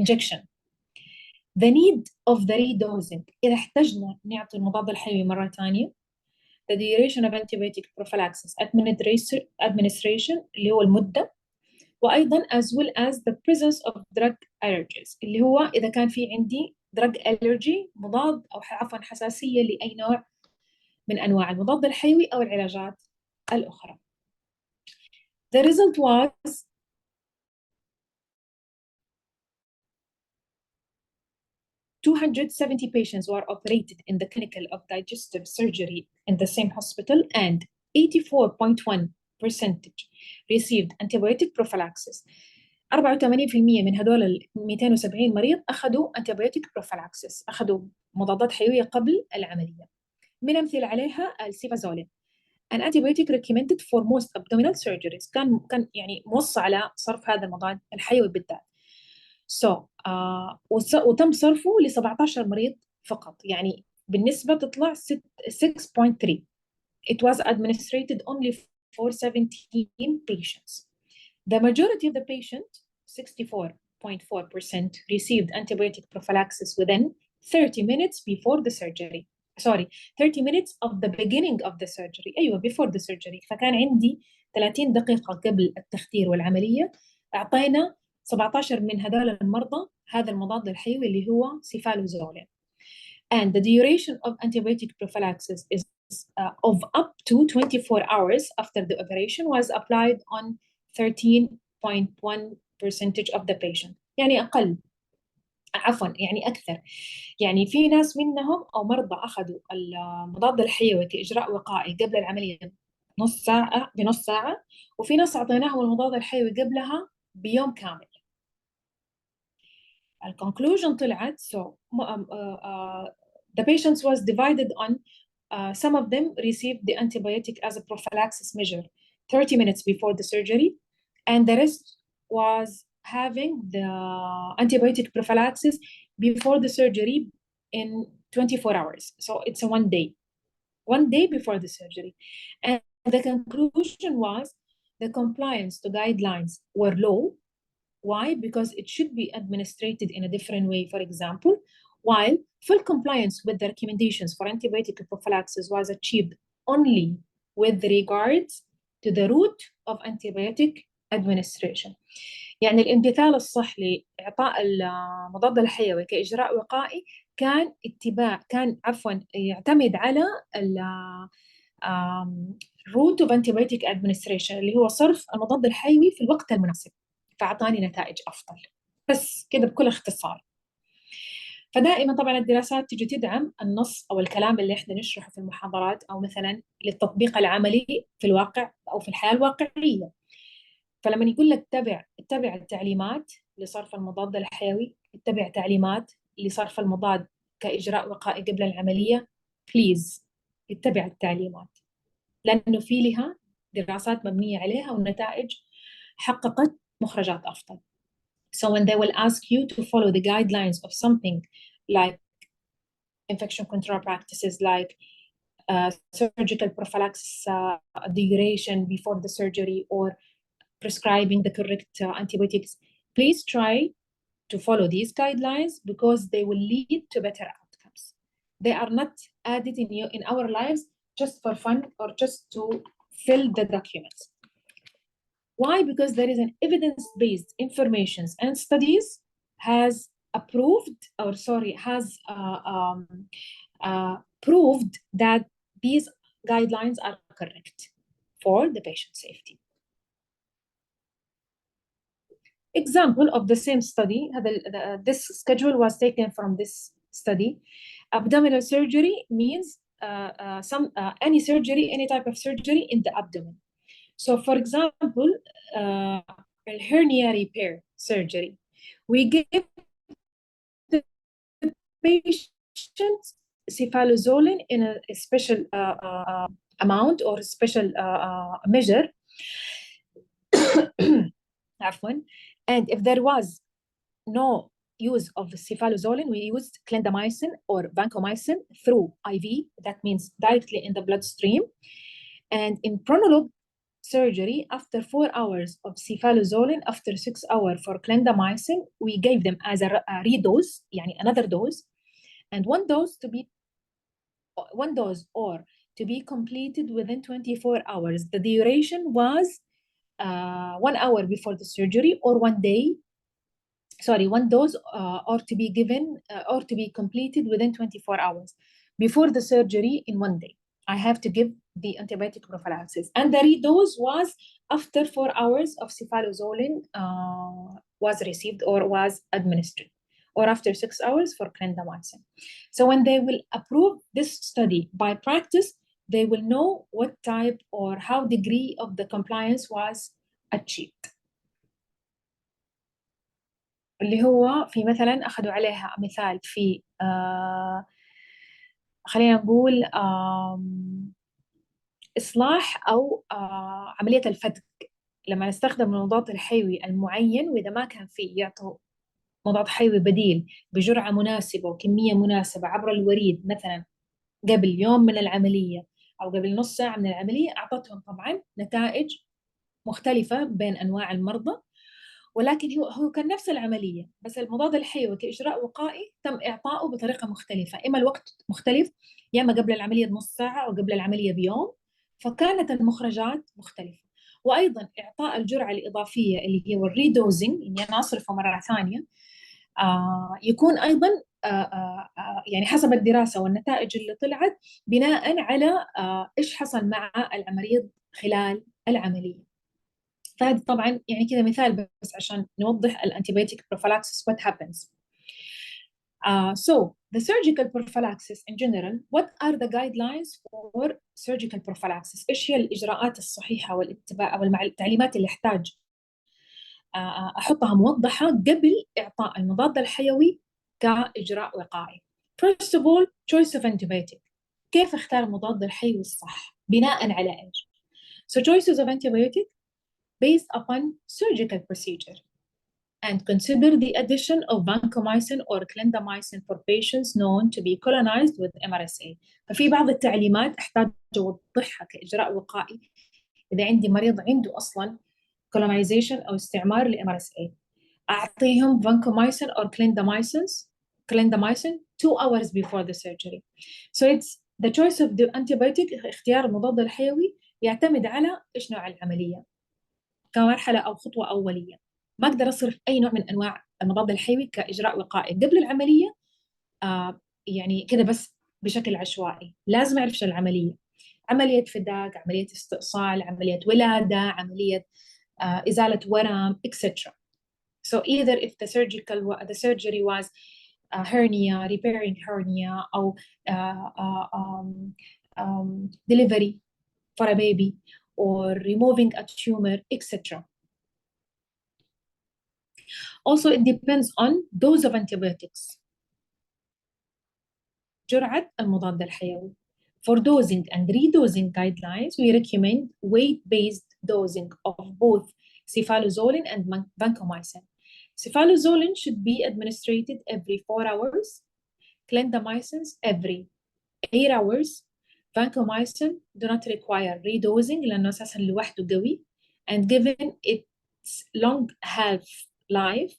injection the need of the redosing إذا احتجنا نعطي المضاد الحيوي مرة ثانية the duration of antibiotic prophylaxis administration اللي هو المدة وأيضا as well as the presence of drug allergies اللي هو إذا كان في عندي drug allergy مضاد أو عفوا حساسية لأي نوع من أنواع المضاد الحيوي أو العلاجات الأخرى. The result was (270 patients were operated in the clinical of digestive surgery in the same hospital and 84.1% received antibiotic prophylaxis. 84% من هدول ال 270 مريض أخذوا antibiotic prophylaxis أخذوا مضادات حيوية قبل العملية. من أمثلة عليها السيفازولين an antibiotic recommended for most abdominal surgeries كان يعني موصى على صرف هذا المضاد الحيوي بالذات. وتم صرفه ل 17 مريض فقط يعني بالنسبة تطلع 6.3. It was administered only for 17 patients. The majority of the patient, 64.4%, received antibiotic prophylaxis within 30 minutes before the surgery. 30 minutes of the beginning of the surgery. أيوة before the surgery. فكان عندي 30 دقيقة قبل التخدير والعملية أعطينا 17 من هذول المرضى هذا المضاد الحيوي اللي هو سيفالوزولين. And the duration of antibiotic prophylaxis is of up to 24 hours after the operation was applied on 13.1% of the patient. يعني أقل عفوا يعني أكثر يعني في ناس منهم أو مرضى أخذوا المضاد الحيوي كإجراء وقائي قبل العملية بنص ساعة وفي ناس أعطيناهم المضاد الحيوي قبلها بيوم كامل. الconclusion طلعت the patients was divided on some of them received the antibiotic as a prophylaxis measure 30 minutes before the surgery and the rest was having the antibiotic prophylaxis before the surgery in 24 hours. So it's a one day before the surgery. And the conclusion was the compliance to guidelines were low. Why? Because it should be administered in a different way, for example, while full compliance with the recommendations for antibiotic prophylaxis was achieved only with regards to the route of antibiotic administration. يعني الامتثال الصح لإعطاء المضاد الحيوي كإجراء وقائي كان يعتمد على route of antibiotic administration اللي هو صرف المضاد الحيوي في الوقت المناسب فأعطاني نتائج أفضل. بس كده بكل اختصار. فدائما طبعا الدراسات تجي تدعم النص أو الكلام اللي احنا نشرحه في المحاضرات أو مثلا للتطبيق العملي في الواقع أو في الحياة الواقعية. فلما يقول لك اتبع التعليمات لصرف المضاد الحيوي، اتبع تعليمات لصرف المضاد كإجراء وقائي قبل العملية، بليز اتبع التعليمات لأنه في لها دراسات مبنية عليها والنتائج حققت مخرجات أفضل. So when they will ask you to follow the guidelines of something like infection control practices like surgical prophylaxis duration before the surgery or prescribing the correct antibiotics, please try to follow these guidelines because they will lead to better outcomes. They are not added in our lives just for fun or just to fill the documents. Why? Because there is an evidence-based information and studies has proved that these guidelines are correct for the patient safety. Example of the same study, this schedule was taken from this study. Abdominal surgery means any surgery, any type of surgery in the abdomen. So for example, hernia repair surgery, we give the patient cephaloxolin in a special amount or special measure عفوا. And if there was no use of cephalosporin, we used clindamycin or vancomycin through IV, that means directly in the bloodstream. And in prologue surgery, after 4 hours of cephalosporin, after 6 hours for clindamycin, we gave them as a redose, يعني another dose, and one dose or to be completed within 24 hours. The duration was 1 hour before the surgery or 1 day. Sorry, one dose or to be given or to be completed within 24 hours. Before the surgery in 1 day, I have to give the antibiotic prophylaxis. And the redose was after 4 hours of cephalosporin was received or was administered, or after 6 hours for clindamycin. So when they will approve this study by practice, they will know what type or how degree of the compliance was achieved. اللي هو في مثلا أخذوا عليها مثال في خلينا نقول إصلاح أو عملية الفتق، لما نستخدم المضاد الحيوي المعين، وإذا ما كان فيه يعطوا مضاد حيوي بديل بجرعة مناسبة وكمية مناسبة عبر الوريد، مثلا قبل يوم من العملية أو قبل نص ساعة من العملية، أعطتهم طبعا نتائج مختلفة بين أنواع المرضى، ولكن هو كان نفس العملية، بس المضاد الحيوي كإجراء وقائي تم إعطائه بطريقة مختلفة، إما الوقت مختلف، يا إما قبل العملية بنص ساعة أو قبل العملية بيوم، فكانت المخرجات مختلفة. وأيضا إعطاء الجرعة الإضافية اللي هي الريدوزنج، إني أنا أصرفه مرة ثانية، يكون أيضا يعني حسب الدراسة والنتائج اللي طلعت بناء على إيش حصل مع المريض خلال العملية. فهذا طبعا يعني كذا مثال بس عشان نوضح الانتيبيوتيك prophylaxis what happens. So the surgical prophylaxis in general, what are the guidelines for surgical prophylaxis؟ إيش هي الإجراءات الصحيحة والاتباع أو التعليمات اللي أحتاج أحطها موضحة قبل إعطاء المضاد الحيوي كإجراء وقائي. First of all, choice of antibiotic. كيف أختار المضاد الحيوي الصح؟ بناء على إيش؟ So choices of antibiotic based upon surgical procedure, and consider the addition of vancomycin or clindamycin for patients known to be colonized with MRSA. ففي بعض التعليمات أحتاج أوضحها كإجراء وقائي إذا عندي مريض عنده أصلاً colonization أو استعمار ل MRSA. أعطيهم vancomycin or clindamycin 2 hours before the surgery. So it's the choice of the antibiotic، اختيار المضاد الحيوي يعتمد على إيش نوع العملية كمرحلة أو خطوة أولية. ما أقدر أصرف أي نوع من أنواع المضاد الحيوي كإجراء وقائي قبل العملية يعني كده بس بشكل عشوائي. لازم أعرف شو العملية، عملية فداك، عملية استئصال، عملية ولادة، عملية إزالة ورم etc. So either if the surgery was hernia, repairing hernia أو delivery for a baby or removing a tumor etc. Also, it depends on dose of antibiotics. جرعة المضاد الحيوي. For dosing and redosing guidelines, we recommend weight-based dosing of both cephalosporin and vancomycin. Cephalosporin should be administered every 4 hours, clindamycin every 8 hours. Vancomycin do not require redosing لأنه أساساً لوحده قوي and given its long half-life.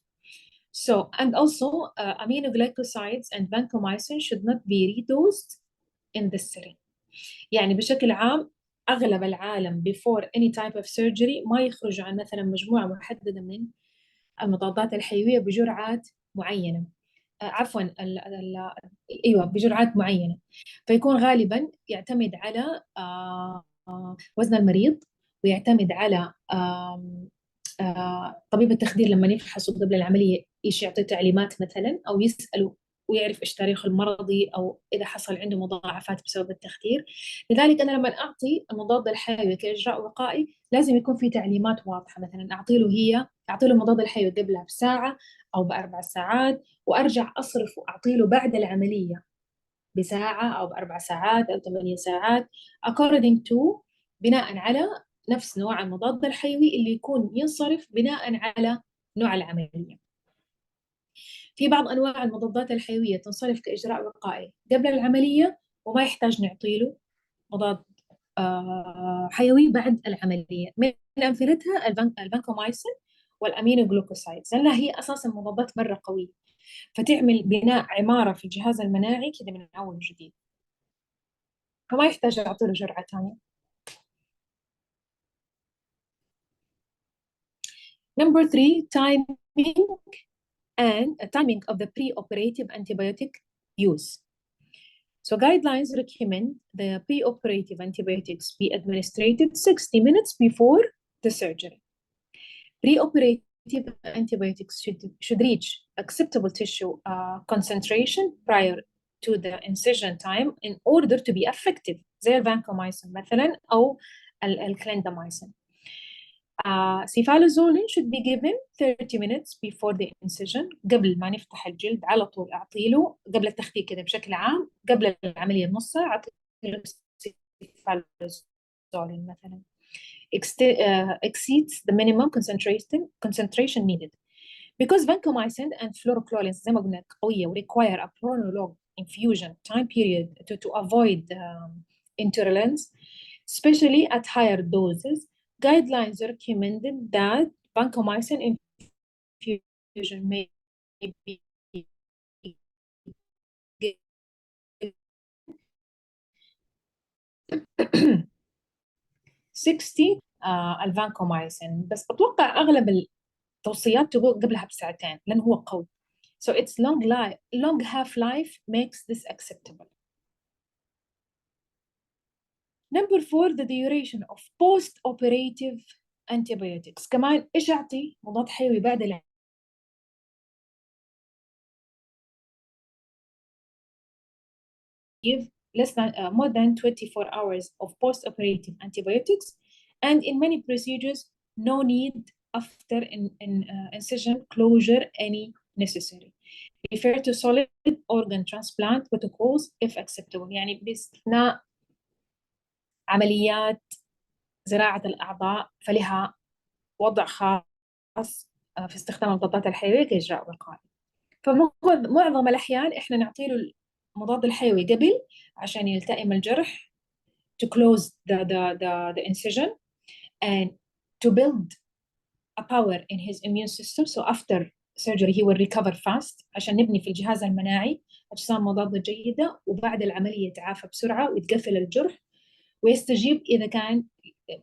So, and also aminoglycosides and vancomycin should not be redosed in this setting. يعني بشكل عام أغلب العالم before any type of surgery ما يخرجوا عن مثلا مجموعة محددة من المضادات الحيوية بجرعات معينة. عفوا أيوة بجرعات معينة، فيكون غالبا يعتمد على وزن المريض، ويعتمد على طبيب التخدير لما يفحصوا قبل العملية إيش يعطي تعليمات مثلا، أو يسألوا ويعرف إيش تاريخه المرضي أو إذا حصل عنده مضاعفات بسبب التخدير. لذلك أنا لما أعطي المضاد الحيوي كإجراء وقائي لازم يكون في تعليمات واضحة، مثلا أعطي له المضاد الحيوي قبلها بساعة أو ب4 ساعات، وأرجع أصرف وأعطي له بعد العملية بساعة أو ب4 ساعات أو 8 ساعات according to بناء على نفس نوع المضاد الحيوي اللي يكون ينصرف بناء على نوع العملية. في بعض أنواع المضادات الحيوية تنصرف كإجراء وقائي قبل العملية وما يحتاج نعطيله مضاد حيوي بعد العملية. من أمثلتها الفانكومايسين والأمينوغلوكوسايدز، لأنها هي أساسا مضادات مرة قوية، فتعمل بناء عمارة في الجهاز المناعي كده من أول وجديد، فما يحتاج أعطيله جرعة ثانية. Number 3, timing of the pre-operative antibiotic use. So guidelines recommend the pre-operative antibiotics be administered 60 minutes before the surgery. Pre-operative antibiotics should reach acceptable tissue concentration prior to the incision time in order to be effective, زي الفانكومايسين مثلا أو الكليندامايسين. Cefalozolin should be given 30 minutes before the incision، قبل ما نفتح الجلد على طول أعطيله، قبل التخدير كده بشكل عام، قبل العملية بنص ساعة أعطيله Cefalozolin مثلا. Exceeds the minimum concentration needed. Because vancomycin and fluorochlorin زي ما قلنا قوية require a prolonged infusion time period to avoid intolerance, especially at higher doses, guidelines recommended that vancomycin infusion may be 60 الفانكومايسين، بس أتوقع أغلب التوصيات تقول قبلها بساعتين لأنه هو قوي. So its long half-life makes this acceptable. Number 4, the duration of post-operative antibiotics. كمان إيش أعطي مضاد حيوي بعد give less than more than 24 hours of post-operative antibiotics, and in many procedures no need after incision closure any necessary. Refer to solid organ transplant protocols if acceptable. يعني باستثناء عمليات زراعة الأعضاء فلها وضع خاص في استخدام المضادات الحيوية كإجراء وقائي. فمعظم الأحيان إحنا نعطي له المضاد الحيوي قبل عشان يلتئم الجرح to close the incision and to build a power in his immune system, so after surgery he will recover fast عشان نبني في الجهاز المناعي أجسام مضادة جيدة، وبعد العملية يتعافى بسرعة ويتقفل الجرح ويستجيب إذا كان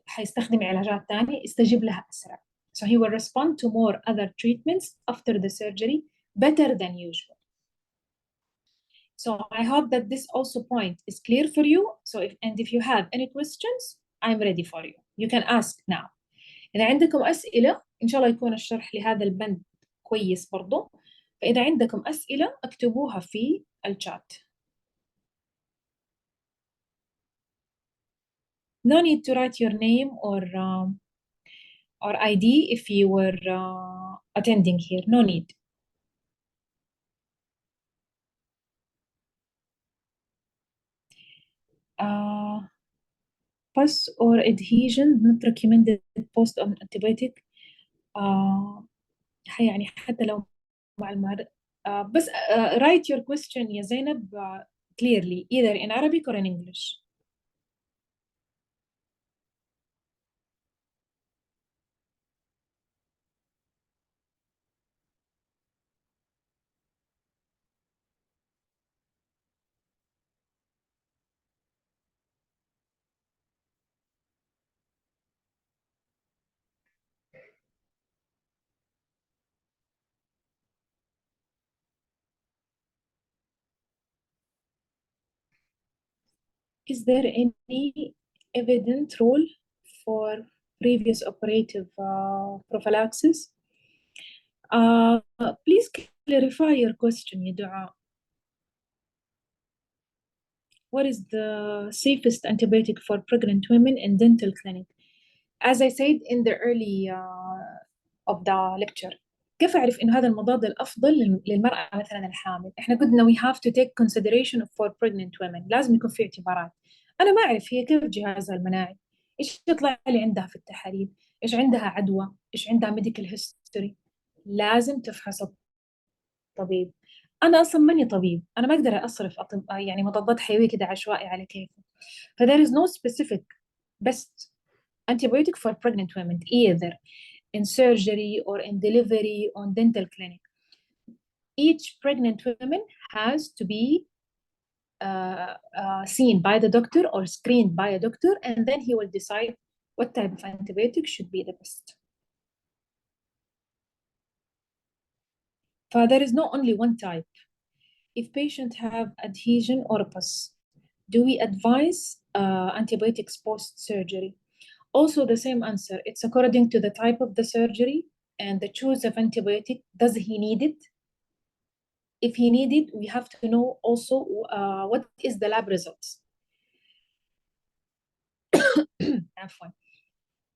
حيستخدم علاجات تانية يستجيب لها أسرع. So he will respond to more other treatments after the surgery better than usual. So I hope that this also point is clear for you. So if you have any questions, I'm ready for you. You can ask now. إذا عندكم أسئلة إن شاء الله يكون الشرح لهذا البند كويس برضو، فإذا عندكم أسئلة اكتبوها في الشات. No need to write your name or ID if you were attending here. No need. Pus or adhesion not recommended post on antibiotic. يعني حتى لو مع المرض. بس write your question يا زينب clearly either in Arabic or in English. Is there any evident role for previous operative prophylaxis? Please clarify your question, يا دعاء. What is the safest antibiotic for pregnant women in dental clinic? As I said in the early of the lecture, كيف أعرف إنه هذا المضاد الأفضل للمرأة مثلا الحامل؟ إحنا قلنا we have to take consideration for pregnant women، لازم يكون في اعتبارات. أنا ما أعرف هي كيف جهازها المناعي، إيش يطلع لي عندها في التحاليل، إيش عندها عدوى، إيش عندها ميديكال هيستوري. لازم تفحص الطبيب. أنا أصلا ماني طبيب، أنا ما أقدر أصرف يعني مضادات حيوية كده عشوائي على كيفي. there is no specific best antibiotic for pregnant women either in surgery or in delivery or dental clinic. Each pregnant woman has to be seen by the doctor or screened by a doctor, and then he will decide what type of antibiotic should be the best. There is not only one type. If patients have adhesion or pus, do we advise antibiotics post-surgery? Also the same answer. It's according to the type of the surgery and the choice of antibiotic. Does he need it? If he need it, we have to know also what is the lab results. عفوا.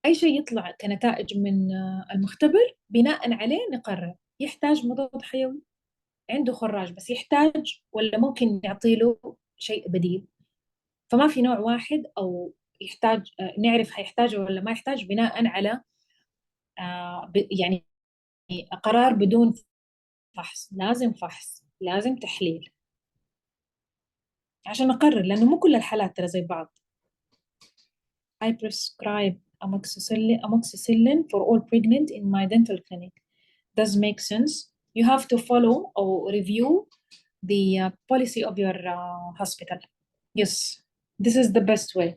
أي شيء يطلع كنتائج من المختبر بناء عليه نقرر يحتاج مضاد حيوي، عنده خراج بس يحتاج ولا ممكن نعطي له شيء بديل. فما في نوع واحد أو يحتاج نعرف هيحتاجه ولا ما يحتاج بناء على يعني قرار بدون فحص. لازم فحص، لازم تحليل عشان نقرر، لأنه مو كل الحالات ترى زي بعض. I prescribe amoxicillin for all pregnant in my dental clinic. Does make sense. You have to follow or review the policy of your hospital. Yes, this is the best way.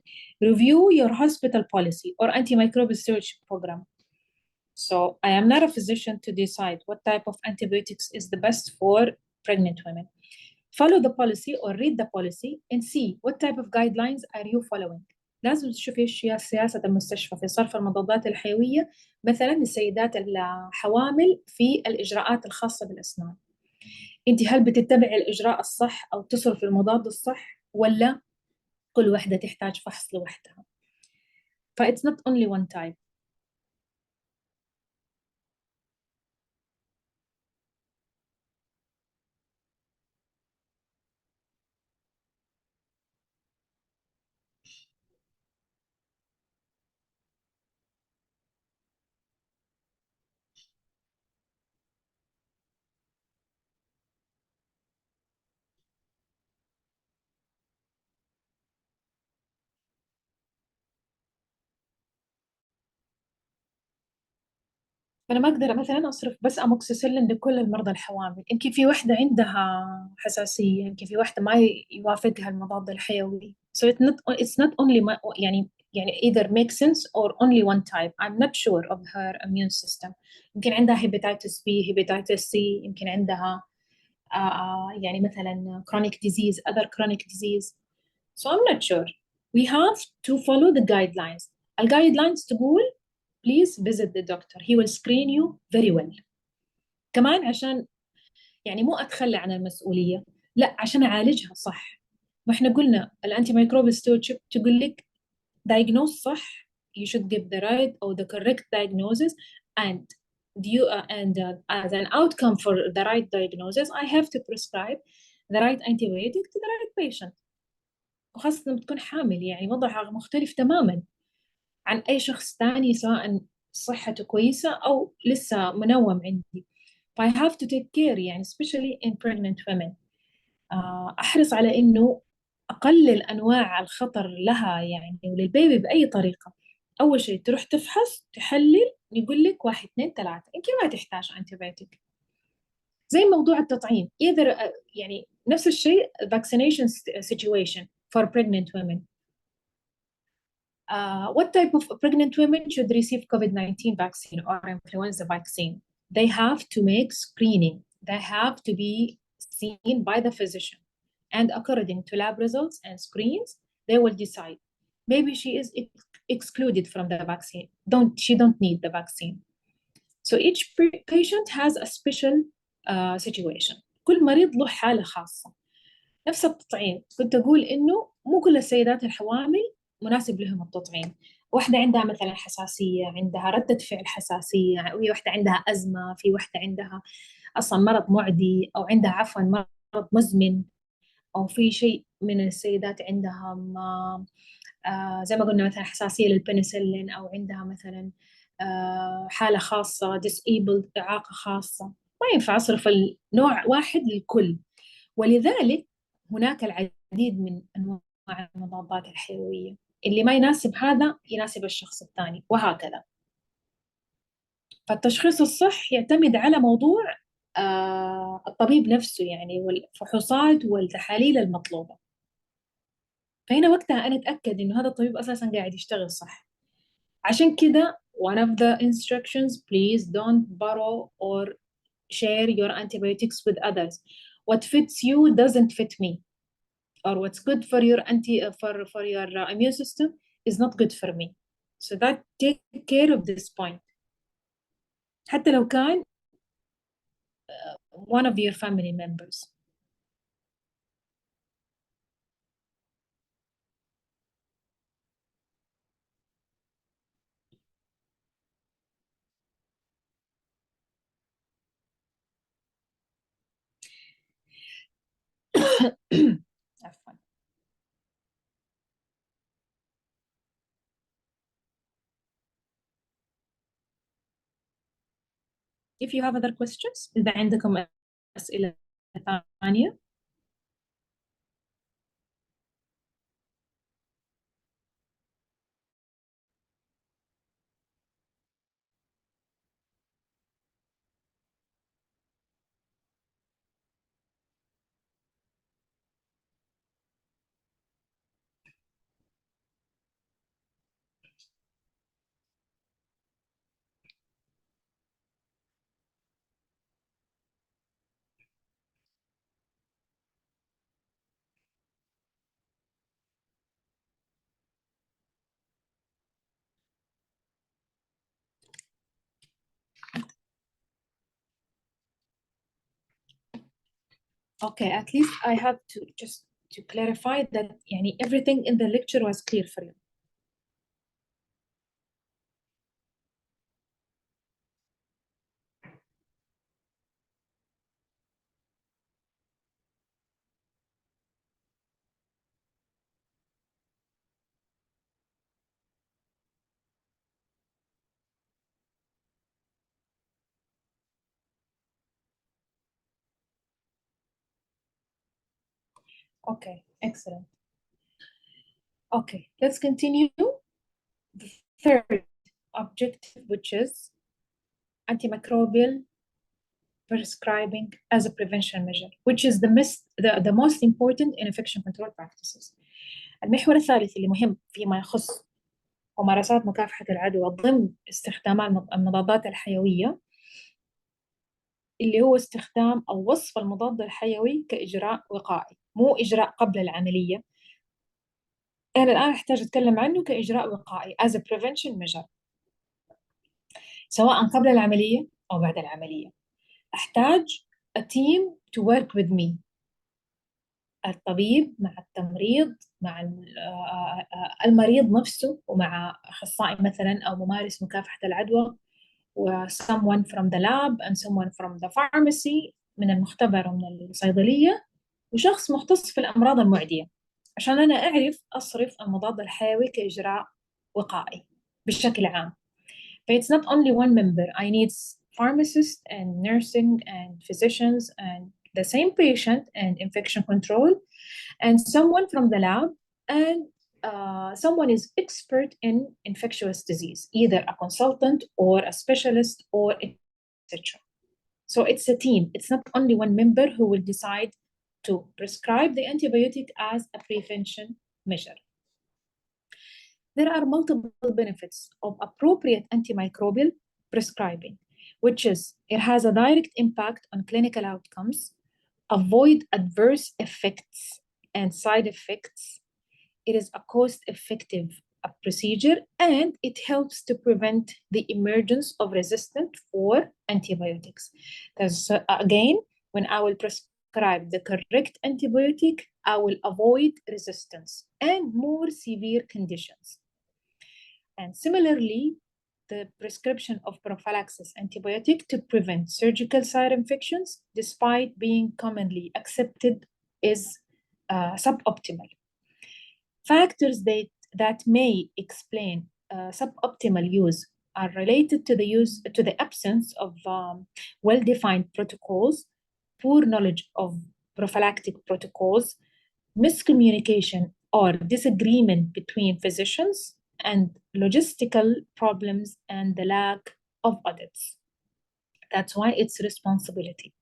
Review your hospital policy or antimicrobial stewardship program. So I am not a physician to decide what type of antibiotics is the best for pregnant women. Follow the policy or read the policy and see what type of guidelines are you following. لازم تشوفي ايش هي سياسة المستشفى في صرف المضادات الحيوية مثلا للسيدات الحوامل في الإجراءات الخاصة بالأسنان. انت هل بتتبعي الإجراء الصح أو تصرف المضاد الصح، ولا كل واحدة تحتاج فحص لوحدها؟ it's not only one type. أنا ما أقدر مثلا أصرف بس أموكسيسيلين لكل المرضى الحوامل. يمكن في واحدة عندها حساسية، يمكن في واحدة ما يوافقها المضاد الحيوي. So it's not only يعني either makes sense or only one type. I'm not sure of her immune system. يمكن عندها hepatitis B, hepatitis C، يمكن عندها يعني مثلا chronic disease, other chronic disease. So I'm not sure. We have to follow the guidelines. الguidelines تقول please visit the doctor. He will screen you very well. كمان عشان يعني مو أتخلى عن المسؤولية، لا عشان أعالجها صح. ما إحنا قلنا الأنتي ميكروبيال stewardship تقول لك diagnose صح. You should give the right or the correct diagnosis, and as an outcome for the right diagnosis, I have to prescribe the right antibiotic to the right patient. وخاصة لما تكون حامل، يعني وضعها مختلف تماماً عن أي شخص تاني سواء صحته كويسة أو لسه منوم عندي. I have to take care يعني especially in pregnant women. أحرص على إنه أقلل أنواع الخطر لها يعني وللبيبي بأي طريقة. أول شيء تروح تفحص تحلل، يقول لك 1 2 3، يمكن ما تحتاج أنتيبيوتيك. زي موضوع التطعيم either يعني نفس الشيء vaccination situation for pregnant women. What type of pregnant women should receive COVID-19 vaccine or influenza vaccine? They have to make screening. They have to be seen by the physician. And according to lab results and screens, they will decide. Maybe she is excluded from the vaccine. She don't need the vaccine. So each patient has a special situation. كل مريض له حالة خاصة. نفس التطعيم كنت أقول إنه مو كل السيدات الحوامل مناسب لهم التطعيم. واحدة عندها مثلا حساسية، عندها ردة فعل حساسية، وهي واحدة عندها أزمة، في واحدة عندها أصلا مرض معدي، أو عندها عفوا مرض مزمن، أو في شيء من السيدات عندهم زي ما قلنا مثلا حساسية للبنسلين، أو عندها مثلا حالة خاصة disabled، إعاقة خاصة، ما ينفع أصرف النوع واحد للكل. ولذلك هناك العديد من أنواع المضادات الحيوية، اللي ما يناسب هذا يناسب الشخص الثاني، وهكذا. فالتشخيص الصح يعتمد على موضوع الطبيب نفسه يعني، والفحوصات والتحاليل المطلوبة. فهنا وقتها أنا أتأكد إنه هذا الطبيب أساسا قاعد يشتغل صح. عشان كده one of the instructions, please don't borrow or share your antibiotics with others. What fits you doesn't fit me, or what's good for your immune system is not good for me. So that take care of this point. حتى لو كان one of your family members. عفوا. If you have other questions, إذا عندكم أسئلة ثانية. Okay, at least I have to just to clarify that يعني everything in the lecture was clear for you. Okay, excellent. Okay, let's continue. The third objective, which is antimicrobial prescribing as a prevention measure, which is the most important in infection control practices. المحور الثالث اللي مهم فيما يخص ممارسات مكافحة العدوى ضمن استخدام المضادات الحيوية، اللي هو استخدام أو وصف المضاد الحيوي كإجراء وقائي، مو إجراء قبل العملية. أنا الآن أحتاج أتكلم عنه كإجراء وقائي as a prevention measure، سواء قبل العملية أو بعد العملية. أحتاج a team to work with me، الطبيب مع التمريض مع المريض نفسه، ومع أخصائي مثلا أو ممارس مكافحة العدوى، و someone from the lab and someone from the pharmacy، من المختبر ومن الصيدلية، وشخص مختص في الأمراض المعدية، عشان أنا أعرف أصرف المضاد الحيوي كإجراء وقائي بشكل عام. But it's not only one member. I need pharmacists and nursing and physicians and the same patient and infection control, and someone from the lab, and someone is expert in infectious disease, either a consultant or a specialist or etc. So it's a team. It's not only one member who will decide to prescribe the antibiotic as a prevention measure. There are multiple benefits of appropriate antimicrobial prescribing, which is it has a direct impact on clinical outcomes, avoid adverse effects and side effects. It is a cost-effective procedure, and it helps to prevent the emergence of resistance for antibiotics. Because again, when I will prescribe the correct antibiotic, I will avoid resistance and more severe conditions. And similarly, the prescription of prophylaxis antibiotic to prevent surgical site infections, despite being commonly accepted, is suboptimal. Factors that that may explain suboptimal use are related to the absence of well-defined protocols, poor knowledge of prophylactic protocols, miscommunication or disagreement between physicians, and logistical problems and the lack of audits. That's why it's responsibility.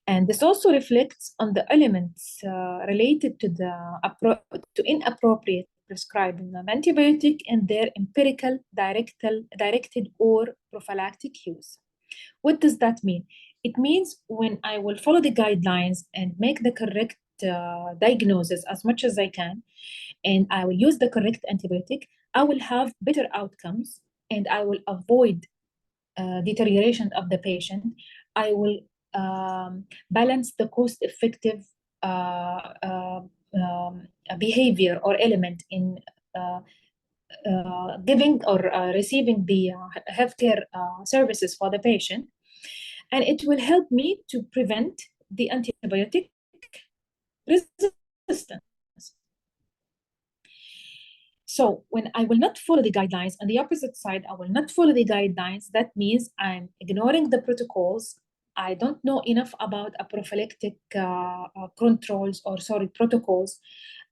And this also reflects on the elements related to inappropriate prescribing of antibiotic and their empirical, directed or prophylactic use. What does that mean? It means when I will follow the guidelines and make the correct diagnosis as much as I can, and I will use the correct antibiotic, I will have better outcomes and I will avoid deterioration of the patient. I will balance the cost-effective behavior or element in giving or receiving the healthcare services for the patient. And it will help me to prevent the antibiotic resistance. So when I will not follow the guidelines, on the opposite side, I will not follow the guidelines, that means I'm ignoring the protocols. I don't know enough about a prophylactic protocols.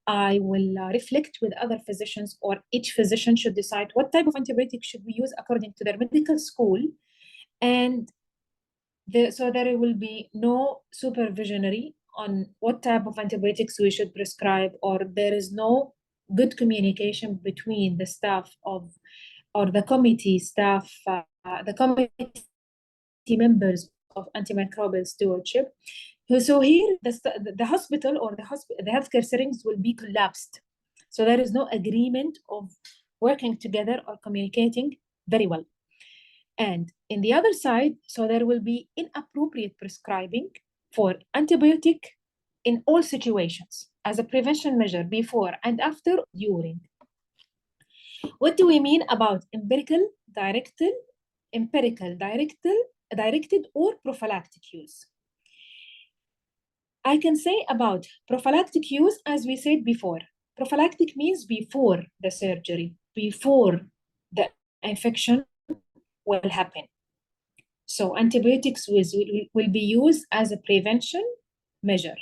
I will reflect with other physicians, or each physician should decide what type of antibiotic should we use according to their medical school. And so there will be no supervisionary on what type of antibiotics we should prescribe, or there is no good communication between the staff of, or the committee staff, the committee members of antimicrobial stewardship. So here, the hospital or the healthcare settings will be collapsed. So there is no agreement of working together or communicating very well. And in the other side, so there will be inappropriate prescribing for antibiotic in all situations as a prevention measure before and after, during. What do we mean about empirical, directed, or prophylactic use? I can say about prophylactic use, as we said before. Prophylactic means before the surgery, before the infection will happen. So antibiotics will be used as a prevention measure,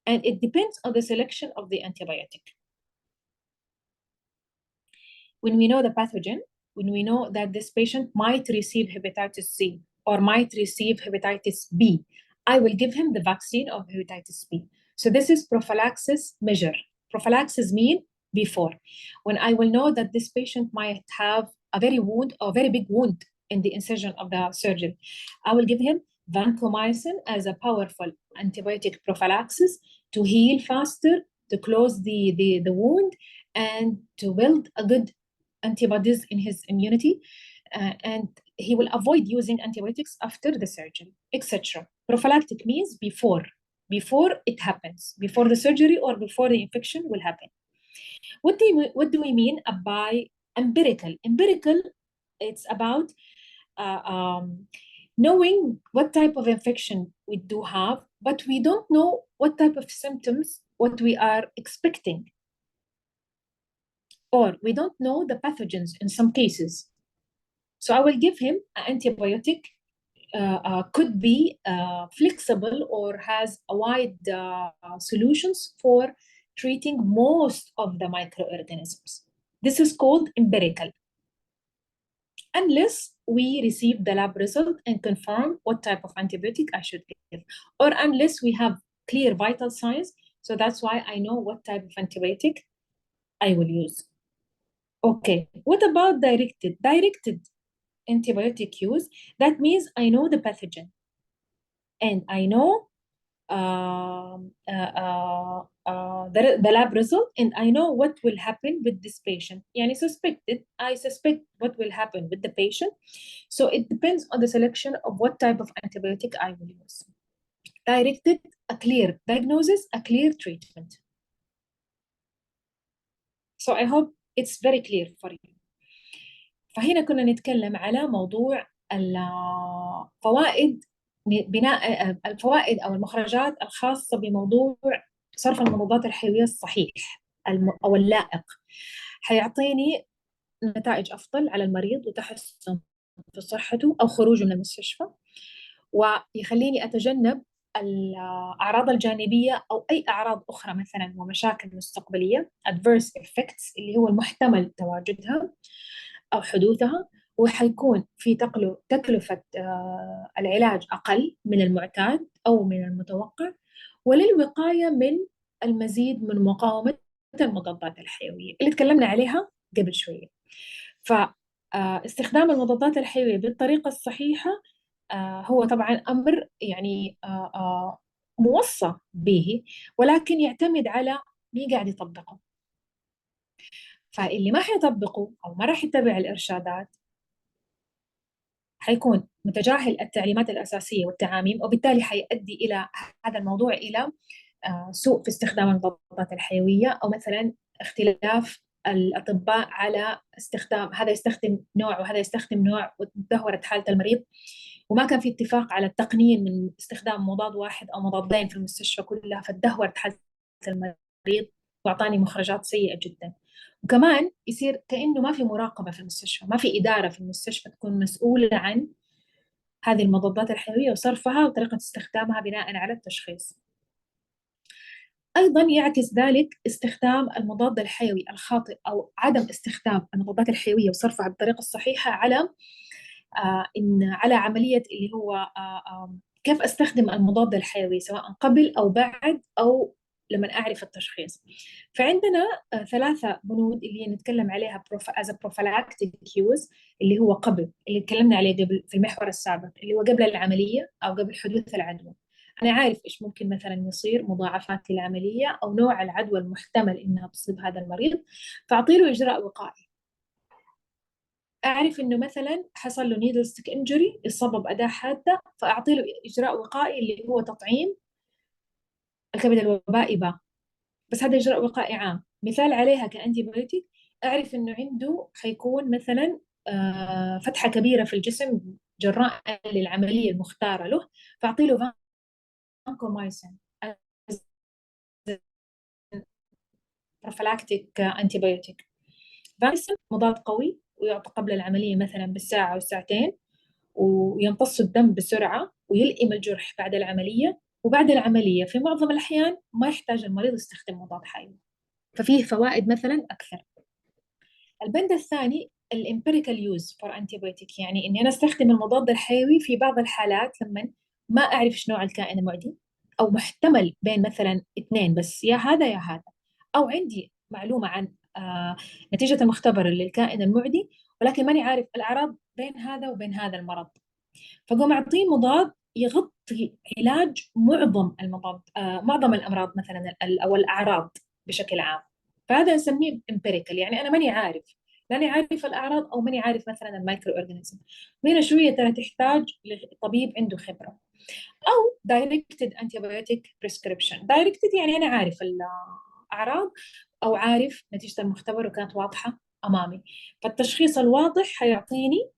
and it depends on the selection of the antibiotic. When we know the pathogen, when we know that this patient might receive hepatitis C or might receive hepatitis B, I will give him the vaccine of hepatitis B. So this is prophylaxis measure. Prophylaxis mean before. When I will know that this patient might have a very big wound in the incision of the surgeon, I will give him vancomycin as a powerful antibiotic prophylaxis to heal faster, to close the wound, and to build a good antibodies in his immunity, and he will avoid using antibiotics after the surgery, etc. Prophylactic means before it happens, before the surgery or before the infection will happen. What do we mean by empirical? Empirical, it's about knowing what type of infection we do have, but we don't know what type of symptoms, what we are expecting. Or we don't know the pathogens in some cases. So I will give him an antibiotic, could be flexible or has a wide solutions for treating most of the microorganisms. This is called empirical. Unless we receive the lab result and confirm what type of antibiotic I should give, or unless we have clear vital signs. So that's why I know what type of antibiotic I will use. Okay, what about directed? Directed antibiotic use, that means I know the pathogen and I know the lab result, and I know what will happen with this patient. I suspect what will happen with the patient. So it depends on the selection of what type of antibiotic I will use. Directed, a clear diagnosis, a clear treatment. So I hope it's very clear for you. فهنا كنا نتكلم على موضوع الفوائد، بناء الفوائد أو المخرجات الخاصة بموضوع صرف المضادات الحيوية الصحيح أو اللائق. حيعطيني نتائج أفضل على المريض وتحسن في صحته أو خروجه من المستشفى، ويخليني أتجنب الأعراض الجانبية أو أي أعراض أخرى مثلا ومشاكل مستقبلية adverse effects اللي هو المحتمل تواجدها أو حدوثها، وحيكون في تكلفة العلاج أقل من المعتاد أو من المتوقع، وللوقاية من المزيد من مقاومة المضادات الحيوية اللي تكلمنا عليها قبل شوية. فاستخدام المضادات الحيوية بالطريقة الصحيحة هو طبعا أمر يعني موصى به، ولكن يعتمد على مين قاعد يطبقه. فاللي ما حيطبقه أو ما راح يتبع الإرشادات حيكون متجاهل التعليمات الأساسية والتعاميم، وبالتالي حيؤدي إلى هذا الموضوع إلى سوء في استخدام المضادات الحيوية، أو مثلا اختلاف الأطباء على استخدام، هذا يستخدم نوع وهذا يستخدم نوع، وتدهورت حالة المريض وما كان في اتفاق على التقنين من استخدام مضاد واحد أو مضادين في المستشفى كلها، فتدهورت حالة المريض وأعطاني مخرجات سيئة جدا. وكمان يصير كأنه ما في مراقبة في المستشفى، ما في إدارة في المستشفى تكون مسؤولة عن هذه المضادات الحيوية وصرفها وطريقة استخدامها بناء على التشخيص. أيضا يعكس ذلك استخدام المضاد الحيوي الخاطئ أو عدم استخدام المضادات الحيوية وصرفها بالطريقة الصحيحة على على عملية اللي هو كيف أستخدم المضاد الحيوي سواء قبل أو بعد أو لما أعرف التشخيص. فعندنا 3 بنود اللي نتكلم عليها as a prophylactic use، اللي هو قبل، اللي تكلمنا عليه قبل في المحور السابق، اللي هو قبل العملية أو قبل حدوث العدوى. أنا عارف إيش ممكن مثلا يصير مضاعفات للعملية أو نوع العدوى المحتمل إنها تصيب هذا المريض، فأعطي له إجراء وقائي. أعرف إنه مثلا حصل له needle stick injury، إصابة بأداة حادة، فأعطي له إجراء وقائي اللي هو تطعيم الكبد الوبائي با، بس هذا إجراء وقائي عام. مثال عليها كأنتي بايوتيك، أعرف إنه عنده حيكون مثلا فتحة كبيرة في الجسم جراء للعملية المختارة له، فأعطي له فانكومايسين بروفلاكتيك أنتي بايوتيك. فانكومايسين مضاد قوي ويعطى قبل العملية مثلا بالساعة أو ساعتين، ويمتص الدم بسرعة ويلئم الجرح بعد العملية، وبعد العملية في معظم الأحيان ما يحتاج المريض يستخدم مضاد حيوي، ففيه فوائد مثلا أكثر. البند الثاني الامبيريكال يوز فور انتيبيوتيك، يعني إني أنا أستخدم المضاد الحيوي في بعض الحالات لما ما أعرف إيش نوع الكائن المعدي، أو محتمل بين مثلا 2 بس، يا هذا يا هذا، أو عندي معلومة عن نتيجة المختبر للكائن المعدي ولكن ماني عارف الأعراض بين هذا وبين هذا المرض، فقوم أعطيه مضاد يغطي علاج معظم الأمراض مثلا أو الأعراض بشكل عام. فهذا نسميه امبيريكال، يعني أنا ماني عارف، لاني عارف الأعراض أو ماني عارف مثلا المايكرو أورجانيزم. هنا شوية ترى تحتاج لطبيب عنده خبرة. أو directed antibiotic prescription. directed يعني أنا عارف الأعراض أو عارف نتيجة المختبر وكانت واضحة أمامي، فالتشخيص الواضح حيعطيني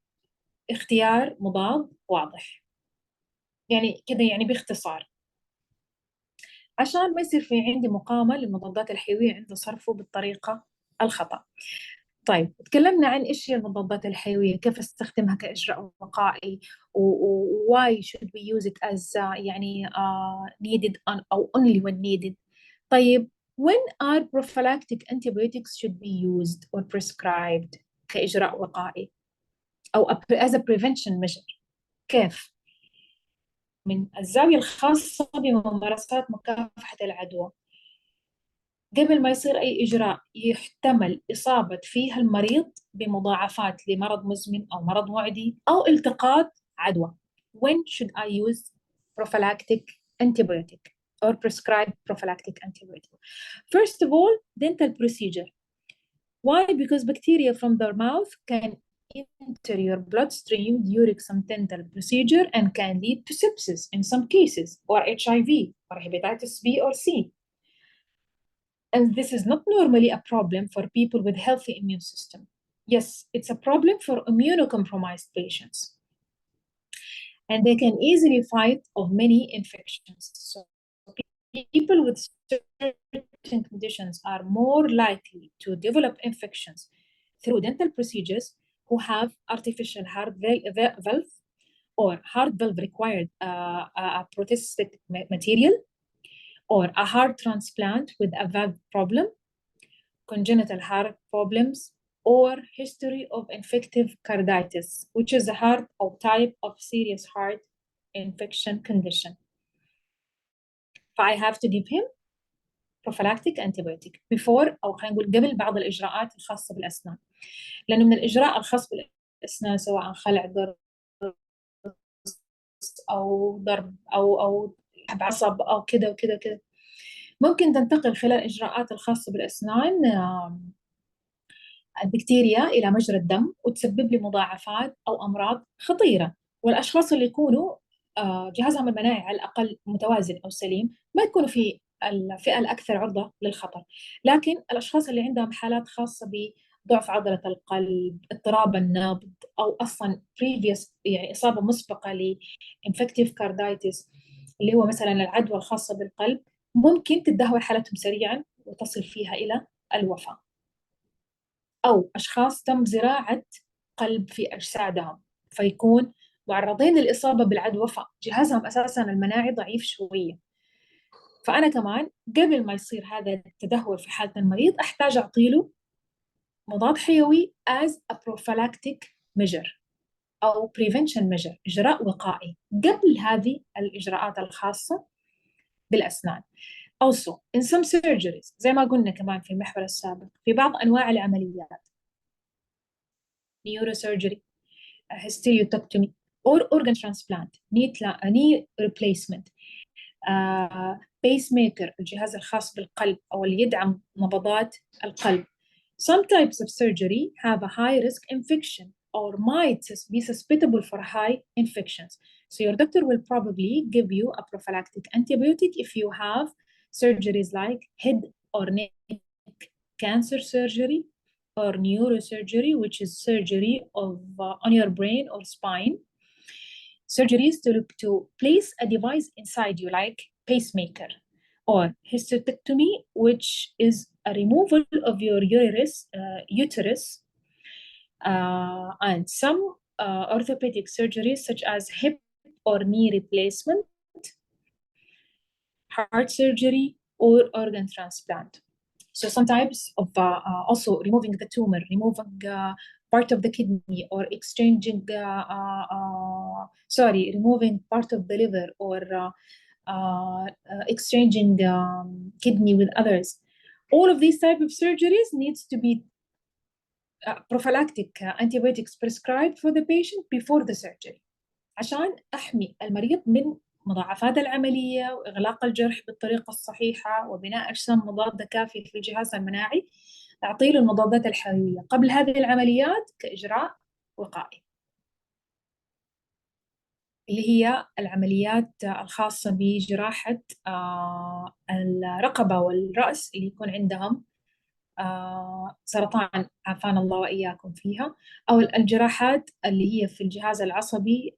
اختيار مضاد واضح. يعني كذا يعني باختصار، عشان ما يصير في عندي مقاومة للمضادات الحيوية عند صرفه بالطريقة الخطأ. طيب تكلمنا عن إيش هي المضادات الحيوية، كيف استخدمها كإجراء وقائي، why should we use it as يعني needed أو only when needed. طيب when are prophylactic antibiotics should be used or prescribed كإجراء وقائي أو as a prevention measure؟ كيف؟ من الزاوية الخاصة بممارسات مكافحة العدوى، قبل ما يصير أي إجراء يحتمل إصابة فيها المريض بمضاعفات لمرض مزمن أو مرض معدي أو التقاط عدوى. When should I use prophylactic antibiotic or prescribe prophylactic antibiotic? First of all, dental procedure. Why? Because bacteria from their mouth can enter your bloodstream during some dental procedure and can lead to sepsis in some cases, or HIV, or hepatitis B or C. And this is not normally a problem for people with healthy immune system. Yes, it's a problem for immunocompromised patients. And they can easily fight off many infections. So people with certain conditions are more likely to develop infections through dental procedures who have artificial heart valve or heart valve required a prosthetic material, or a heart transplant with a valve problem, congenital heart problems, or history of infective carditis, which is a heart or type of serious heart infection condition. I have to give him prophylactic antibiotic before، أو خلينا نقول قبل بعض الإجراءات الخاصة بالأسنان، لأنه من الإجراء الخاص بالأسنان سواء خلع ضرس أو ضرب أو سحب عصب أو كذا وكذا وكذا، ممكن تنتقل خلال الإجراءات الخاصة بالأسنان البكتيريا إلى مجرى الدم وتسبب لي مضاعفات أو أمراض خطيرة. والأشخاص اللي يكونوا جهازهم المناعي على الأقل متوازن أو سليم ما يكونوا في الفئة الأكثر عرضة للخطر، لكن الأشخاص اللي عندهم حالات خاصة بضعف عضلة القلب، اضطراب النبض، أو أصلا previous يعني إصابة مسبقة ل infective carditis اللي هو مثلا العدوى الخاصة بالقلب، ممكن تدهور حالتهم سريعا وتصل فيها إلى الوفاة. أو أشخاص تم زراعة قلب في أجسادهم فيكون معرضين للإصابة بالعدوى، فجهازهم أساساً المناعي ضعيف شوية. فأنا كمان قبل ما يصير هذا التدهور في حالة المريض أحتاج أعطيله مضاد حيوي as a prophylactic measure أو prevention measure، إجراء وقائي قبل هذه الإجراءات الخاصة بالأسنان. Also in some surgeries زي ما قلنا كمان في المحور السابق، في بعض أنواع العمليات neurosurgery, hysterectomy or organ transplant, knee replacement, pacemaker الجهاز الخاص بالقلب أو اللي يدعم نبضات القلب. Some types of surgery have a high risk infection or might be susceptible for high infections. So your doctor will probably give you a prophylactic antibiotic if you have surgeries like head or neck cancer surgery or neurosurgery, which is surgery of on your brain or spine. Surgeries to place a device inside you like pacemaker, or hysterectomy, which is a removal of your uterus, and some orthopedic surgeries such as hip or knee replacement, heart surgery, or organ transplant. So some types of also removing the tumor, removing part of the kidney, or removing part of the liver, or exchanging kidney with others. All of these type of surgeries needs to be prophylactic antibiotics prescribed for the patient before the surgery عشان أحمي المريض من مضاعفات العملية وإغلاق الجرح بالطريقة الصحيحة وبناء أجسام مضادة كافية في الجهاز المناعي. أعطيه المضادات الحيوية قبل هذه العمليات كإجراء وقائي، اللي هي العمليات الخاصة بجراحة الرقبة والرأس اللي يكون عندهم سرطان عافانا الله وإياكم فيها، أو الجراحات اللي هي في الجهاز العصبي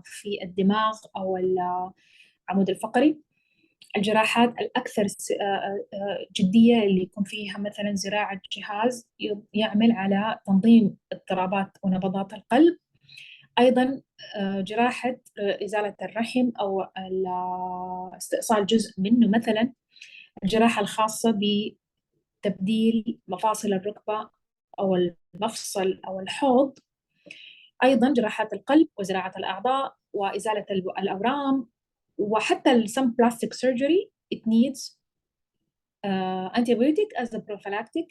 في الدماغ أو العمود الفقري. الجراحات الأكثر جدية اللي يكون فيها مثلا زراعة جهاز يعمل على تنظيم اضطرابات ونبضات القلب. أيضا جراحة إزالة الرحم أو استئصال جزء منه، مثلا الجراحة الخاصة بتبديل مفاصل الركبة أو المفصل أو الحوض. أيضا جراحات القلب وزراعة الأعضاء وإزالة الأورام، وحتى some plastic surgery it needs antibiotic as a prophylactic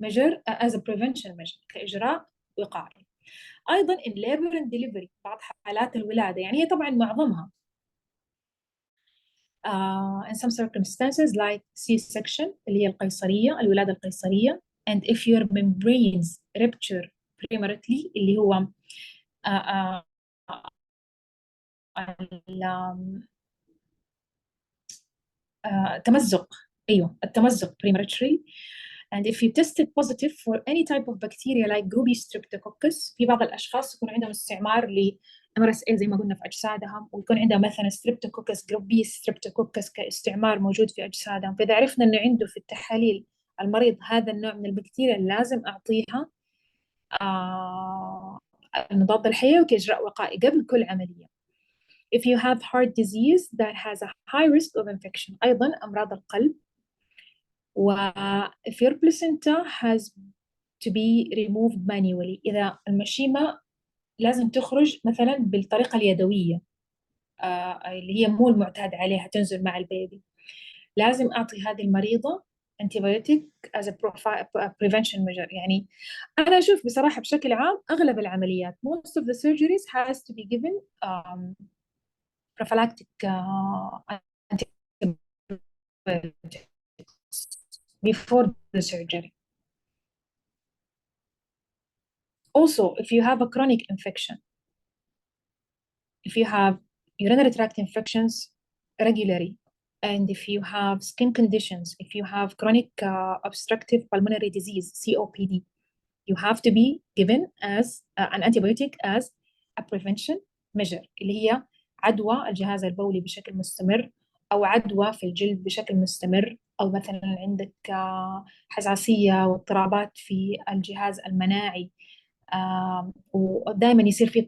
measure as a prevention measure كإجراء وقائي. أيضا in labor and delivery بعض حالات الولادة، يعني هي طبعا معظمها in some circumstances like C-section اللي هي القيصرية، الولادة القيصرية، and if your membranes rupture prematurely اللي هو تمزق، أيوه التمزق prematurely. And if you tested positive for any type of bacteria like Gobi streptococcus، في بعض الأشخاص يكون عندهم استعمار MRSA زي ما قلنا في أجسادهم، ويكون عندها مثلا ستريبتوكوكس جروب بي ستريبتوكوكس كاستعمار موجود في أجسادهم. فإذا عرفنا إنه عنده في التحاليل المريض هذا النوع من البكتيريا، لازم أعطيها المضاد الحيوي كإجراء وقائي قبل كل عملية. If you have heart disease that has a high risk of infection، أيضا أمراض القلب. و if your placenta has to be removed manually، إذا المشيمة لازم تخرج مثلا بالطريقة اليدوية اللي هي مو المعتاد عليها تنزل مع البيبي، لازم أعطي هذه المريضة antibiotic as a prevention measure. يعني أنا أشوف بصراحة بشكل عام أغلب العمليات most of the surgeries has to be given prophylactic antibiotics before the surgery. Also, if you have a chronic infection, if you have urinary tract infections regularly, and if you have skin conditions, if you have chronic obstructive pulmonary disease, COPD, you have to be given as an antibiotic as a prevention measure، اللي هي عدوى الجهاز البولي بشكل مستمر، أو عدوى في الجلد بشكل مستمر، أو مثلا عندك حساسية واضطرابات في الجهاز المناعي، ودائما يصير في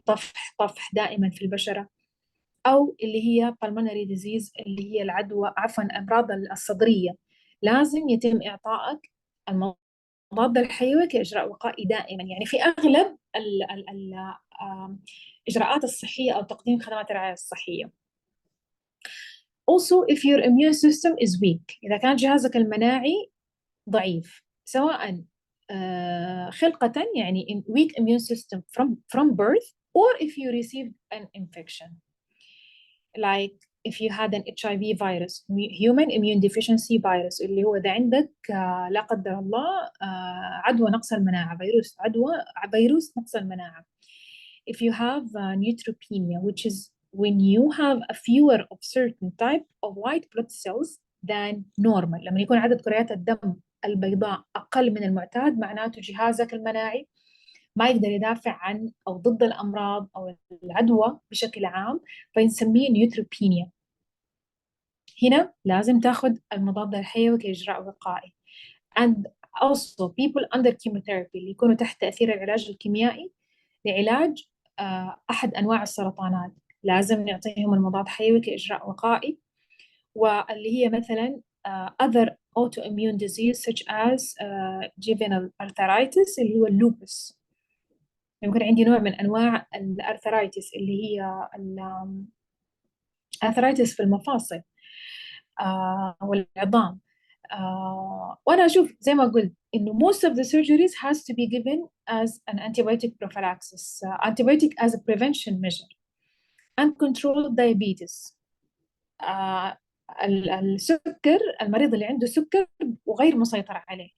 طفح دائما في البشرة، أو اللي هي pulmonary disease اللي هي العدوى الأمراض الصدرية، لازم يتم إعطائك المضاد الحيوي كإجراء وقائي دائما. يعني في أغلب الإجراءات الصحية أو تقديم خدمات الرعاية الصحية. Also, if your immune system is weak، إذا كان جهازك المناعي ضعيف، سواء خلقة يعني weak immune system from birth, or if you received an infection like if you had an HIV virus, human immune deficiency virus، اللي هو إذا عندك لا قدر الله عدوى نقص المناعة، فيروس نقص المناعة. If you have neutropenia, which is when you have a fewer of certain type of white blood cells than normal، لما يكون عدد كريات الدم البيضاء أقل من المعتاد، معناته جهازك المناعي ما يقدر يدافع عن أو ضد الأمراض أو العدوى بشكل عام، فنسميه نيوتروبينيا. هنا لازم تاخذ المضاد الحيوي كإجراء وقائي. and also people under chemotherapy اللي يكونوا تحت تأثير العلاج الكيميائي لعلاج أحد أنواع السرطانات، لازم نعطيهم المضاد الحيوي كإجراء وقائي. واللي هي مثلا other autoimmune disease such as juvenile arthritis اللي هو اللوبس، يمكن عندي نوع من أنواع الأرثرايتس اللي هي الأرثرايتس في المفاصل والعظام. وأنا أشوف زي ما قلت إنه most of the surgeries has to be given as an antibiotic prophylaxis, antibiotic as a prevention measure, and control diabetes. السكر، المريض اللي عنده سكر وغير مسيطر عليه.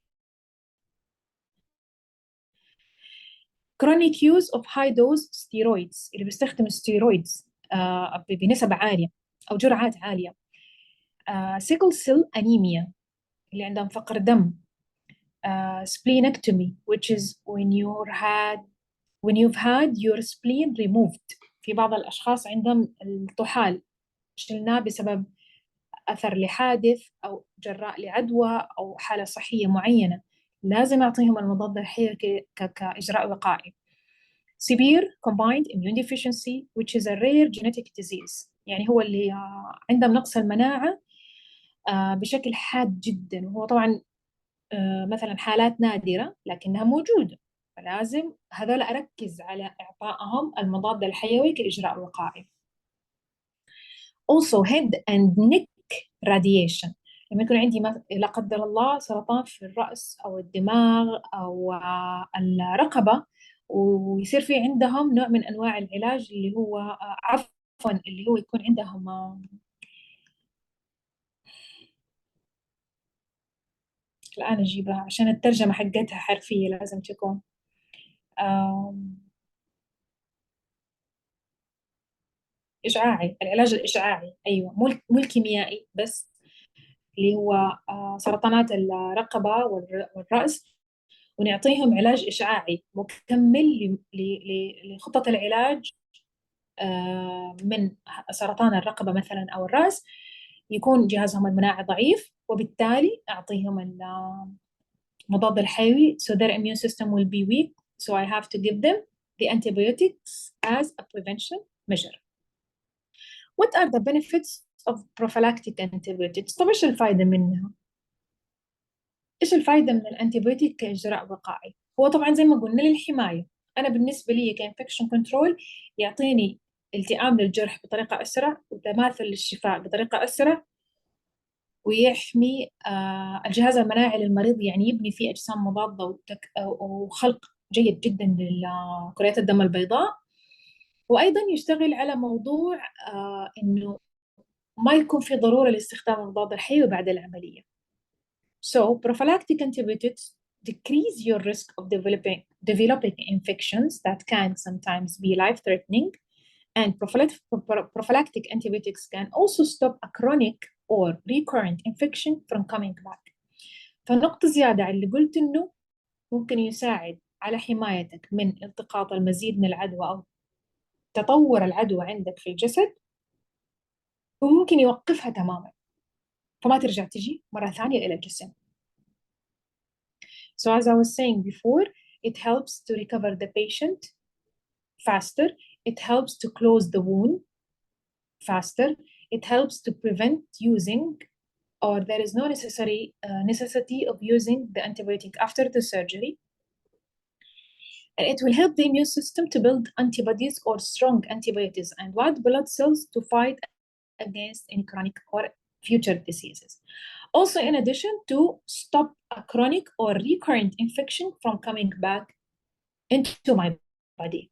chronic use of high dose steroids، اللي بيستخدم steroids بنسب عالية أو جرعات عالية. sickle cell anemia اللي عندهم فقر دم. splenectomy which is when you've had your spleen removed، في بعض الأشخاص عندهم الطحال شلناه بسبب أثر لحادث أو جراء لعدوى أو حالة صحية معينة، لازم أعطيهم المضاد الحيوي كإجراء وقائي. severe combined immune deficiency which is a rare genetic disease، يعني هو اللي عندهم نقص المناعة بشكل حاد جدا، وهو طبعا مثلا حالات نادرة لكنها موجودة، فلازم هذول أركز على إعطائهم المضاد الحيوي كإجراء وقائي. also head and neck radiation، لما يكون عندي لا قدر الله سرطان في الرأس أو الدماغ أو الرقبة، ويصير في عندهم نوع من أنواع العلاج اللي هو عفوا اللي هو يكون عندهم الآن أجيبها عشان الترجمة حقتها حرفية لازم تكون إشعاعي، العلاج الإشعاعي، أيوة مو الكيميائي بس، اللي هو سرطانات الرقبة والرأس، ونعطيهم علاج إشعاعي مكمل لخطة العلاج من سرطان الرقبة مثلا أو الرأس، يكون جهازهم المناعي ضعيف، وبالتالي أعطيهم المضاد الحيوي so their immune system will be weak, so I have to give them the antibiotics as a prevention measure. What are the benefits of prophylactic antibiotics؟ طب إيش الفائدة منها؟ إيش الفائدة من الأنتيبيوتيك كإجراء وقائي؟ هو طبعا زي ما قلنا للحماية. أنا بالنسبة لي كإنفكشن كنترول يعطيني التئام للجرح بطريقة أسرع، وتماثل للشفاء بطريقة أسرع، ويحمي الجهاز المناعي للمريض، يعني يبني فيه أجسام مضادة وخلق جيد جدا لكريات الدم البيضاء. وأيضا يشتغل على موضوع إنه ما يكون في ضرورة لاستخدام المضاد الحيوي بعد العملية. So prophylactic antibiotics decrease your risk of developing infections that can sometimes be life-threatening, and prophylactic antibiotics can also stop a chronic or recurrent infection from coming back. فنقطة زيادة على اللي قلت إنه ممكن يساعد على حمايتك من التقاط المزيد من العدوى أو تطور العدوى عندك في الجسد، وممكن يوقفها تماما فما ترجع تجي مرة ثانية إلى الجسم. So as I was saying before, it helps to recover the patient faster. It helps to close the wound faster. It helps to prevent using, or there is no necessity of using the antibiotic after the surgery. And it will help the immune system to build antibodies or strong antibodies and white blood cells to fight against any chronic or future diseases. Also, in addition, to stop a chronic or recurrent infection from coming back into my body.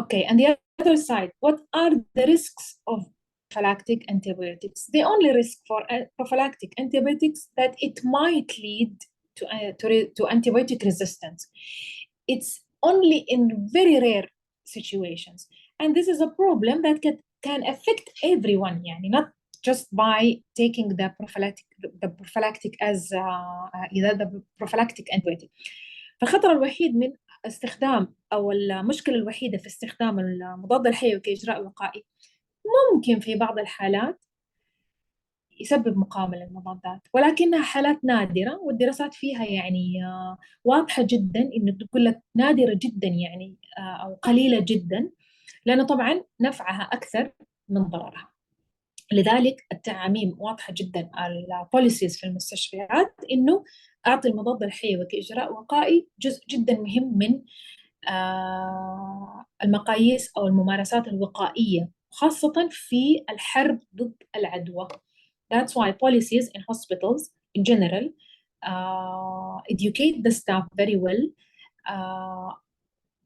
Okay, and the other side, what are the risks of prophylactic antibiotics? The only risk for prophylactic antibiotics that it might lead to antibiotic resistance. It's only in very rare situations, and this is a problem that can affect everyone, يعني not just by taking the prophylactic as the prophylactic antibiotic. فالخطر الوحيد من استخدام أو المشكلة الوحيدة في استخدام المضاد الحيوي كإجراء وقائي ممكن في بعض الحالات يسبب مقاومة للمضادات، ولكنها حالات نادرة، والدراسات فيها يعني واضحة جدا، إنه تقول لك نادرة جدا يعني أو قليلة جدا، لأنه طبعا نفعها أكثر من ضررها. لذلك التعاميم واضحة جدا، البوليسيز في المستشفيات إنه أعطي المضاد الحيوي كإجراء وقائي جزء جدا مهم من المقاييس أو الممارسات الوقائية، خاصة في الحرب ضد العدوى. That's why policies in hospitals in general educate the staff very well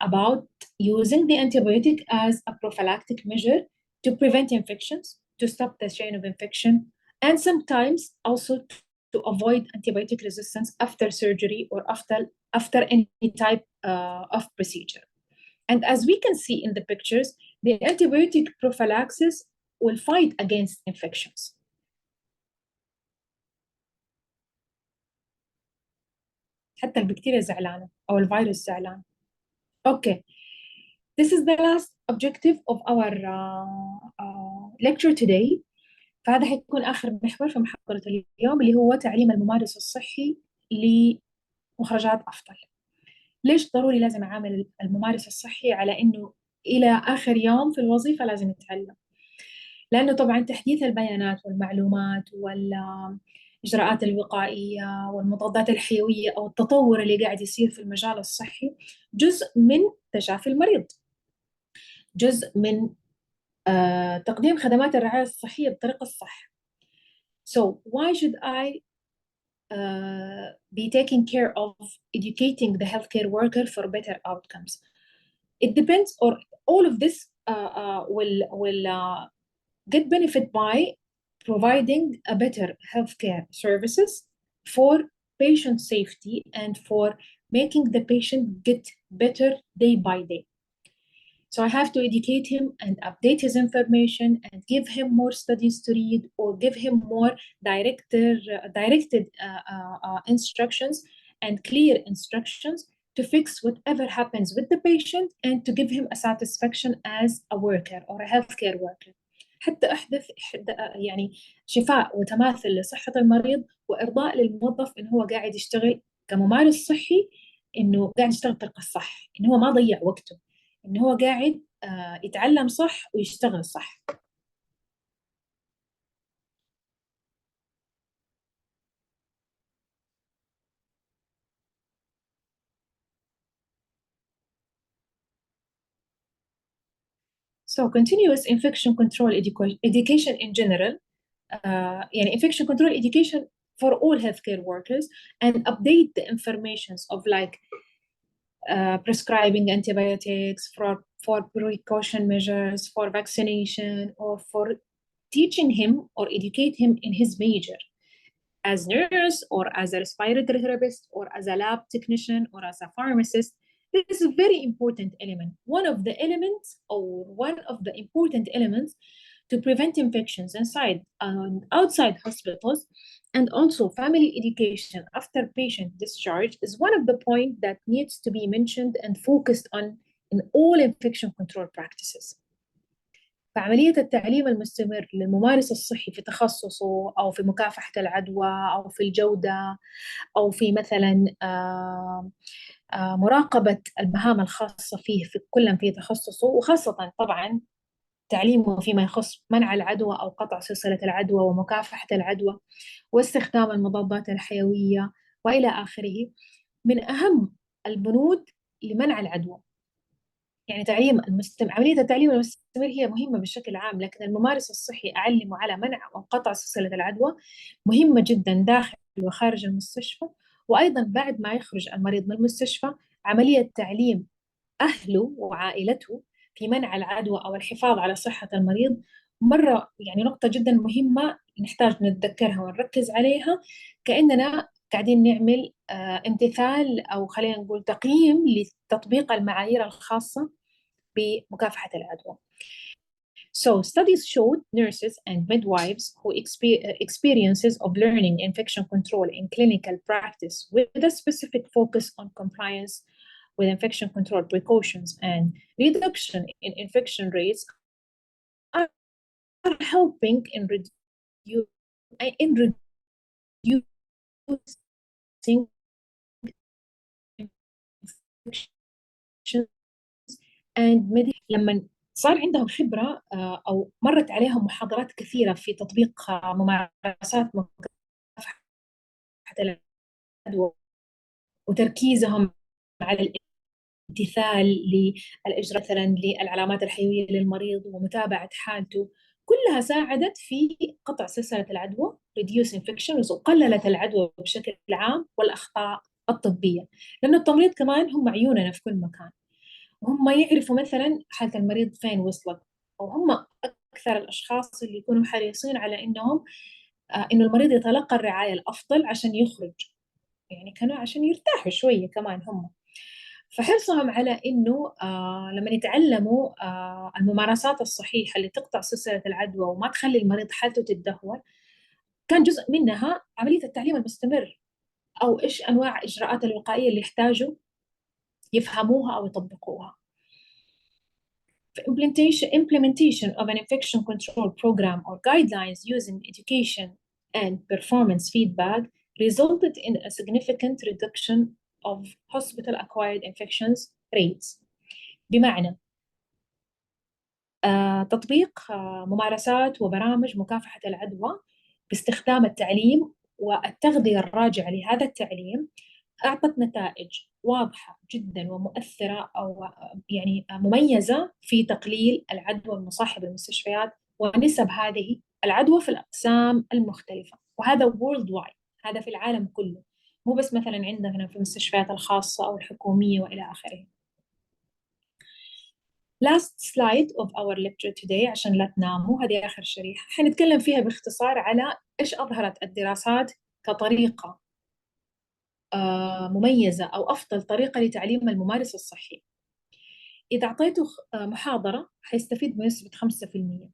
about using the antibiotic as a prophylactic measure to prevent infections, to stop the chain of infection, and sometimes also to avoid antibiotic resistance after surgery or after any type of procedure. And as we can see in the pictures, the antibiotic prophylaxis will fight against infections. حتى البكتيريا زعلانة أو الفيروس زعلان. Okay, this is the last objective of our lecture today. فهذا حيكون آخر محور في محاضرة اليوم، اللي هو تعليم الممارس الصحي لمخرجات أفضل. ليش ضروري لازم أعامل الممارس الصحي على إنه إلى آخر يوم في الوظيفة لازم يتعلم؟ لأنه طبعا تحديث البيانات والمعلومات والإجراءات الوقائية والمضادات الحيوية أو التطور اللي قاعد يصير في المجال الصحي جزء من تشافي المريض، جزء من تقديم خدمات الرعاية الصحية بطريقة الصح. So why should I be taking care of educating the healthcare worker for better outcomes? It depends, or all of this will get benefit by providing a better healthcare services for patient safety and for making the patient get better day by day. So I have to educate him and update his information and give him more studies to read, or give him more directed instructions and clear instructions to fix whatever happens with the patient and to give him a satisfaction as a worker or a healthcare worker. حتى أحدث يعني شفاء وتماثل لصحة المريض وإرضاء للموظف إنه هو قاعد يشتغل كممارس صحي، إنه قاعد يشتغل بالطريقة الصح، إنه هو ما ضيع وقته، إنه هو قاعد يتعلم صح ويشتغل صح. So continuous infection control education in general, يعني infection control education for all healthcare workers, and update the informations of like prescribing antibiotics, for precaution measures, for vaccination, or for teaching him or educate him in his major as nurse or as a respiratory therapist or as a lab technician or as a pharmacist. This is a very important element. One of the elements or one of the important elements to prevent infections inside and outside hospitals, and also family education after patient discharge is one of the points that needs to be mentioned and focused on in all infection control practices. فعملية التعليم المستمر للممارس الصحي في تخصصه أو في مكافحة العدوى أو في الجودة أو في مثلا مراقبة المهام الخاصة فيه في كل في تخصصه، وخاصة طبعا تعليمه فيما يخص منع العدوى أو قطع سلسلة العدوى ومكافحة العدوى واستخدام المضادات الحيوية وإلى آخره، من أهم البنود لمنع العدوى. يعني عملية التعليم المستمر هي مهمة بشكل عام، لكن الممارس الصحي أعلمه على منع وقطع سلسلة العدوى مهمة جدا داخل وخارج المستشفى، وأيضا بعد ما يخرج المريض من المستشفى عملية تعليم أهله وعائلته في منع العدوى أو الحفاظ على صحة المريض مرة يعني نقطة جدا مهمة نحتاج نتذكرها ونركز عليها، كأننا قاعدين نعمل امتثال أو خلينا نقول تقييم لتطبيق المعايير الخاصة بمكافحة العدوى. So studies showed nurses and midwives who experiences of learning infection control in clinical practice with a specific focus on compliance with infection control precautions and reduction in infection rates are helping in reducing infections and لما صار عندهم خبرة أو مرت عليهم محاضرات كثيرة في تطبيق ممارسات مكافحة العدوى وتركيزهم على الامتثال للإجراء مثلا للعلامات الحيوية للمريض ومتابعة حالته، كلها ساعدت في قطع سلسلة العدوى reduce infections وقللت العدوى بشكل عام والأخطاء الطبية، لأن التمريض كمان هم عيوننا في كل مكان، وهم يعرفوا مثلا حالة المريض فين وصلت، أو هم أكثر الأشخاص اللي يكونوا حريصين على إنهم إنه المريض يتلقى الرعاية الأفضل عشان يخرج، يعني كانوا عشان يرتاحوا شوية كمان هم. فحرصهم على إنه لما يتعلموا الممارسات الصحيحة اللي تقطع سلسلة العدوى وما تخلي المريض حالته تتدهور، كان جزء منها عملية التعليم المستمر أو إيش أنواع إجراءات الوقائية اللي يحتاجوا يفهموها أو يطبقوها. Implementation of an infection control program or guidelines using education and performance feedback resulted in a significant reduction of hospital-acquired infections rates. بمعنى تطبيق ممارسات وبرامج مكافحة العدوى باستخدام التعليم والتغذية الراجعة لهذا التعليم أعطت نتائج واضحة جدا ومؤثرة أو يعني مميزة في تقليل العدوى المصاحبة للمستشفيات ونسب هذه العدوى في الأقسام المختلفة، وهذا world wide، هذا في العالم كله، مو بس مثلا عندنا في المستشفيات الخاصة أو الحكومية وإلى آخره. Last slide of our lecture today عشان لا تناموا، هذه آخر شريحة حنتكلم فيها باختصار على إيش أظهرت الدراسات كطريقة مميزة أو أفضل طريقة لتعليم الممارس الصحي. إذا أعطيته محاضرة حيستفيد بنسبة 5%،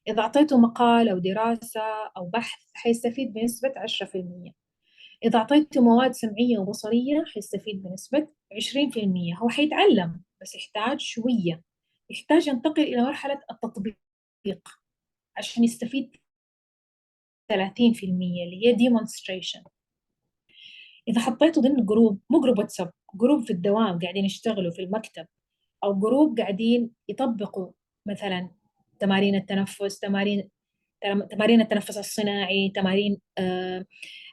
إذا أعطيته مقال أو دراسة أو بحث حيستفيد بنسبة 10%، إذا أعطيته مواد سمعية وبصرية حيستفيد بنسبة 20%. هو حيتعلم بس يحتاج شوية، يحتاج ينتقل إلى مرحلة التطبيق عشان يستفيد 30% اللي هي demonstration. إذا حطيته ضمن جروب، مو جروب واتساب، جروب في الدوام قاعدين يشتغلوا في المكتب، أو جروب قاعدين يطبقوا مثلا تمارين التنفس، تمارين التنفس الصناعي، تمارين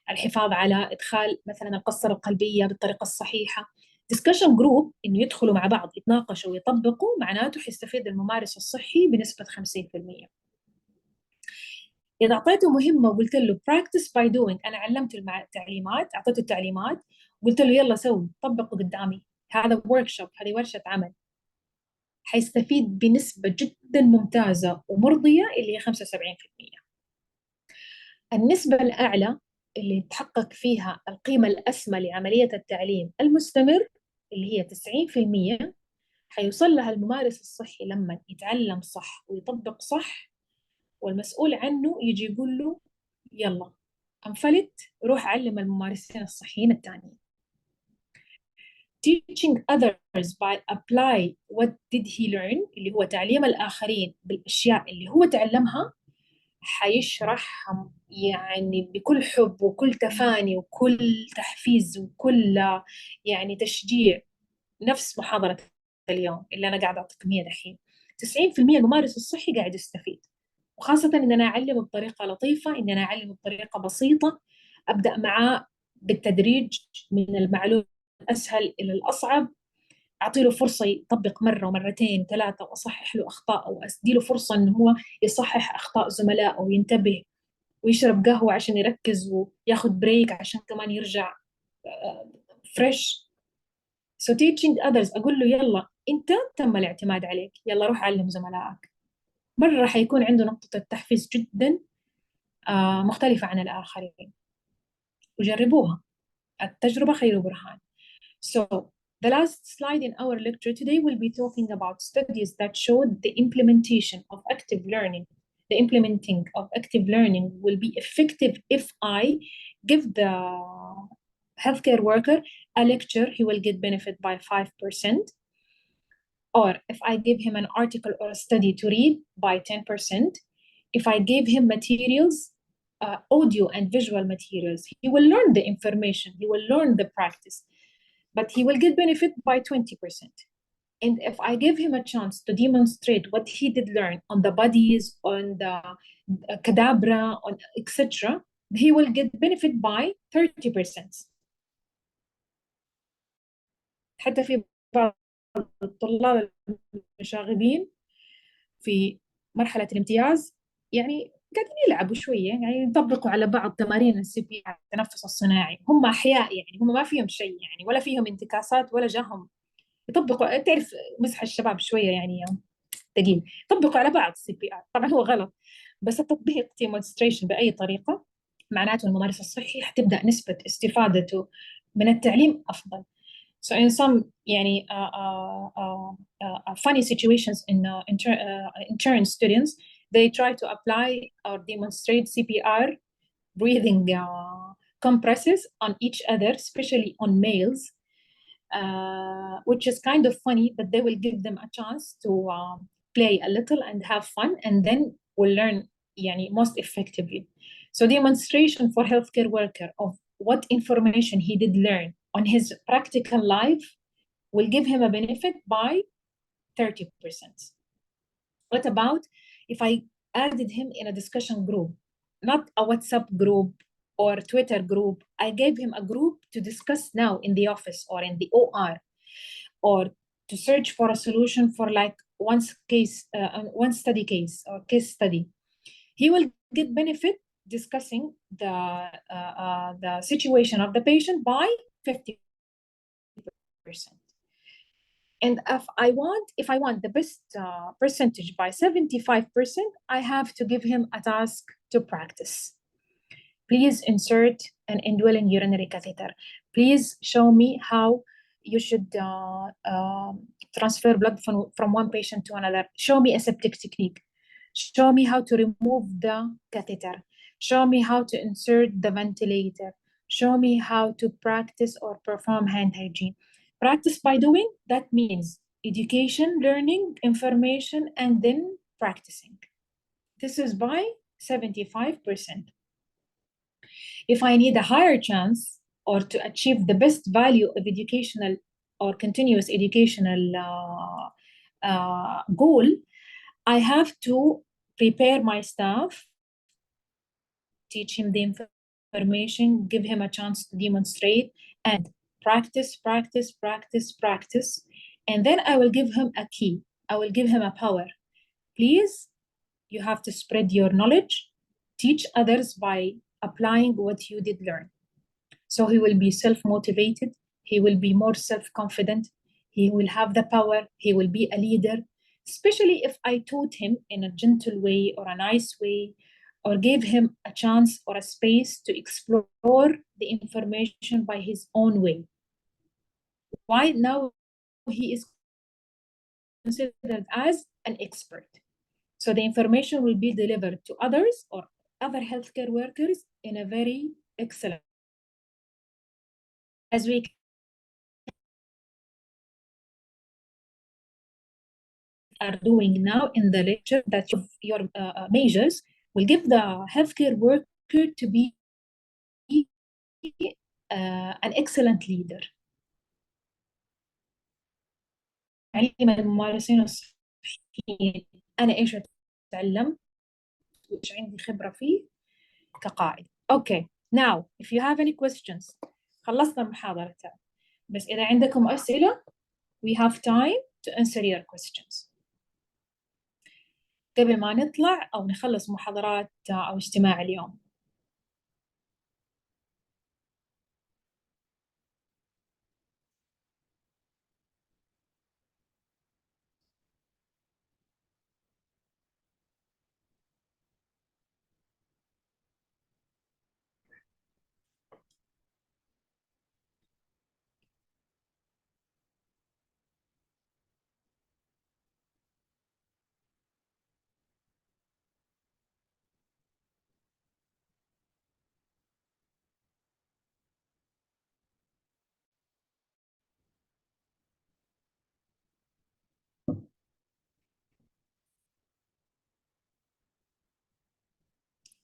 الحفاظ على إدخال مثلا القسطرة القلبية بالطريقة الصحيحة. discussion group إنه يدخلوا مع بعض يتناقشوا ويطبقوا، معناته حيستفيد الممارس الصحي بنسبة 50%. إذا أعطيته مهمة وقلت له practice by doing، أنا علمته التعليمات، أعطيته التعليمات وقلت له يلا سوي طبقوا قدامي، هذا workshop، هذه ورشة عمل، حيستفيد بنسبة جدا ممتازة ومرضية اللي هي 75%. النسبة الأعلى اللي تحقق فيها القيمة الأسمى لعملية التعليم المستمر اللي هي 90%، حيوصل لها الممارس الصحي لما يتعلم صح ويطبق صح، والمسؤول عنه يجي يقول له يلا انفلت روح علم الممارسين الصحيين التانيين. teaching others by apply what did he learn، اللي هو تعليم الآخرين بالأشياء اللي هو تعلمها، حيشرحها يعني بكل حب وكل تفاني وكل تحفيز وكل يعني تشجيع، نفس محاضرة اليوم اللي أنا قاعدة أعطيكم هي دحين. 90% الممارس الصحي قاعد يستفيد، وخاصة إن أنا أعلم بطريقة لطيفة، إن أنا أعلم بطريقة بسيطة، أبدأ معاه بالتدريج من المعلومة الأسهل إلى الأصعب، أعطي له فرصة يطبق مرة ومرتين وثلاثة، وأصحح له أخطاء، أو أدي له فرصة إنه هو يصحح أخطاء زملائه وينتبه ويشرب قهوة عشان يركز وياخد بريك عشان كمان يرجع فريش. So teaching others، أقول له يلا أنت تم الاعتماد عليك، يلا روح علم زملائك. مرة حيكون عنده نقطة التحفيز جدا مختلفة عن الآخرين، وجربوها، التجربة خير برهان. So the last slide in our lecture today will be talking about studies that showed the implementation of active learning. The implementing of active learning will be effective if I give the healthcare worker a lecture, he will get benefit by 5%. Or if I give him an article or a study to read, by 10%. If I give him materials, audio and visual materials, he will learn the information, he will learn the practice, but he will get benefit by 20%. And if I give him a chance to demonstrate what he did learn on the bodies, on the cadabra, on etc., he will get benefit by 30%. حتى في بعض الطلاب المشاغبين في مرحلة الامتياز يعني قاعدين يلعبوا شوية، يعني يطبقوا على بعض تمارين السي بي التنفس الصناعي، هم أحياء يعني، هم ما فيهم شيء يعني، ولا فيهم انتكاسات ولا جاهم يطبقوا، تعرف مزح الشباب شوية يعني ثقيل، يطبقوا على بعض السي بي آر. طبعا هو غلط، بس التطبيق demonstration بأي طريقة معناته الممارس الصحي حتبدأ نسبة استفادته من التعليم أفضل. So in some يعني funny situations in intern students, they try to apply or demonstrate CPR breathing compresses on each other, especially on males, which is kind of funny, but they will give them a chance to play a little and have fun, and then will learn يعني most effectively. So demonstration for healthcare worker of what information he did learn on his practical life will give him a benefit by 30%. What about if I added him in a discussion group, not a WhatsApp group or Twitter group? I gave him a group to discuss now in the office or in the OR, or to search for a solution for like one study case or case study. He will get benefit discussing the situation of the patient by 50%. And if I want the best percentage by 75%, I have to give him a task to practice. Please insert an indwelling urinary catheter. Please show me how you should transfer blood from one patient to another. Show me a septic technique. Show me how to remove the catheter. Show me how to insert the ventilator. show me how to practice or perform hand hygiene. Practice by doing, that means education, learning, information, and then practicing. This is by 75%. If I need a higher chance or to achieve the best value of educational or continuous educational goal, I have to prepare my staff, teach him the information, give him a chance to demonstrate, and practice, practice, practice, practice. And then I will give him a key. I will give him a power. Please, you have to spread your knowledge, teach others by applying what you did learn. So he will be self-motivated, he will be more self-confident, he will have the power, he will be a leader, especially if I taught him in a gentle way or a nice way, or gave him a chance or a space to explore the information by his own way. Why now he is considered as an expert. So the information will be delivered to others or other healthcare workers in a very excellent. As we are doing now in the lecture, that your measures will give the healthcare worker to be an excellent leader. تعليم الممارسين الصحيين أنا إيش أتعلم وإيش عندي خبرة فيه كقاعدة. Okay, now if you have any questions خلصنا المحاضرة تاعي، بس إذا عندكم أسئلة we have time to answer your questions. قبل ما نطلع أو نخلص محاضرات أو اجتماع اليوم.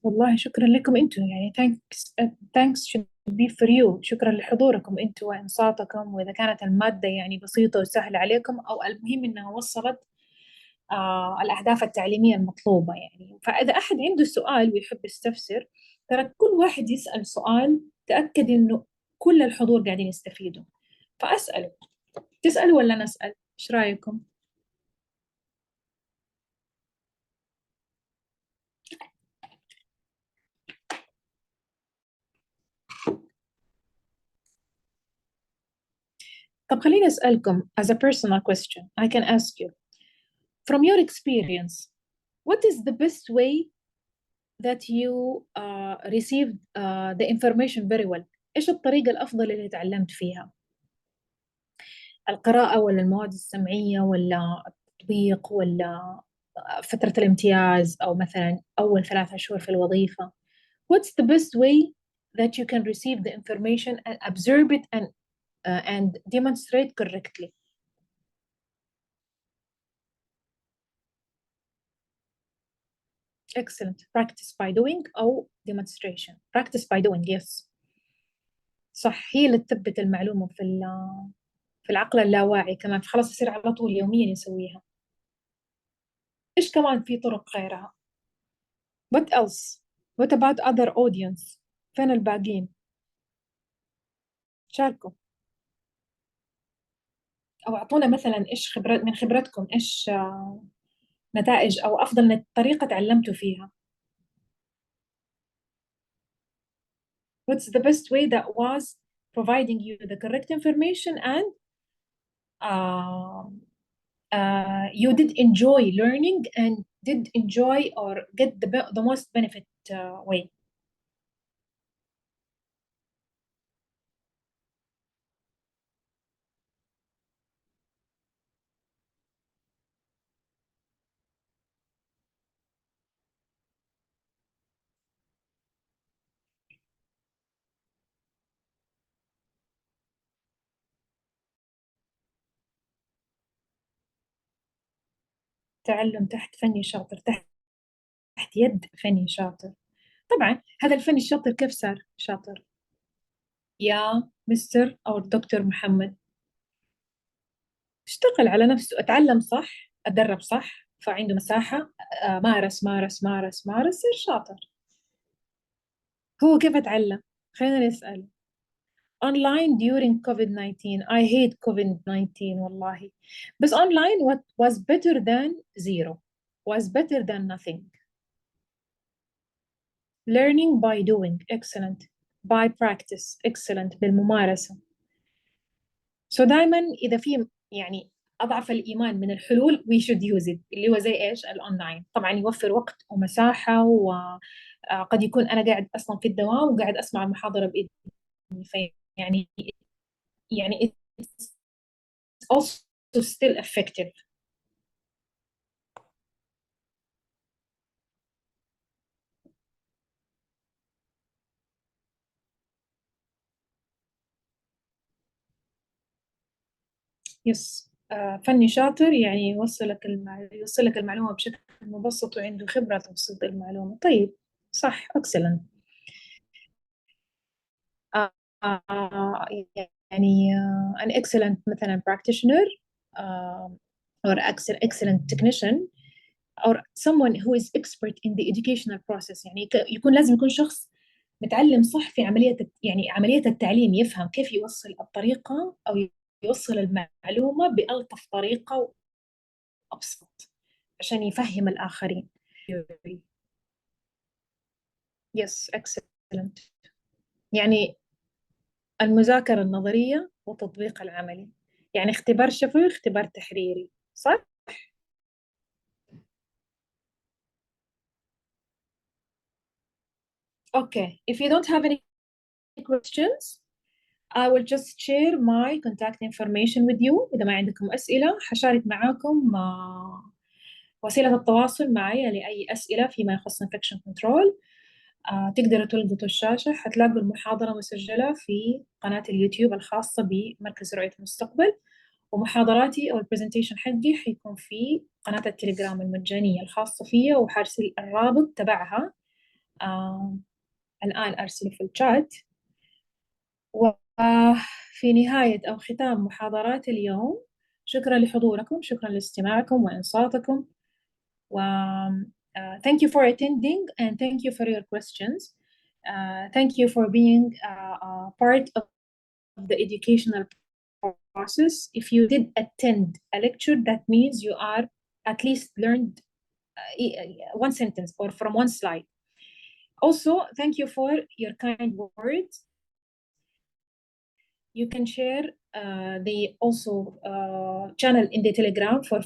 والله شكرا لكم انتم، يعني thanks should be for you. شكرا لحضوركم انتم وانصاتكم، واذا كانت المادة يعني بسيطة وسهلة عليكم او المهم انها وصلت الاهداف التعليمية المطلوبة يعني. فاذا احد عنده سؤال ويحب يستفسر، ترى كل واحد يسأل سؤال تأكد انه كل الحضور قاعدين يستفيدوا، فاسألوا. تسألوا ولا نسأل؟ ايش رايكم؟ طب خليني أسألكم as a personal question. I can ask you from your experience, what is the best way that you received the information very well? إيش الطريقة الأفضل اللي تعلمت فيها؟ القراءة ولا المواد السمعية ولا التطبيق ولا فترة الامتياز أو مثلا أول 3 شهور في الوظيفة؟ What's the best way that you can receive the information and absorb it and demonstrate correctly? Excellent. Practice by doing أو demonstration. Practice by doing, yes. صح، هي اللي تثبت المعلومة في العقل اللاواعي كمان، فخلاص يصير على طول يوميا يسويها. إيش كمان في طرق غيرها؟ What else? What about other audience? فين الباقين؟ شاركوا أو أعطونا مثلا إيش من خبرتكم، إيش نتائج أو أفضل طريقة تعلمتوا فيها. What's the best way that was providing you the correct information and you did enjoy learning and did enjoy or get the most benefit way? تعلم تحت فني شاطر، تحت يد فني شاطر. طبعا هذا الفني الشاطر كيف صار شاطر؟ يا مستر أو الدكتور محمد اشتغل على نفسه، اتعلم صح، اتدرب صح، فعنده مساحة، مارس مارس مارس مارس، صير شاطر. هو كيف اتعلم؟ خلينا نسأل. online during COVID-19. I hate COVID-19 والله. بس online what was better than zero, was better than nothing. learning by doing, excellent. by practice, excellent. بالممارسة. so دائما إذا في يعني أضعف الإيمان من الحلول we should use it، اللي هو زي إيش؟ الأونلاين. طبعا يوفر وقت ومساحة، وقد يكون أنا قاعد أصلا في الدوام وقاعد أسمع المحاضرة بإذني، يعني it's also still effective. يس. فني شاطر يعني يوصل لك المعلومة بشكل مبسط، وعنده خبرة توصل المعلومة. طيب صح، excellent. يعني an excellent مثلا practitioner or excellent technician or someone who is expert in the educational process. يعني لازم يكون شخص متعلم صح في عملية التعليم، يفهم كيف يوصل الطريقة أو يوصل المعلومة بألطف طريقة وأبسط عشان يفهم الآخرين. Yes, excellent. يعني المذاكرة النظرية والتطبيق العملي، يعني اختبار شفوي اختبار تحريري، صح؟ Okay, if you don't have any questions, I will just share my contact information with you. إذا ما عندكم أسئلة حشارك معاكم وسيلة التواصل معي لأي أسئلة فيما يخص infection control. تقدروا تلقطوا الشاشة، حتلاقوا المحاضرة مسجلة في قناة اليوتيوب الخاصة بمركز رؤية المستقبل، ومحاضراتي أو البرزنتيشن حقي حيكون في قناة التليجرام المجانية الخاصة فيها، وحرسل الرابط تبعها الآن أرسله في الشات. وفي نهاية أو ختام محاضرات اليوم، شكرا لحضوركم، شكرا لاستماعكم وإنصاتكم، و thank you for attending and thank you for your questions. Thank you for being part of the educational process. If you did attend a lecture, that means you are at least learned one sentence or from one slide. Also, thank you for your kind words. You can share the also channel in the Telegram for